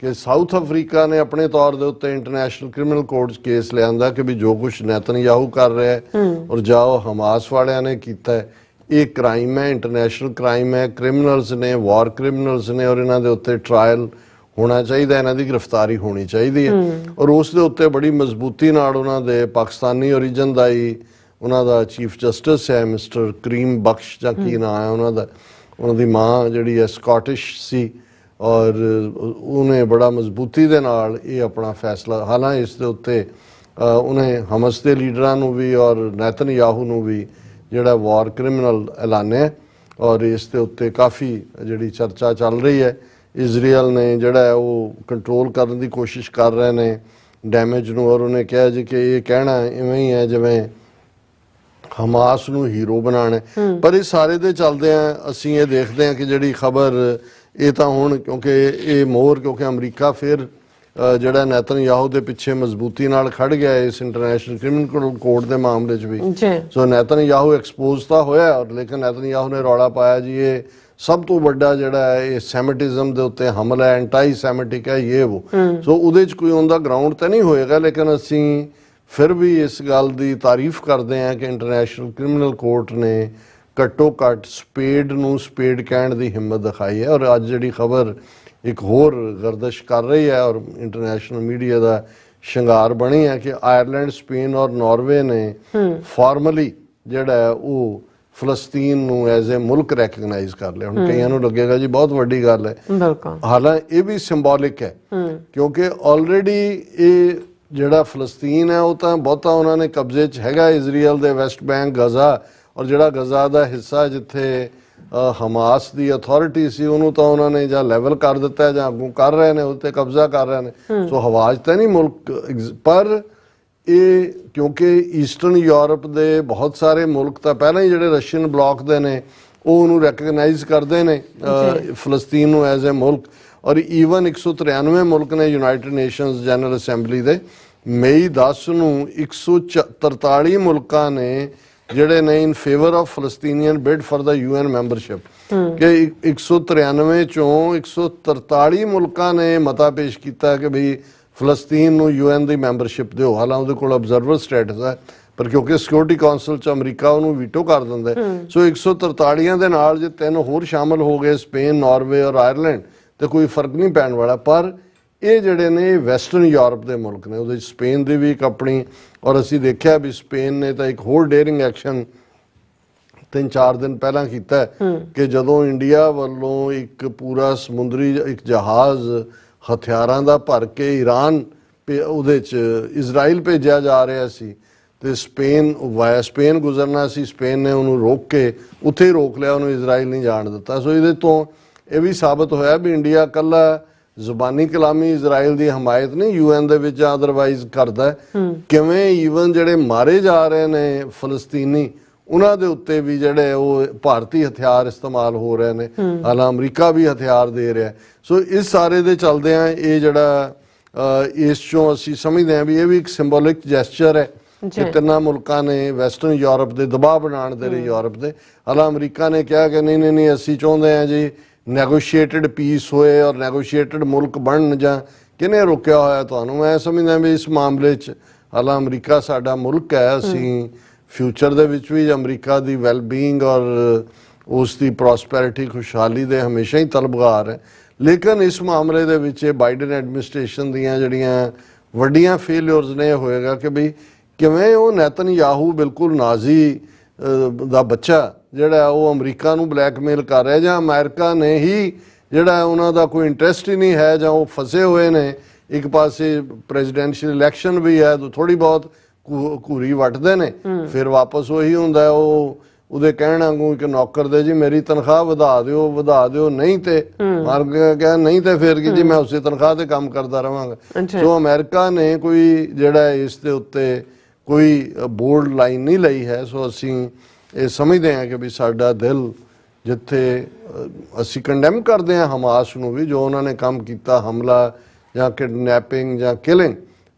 ਕਿ ਸਾਊਥ ਅਫਰੀਕਾ ਨੇ ਆਪਣੇ ਤੌਰ ਦੇ ਉੱਤੇ ਇੰਟਰਨੈਸ਼ਨਲ ਕ੍ਰਿਮੀਨਲ ਕੋਰਟ 'ਚ ਕੇਸ ਲਿਆਂਦਾ ਕਿ ਵੀ ਜੋ ਕੁਛ ਨੇਤਨਯਾਹੂ ਕਰ ਰਿਹਾ ਹੈ ਔਰ ਜਾਂ ਉਹ ਹਮਾਸ ਵਾਲਿਆਂ ਨੇ ਕੀਤਾ ਹੈ ਇਹ ਕ੍ਰਾਈਮ ਹੈ, ਇੰਟਰਨੈਸ਼ਨਲ ਕ੍ਰਾਈਮ ਹੈ। ਕ੍ਰਿਮੀਨਲਸ ਨੇ, ਵਾਰ ਕ੍ਰਿਮੀਨਲਸ ਨੇ ਔਰ ਇਹਨਾਂ ਦੇ ਉੱਤੇ ਟ੍ਰਾਇਲ ਹੋਣਾ ਚਾਹੀਦਾ, ਇਹਨਾਂ ਦੀ ਗ੍ਰਿਫਤਾਰੀ ਹੋਣੀ ਚਾਹੀਦੀ ਹੈ। ਔਰ ਉਸ ਦੇ ਉੱਤੇ ਬੜੀ ਮਜ਼ਬੂਤੀ ਨਾਲ ਉਹਨਾਂ ਦੇ ਪਾਕਿਸਤਾਨੀ ਓਰੀਜਨ ਦਾ ਹੀ ਉਹਨਾਂ ਦਾ ਚੀਫ ਜਸਟਿਸ ਹੈ ਮਿਸਟਰ ਕਰੀਮ ਬਖਸ਼ ਜਾਂ ਕੀ ਨਾਂ ਹੈ ਉਹਨਾਂ ਦਾ, ਉਹਨਾਂ ਦੀ ਮਾਂ ਜਿਹੜੀ ਹੈ ਸਕਾਟਿਸ਼ ਸੀ ਔਰ ਉਹਨੇ ਬੜਾ ਮਜ਼ਬੂਤੀ ਦੇ ਨਾਲ ਇਹ ਆਪਣਾ ਫੈਸਲਾ, ਹਾਲਾਂਕਿ ਇਸ ਦੇ ਉੱਤੇ ਉਹਨੇ ਹਮਸ ਦੇ ਲੀਡਰਾਂ ਨੂੰ ਵੀ ਔਰ ਨੇਤਨਯਾਹੂ ਨੂੰ ਵੀ ਜਿਹੜਾ ਵਾਰ ਕ੍ਰਿਮੀਨਲ ਐਲਾਨਿਆ ਔਰ ਇਸ ਦੇ ਉੱਤੇ ਕਾਫੀ ਜਿਹੜੀ ਚਰਚਾ ਚੱਲ ਰਹੀ ਹੈ। ਇਜ਼ਰਾਈਲ ਨੇ ਜਿਹੜਾ ਉਹ ਕੰਟਰੋਲ ਕਰਨ ਦੀ ਕੋਸ਼ਿਸ਼ ਕਰ ਰਹੇ ਨੇ ਡੈਮੇਜ ਨੂੰ ਔਰ ਉਹਨੇ ਕਿਹਾ ਜੀ ਕਿ ਇਹ ਕਹਿਣਾ ਇਵੇਂ ਹੀ ਹੈ ਜਿਵੇਂ ਹਮਾਸ ਨੂੰ ਹੀਰੋ ਬਣਾਉਣਾ ਪਰ ਇਹ ਸਾਰੇ ਦੇ ਚੱਲਦੇ ਆ ਅਸੀਂ ਇਹ ਦੇਖਦੇ ਆ ਕਿ ਜਿਹੜੀ ਖਬਰ ਇਹ ਤਾਂ ਹੁਣ ਕਿਉਂਕਿ ਇਹ ਮੋਹਰ ਕਿਉਂਕਿ ਅਮਰੀਕਾ ਫਿਰ ਜਿਹੜਾ ਨੈਤਨਯਾਹੂ ਦੇ ਪਿੱਛੇ ਮਜ਼ਬੂਤੀ ਨਾਲ ਖੜ ਗਿਆ ਇਸ ਇੰਟਰਨੈਸ਼ਨਲ ਕ੍ਰਿਮੀਨਲ ਕੋਰਟ ਦੇ ਮਾਮਲੇ 'ਚ ਵੀ ਸੋ ਨੈਤਨਯਾਹੂ ਐਕਸਪੋਜ਼ ਤਾਂ ਹੋਇਆ ਔਰ ਲੇਕਿਨ ਨੈਤਨਯਾਹੂ ਨੇ ਰੌਲਾ ਪਾਇਆ ਜੀ ਇਹ ਸਭ ਤੋਂ ਵੱਡਾ ਜਿਹੜਾ ਹੈ ਇਹ ਸੈਮਿਟਿਜ਼ਮ ਦੇ ਉੱਤੇ ਹਮਲਾ ਹੈ ਐਂਟਾਈ ਸੈਮਿਟਿਕ ਹੈ ਇਹ ਉਹ ਸੋ ਉਹਦੇ 'ਚ ਕੋਈ ਉਹਦਾ ਗਰਾਊਂਡ ਤਾਂ ਨਹੀਂ ਹੋਏਗਾ ਲੇਕਿਨ ਅਸੀਂ ਫਿਰ ਵੀ ਇਸ ਗੱਲ ਦੀ ਤਾਰੀਫ ਕਰਦੇ ਹਾਂ ਕਿ ਇੰਟਰਨੈਸ਼ਨਲ ਕ੍ਰਿਮੀਨਲ ਕੋਰਟ ਨੇ ਘੱਟੋ ਘੱਟ ਸਪੇਡ ਨੂੰ ਸਪੇਡ ਕਹਿਣ ਦੀ ਹਿੰਮਤ ਦਿਖਾਈ ਹੈ ਔਰ ਅੱਜ ਜਿਹੜੀ ਖਬਰ ਇੱਕ ਹੋਰ ਗਰਦਸ਼ ਕਰ ਰਹੀ ਹੈ ਔਰ ਇੰਟਰਨੈਸ਼ਨਲ ਮੀਡੀਆ ਦਾ ਸ਼ਿੰਗਾਰ ਬਣੀ ਹੈ ਕਿ ਆਇਰਲੈਂਡ ਸਪੇਨ ਔਰ ਨਾਰਵੇ ਨੇ ਫਾਰਮਲੀ ਜਿਹੜਾ ਹੈ ਉਹ ਫਲਸਤੀਨ ਨੂੰ ਐਜ਼ ਏ ਮੁਲਕ ਰੈਕਗਨਾਈਜ਼ ਕਰ ਲਿਆ ਹੁਣ ਕਈਆਂ ਨੂੰ ਲੱਗੇਗਾ ਜੀ ਬਹੁਤ ਵੱਡੀ ਗੱਲ ਹੈ ਹਾਲਾਂਕਿ ਇਹ ਵੀ ਸਿੰਬੋਲਿਕ ਹੈ ਕਿਉਂਕਿ ਆਲਰੇਡੀ ਇਹ ਜਿਹੜਾ ਫਲਸਤੀਨ ਹੈ ਉਹ ਤਾਂ ਬਹੁਤਾ ਉਹਨਾਂ ਨੇ ਕਬਜ਼ੇ 'ਚ ਹੈਗਾ ਇਜ਼ਰਾਈਲ ਦੇ ਵੈਸਟ ਬੈਂਕ ਗਜ਼ਾ ਔਰ ਜਿਹੜਾ ਗਜ਼ਾ ਦਾ ਹਿੱਸਾ ਜਿੱਥੇ ਹਮਾਸ ਦੀ ਅਥਾਰਟੀ ਸੀ ਉਹਨੂੰ ਤਾਂ ਉਹਨਾਂ ਨੇ ਜਾਂ ਲੈਵਲ ਕਰ ਦਿੱਤਾ ਜਾਂ ਅੱਗੋਂ ਕਰ ਰਹੇ ਨੇ ਉੱਤੇ ਕਬਜ਼ਾ ਕਰ ਰਹੇ ਨੇ ਸੋ ਹਵਾ 'ਚ ਤਾਂ ਨਹੀਂ ਮੁਲਕ ਪਰ ਇਹ ਕਿਉਂਕਿ ਈਸਟਰਨ ਯੂਰਪ ਦੇ ਬਹੁਤ ਸਾਰੇ ਮੁਲਕ ਤਾਂ ਪਹਿਲਾਂ ਹੀ ਜਿਹੜੇ ਰਸ਼ੀਅਨ ਬਲਾਕ ਦੇ ਨੇ ਉਹ ਉਹਨੂੰ ਰੈਕਗਨਾਈਜ਼ ਕਰਦੇ ਨੇ ਫਲਸਤੀਨ ਨੂੰ ਐਜ਼ ਏ ਮੁਲਕ ਔਰ ਈਵਨ 193 ਮੁਲਕ ਨੇ ਯੂਨਾਈਟਿਡ ਨੇਸ਼ਨਸ ਜਨਰਲ ਅਸੈਂਬਲੀ ਦੇ ਮਈ 10 ਨੂੰ 143 ਮੁਲਕਾਂ ਨੇ ਜਿਹੜੇ ਨੇ in favour of Palestinian bid for the UN membership ਕਿ 193 ਚੋਂ 143 ਮੁਲਕਾਂ ਨੇ ਮਤਾ ਪੇਸ਼ ਕੀਤਾ ਕਿ ਭਈ ਫਲਸਤੀਨ ਨੂੰ UN ਦੀ ਮੈਂਬਰਸ਼ਿਪ ਦਿਓ ਹਾਲਾਂਕਿ ਉਹਦੇ ਕੋਲ ਅਬਜ਼ਰਵਰ ਸਟੇਟਸ ਹੈ ਪਰ ਕਿਉਂਕਿ ਸਿਕਿਉਰਿਟੀ ਕਾਉਂਸਲ 'ਚ ਅਮਰੀਕਾ ਉਹਨੂੰ ਵੀਟੋ ਕਰ ਦਿੰਦਾ ਸੋ 143 ਦੇ ਨਾਲ ਜੇ 3 ਹੋਰ ਸ਼ਾਮਲ ਹੋ ਗਏ ਸਪੇਨ ਨਾਰਵੇ ਔਰ ਆਇਰਲੈਂਡ ਤੇ ਕੋਈ ਫਰਕ ਨਹੀਂ ਪੈਣ ਵਾਲਾ ਪਰ ਇਹ ਜਿਹੜੇ ਨੇ ਵੈਸਟਰਨ ਯੂਰਪ ਦੇ ਮੁਲਕ ਨੇ ਉਹਦੇ ਸਪੇਨ ਦੀ ਵੀ ਇੱਕ ਆਪਣੀ ਔਰ ਅਸੀਂ ਦੇਖਿਆ ਵੀ ਸਪੇਨ ਨੇ ਤਾਂ ਇੱਕ ਹੋਰ ਡੇਅਰਿੰਗ ਐਕਸ਼ਨ 3-4 ਦਿਨ ਪਹਿਲਾਂ ਕੀਤਾ ਕਿ ਜਦੋਂ ਇੰਡੀਆ ਵੱਲੋਂ ਇੱਕ ਪੂਰਾ ਸਮੁੰਦਰੀ ਇੱਕ ਜਹਾਜ਼ ਹਥਿਆਰਾਂ ਦਾ ਭਰ ਕੇ ਈਰਾਨ ਉਹਦੇ 'ਚ ਇਜ਼ਰਾਈਲ ਭੇਜਿਆ ਜਾ ਰਿਹਾ ਸੀ ਤੇ ਸਪੇਨ ਗੁਜ਼ਰਨਾ ਸੀ ਸਪੇਨ ਨੇ ਉਹਨੂੰ ਰੋਕ ਕੇ ਉੱਥੇ ਹੀ ਰੋਕ ਲਿਆ ਉਹਨੂੰ ਇਜ਼ਰਾਈਲ ਨਹੀਂ ਜਾਣ ਦਿੱਤਾ ਸੋ ਇਹਦੇ ਤੋਂ ਇਹ ਵੀ ਸਾਬਤ ਹੋਇਆ ਵੀ ਇੰਡੀਆ ਇਕੱਲਾ ਜ਼ੁਬਾਨੀ ਕਲਾਮੀ ਇਜ਼ਰਾਈਲ ਦੀ ਹਮਾਇਤ ਨਹੀਂ UN ਦੇ ਵਿੱਚ ਅਦਰਵਾਈਜ਼ ਕਰਦਾ ਕਿਵੇਂ ਈਵਨ ਜਿਹੜੇ ਮਾਰੇ ਜਾ ਰਹੇ ਨੇ ਫਲਸਤੀਨੀ ਉਹਨਾਂ ਦੇ ਉੱਤੇ ਵੀ ਜਿਹੜੇ ਉਹ ਭਾਰਤੀ ਹਥਿਆਰ ਇਸਤੇਮਾਲ ਹੋ ਰਹੇ ਨੇ ਹਾਲਾਂ ਅਮਰੀਕਾ ਵੀ ਹਥਿਆਰ ਦੇ ਰਿਹਾ ਸੋ ਇਸ ਸਾਰੇ ਦੇ ਚੱਲਦੇ ਆ ਇਹ ਜਿਹੜਾ ਇਸ ਚੋਂ ਅਸੀਂ ਸਮਝਦੇ ਹਾਂ ਵੀ ਇਹ ਵੀ ਇੱਕ ਸਿੰਬੋਲਿਕ ਜੈਸਚਰ ਹੈ ਕਿ ਤਿੰਨਾਂ ਮੁਲਕਾਂ ਨੇ ਵੈਸਟਰਨ ਯੂਰਪ ਦੇ ਦਬਾਅ ਬਣਾਉਣ ਦੇ ਲਈ ਯੂਰਪ ਦੇ ਹਾਲਾਂ ਅਮਰੀਕਾ ਨੇ ਕਿਹਾ ਕਿ ਨਹੀਂ ਅਸੀਂ ਚਾਹੁੰਦੇ ਹਾਂ ਜੀ ਨੈਗੋਸ਼ੀਏਟਡ ਪੀਸ ਹੋਏ ਔਰ ਨੈਗੋਸ਼ੀਏਟਡ ਮੁਲਕ ਬਣਨ ਜਾਂ ਕਿਹਨੇ ਰੋਕਿਆ ਹੋਇਆ ਤੁਹਾਨੂੰ ਮੈਂ ਸਮਝਦਾ ਵੀ ਇਸ ਮਾਮਲੇ 'ਚ ਹਾਲਾਂ ਅਮਰੀਕਾ ਸਾਡਾ ਮੁਲਕ ਹੈ ਅਸੀਂ ਫਿਊਚਰ ਦੇ ਵਿੱਚ ਵੀ ਅਮਰੀਕਾ ਦੀ ਵੈਲਬੀਇੰਗ ਔਰ ਉਸ ਦੀ ਪ੍ਰੋਸਪੈਰਿਟੀ ਖੁਸ਼ਹਾਲੀ ਦੇ ਹਮੇਸ਼ਾ ਹੀ ਤਲਬਗਾਰ ਹੈ ਲੇਕਿਨ ਇਸ ਮਾਮਲੇ ਦੇ ਵਿੱਚ ਬਾਈਡਨ ਐਡਮਿਨਿਸਟ੍ਰੇਸ਼ਨ ਦੀਆਂ ਜਿਹੜੀਆਂ ਵੱਡੀਆਂ ਫੇਲਿਅਰਸ ਨੇ ਹੋਏਗਾ ਕਿ ਬਈ ਕਿਵੇਂ ਉਹ ਨੈਤਨਯਾਹੂ ਬਿਲਕੁਲ ਨਾਜ਼ੀ ਦਾ ਬੱਚਾ ਜਿਹੜਾ ਉਹ ਅਮਰੀਕਾ ਨੂੰ ਬਲੈਕਮੇਲ ਕਰ ਰਿਹਾ ਜਾਂ ਅਮਰੀਕਾ ਨੇ ਹੀ ਜਿਹੜਾ ਉਹਨਾਂ ਦਾ ਕੋਈ ਇੰਟਰਸਟ ਹੀ ਨਹੀਂ ਹੈ ਜਾਂ ਉਹ ਫਸੇ ਹੋਏ ਨੇ ਇੱਕ ਪਾਸੇ ਪ੍ਰੈਜ਼ੀਡੈਂਸ਼ੀਅਲ ਇਲੈਕਸ਼ਨ ਵੀ ਹੈ ਤਾਂ ਥੋੜੀ ਬਹੁਤ ਘੂਰੀ ਵੱਟਦੇ ਨੇ ਫਿਰ ਵਾਪਸ ਉਹੀ ਹੁੰਦਾ ਉਹ ਉਹਦੇ ਕਹਿਣ ਵਾਂਗੂ ਇੱਕ ਨੌਕਰ ਦੇ ਜੀ ਮੇਰੀ ਤਨਖਾਹ ਵਧਾ ਦਿਓ ਨਹੀਂ ਤੇ ਮਾਰ ਗਿਆ ਨਹੀਂ ਤੇ ਫਿਰ ਕੀ ਜੀ ਮੈਂ ਉਸੇ ਤਨਖਾਹ ਤੇ ਕੰਮ ਕਰਦਾ ਰਵਾਂਗਾ ਸੋ ਅਮਰੀਕਾ ਨੇ ਕੋਈ ਜਿਹੜਾ ਇਸ ਦੇ ਉੱਤੇ ਕੋਈ ਬੋਲਡ ਲਾਈਨ ਨਹੀਂ ਲਈ ਹੈ ਸੋ ਅਸੀਂ ਇਹ ਸਮਝਦੇ ਹਾਂ ਕਿ ਵੀ ਸਾਡਾ ਦਿਲ ਜਿੱਥੇ ਅਸੀਂ ਕੰਡੈਮ ਕਰਦੇ ਹਾਂ ਹਮਾਸ ਨੂੰ ਵੀ ਜੋ ਉਹਨਾਂ ਨੇ ਕੰਮ ਕੀਤਾ ਹਮਲਾ ਜਾਂ ਕਿਡਨੈਪਿੰਗ ਜਾਂ ਕਿਲਿੰਗ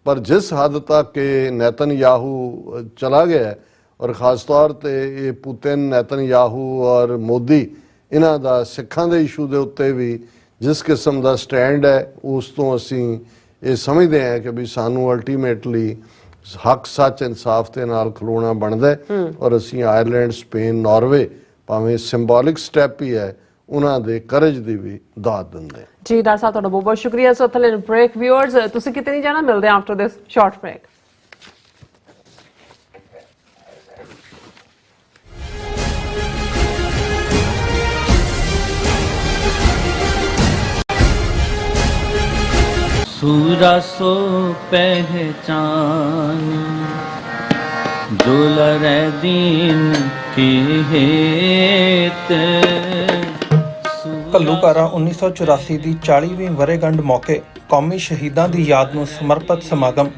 ਪਰ ਜਿਸ ਹੱਦ ਤੱਕ ਕਿ ਨੈਤਨਯਾਹੂ ਚਲਾ ਗਿਆ ਔਰ ਖਾਸ ਤੌਰ ਤੇ ਇਹ ਪੁਤਿਨ ਨੈਤਨਯਾਹੂ ਔਰ ਮੋਦੀ ਇਹਨਾਂ ਦਾ ਸਿੱਖਾਂ ਦੇ ਇਸ਼ੂ ਦੇ ਉੱਤੇ ਵੀ ਜਿਸ ਕਿਸਮ ਦਾ ਸਟੈਂਡ ਹੈ ਉਸ ਤੋਂ ਅਸੀਂ ਇਹ ਸਮਝਦੇ ਹਾਂ ਕਿ ਵੀ ਸਾਨੂੰ ਅਲਟੀਮੇਟਲੀ ਹੱਕ ਸੱਚ ਇਨਸਾਫ ਦੇ ਨਾਲ ਖਲੋਣਾ ਬਣਦਾ ਔਰ ਅਸੀਂ ਆਇਰਲੈਂਡ ਸਪੇਨ ਨਾਰਵੇ ਭਾਵੇਂ ਸਿੰਬੋਲਿਕ ਸਟੈਪ ਹੀ ਹੈ ਉਹਨਾਂ ਦੇ ਕਰਜ ਦੀ ਵੀ ਦਾਤ ਦਿੰਦੇ ਜੀ ਡਾਕਟਰ ਸਾਹਿਬ ਤੁਹਾਡਾ ਬਹੁਤ ਬਹੁਤ ਸ਼ੁਕਰੀਆ ਸੋ ਥਲੇ ਬ੍ਰੇਕ ਵਿਊਅਰਸ ਤੁਸੀਂ ਕਿਤੇ ਨਹੀਂ ਜਾਣਾ ਮਿਲਦੇ ਆਫਟਰ ਦਿਸ ਸ਼ਾਰਟ ਬ੍ਰੇਕ सूरा सो पहचान जो लरे दीन की हेत ਘੱਲੂਘਾਰਾ 1984 ਦੀ 40ਵੀਂ ਵਰ੍ਹੇਗੰਢ ਮੌਕੇ ਕੌਮੀ ਸ਼ਹੀਦਾਂ ਦੀ ਯਾਦ ਨੂੰ ਸਮਰਪਿਤ ਸਮਾਗਮ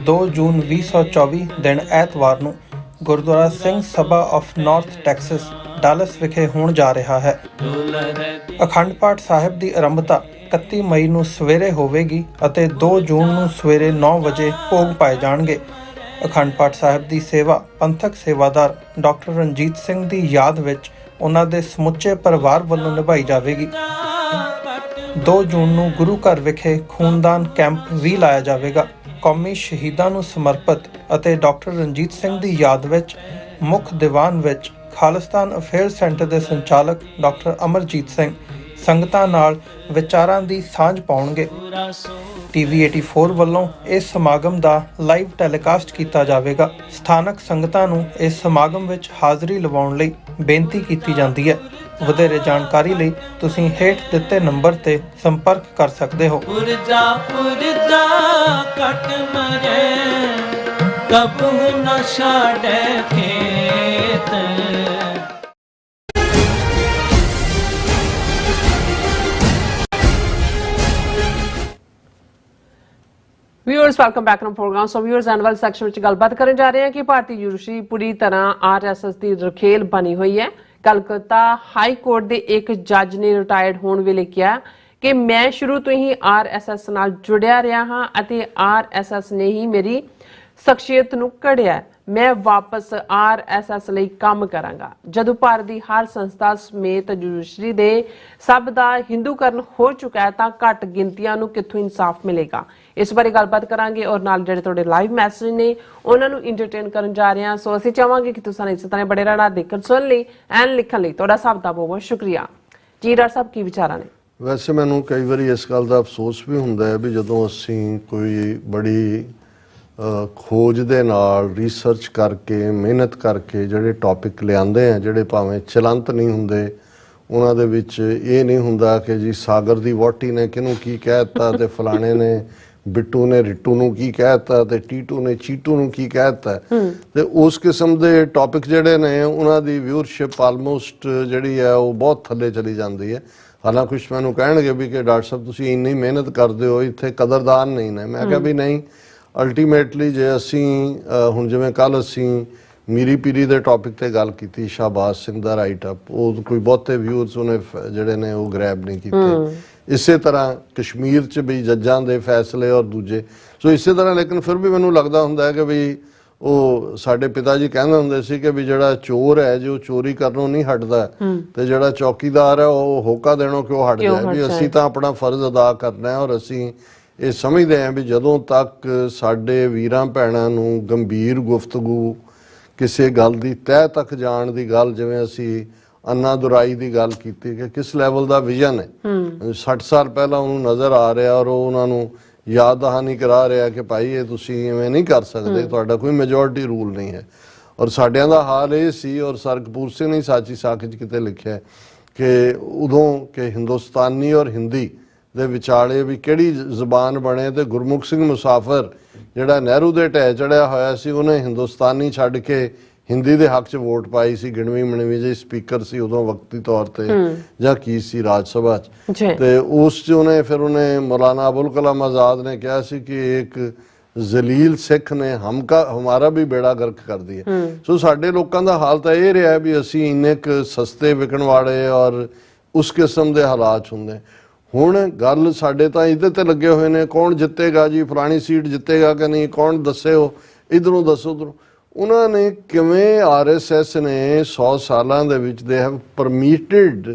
2 ਜੂਨ 2024 ਦਿਨ ਐਤਵਾਰ ਨੂੰ Gurdwara Singh Sabha of north Texas dolls ਵਿਖੇ ਹੋਣ ਜਾ ਰਿਹਾ ਹੈ। ਅਖੰਡ ਪਾਠ ਸਾਹਿਬ ਦੀ ਆਰੰਭਤਾ 31 ਮਈ ਨੂੰ ਸਵੇਰੇ ਹੋਵੇਗੀ ਅਤੇ 2 ਜੂਨ ਨੂੰ ਸਵੇਰੇ 9 ਵਜੇ ਭੋਗ ਪਾਏ ਜਾਣਗੇ। ਅਖੰਡ ਪਾਠ ਸਾਹਿਬ ਦੀ ਸੇਵਾ ਪੰਥਕ ਸੇਵਾਦਾਰ ਡਾਕਟਰ ਰਣਜੀਤ ਸਿੰਘ ਦੀ ਯਾਦ ਵਿੱਚ ਉਹਨਾਂ ਦੇ ਸਮੁੱਚੇ ਪਰਿਵਾਰ ਵੱਲੋਂ ਨਿਭਾਈ ਜਾਵੇਗੀ। 2 ਜੂਨ ਨੂੰ ਗੁਰੂ ਘਰ ਵਿਖੇ ਖੂਨਦਾਨ ਕੈਂਪ ਵੀ ਲਾਇਆ ਜਾਵੇਗਾ। ਕੌਮੀ ਸ਼ਹੀਦਾਂ ਨੂੰ ਸਮਰਪਿਤ ਅਤੇ ਡਾਕਟਰ ਰਣਜੀਤ ਸਿੰਘ ਦੀ ਯਾਦ ਵਿੱਚ ਮੁੱਖ ਦੀਵਾਨ ਵਿੱਚ ਖਾਲਿਸਤਾਨ ਅਫੇਅਰਸ ਸੈਂਟਰ ਦੇ ਸੰਚਾਲਕ ਡਾਕਟਰ ਅਮਰਜੀਤ ਸਿੰਘ ਸੰਗਤਾਂ ਨਾਲ ਵਿਚਾਰਾਂ ਦੀ ਸਾਂਝ ਪਾਉਣਗੇ। ਟੀਵੀ 84 ਵੱਲੋਂ ਇਸ ਸਮਾਗਮ ਦਾ ਲਾਈਵ ਟੈਲੀਕਾਸਟ ਕੀਤਾ ਜਾਵੇਗਾ। ਸਥਾਨਕ ਸੰਗਤਾਂ ਨੂੰ ਇਸ ਸਮਾਗਮ ਵਿੱਚ ਹਾਜ਼ਰੀ ਲਵਾਉਣ ਲਈ ਬੇਨਤੀ ਕੀਤੀ ਜਾਂਦੀ ਹੈ। ਵਧੇਰੇ ਜਾਣਕਾਰੀ ਲਈ ਤੁਸੀਂ ਹੇਠ ਦਿੱਤੇ ਨੰਬਰ ਤੇ ਸੰਪਰਕ ਕਰ ਸਕਦੇ ਹੋ। ਪੁਰਜਾ ਕੱਟ ਮਰੇ ਕਬੂ ਨਾ ਛਾੜੇ ਖੇਤ। Viewers welcome back to program. So viewers annual section ਵਿੱਚ ਗੱਲਬਾਤ ਕਰਨ ਜਾ ਰਹੇ ਹਾਂ ਕਿ ਭਾਰਤੀ ਜੁਡੀਸ਼ਰੀ ਪੂਰੀ ਤਰ੍ਹਾਂ ਆਰਐਸਐਸ ਦੀ ਰਖੇਲ ਬਣੀ ਹੋਈ ਹੈ। ਕਲਕੱਤਾ ਹਾਈ ਕੋਰਟ ਦੇ ਇੱਕ ਜੱਜ ਨੇ ਰਿਟਾਇਰਡ ਹੋਣ ਵੇਲੇ ਕਿਹਾ ਕਿ ਮੈਂ ਸ਼ੁਰੂ ਤੋਂ ਹੀ ਆਰਐਸਐਸ ਨਾਲ ਜੁੜਿਆ ਰਿਹਾ ਹਾਂ ਅਤੇ ਆਰਐਸਐਸ ਨੇ ਹੀ ਮੇਰੀ ਸ਼ਖਸੀਅਤ ਨੂੰ ਘੜਿਆ। ਮੈਂ ਵਾਪਸ ਆਰਐਸਐਸ ਲਈ ਕੰਮ ਕਰਾਂਗਾ। ਜਦੋਂ ਭਾਰਤ ਦੀ ਹਰ ਸੰਸਥਾ ਸਮੇਤ ਜੁਡੀਸ਼ਰੀ ਦੇ ਸਭ ਦਾ ਹਿੰਦੂਕਰਨ ਹੋ ਚੁੱਕਾ ਹੈ ਤਾਂ ਘੱਟ ਗਿਣਤੀਆਂ ਨੂੰ ਕਿੱਥੋਂ ਇਨਸਾਫ ਮਿਲੇਗਾ। ਇਸ ਬਾਰੇ ਗੱਲਬਾਤ ਕਰਾਂਗੇ ਔਰ ਨਾਲ ਜਿਹੜੇ ਤੁਹਾਡੇ ਲਾਈਵ ਮੈਸੇਜ ਨੇ ਉਹਨਾਂ ਨੂੰ ਇੰਟਰਟੇਨ ਕਰਨ ਜਾ ਰਹੇ ਹਾਂ। ਸੋ ਅਸੀਂ ਚਾਹਾਂਗੇ ਕਿ ਤੁਸੀਂ ਇਸ ਤਰ੍ਹਾਂ ਬੜੇ ਰਹਿਣਾ ਦੇਖਣ ਸੁਣ ਲਈ ਐਨ ਲਿਖਣ ਲਈ ਤੁਹਾਡਾ ਸਭ ਦਾ ਬਹੁਤ ਬਹੁਤ ਸ਼ੁਕਰੀਆ ਜੀ। ਡਾਕਟਰ ਸਾਹਿਬ ਕੀ ਵਿਚਾਰਾਂ ਨੇ? ਵੈਸੇ ਮੈਨੂੰ ਕਈ ਵਾਰੀ ਇਸ ਗੱਲ ਦਾ ਅਫਸੋਸ ਵੀ ਹੁੰਦਾ ਹੈ ਵੀ ਜਦੋਂ ਅਸੀਂ ਕੋਈ ਬੜੀ ਖੋਜ ਦੇ ਨਾਲ ਰਿਸਰਚ ਕਰਕੇ ਮਿਹਨਤ ਕਰਕੇ ਜਿਹੜੇ ਟੌਪਿਕ ਲਿਆਂਦੇ ਆ, ਜਿਹੜੇ ਭਾਵੇਂ ਚਲੰਤ ਨਹੀਂ ਹੁੰਦੇ, ਉਹਨਾਂ ਦੇ ਵਿੱਚ ਇਹ ਨਹੀਂ ਹੁੰਦਾ ਕਿ ਜੀ ਸਾਗਰ ਦੀ ਵਹੁਟੀ ਨੇ ਕਿਹਨੂੰ ਕੀ ਕਹਿ ਦਿੱਤਾ ਤੇ ਫਲਾਣੇ ਨੇ ਬਿੱਟੂ ਨੇ ਰਿੱਟੂ ਨੂੰ ਕੀ ਕਹਿ ਦਿੱਤਾ ਤੇ ਟੀਟੂ ਨੇ ਚੀਟੂ ਨੂੰ ਕੀ ਕਹਿ ਦਿੱਤਾ। ਤੇ ਉਸ ਕਿਸਮ ਦੇ ਟੌਪਿਕ ਜਿਹੜੇ ਨੇ ਉਹਨਾਂ ਦੀ ਵਿਊਅਰਸ਼ਿਪ ਆਲਮੋਸਟ ਜਿਹੜੀ ਹੈ ਉਹ ਬਹੁਤ ਥੱਲੇ ਚਲੀ ਜਾਂਦੀ ਹੈ। ਹਾਲਾਂਕਿ ਕੁਛ ਮੈਨੂੰ ਕਹਿਣਗੇ ਵੀ ਕਿ ਡਾਕਟਰ ਸਾਹਿਬ ਤੁਸੀਂ ਇੰਨੀ ਮਿਹਨਤ ਕਰਦੇ ਹੋ, ਇੱਥੇ ਕਦਰਦਾਨ ਨਹੀਂ ਨੇ। ਮੈਂ ਕਿਹਾ ਵੀ ਨਹੀਂ, ਅਲਟੀਮੇਟਲੀ ਜੇ ਅਸੀਂ ਹੁਣ ਜਿਵੇਂ ਕੱਲ ਅਸੀਂ ਮੀਰੀ ਪੀਰੀ ਦੇ ਟੌਪਿਕ ਤੇ ਗੱਲ ਕੀਤੀ, ਸ਼ਾਹਬਾਜ਼ ਸਿੰਘ ਦਾ ਰਾਈਟ ਅਪ, ਉਹ ਕੋਈ ਬਹੁਤੇ ਵਿਊਅਰਸ ਉਹਨੇ ਜਿਹੜੇ ਨੇ ਉਹ ਗ੍ਰੈਬ ਨਹੀਂ ਕੀਤੇ। ਇਸੇ ਤਰ੍ਹਾਂ ਕਸ਼ਮੀਰ 'ਚ ਵੀ ਜੱਜਾਂ ਦੇ ਫੈਸਲੇ ਔਰ ਦੂਜੇ, ਸੋ ਇਸੇ ਤਰ੍ਹਾਂ। ਲੇਕਿਨ ਫਿਰ ਵੀ ਮੈਨੂੰ ਲੱਗਦਾ ਹੁੰਦਾ ਹੈ ਕਿ ਵੀ ਉਹ ਸਾਡੇ ਪਿਤਾ ਜੀ ਕਹਿੰਦੇ ਹੁੰਦੇ ਸੀ ਕਿ ਵੀ ਜਿਹੜਾ ਚੋਰ ਹੈ ਜੋ ਚੋਰੀ ਕਰਨੋਂ ਨਹੀਂ ਹਟਦਾ ਤੇ ਜਿਹੜਾ ਚੌਕੀਦਾਰ ਹੈ ਉਹ ਹੋਕਾ ਦੇਣੋਂ ਕਿਉਂ ਹਟ ਜਾਏ। ਵੀ ਅਸੀਂ ਤਾਂ ਆਪਣਾ ਫਰਜ਼ ਅਦਾ ਕਰਨਾ ਹੈ ਔਰ ਅਸੀਂ ਇਹ ਸਮਝਦੇ ਹਾਂ ਵੀ ਜਦੋਂ ਤੱਕ ਸਾਡੇ ਵੀਰਾਂ ਭੈਣਾਂ ਨੂੰ ਗੰਭੀਰ ਗੁਫ਼ਤਗੂ ਕਿਸੇ ਗੱਲ ਦੀ ਤਹਿ ਤੱਕ ਜਾਣ ਦੀ ਗੱਲ, ਜਿਵੇਂ ਅਸੀਂ ਅੰਨਾ ਦੁਰਾਈ ਦੀ ਗੱਲ ਕੀਤੀ ਕਿ ਕਿਸ ਲੈਵਲ ਦਾ ਵਿਜ਼ਨ ਹੈ, 60 ਸਾਲ ਪਹਿਲਾਂ ਉਹਨੂੰ ਨਜ਼ਰ ਆ ਰਿਹਾ ਔਰ ਉਹ ਉਹਨਾਂ ਨੂੰ ਯਾਦ ਦਹਾਨੀ ਕਰਾ ਰਿਹਾ ਕਿ ਭਾਈ ਇਹ ਤੁਸੀਂ ਇਵੇਂ ਨਹੀਂ ਕਰ ਸਕਦੇ, ਤੁਹਾਡਾ ਕੋਈ ਮੈਜੋਰਟੀ ਰੂਲ ਨਹੀਂ ਹੈ। ਔਰ ਸਾਡਿਆਂ ਦਾ ਹਾਲ ਇਹ ਸੀ, ਔਰ ਸਰ ਕਪੂਰ ਸਿੰਘ ਨੇ ਸਾਚੀ ਸਾਖ 'ਚ ਕਿਤੇ ਲਿਖਿਆ ਕਿ ਉਦੋਂ ਕਿ ਹਿੰਦੁਸਤਾਨੀ ਔਰ ਹਿੰਦੀ ਦੇ ਵਿਚਾਲੇ ਵੀ ਕਿਹੜੀ ਜ਼ਬਾਨ ਬਣੇ, ਤੇ ਗੁਰਮੁਖ ਸਿੰਘ ਮੁਸਾਫਰ ਜਿਹੜਾ ਨਹਿਰੂ ਦੇ ਢਹਿ ਚੜਿਆ ਹੋਇਆ ਸੀ, ਉਹਨੇ ਹਿੰਦੁਸਤਾਨੀ ਛੱਡ ਕੇ ਹਿੰਦੀ ਦੇ ਹੱਕ 'ਚ ਵੋਟ ਪਾਈ ਸੀ। ਗਿਣਵੀਂ ਮਣਵੀਂ ਜਿਹੀ ਸਪੀਕਰ ਸੀ ਉਦੋਂ ਵਕਤੀ ਤੌਰ ਤੇ ਜਾਂ ਕੀ ਸੀ ਰਾਜ ਸਭਾ 'ਚ, ਤੇ ਉਸ 'ਚ ਉਹਨੇ ਫਿਰ ਉਹਨੇ ਮੌਲਾਨਾ ਅਬੁਲ ਕਲਾਮ ਆਜ਼ਾਦ ਨੇ ਕਿਹਾ ਸੀ ਕਿ ਇੱਕ ਜ਼ਲੀਲ ਸਿੱਖ ਨੇ ਹਮਾਰਾ ਵੀ ਬੇੜਾ ਗਰਕ ਕਰ ਦਿਆ। ਸੋ ਸਾਡੇ ਲੋਕਾਂ ਦਾ ਹਾਲ ਤਾਂ ਇਹ ਰਿਹਾ ਵੀ ਅਸੀਂ ਇੰਨੇ ਕੁ ਸਸਤੇ ਵਿਕਣ ਵਾਲੇ ਔਰ ਉਸ ਕਿਸਮ ਦੇ ਹਾਲਾਤ ਹੁੰਦੇ। ਹੁਣ ਗੱਲ ਸਾਡੇ ਤਾਂ ਇਹਦੇ ਤੇ ਲੱਗੇ ਹੋਏ ਨੇ, ਕੌਣ ਜਿੱਤੇਗਾ ਜੀ, ਫਲਾਣੀ ਸੀਟ ਜਿੱਤੇਗਾ ਕਿ ਨਹੀਂ, ਕੌਣ ਦੱਸਿਓ, ਇਧਰੋਂ ਦੱਸੋ ਉਧਰੋਂ। ਉਹਨਾਂ ਨੇ ਕਿਵੇਂ ਆਰਐਸਐਸ ਨੇ 100 ਸਾਲਾਂ ਦੇ ਵਿੱਚ they have permitted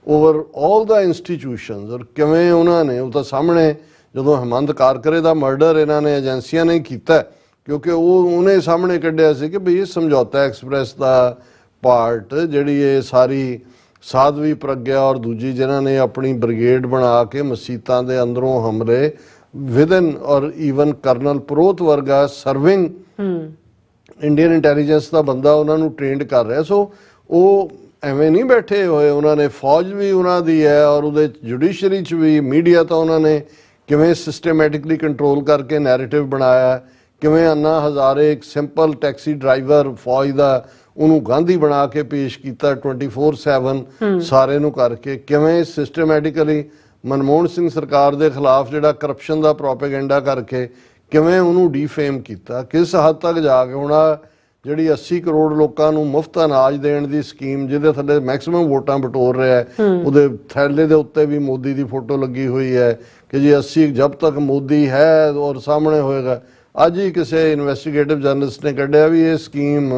over all the institutions, ਔਰ ਕਿਵੇਂ ਉਹਨਾਂ ਨੇ, ਉਹ ਤਾਂ ਸਾਹਮਣੇ ਜਦੋਂ ਹੇਮੰਤ ਕਾਰਕਰੇ ਦਾ ਮਰਡਰ ਇਹਨਾਂ ਨੇ ਏਜੰਸੀਆਂ ਨੇ ਕੀਤਾ, ਕਿਉਂਕਿ ਉਹਨੇ ਸਾਹਮਣੇ ਕੱਢਿਆ ਸੀ ਕਿ ਵੀ ਇਹ ਸਮਝੌਤਾ ਐਕਸਪ੍ਰੈਸ ਦਾ ਪਾਰਟ ਜਿਹੜੀ ਇਹ ਸਾਰੀ ਸਾਧਵੀ ਪ੍ਰਗਿਆ ਔਰ ਦੂਜੀ ਜਿਨ੍ਹਾਂ ਨੇ ਆਪਣੀ ਬ੍ਰਿਗੇਡ ਬਣਾ ਕੇ ਮਸੀਤਾਂ ਦੇ ਅੰਦਰੋਂ ਹਮਲੇ ਵਿਦਨ ਔਰ ਈਵਨ ਕਰਨਲ ਪ੍ਰੋਤ ਵਰਗਾ ਸਰਵਿੰਗ ਇੰਡੀਅਨ ਇੰਟੈਲੀਜੈਂਸ ਦਾ ਬੰਦਾ ਉਹਨਾਂ ਨੂੰ ਟ੍ਰੇਨਡ ਕਰ ਰਿਹਾ। ਸੋ ਉਹ ਐਵੇਂ ਨਹੀਂ ਬੈਠੇ ਹੋਏ, ਉਹਨਾਂ ਨੇ ਫੌਜ ਵੀ ਉਹਨਾਂ ਦੀ ਹੈ ਔਰ ਉਹਦੇ ਜੁਡੀਸ਼ਰੀ 'ਚ ਵੀ ਮੀਡੀਆ ਤਾਂ ਉਹਨਾਂ ਨੇ ਕਿਵੇਂ ਸਿਸਟਮੈਟਿਕਲੀ ਕੰਟਰੋਲ ਕਰਕੇ ਨੈਰੇਟਿਵ ਬਣਾਇਆ, ਕਿਵੇਂ ਅੰਨਾ ਹਜ਼ਾਰੇ ਇੱਕ ਸਿੰਪਲ ਟੈਕਸੀ ਡਰਾਈਵਰ ਫੌਜ ਦਾ ਉਹਨੂੰ ਗਾਂਧੀ ਬਣਾ ਕੇ ਪੇਸ਼ ਕੀਤਾ 24/7 ਸਾਰੇ ਨੂੰ ਕਰਕੇ, ਕਿਵੇਂ ਸਿਸਟਮੈਟਿਕਲੀ ਮਨਮੋਹਨ ਸਿੰਘ ਸਰਕਾਰ ਦੇ ਖਿਲਾਫ ਜਿਹੜਾ ਕਰਪਸ਼ਨ ਦਾ ਪ੍ਰੋਪੇਗੈਂਡਾ ਕਰਕੇ ਕਿਵੇਂ ਉਹਨੂੰ ਡੀਫੇਮ ਕੀਤਾ, ਕਿਸ ਹੱਦ ਤੱਕ ਜਾ ਕੇ ਹੁਣ ਜਿਹੜੀ 80 ਕਰੋੜ ਲੋਕਾਂ ਨੂੰ ਮੁਫਤ ਅਨਾਜ ਦੇਣ ਦੀ ਸਕੀਮ ਜਿਹਦੇ ਥੱਲੇ ਮੈਕਸਿਮਮ ਵੋਟਾਂ ਬਟੋਰ ਰਿਹਾ ਹੈ, ਉਹਦੇ ਥੈਲੇ ਦੇ ਉੱਤੇ ਵੀ ਮੋਦੀ ਦੀ ਫੋਟੋ ਲੱਗੀ ਹੋਈ ਹੈ ਕਿ ਜੀ 80 ਜਬ ਤੱਕ ਮੋਦੀ ਹੈ ਔਰ ਸਾਹਮਣੇ ਹੋਏਗਾ। ਅੱਜ ਹੀ ਕਿਸੇ ਇਨਵੈਸਟੀਗੇਟਿਵ ਜਰਨਲਿਸਟ ਨੇ ਕੱਢਿਆ ਵੀ ਇਹ ਸਕੀਮ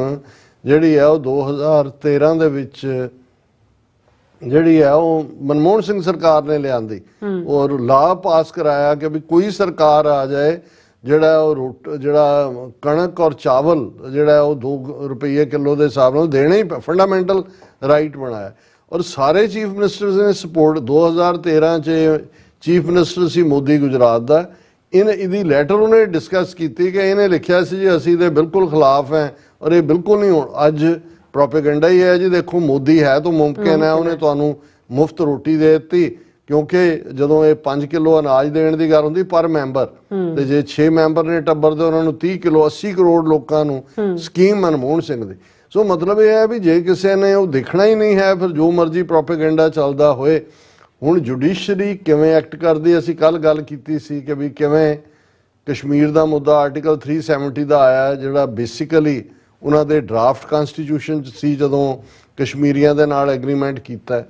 ਜਿਹੜੀ ਹੈ ਉਹ 2013 ਦੇ ਵਿੱਚ ਜਿਹੜੀ ਹੈ ਉਹ ਮਨਮੋਹਨ ਸਿੰਘ ਸਰਕਾਰ ਨੇ ਲਿਆਂਦੀ ਔਰ ਲਾਅ ਪਾਸ ਕਰਾਇਆ ਕਿ ਵੀ ਕੋਈ ਸਰਕਾਰ ਆ ਜਾਏ ਜਿਹੜਾ ਉਹ ਜਿਹੜਾ ਕਣਕ ਔਰ ਚਾਵਲ ਜਿਹੜਾ ਉਹ 2 ਰੁਪਏ ਕਿਲੋ ਦੇ ਹਿਸਾਬ ਨਾਲ ਦੇਣਾ ਹੀ ਫੰਡਾਮੈਂਟਲ ਰਾਈਟ ਬਣਾਇਆ। ਔਰ ਸਾਰੇ ਚੀਫ ਮਿਨਿਸਟਰਸ ਨੇ ਸਪੋਰਟ 2013 ਚ ਚੀਫ ਮਿਨਿਸਟਰ ਸੀ ਮੋਦੀ ਗੁਜਰਾਤ ਦਾ, ਇਹਦੀ ਲੈਟਰ ਉਹਨੇ ਡਿਸਕਸ ਕੀਤੀ ਕਿ ਇਹਨੇ ਲਿਖਿਆ ਸੀ ਜੀ ਅਸੀਂ ਤੇ ਬਿਲਕੁਲ ਖਿਲਾਫ ਹੈ ਔਰ ਇਹ ਬਿਲਕੁਲ ਨਹੀਂ ਹੋਣ। ਅੱਜ ਪ੍ਰੋਪੇਗੈਂਡਾ ਹੀ ਹੈ ਜੀ, ਦੇਖੋ ਮੋਦੀ ਹੈ ਤਾਂ ਮੁਮਕਿਨ ਹੈ, ਉਹਨੇ ਤੁਹਾਨੂੰ ਮੁਫਤ ਰੋਟੀ ਦੇ ਦਿੱਤੀ ਕਿਉਂਕਿ ਜਦੋਂ ਇਹ 5 ਕਿਲੋ ਅਨਾਜ ਦੇਣ ਦੀ ਗੱਲ ਹੁੰਦੀ ਪਰ ਮੈਂਬਰ ਤੇ ਜੇ 6 ਮੈਂਬਰ ਨੇ ਟੱਬਰ ਦੇ ਉਹਨਾਂ ਨੂੰ 30 ਕਿਲੋ 80 ਕਰੋੜ ਲੋਕਾਂ ਨੂੰ ਸਕੀਮ ਮਨਮੋਹਨ ਸਿੰਘ ਦੀ। ਸੋ ਮਤਲਬ ਇਹ ਹੈ ਵੀ ਜੇ ਕਿਸੇ ਨੇ ਉਹ ਦੇਖਣਾ ਹੀ ਨਹੀਂ ਹੈ ਫਿਰ ਜੋ ਮਰਜ਼ੀ ਪ੍ਰੋਪੇਗੈਂਡਾ ਚੱਲਦਾ ਹੋਏ। ਹੁਣ ਜੁਡੀਸ਼ਰੀ ਕਿਵੇਂ ਐਕਟ ਕਰਦੀ, ਅਸੀਂ ਕੱਲ ਗੱਲ ਕੀਤੀ ਸੀ ਕਿ ਵੀ ਕਿਵੇਂ ਕਸ਼ਮੀਰ ਦਾ ਮੁੱਦਾ ਆਰਟੀਕਲ 370 ਦਾ ਆਇਆ ਜਿਹੜਾ ਬੇਸਿਕਲੀ ਉਹਨਾਂ ਦੇ ਡਰਾਫਟ ਕਨਸਟੀਟਿਊਸ਼ਨ ਚ ਸੀ ਜਦੋਂ ਕਸ਼ਮੀਰੀਆਂ ਦੇ ਨਾਲ ਐਗਰੀਮੈਂਟ ਕੀਤਾ।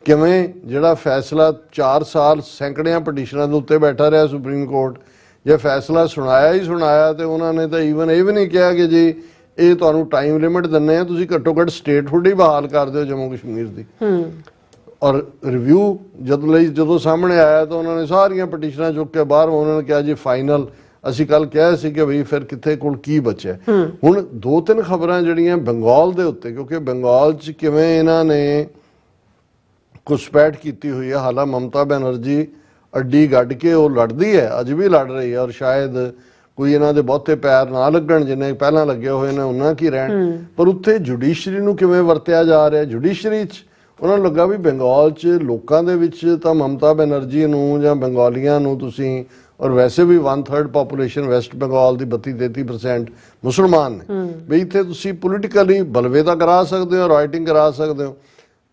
ਕਿਵੇਂ ਜਿਹੜਾ ਫੈਸਲਾ 4 ਸਾਲ ਸੈਂਕੜਿਆਂ ਪਟੀਸ਼ਨਾਂ ਦੇ ਉੱਤੇ ਬੈਠਾ ਰਿਹਾ ਸੁਪਰੀਮ ਕੋਰਟ, ਜੇ ਫੈਸਲਾ ਸੁਣਾਇਆ ਹੀ ਸੁਣਾਇਆ ਤੇ ਉਹਨਾਂ ਨੇ ਤਾਂ ਈਵਨ ਇਹ ਵੀ ਨਹੀਂ ਕਿਹਾ ਕਿ ਜੀ ਇਹ ਤੁਹਾਨੂੰ ਟਾਈਮ ਲਿਮਿਟ ਦਿੰਨੇ ਆ, ਤੁਸੀਂ ਘੱਟੋ ਘੱਟ ਸਟੇਟਹੁੱਡ ਹੀ ਬਹਾਲ ਕਰ ਦਿਓ ਜੰਮੂ ਕਸ਼ਮੀਰ ਦੀ। ਔਰ ਰਿਵਿਊ ਜਦੋਂ ਸਾਹਮਣੇ ਆਇਆ ਤਾਂ ਉਹਨਾਂ ਨੇ ਸਾਰੀਆਂ ਪਟੀਸ਼ਨਾਂ ਚੁੱਕ ਕੇ ਬਾਹਰ ਉਹਨਾਂ ਨੇ ਕਿਹਾ ਜੀ ਫਾਈਨਲ। ਅਸੀਂ ਕੱਲ ਕਿਹਾ ਸੀ ਕਿ ਬਈ ਫਿਰ ਕਿੱਥੇ ਕੋਲ ਕੀ ਬਚਿਆ। ਹੁਣ 2-3 ਖਬਰਾਂ ਜਿਹੜੀਆਂ ਬੰਗਾਲ ਦੇ ਉੱਤੇ, ਕਿਉਂਕਿ ਬੰਗਾਲ 'ਚ ਕਿਵੇਂ ਇਹਨਾਂ ਨੇ ਘੁਸਪੈਠ ਕੀਤੀ ਹੋਈ ਹੈ। ਹਾਲਾਂ ਮਮਤਾ ਬੈਨਰਜੀ ਅੱਡੀ ਗੱਡ ਕੇ ਉਹ ਲੜਦੀ ਹੈ, ਅੱਜ ਵੀ ਲੜ ਰਹੀ ਹੈ ਔਰ ਸ਼ਾਇਦ ਕੋਈ ਇਹਨਾਂ ਦੇ ਬਹੁਤੇ ਪੈਰ ਨਾ ਲੱਗਣ, ਜਿੰਨੇ ਪਹਿਲਾਂ ਲੱਗੇ ਹੋਏ ਨੇ ਉਹਨਾਂ ਕੀ ਰਹਿਣ। ਪਰ ਉੱਥੇ ਜੁਡੀਸ਼ਰੀ ਨੂੰ ਕਿਵੇਂ ਵਰਤਿਆ ਜਾ ਰਿਹਾ, ਜੁਡੀਸ਼ਰੀ 'ਚ ਉਹਨਾਂ ਨੂੰ ਲੱਗਾ ਵੀ ਬੰਗਾਲ 'ਚ ਲੋਕਾਂ ਦੇ ਵਿੱਚ ਤਾਂ ਮਮਤਾ ਬੈਨਰਜੀ ਨੂੰ ਜਾਂ ਬੰਗਾਲੀਆਂ ਨੂੰ ਤੁਸੀਂ, ਔਰ ਵੈਸੇ ਵੀ 1/3 ਪਾਪੂਲੇਸ਼ਨ ਵੈਸਟ ਬੰਗਾਲ ਦੀ 32-33% ਮੁਸਲਮਾਨ ਨੇ, ਵੀ ਇੱਥੇ ਤੁਸੀਂ ਪੋਲੀਟੀਕਲੀ ਬਲਵੇਤਾ ਕਰਾ ਸਕਦੇ ਹੋ, ਰਾਈਟਿੰਗ ਕਰਾ ਸਕਦੇ ਹੋ।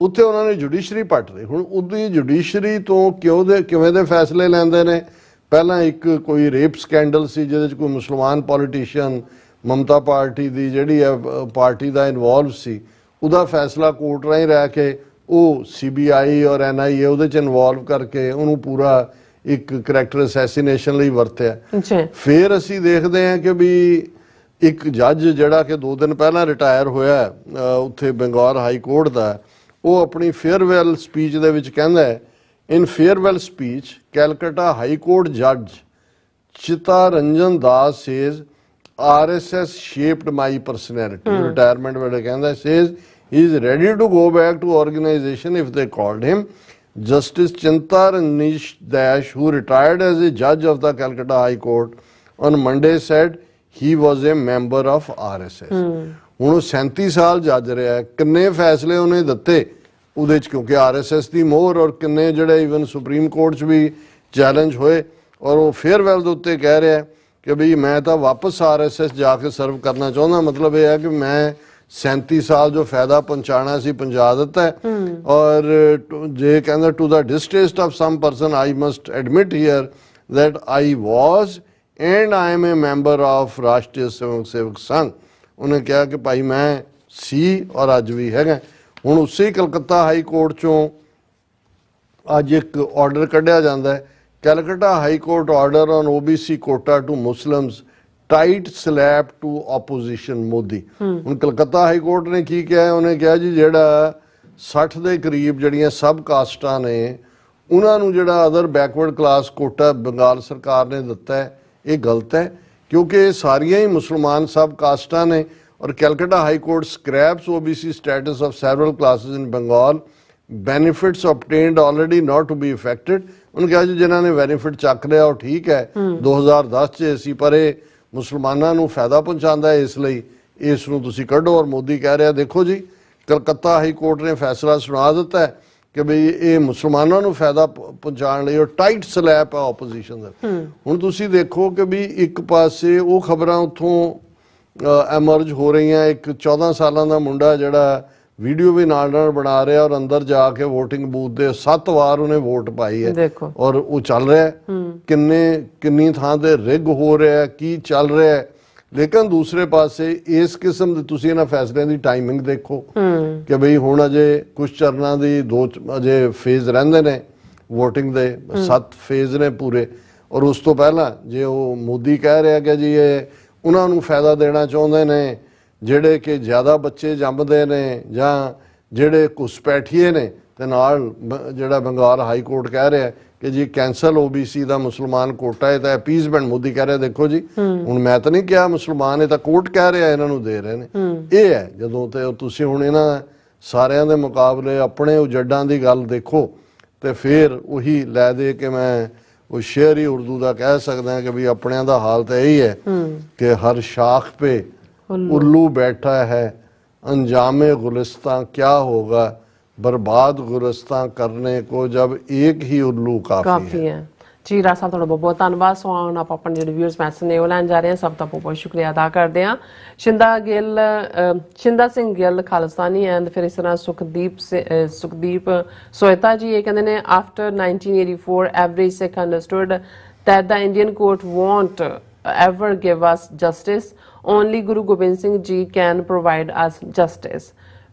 ਉੱਥੇ ਉਹਨਾਂ ਨੇ ਜੁਡੀਸ਼ਰੀ ਪੱਟ ਲਈ। ਹੁਣ ਉਹਦੀ ਜੁਡੀਸ਼ਰੀ ਤੋਂ ਕਿਵੇਂ ਦੇ ਫੈਸਲੇ ਲੈਂਦੇ ਨੇ। ਪਹਿਲਾਂ ਇੱਕ ਕੋਈ ਰੇਪ ਸਕੈਂਡਲ ਸੀ ਜਿਹਦੇ 'ਚ ਕੋਈ ਮੁਸਲਮਾਨ ਪੋਲੀਟੀਸ਼ੀਅਨ ਮਮਤਾ ਪਾਰਟੀ ਦੀ ਜਿਹੜੀ ਹੈ ਪਾਰਟੀ ਦਾ ਇਨਵੋਲਵ ਸੀ, ਉਹਦਾ ਫੈਸਲਾ ਕੋਰਟ ਰਾਹੀਂ ਰਹਿ ਕੇ ਉਹ CBI ਔਰ NIA ਉਹਦੇ 'ਚ ਇਨਵੋਲਵ ਕਰਕੇ ਉਹਨੂੰ ਪੂਰਾ ਇੱਕ ਕਰੈਕਟਰ ਅਸੈਸੀਨੇਸ਼ਨ ਲਈ ਵਰਤਿਆ। ਫਿਰ ਅਸੀਂ ਦੇਖਦੇ ਹਾਂ ਕਿ ਵੀ ਇੱਕ ਜੱਜ ਜਿਹੜਾ ਕਿ 2 ਦਿਨ ਪਹਿਲਾਂ ਰਿਟਾਇਰ ਹੋਇਆ ਉੱਥੇ ਬੰਗਾਲ ਹਾਈ ਕੋਰਟ ਦਾ, ਉਹ ਆਪਣੀ ਫੇਅਰਵੈਲ ਸਪੀਚ ਦੇ ਵਿੱਚ ਕਹਿੰਦਾ ਹੈ, in farewell speech Calcutta high court ਜੱਜ Chitta Ranjan Das says RSS shaped my personality। Retirement ਵੇਲੇ ਕਹਿੰਦਾ says he is ready to go back to organization if they called him। Justice Chinta Ranish Dash, who retired as a judge of the Calcutta High Court on Monday, said he was a member of RSS। ਹੁਣ ਉਹ 37 ਸਾਲ ਜੱਜ ਰਿਹਾ, ਕਿੰਨੇ ਫੈਸਲੇ ਉਹਨੇ ਦਿੱਤੇ ਉਹਦੇ 'ਚ ਕਿਉਂਕਿ RSS ਦੀ ਮੋਹਰ, ਔਰ ਕਿੰਨੇ ਜਿਹੜੇ ਈਵਨ ਸੁਪਰੀਮ ਕੋਰਟ 'ਚ ਵੀ ਚੈਲੰਜ ਹੋਏ। ਔਰ ਉਹ ਫੇਅਰਵੈਲ ਦੇ ਉੱਤੇ ਕਹਿ ਰਿਹਾ ਕਿ ਬਈ ਮੈਂ ਤਾਂ ਵਾਪਸ RSS ਜਾ ਕੇ ਸਰਵ ਕਰਨਾ ਚਾਹੁੰਦਾ। ਮਤਲਬ ਇਹ ਹੈ ਕਿ ਮੈਂ 37 ਸਾਲ ਜੋ ਫਾਇਦਾ ਪਹੁੰਚਾਣਾ ਸੀ ਪਹੁੰਚਾ ਦਿੱਤਾ। ਔਰ ਜੇ ਕਹਿੰਦਾ to the distaste of some person I must admit here that I was and I am a member of ਰਾਸ਼ਟਰੀ ਸੇਵਕ ਸੰਘ। ਉਹਨੇ ਕਿਹਾ ਕਿ ਭਾਈ ਮੈਂ ਸੀ ਔਰ ਅੱਜ ਵੀ ਹੈਗਾ। ਹੁਣ ਉਸੇ ਕਲਕੱਤਾ ਹਾਈ ਕੋਰਟ ਚੋਂ ਅੱਜ ਇੱਕ ਆਰਡਰ ਕੱਢਿਆ ਜਾਂਦਾ ਹੈ, Calcutta high court order on OBC quota to Muslims tight slap to opposition Modi. ਹੁਣ ਕਲਕੱਤਾ ਹਾਈ ਕੋਰਟ ਨੇ ਕੀ ਕਿਹਾ, ਉਹਨੇ ਕਿਹਾ ਜੀ ਜਿਹੜਾ 60 ਦੇ ਕਰੀਬ ਜਿਹੜੀਆਂ ਸਬ ਕਾਸਟਾਂ ਨੇ ਉਹਨਾਂ ਨੂੰ ਜਿਹੜਾ other backward class quota Bengal ਸਰਕਾਰ ਨੇ ਦਿੱਤਾ ਹੈ, ਇਹ ਗਲਤ ਹੈ ਕਿਉਂਕਿ ਇਹ ਸਾਰੀਆਂ ਹੀ ਮੁਸਲਮਾਨ ਸਬ ਕਾਸਟਾਂ ਨੇ। ਔਰ Calcutta high court scraps OBC status of several classes in Bengal benefits obtained already not to be affected। ਉਹਨੇ ਕਿਹਾ ਜੀ ਜਿਨ੍ਹਾਂ ਨੇ ਬੈਨੀਫਿਟ ਚੱਕ ਲਿਆ ਉਹ ਠੀਕ ਹੈ 2010 'ਚ ਸੀ, ਪਰ ਇਹ ਮੁਸਲਮਾਨਾਂ ਨੂੰ ਫਾਇਦਾ ਪਹੁੰਚਾਉਂਦਾ ਹੈ, ਇਸ ਲਈ ਇਸ ਨੂੰ ਤੁਸੀਂ ਕੱਢੋ। ਔਰ ਮੋਦੀ ਕਹਿ ਰਿਹਾ ਦੇਖੋ ਜੀ ਕਲਕੱਤਾ ਹਾਈ ਕੋਰਟ ਨੇ ਫੈਸਲਾ ਸੁਣਾ ਦਿੱਤਾ ਹੈ ਕਿ ਬਈ ਇਹ ਮੁਸਲਮਾਨਾਂ ਨੂੰ ਫਾਇਦਾ ਪਹੁੰਚਾਉਣ ਲਈ ਉਹ ਟਾਈਟ ਸਲੈਪ ਹੈ ਆਪੋਜੀਸ਼ਨ ਦਾ। ਹੁਣ ਤੁਸੀਂ ਦੇਖੋ ਕਿ ਵੀ ਇੱਕ ਪਾਸੇ ਉਹ ਖਬਰਾਂ ਉੱਥੋਂ ਐਮਰਜ ਹੋ ਰਹੀਆਂ, ਇੱਕ 14 ਸਾਲਾਂ ਦਾ ਮੁੰਡਾ ਜਿਹੜਾ ਵੀਡੀਓ ਵੀ ਨਾਲ ਨਾਲ ਬਣਾ ਰਿਹਾ ਔਰ ਅੰਦਰ ਜਾ ਕੇ VOTING ਬੂਥ ਦੇ 7 ਵਾਰ ਉਹਨੇ ਵੋਟ ਪਾਈ ਹੈ ਔਰ ਉਹ ਚੱਲ ਰਿਹਾ। ਕਿੰਨੀ ਥਾਂ ਤੇ ਰਿਗ ਹੋ ਰਿਹਾ, ਕੀ ਚੱਲ ਰਿਹਾ। ਲੇਕਿਨ ਦੂਸਰੇ ਪਾਸੇ ਇਸ ਕਿਸਮ ਦੇ ਤੁਸੀਂ ਇਹਨਾਂ ਫੈਸਲਿਆਂ ਦੀ ਟਾਈਮਿੰਗ ਦੇਖੋ ਕਿ ਬਈ ਹੁਣ ਅਜੇ ਕੁਝ ਚਰਨਾਂ ਦੀ ਅਜੇ ਫੇਜ਼ ਰਹਿੰਦੇ ਨੇ VOTING ਦੇ 7 ਫੇਜ਼ ਨੇ ਪੂਰੇ। ਔਰ ਉਸ ਤੋਂ ਪਹਿਲਾਂ ਜੇ ਉਹ ਮੋਦੀ ਕਹਿ ਰਿਹਾ ਕਿ ਜੀ ਇਹ ਉਹਨਾਂ ਨੂੰ ਫਾਇਦਾ ਦੇਣਾ ਚਾਹੁੰਦੇ ਨੇ ਜਿਹੜੇ ਕਿ ਜ਼ਿਆਦਾ ਬੱਚੇ ਜੰਮਦੇ ਨੇ ਜਾਂ ਜਿਹੜੇ ਘੁਸਪੈਠੀਏ ਨੇ, ਤੇ ਨਾਲ ਜਿਹੜਾ ਬੰਗਾਲ ਹਾਈ ਕੋਰਟ ਕਹਿ ਰਿਹਾ ਕਿ ਜੀ ਕੈਂਸਲ OBC ਦਾ ਮੁਸਲਮਾਨ ਕੋਟਾ ਹੈ, ਤਾਂ ਅਪੀਜ਼ਮੈਂਟ ਮੋਦੀ ਕਹਿ ਰਿਹਾ ਦੇਖੋ ਜੀ ਹੁਣ ਮੈਂ ਤਾਂ ਨਹੀਂ ਕਿਹਾ ਮੁਸਲਮਾਨ, ਇਹ ਤਾਂ ਕੋਰਟ ਕਹਿ ਰਿਹਾ ਇਹਨਾਂ ਨੂੰ ਦੇ ਰਹੇ ਨੇ। ਇਹ ਹੈ ਜਦੋਂ ਤੇ ਤੁਸੀਂ ਹੁਣ ਇਹਨਾਂ ਸਾਰਿਆਂ ਦੇ ਮੁਕਾਬਲੇ ਆਪਣੇ ਉਜੱਡਾਂ ਦੀ ਗੱਲ ਦੇਖੋ ਤੇ ਫਿਰ ਉਹੀ ਲੈ ਦੇ ਕੇ ਮੈਂ ਉਹ ਸ਼ੇਰ ਹੀ ਉਰਦੂ ਦਾ ਕਹਿ ਸਕਦਾ ਕਿ ਵੀ ਆਪਣਿਆਂ ਦਾ ਹਾਲ ਤਾਂ ਇਹੀ ਹੈ ਕਿ ਹਰ ਸ਼ਾਖ पे उल्लू बैठा है, अंजामे गुलिस्तां क्या होगा, बर्बाद गुलिस्तां करने को जब एक ही उल्लू काफी है। ਜੀ ਰਾਜ ਸਾਹਿਬ ਤੁਹਾਡਾ ਬਹੁਤ ਬਹੁਤ ਧੰਨਵਾਦ। ਸੋ ਹੁਣ ਆਪਾਂ ਆਪਣੇ ਜਿਹੜੇ ਵਿਊਅਰਸ ਮੈਸੇਜ ਨੇ ਉਹ ਲੈਣ ਜਾ ਰਹੇ ਹਾਂ। ਸਭ ਦਾ ਬਹੁਤ ਬਹੁਤ ਸ਼ੁਕਰੀਆ ਅਦਾ ਕਰਦੇ ਹਾਂ। ਸ਼ਿੰਦਾ ਸਿੰਘ ਗਿੱਲ ਖਾਲਿਸਤਾਨੀ ਐਂਡ ਫਿਰ ਇਸ ਤਰ੍ਹਾਂ ਸੁਖਦੀਪ ਸੋਇਤਾ ਜੀ ਇਹ ਕਹਿੰਦੇ ਨੇ after 1984 every Sikh understood that the Indian court won't ever give us justice, only Guru Gobind Singh ji can provide us justice।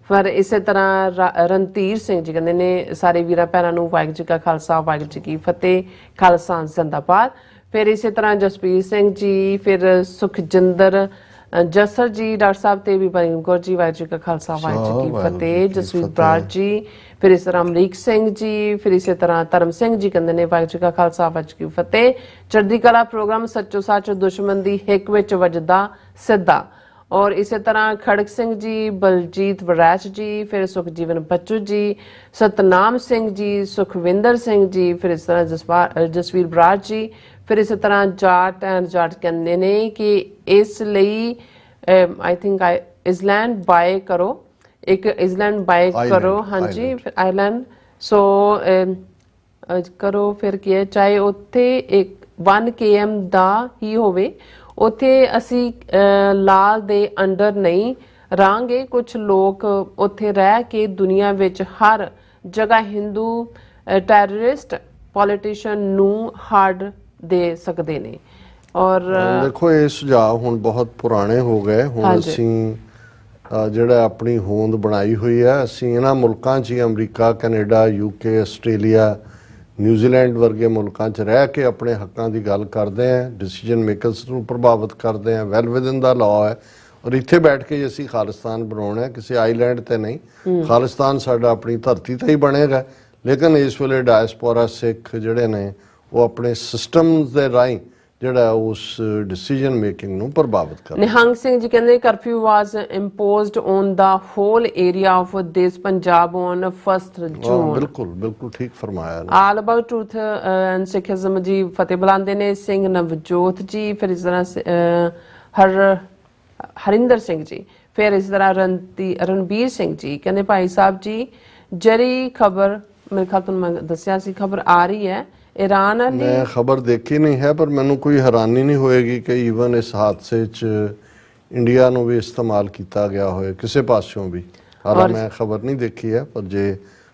ਫਿਰ ਇਸੇ ਤਰ੍ਹਾਂ ਰਣਧੀਰ ਸਿੰਘ ਜੀ ਕਹਿੰਦੇ ਨੇ ਸਾਰੇ ਵੀਰਾਂ ਭੈਣਾਂ ਨੂੰ ਵਾਹਿਗੁਰੂ ਜੀ ਕਾ ਖਾਲਸਾ ਵਾਹਿਗੁਰੂ ਜੀ ਕੀ ਫਤਿਹ, ਖਾਲਸਾ ਜ਼ਿੰਦਾਬਾਦ। ਫਿਰ ਇਸੇ ਤਰ੍ਹਾਂ ਜਸਪੀਰ ਸਿੰਘ ਜੀ, ਫਿਰ ਸੁਖਜਿੰਦਰ ਜਸਰ ਜੀ, ਡਾਕਟਰ ਸਾਹਿਬ ਤੇ ਵੀ ਬਰਿੰਗ ਕੌਰ ਜੀ, ਵਾਹਿਗੁਰੂ ਜੀ ਕਾ ਖਾਲਸਾ ਵਾਹਿਗੁਰੂ ਜੀ ਕੀ ਫਤਿਹ। ਜਸਵੀਰ ਬਰਾੜ ਜੀ, ਫਿਰ ਇਸ ਤਰ੍ਹਾਂ ਅਮਰੀਕ ਸਿੰਘ ਜੀ, ਫਿਰ ਇਸੇ ਤਰ੍ਹਾਂ ਧਰਮ ਸਿੰਘ ਜੀ ਕਹਿੰਦੇ ਨੇ ਵਾਹਿਗੁਰੂ ਜੀ ਕਾ ਖਾਲਸਾ ਵਾਹਿਗੁਰੂ ਜੀ ਕੀ ਫਤਿਹ। ਚੜ੍ਹਦੀ ਕਲਾ ਪ੍ਰੋਗਰਾਮ ਸੱਚੋ ਸੱਚ ਦੁਸ਼ਮਣ ਦੀ ਹਿੱਕ ਵਿੱਚ ਵੱਜਦਾ ਸਿੱਧਾ। ਔਰ ਇਸੇ ਤਰ੍ਹਾਂ ਖੜਕ ਸਿੰਘ ਜੀ, ਬਲਜੀਤ ਵਰੈਚ ਜੀ, ਫਿਰ ਸੁਖਜੀਵਨ ਬੱਚੂ ਜੀ, ਸਤਨਾਮ ਸਿੰਘ ਜੀ, ਸੁਖਵਿੰਦਰ ਸਿੰਘ ਜੀ, ਫਿਰ ਇਸ ਤਰ੍ਹਾਂ ਜਸਵੀਰ ਬਰਾੜ ਜੀ, ਫਿਰ ਇਸੇ ਤਰ੍ਹਾਂ ਜਾਟ ਐਂਡ ਜਾਟ ਕਹਿੰਦੇ ਨੇ ਕਿ ਇਸ ਲਈ ਆਈ ਥਿੰਕ ਇਜ਼ਲੈਂਡ ਬਾਏ ਕਰੋ, ਇੱਕ ਇਜ਼ਲੈਂਡ ਬਾਏ ਕਰੋ, ਹਾਂਜੀ ਫਿਰ ਆਈਲੈਂਡ ਸੋ ਕਰੋ। ਫਿਰ ਕੀ ਹੈ ਚਾਹੇ ਉੱਥੇ 1 km ਦਾ ਹੀ ਹੋਵੇ, ਉੱਥੇ ਅਸੀਂ ਲਾਅ ਦੇ ਅੰਡਰ ਨਹੀਂ ਰਹਾਂਗੇ। ਕੁਝ ਲੋਕ ਉੱਥੇ ਰਹਿ ਕੇ ਦੁਨੀਆ ਵਿੱਚ ਹਰ ਜਗ੍ਹਾ ਹਿੰਦੂ ਟੈਰਰਿਸਟ ਪੋਲੀਟੀਸ਼ੀਅਨ ਨੂੰ ਹਾਰਡ ਦੇ ਸਕਦੇ ਨੇ। ਔਰ ਦੇਖੋ ਇਹ ਸੁਝਾਅ ਹੁਣ ਬਹੁਤ ਪੁਰਾਣੇ ਹੋ ਗਏ। ਹੁਣ ਅਸੀਂ ਜਿਹੜਾ ਆਪਣੀ ਹੋਂਦ ਬਣਾਈ ਹੋਈ ਹੈ, ਅਸੀਂ ਇਹਨਾਂ ਮੁਲਕਾਂ 'ਚ ਹੀ America, Canada, UK, Australia, New Zealand ਵਰਗੇ ਮੁਲਕਾਂ 'ਚ ਰਹਿ ਕੇ ਆਪਣੇ ਹੱਕਾਂ ਦੀ ਗੱਲ ਕਰਦੇ ਹਾਂ, ਡਿਸੀਜਨ ਮੇਕਰਸ ਨੂੰ ਪ੍ਰਭਾਵਿਤ ਕਰਦੇ ਹਾਂ, ਵੈਲ ਵਿਦਨ ਦਾ ਲਾਅ ਹੈ। ਔਰ ਇੱਥੇ ਬੈਠ ਕੇ ਅਸੀਂ ਖਾਲਿਸਤਾਨ ਬਣਾਉਣਾ, ਕਿਸੇ ਆਈਲੈਂਡ ਤੇ ਨਹੀਂ। ਖਾਲਿਸਤਾਨ ਸਾਡਾ ਆਪਣੀ ਧਰਤੀ ਤੇ ਹੀ ਬਣੇਗਾ। ਲੇਕਿਨ ਇਸ ਵੇਲੇ ਡਾਇਸਪੋਰਾ ਸਿੱਖ ਜਿਹੜੇ ਨੇ ਉਹ ਆਪਣੇ ਸਿਸਟਮਸ ਦੇ ਰਾਹੀਂ ਜਿਹੜਾ ਉਸ ਡਿਸੀਜਨ ਮੇਕਿੰਗ ਨੂੰ ਪ੍ਰਭਾਵਿਤ ਕਰਦਾ। ਨਿਹੰਗ ਸਿੰਘ ਜੀ ਕਹਿੰਦੇ curfew was imposed on the whole area of this Punjab on 1 June. ਬਿਲਕੁਲ ਠੀਕ ਫਰਮਾਇਆ। All about truth and Sikhism ਜੀ ਫਤਿਹ ਬੁਲਾਉਂਦੇ ਨੇ ਸਿੰਘ ਨਵਜੋਤ ਜੀ, ਫਿਰ ਇਸ ਤਰ੍ਹਾਂ ਹਰਿੰਦਰ ਸਿੰਘ ਜੀ, ਫਿਰ ਇਸ ਤਰ੍ਹਾਂ ਰਣਬੀਰ ਸਿੰਘ ਜੀ ਕਹਿੰਦੇ ਭਾਈ ਸਾਹਿਬ ਜੀ ਜਿਹੜੀ ਖਬਰ ਮੇਰੇ ਖਿਆਲ ਤੁਹਾਨੂੰ ਮੈਂ ਦੱਸਿਆ ਸੀ ਖਬਰ ਆ ਰਹੀ ਹੈ ईरान वाली, मैं खबर देखी नहीं है पर मैनू कोई हैरानी नहीं होएगी कि ईवन इस हादसे च इंडिया नू भी इस्तेमाल किया गया होए किसी पासों भी। हालांकि मैं खबर नहीं देखी है पर जे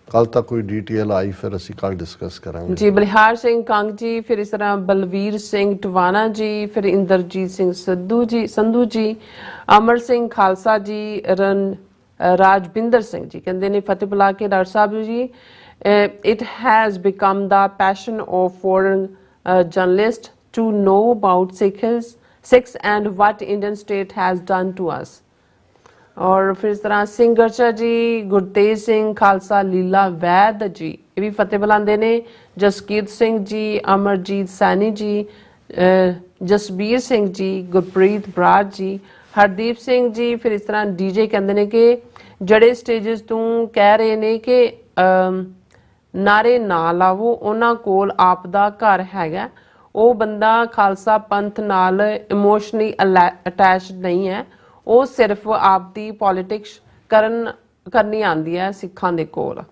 कल तक कोई डिटेल आई फिर असी कल डिस्कस करेंगे जी। बलिहार सिंह कंग जी, फिर इस तरह बलवीर सिंह टवाना जी, फिर इंद्रजीत सिंह संधू जी, अमर सिंह खालसा जी, राजबिंदर सिंह जी कहते ने फतेह बुला के डॉक्टर साहब जी it has become the passion of foreign journalists to know about Sikhs and what Indian state has done to us। और फिर इस तरह सिंह गर्चा जी, गुरतेज सिंह खालसा, लीला वैद जी ये भी फतेह बुलाते ने, जसकीरत सिंह जी, अमरजीत सैनी जी, जसबीर सिंह जी, गुरप्रीत बराड़ जी, हरदीप सिंह जी, फिर इस तरह डीजे कहते हैं कि जड़े स्टेजेस तू कह रहे ने कि ਨਾਰੇ ਨਾ ਲਾਵੋ, ਉਹਨਾਂ ਕੋਲ ਆਪ ਦਾ ਘਰ ਹੈਗਾ। ਉਹ ਬੰਦਾ ਖਾਲਸਾ ਪੰਥ ਨਾਲ ਇਮੋਸ਼ਨਲੀ ਅਟੈਚਡ ਨਹੀਂ ਹੈ, ਉਹ ਸਿਰਫ ਆਪ ਦੀ ਪੋਲਿਟਿਕਸ ਕਰਨੀ ਆਉਂਦੀ ਹੈ ਸਿੱਖਾਂ ਦੇ ਕੋਲ।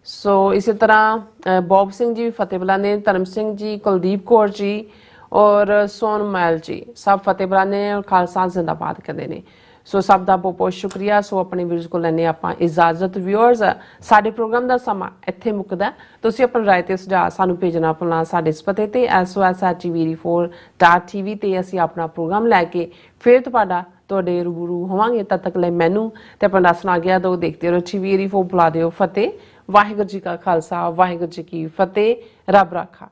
ਸੋ ਇਸੇ ਤਰ੍ਹਾਂ ਬੋਬ ਸਿੰਘ ਜੀ ਵੀ ਫਤਿਹ ਬੁਲਾਉਂਦੇ ਨੇ, ਧਰਮ ਸਿੰਘ ਜੀ, ਕੁਲਦੀਪ ਕੌਰ ਜੀ ਔਰ ਸੋਨਮੈਲ ਜੀ ਸਭ ਫਤਿਹ ਬੁਲਾਉਂਦੇ ਨੇ ਔਰ ਖਾਲਸਾ ਜ਼ਿੰਦਾਬਾਦ ਕਹਿੰਦੇ ਨੇ। ਸੋ ਸਭ ਦਾ ਬਹੁਤ ਬਹੁਤ ਸ਼ੁਕਰੀਆ। ਸੋ ਆਪਣੇ ਵੀਰਸ ਕੋਲ ਲੈਣੇ ਆਪਾਂ ਇਜਾਜ਼ਤ। ਵਿਊਅਰਸ, ਸਾਡੇ ਪ੍ਰੋਗਰਾਮ ਦਾ ਸਮਾਂ ਇੱਥੇ ਮੁੱਕਦਾ। ਤੁਸੀਂ ਆਪਣੀ ਰਾਏ ਤੇ ਸੁਝਾਅ ਸਾਨੂੰ ਭੇਜਣਾ ਭੁੱਲਣਾ ਸਾਡੇ ਇਸ ਪਤੇ ਤੇ sos@tv4.tv ਤੇ ਅਸੀਂ ਆਪਣਾ ਪ੍ਰੋਗਰਾਮ ਲੈ ਕੇ ਫਿਰ ਤੁਹਾਡੇ ਰੂਬਰੂ ਹੋਵਾਂਗੇ। ਤਦ ਤੱਕ ਲਈ ਮੈਨੂੰ ਤੇ ਆਪਣਾ ਦੱਸਣਾ ਗਿਆ ਦੋ ਦੇਖਦੇ ਰਹੋ TV4। ਬੁਲਾ ਦਿਓ ਫਤਿਹ। ਵਾਹਿਗੁਰੂ ਜੀ ਕਾ ਖਾਲਸਾ, ਵਾਹਿਗੁਰੂ ਜੀ ਕੀ ਫਤਿਹ। ਰੱਬ ਰਾਖਾ।